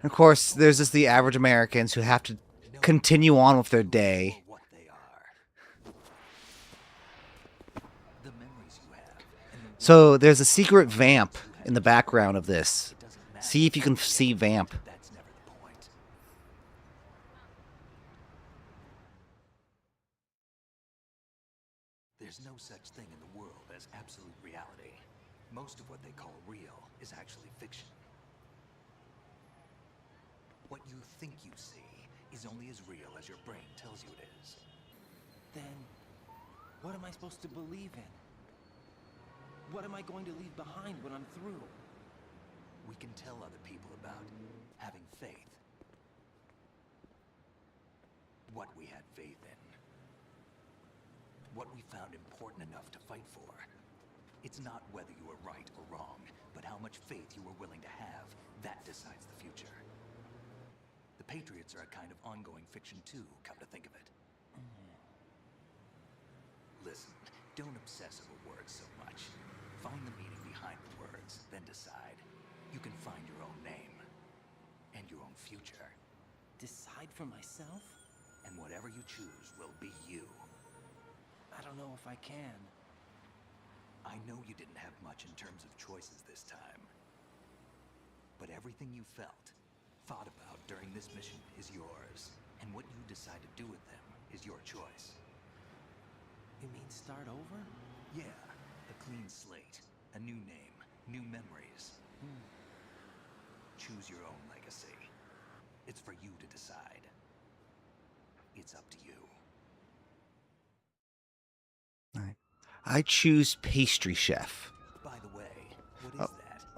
[SPEAKER 1] Of course, there's just the average Americans who have to continue on with their day. So there's a secret vamp in the background of this. See if you can see vamp.
[SPEAKER 9] There's no such thing in the world as absolute reality. Most of what they call real is actually fiction. What you think you see is only as real as your brain tells you it is.
[SPEAKER 3] Then, what am I supposed to believe in? What am I going to leave behind when I'm through?
[SPEAKER 9] We can tell other people about having faith. What we had faith in. What we found important enough to fight for. It's not whether you were right or wrong, but how much faith you were willing to have. That decides the future. The Patriots are a kind of ongoing fiction too, come to think of it. Listen, don't obsess over words so much. Find the meaning behind the words, then decide. You can find your own name. And your own future.
[SPEAKER 3] Decide for myself?
[SPEAKER 9] And whatever you choose will be you.
[SPEAKER 3] I don't know if I can.
[SPEAKER 9] I know you didn't have much in terms of choices this time. But everything you felt, thought about during this mission is yours. And what you decide to do with them is your choice.
[SPEAKER 3] You mean start over?
[SPEAKER 9] Yeah, a clean slate, a new name, new memories. Choose your own legacy. It's for you to decide. It's up to you.
[SPEAKER 1] I choose pastry chef.
[SPEAKER 9] By the way, what is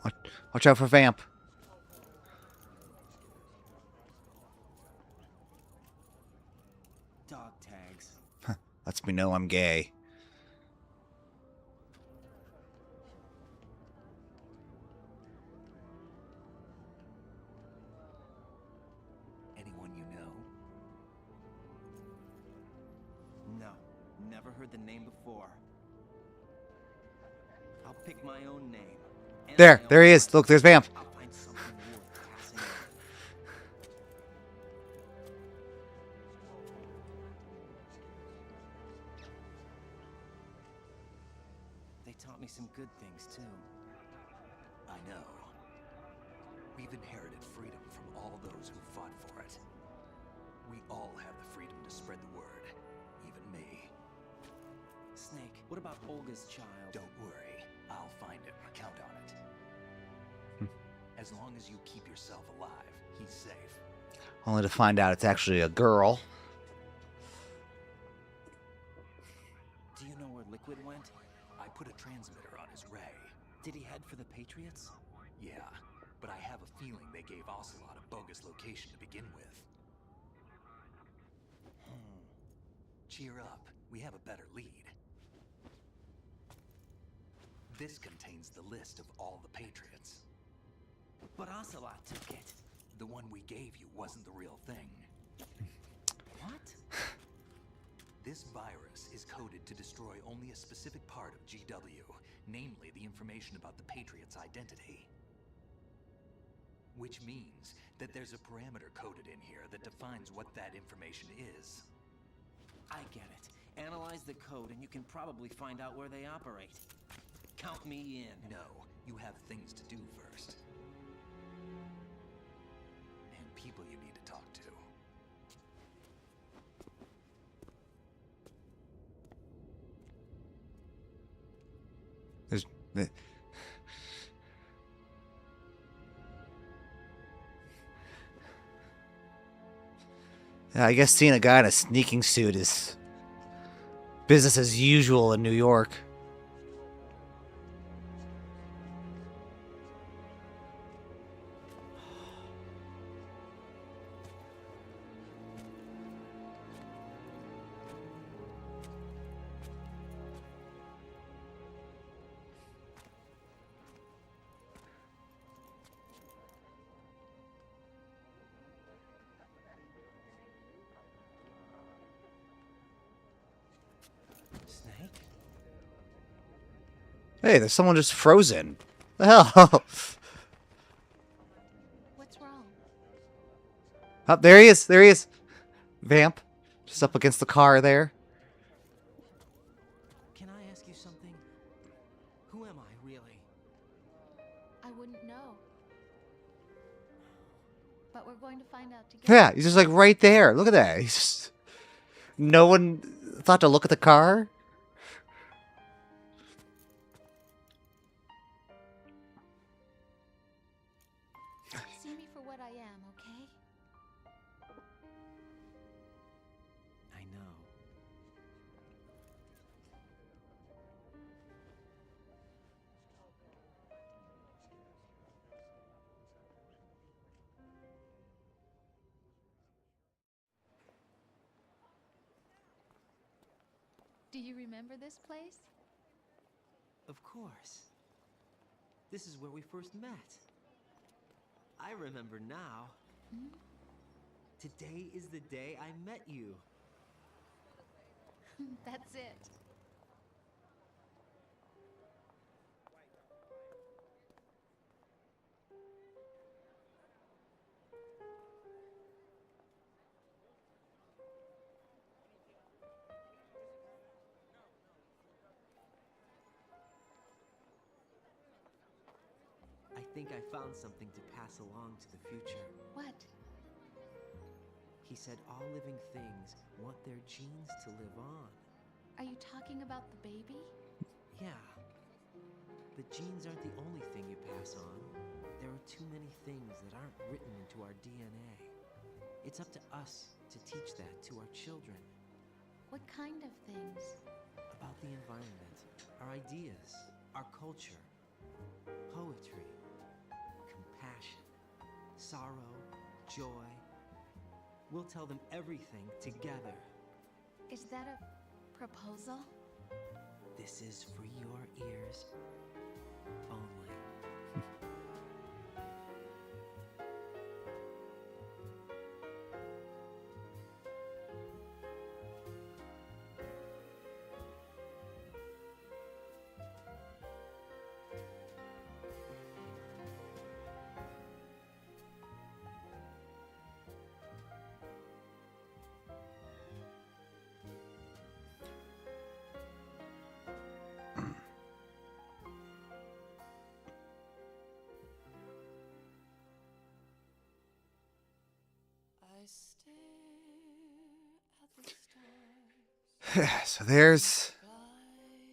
[SPEAKER 9] that?
[SPEAKER 1] Watch out for vamp.
[SPEAKER 3] Dog tags.
[SPEAKER 1] Lets me know I'm gay.
[SPEAKER 9] Anyone you know?
[SPEAKER 3] No, never heard the name before. I'll pick my own name.
[SPEAKER 1] There he is. Look, there's vamp.
[SPEAKER 3] I'll find something worth passing on. They taught me some good things too.
[SPEAKER 9] I know. We've inherited freedom from all those who fought for it. We all have the freedom to spread the word. Even me.
[SPEAKER 3] Snake, what about Olga's child?
[SPEAKER 9] Don't worry. I'll find him. Count on it. As long as you keep yourself alive, he's safe.
[SPEAKER 1] Only to find out it's actually a girl.
[SPEAKER 3] Do you know where Liquid went?
[SPEAKER 9] I put a transmitter on his ray.
[SPEAKER 3] Did he head for the Patriots?
[SPEAKER 9] Yeah, but I have a feeling they gave Ocelot a bogus location to begin with. Cheer up. We have a better lead. This contains the list of all the Patriots.
[SPEAKER 3] But Ocelot took it.
[SPEAKER 9] The one we gave you wasn't the real thing.
[SPEAKER 3] What?
[SPEAKER 9] This virus is coded to destroy only a specific part of GW, namely the information about the Patriot's identity. Which means that there's a parameter coded in here that defines what that information is.
[SPEAKER 3] I get it. Analyze the code and you can probably find out where they operate. Count me in.
[SPEAKER 9] No, you have things to do first. And people you need to talk to.
[SPEAKER 1] There's... Yeah, I guess seeing a guy in a sneaking suit is business as usual in New York. Hey, there's someone just frozen. The hell?
[SPEAKER 15] What's wrong?
[SPEAKER 1] Oh, there he is. There he is. Vamp. Just up against the car there.
[SPEAKER 3] Can I ask you something? Who am I, really?
[SPEAKER 15] I wouldn't know. But we're going to find out together.
[SPEAKER 1] Yeah, he's just like right there. Look at that. He's just... No one thought to look at the car?
[SPEAKER 15] See me for what I am, okay?
[SPEAKER 3] I know.
[SPEAKER 15] Do you remember this place?
[SPEAKER 3] Of course. This is where we first met. I remember now.
[SPEAKER 15] Hmm?
[SPEAKER 3] Today is the day I met you.
[SPEAKER 15] That's it.
[SPEAKER 3] I think I found something to pass along to the future.
[SPEAKER 15] What?
[SPEAKER 3] He said all living things want their genes to live on.
[SPEAKER 15] Are you talking about the baby?
[SPEAKER 3] Yeah. The genes aren't the only thing you pass on. There are too many things that aren't written into our DNA. It's up to us to teach that to our children.
[SPEAKER 15] What kind of things?
[SPEAKER 3] About the environment, our ideas, our culture, poetry, compassion, sorrow, joy. We'll tell them everything together.
[SPEAKER 15] Is that a proposal?
[SPEAKER 3] This is for your ears only.
[SPEAKER 1] So there's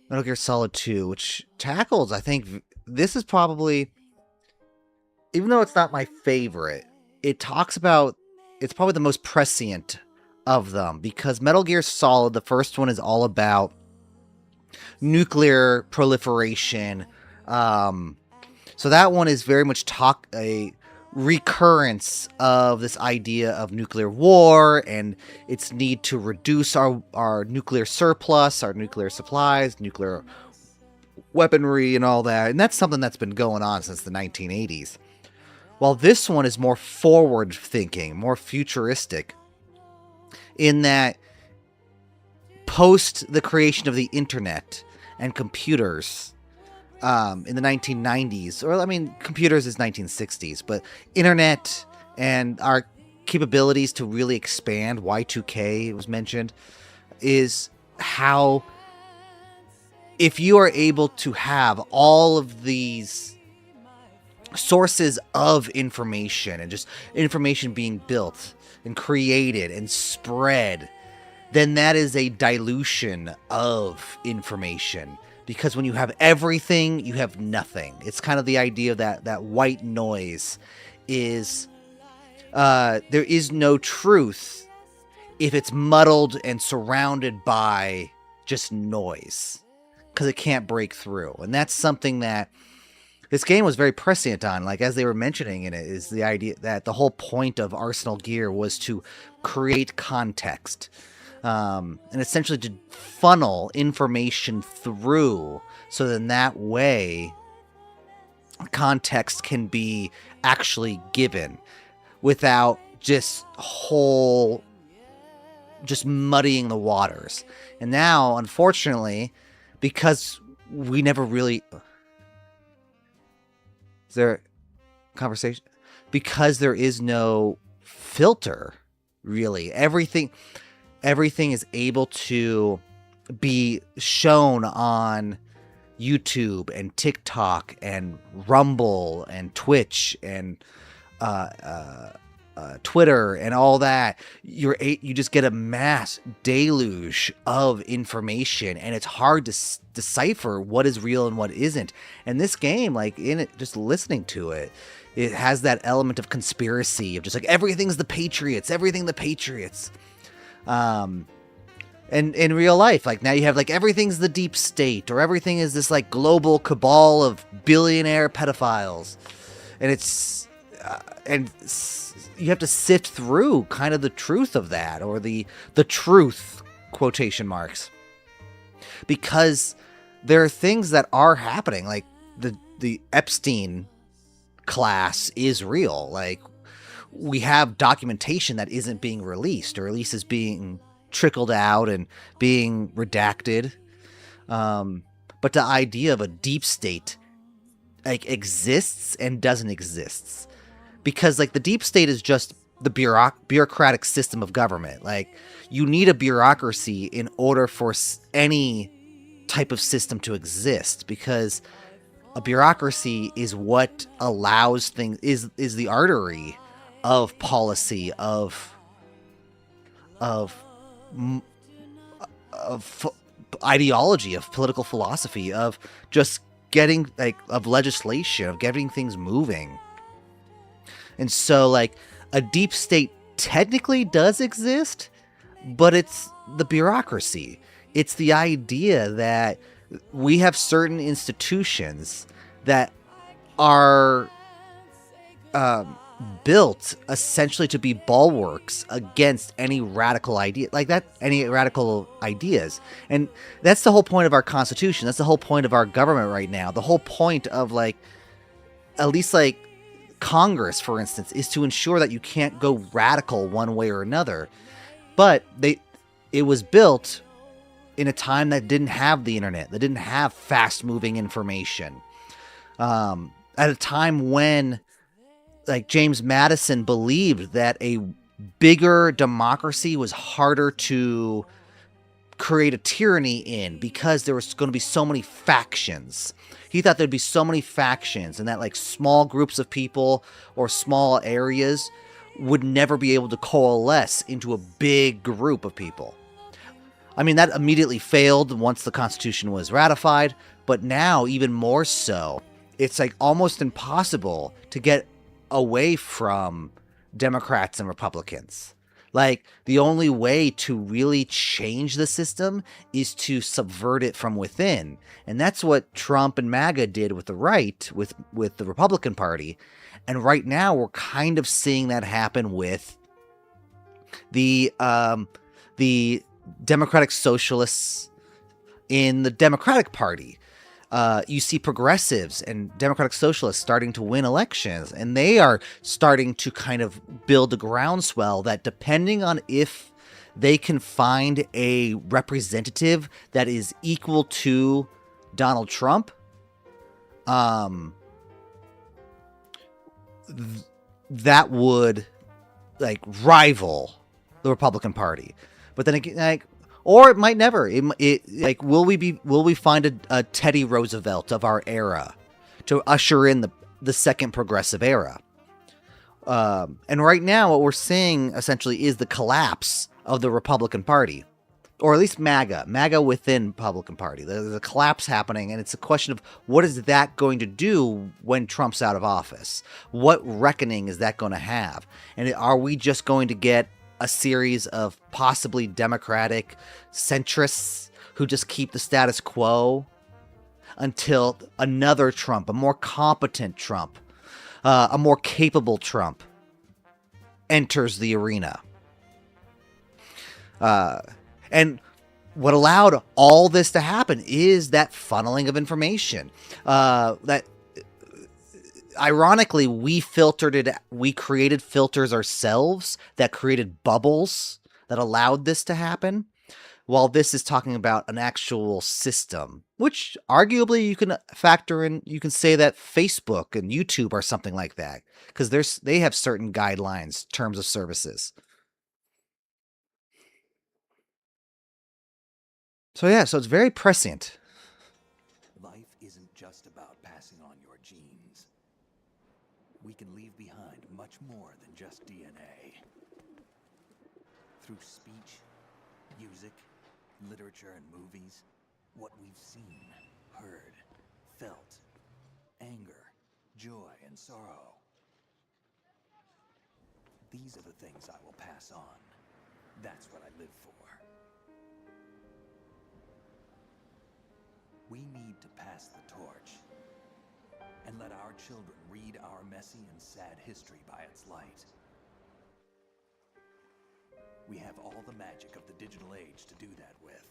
[SPEAKER 1] Metal Gear Solid 2, which tackles, I think, this is probably, even though it's not my favorite, it talks about, it's probably the most prescient of them, because Metal Gear Solid, the first one, is all about nuclear proliferation. So that one is very much a recurrence of this idea of nuclear war and its need to reduce our nuclear surplus, our nuclear supplies, nuclear weaponry and all that. And that's something that's been going on since the 1980s. While this one is more forward thinking, more futuristic, in that post the creation of the internet and computers in the 1990s, or I mean, computers is 1960s, but internet and our capabilities to really expand, Y2K was mentioned, is how if you are able to have all of these sources of information and just information being built and created and spread, then that is a dilution of information. Because when you have everything, you have nothing. It's kind of the idea of that white noise is there is no truth if it's muddled and surrounded by just noise, because it can't break through. And that's something that this game was very prescient on. Like, as they were mentioning in it, is the idea that the whole point of Arsenal Gear was to create context. And essentially to funnel information through, so then that way context can be actually given without just muddying the waters. And now, unfortunately, because we never really... Is there conversation? Because there is no filter, really. Everything is able to be shown on YouTube and TikTok and Rumble and Twitch and Twitter and all that. You just get a mass deluge of information, and it's hard to decipher what is real and what isn't. And this game, like, in it, just listening to it, it has that element of conspiracy, of just like, everything's the Patriots, and in real life, like, now you have like, everything's the deep state, or everything is this like global cabal of billionaire pedophiles, and you have to sift through kind of the truth of that, or the truth, quotation marks, because there are things that are happening, like the Epstein class is real. Like, we have documentation that isn't being released, or at least is being trickled out and being redacted. But the idea of a deep state, like, exists and doesn't exist. Because, like, the deep state is just the bureaucratic system of government. Like, you need a bureaucracy in order for any type of system to exist, because a bureaucracy is what allows things, is the artery of policy, of ideology, of political philosophy, of just getting, like, of legislation, of getting things moving. And so, like, a deep state technically does exist, but it's the bureaucracy. It's the idea that we have certain institutions that are built essentially to be bulwarks against any radical idea, like that, any radical ideas. And that's the whole point of our Constitution. That's the whole point of our government right now. The whole point of, like, at least, like, Congress, for instance, is to ensure that you can't go radical one way or another. But it was built in a time that didn't have the internet, that didn't have fast-moving information. At a time when, like, James Madison believed that a bigger democracy was harder to create a tyranny in, because there was going to be so many factions. He thought there'd be so many factions, and that, like, small groups of people or small areas would never be able to coalesce into a big group of people. I mean, that immediately failed once the Constitution was ratified, but now even more so. It's, like, almost impossible to get away from Democrats and Republicans. Like, the only way to really change the system is to subvert it from within. And that's what Trump and MAGA did with the right, with the Republican Party. And right now we're kind of seeing that happen with the Democratic Socialists in the Democratic Party. You see progressives and Democratic Socialists starting to win elections, and they are starting to kind of build a groundswell that, depending on if they can find a representative that is equal to Donald Trump, that would like rival the Republican Party. But then again, like, or it might never. Like, will we find a Teddy Roosevelt of our era to usher in the second progressive era? And right now, what we're seeing essentially is the collapse of the Republican Party, or at least MAGA within Republican Party. There's a collapse happening, and it's a question of what is that going to do when Trump's out of office? What reckoning is that going to have? And are we just going to get a series of possibly Democratic centrists who just keep the status quo until another Trump, a more competent Trump, a more capable Trump enters the arena? And what allowed all this to happen is that funneling of information. That ironically, we created filters ourselves that created bubbles that allowed this to happen. While this is talking about an actual system, which arguably you can factor in, you can say that Facebook and YouTube are something like that, because they have certain guidelines, terms of services. So yeah, so it's very prescient.
[SPEAKER 9] Life isn't just about passing on your genes. We can leave behind much more than just DNA. Through speech, music, literature, and movies, what we've seen, heard, felt, anger, joy, and sorrow. These are the things I will pass on. That's what I live for. We need to pass the torch and let our children read our messy and sad history by its light. We have all the magic of the digital age to do that with.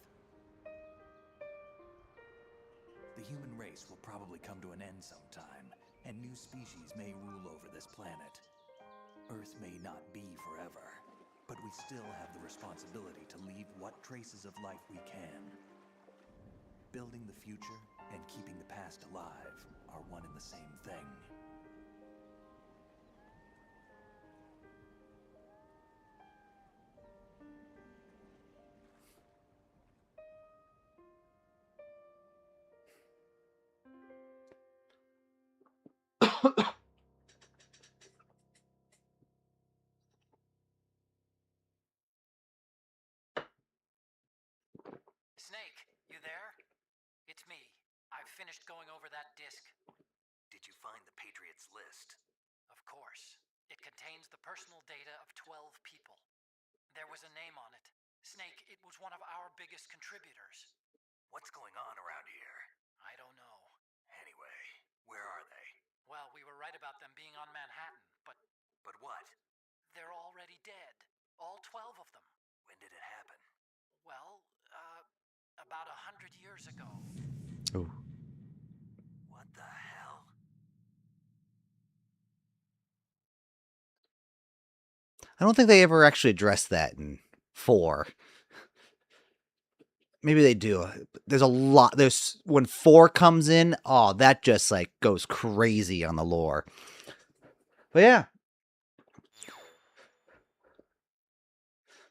[SPEAKER 9] The human race will probably come to an end sometime, and new species may rule over this planet. Earth may not be forever, but we still have the responsibility to leave what traces of life we can. Building the future and keeping the past alive are one and the same thing.
[SPEAKER 10] Snake, you there? It's me. I've finished going over that disc.
[SPEAKER 9] Did you find the Patriots list?
[SPEAKER 10] Of course. It contains the personal data of 12 people. There was a name on it. Snake, it was one of our biggest contributors.
[SPEAKER 9] What's going on around here?
[SPEAKER 10] I don't know.
[SPEAKER 9] Anyway, where are they?
[SPEAKER 10] Well, we were right about them being on Manhattan, but...
[SPEAKER 9] But what?
[SPEAKER 10] They're already dead. All 12 of them.
[SPEAKER 9] When did it happen?
[SPEAKER 10] Well, about 100 years ago.
[SPEAKER 1] Ooh.
[SPEAKER 9] What the hell?
[SPEAKER 1] I don't think they ever actually addressed that in 4. Maybe they do. There's a lot. When 4 comes in, oh, that just like goes crazy on the lore. But yeah.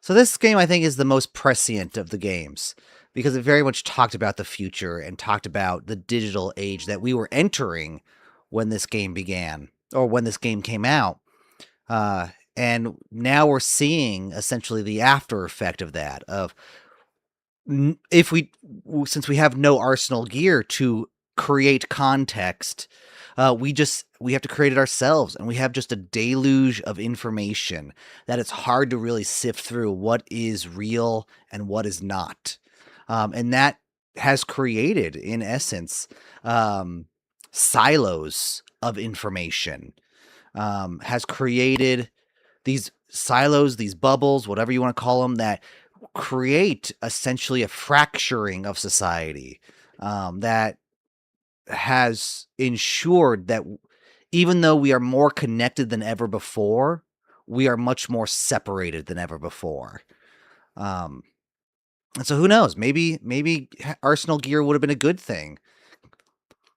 [SPEAKER 1] So this game, I think, is the most prescient of the games because it very much talked about the future and talked about the digital age that we were entering when this game began or when this game came out. And now we're seeing essentially the after effect of that. Since we have no Arsenal gear to create context, we have to create it ourselves, and we have just a deluge of information that it's hard to really sift through what is real and what is not. And that has created, in essence, silos of information, has created these silos, these bubbles, whatever you want to call them, that create essentially a fracturing of society, that has ensured that even though we are more connected than ever before, we are much more separated than ever before. And so who knows? Maybe Arsenal gear would have been a good thing,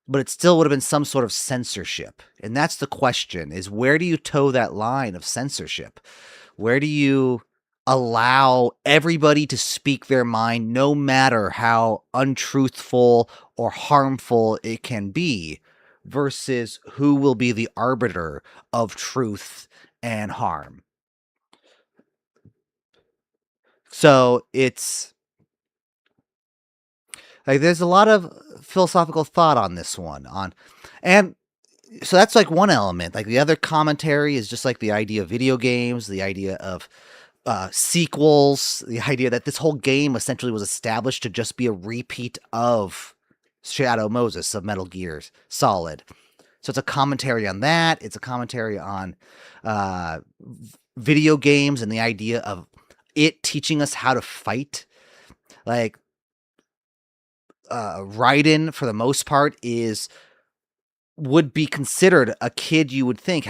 [SPEAKER 1] but it still would have been some sort of censorship. And that's the question: is where do you toe that line of censorship? Where do you allow everybody to speak their mind, no matter how untruthful or harmful it can be, versus who will be the arbiter of truth and harm? So it's like there's a lot of philosophical thought on this one. And so that's like one element. Like the other commentary is just like the idea of video games, the idea of sequels, the idea that this whole game essentially was established to just be a repeat of Shadow Moses, of Metal Gear Solid. So it's a commentary on that. It's a commentary on video games and the idea of it teaching us how to fight. Like Raiden, for the most part, would be considered a kid you would think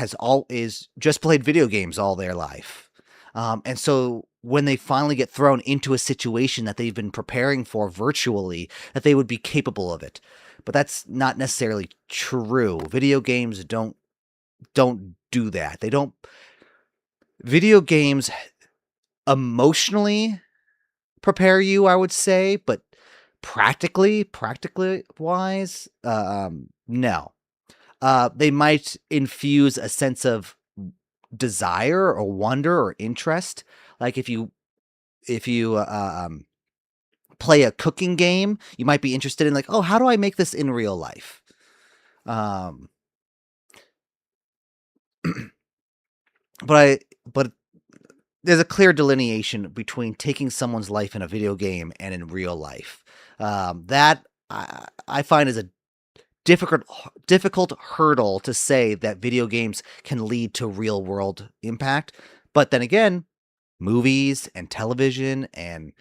[SPEAKER 1] is just played video games all their life. And so when they finally get thrown into a situation that they've been preparing for virtually, that they would be capable of it. But that's not necessarily true. Video games don't do that. Video games emotionally prepare you, I would say, but practically wise, no. They might infuse a sense of desire or wonder or interest. Like if you play a cooking game, you might be interested in like, oh, how do I make this in real life? But there's a clear delineation between taking someone's life in a video game and in real life. That I find is a difficult hurdle to say that video games can lead to real world impact. But then again, movies and television and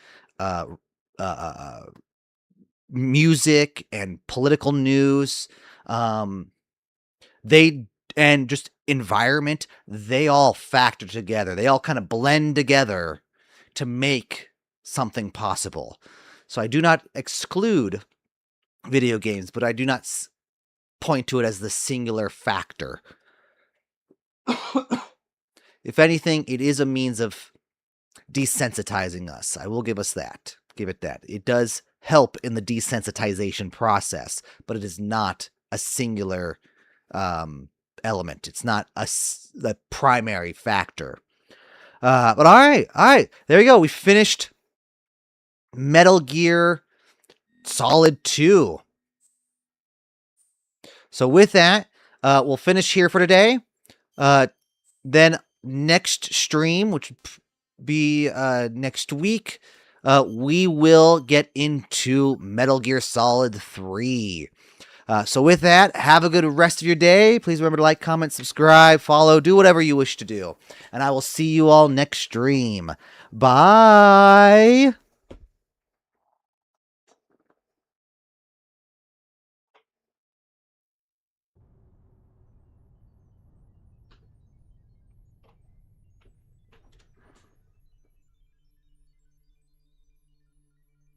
[SPEAKER 1] music and political news, and just environment, they all factor together. They all kind of blend together to make something possible. So I do not exclude video games, but I do not point to it as the singular factor. If anything, it is a means of desensitizing us. I will give it that. It does help in the desensitization process, but it is not a singular element. It's not the primary factor. But all right. There we go. We finished Metal Gear Solid 2. So with that, we'll finish here for today. Then next stream, which would be next week, we will get into Metal Gear Solid 3. So with that, have a good rest of your day. Please remember to like, comment, subscribe, follow, do whatever you wish to do. And I will see you all next stream. Bye!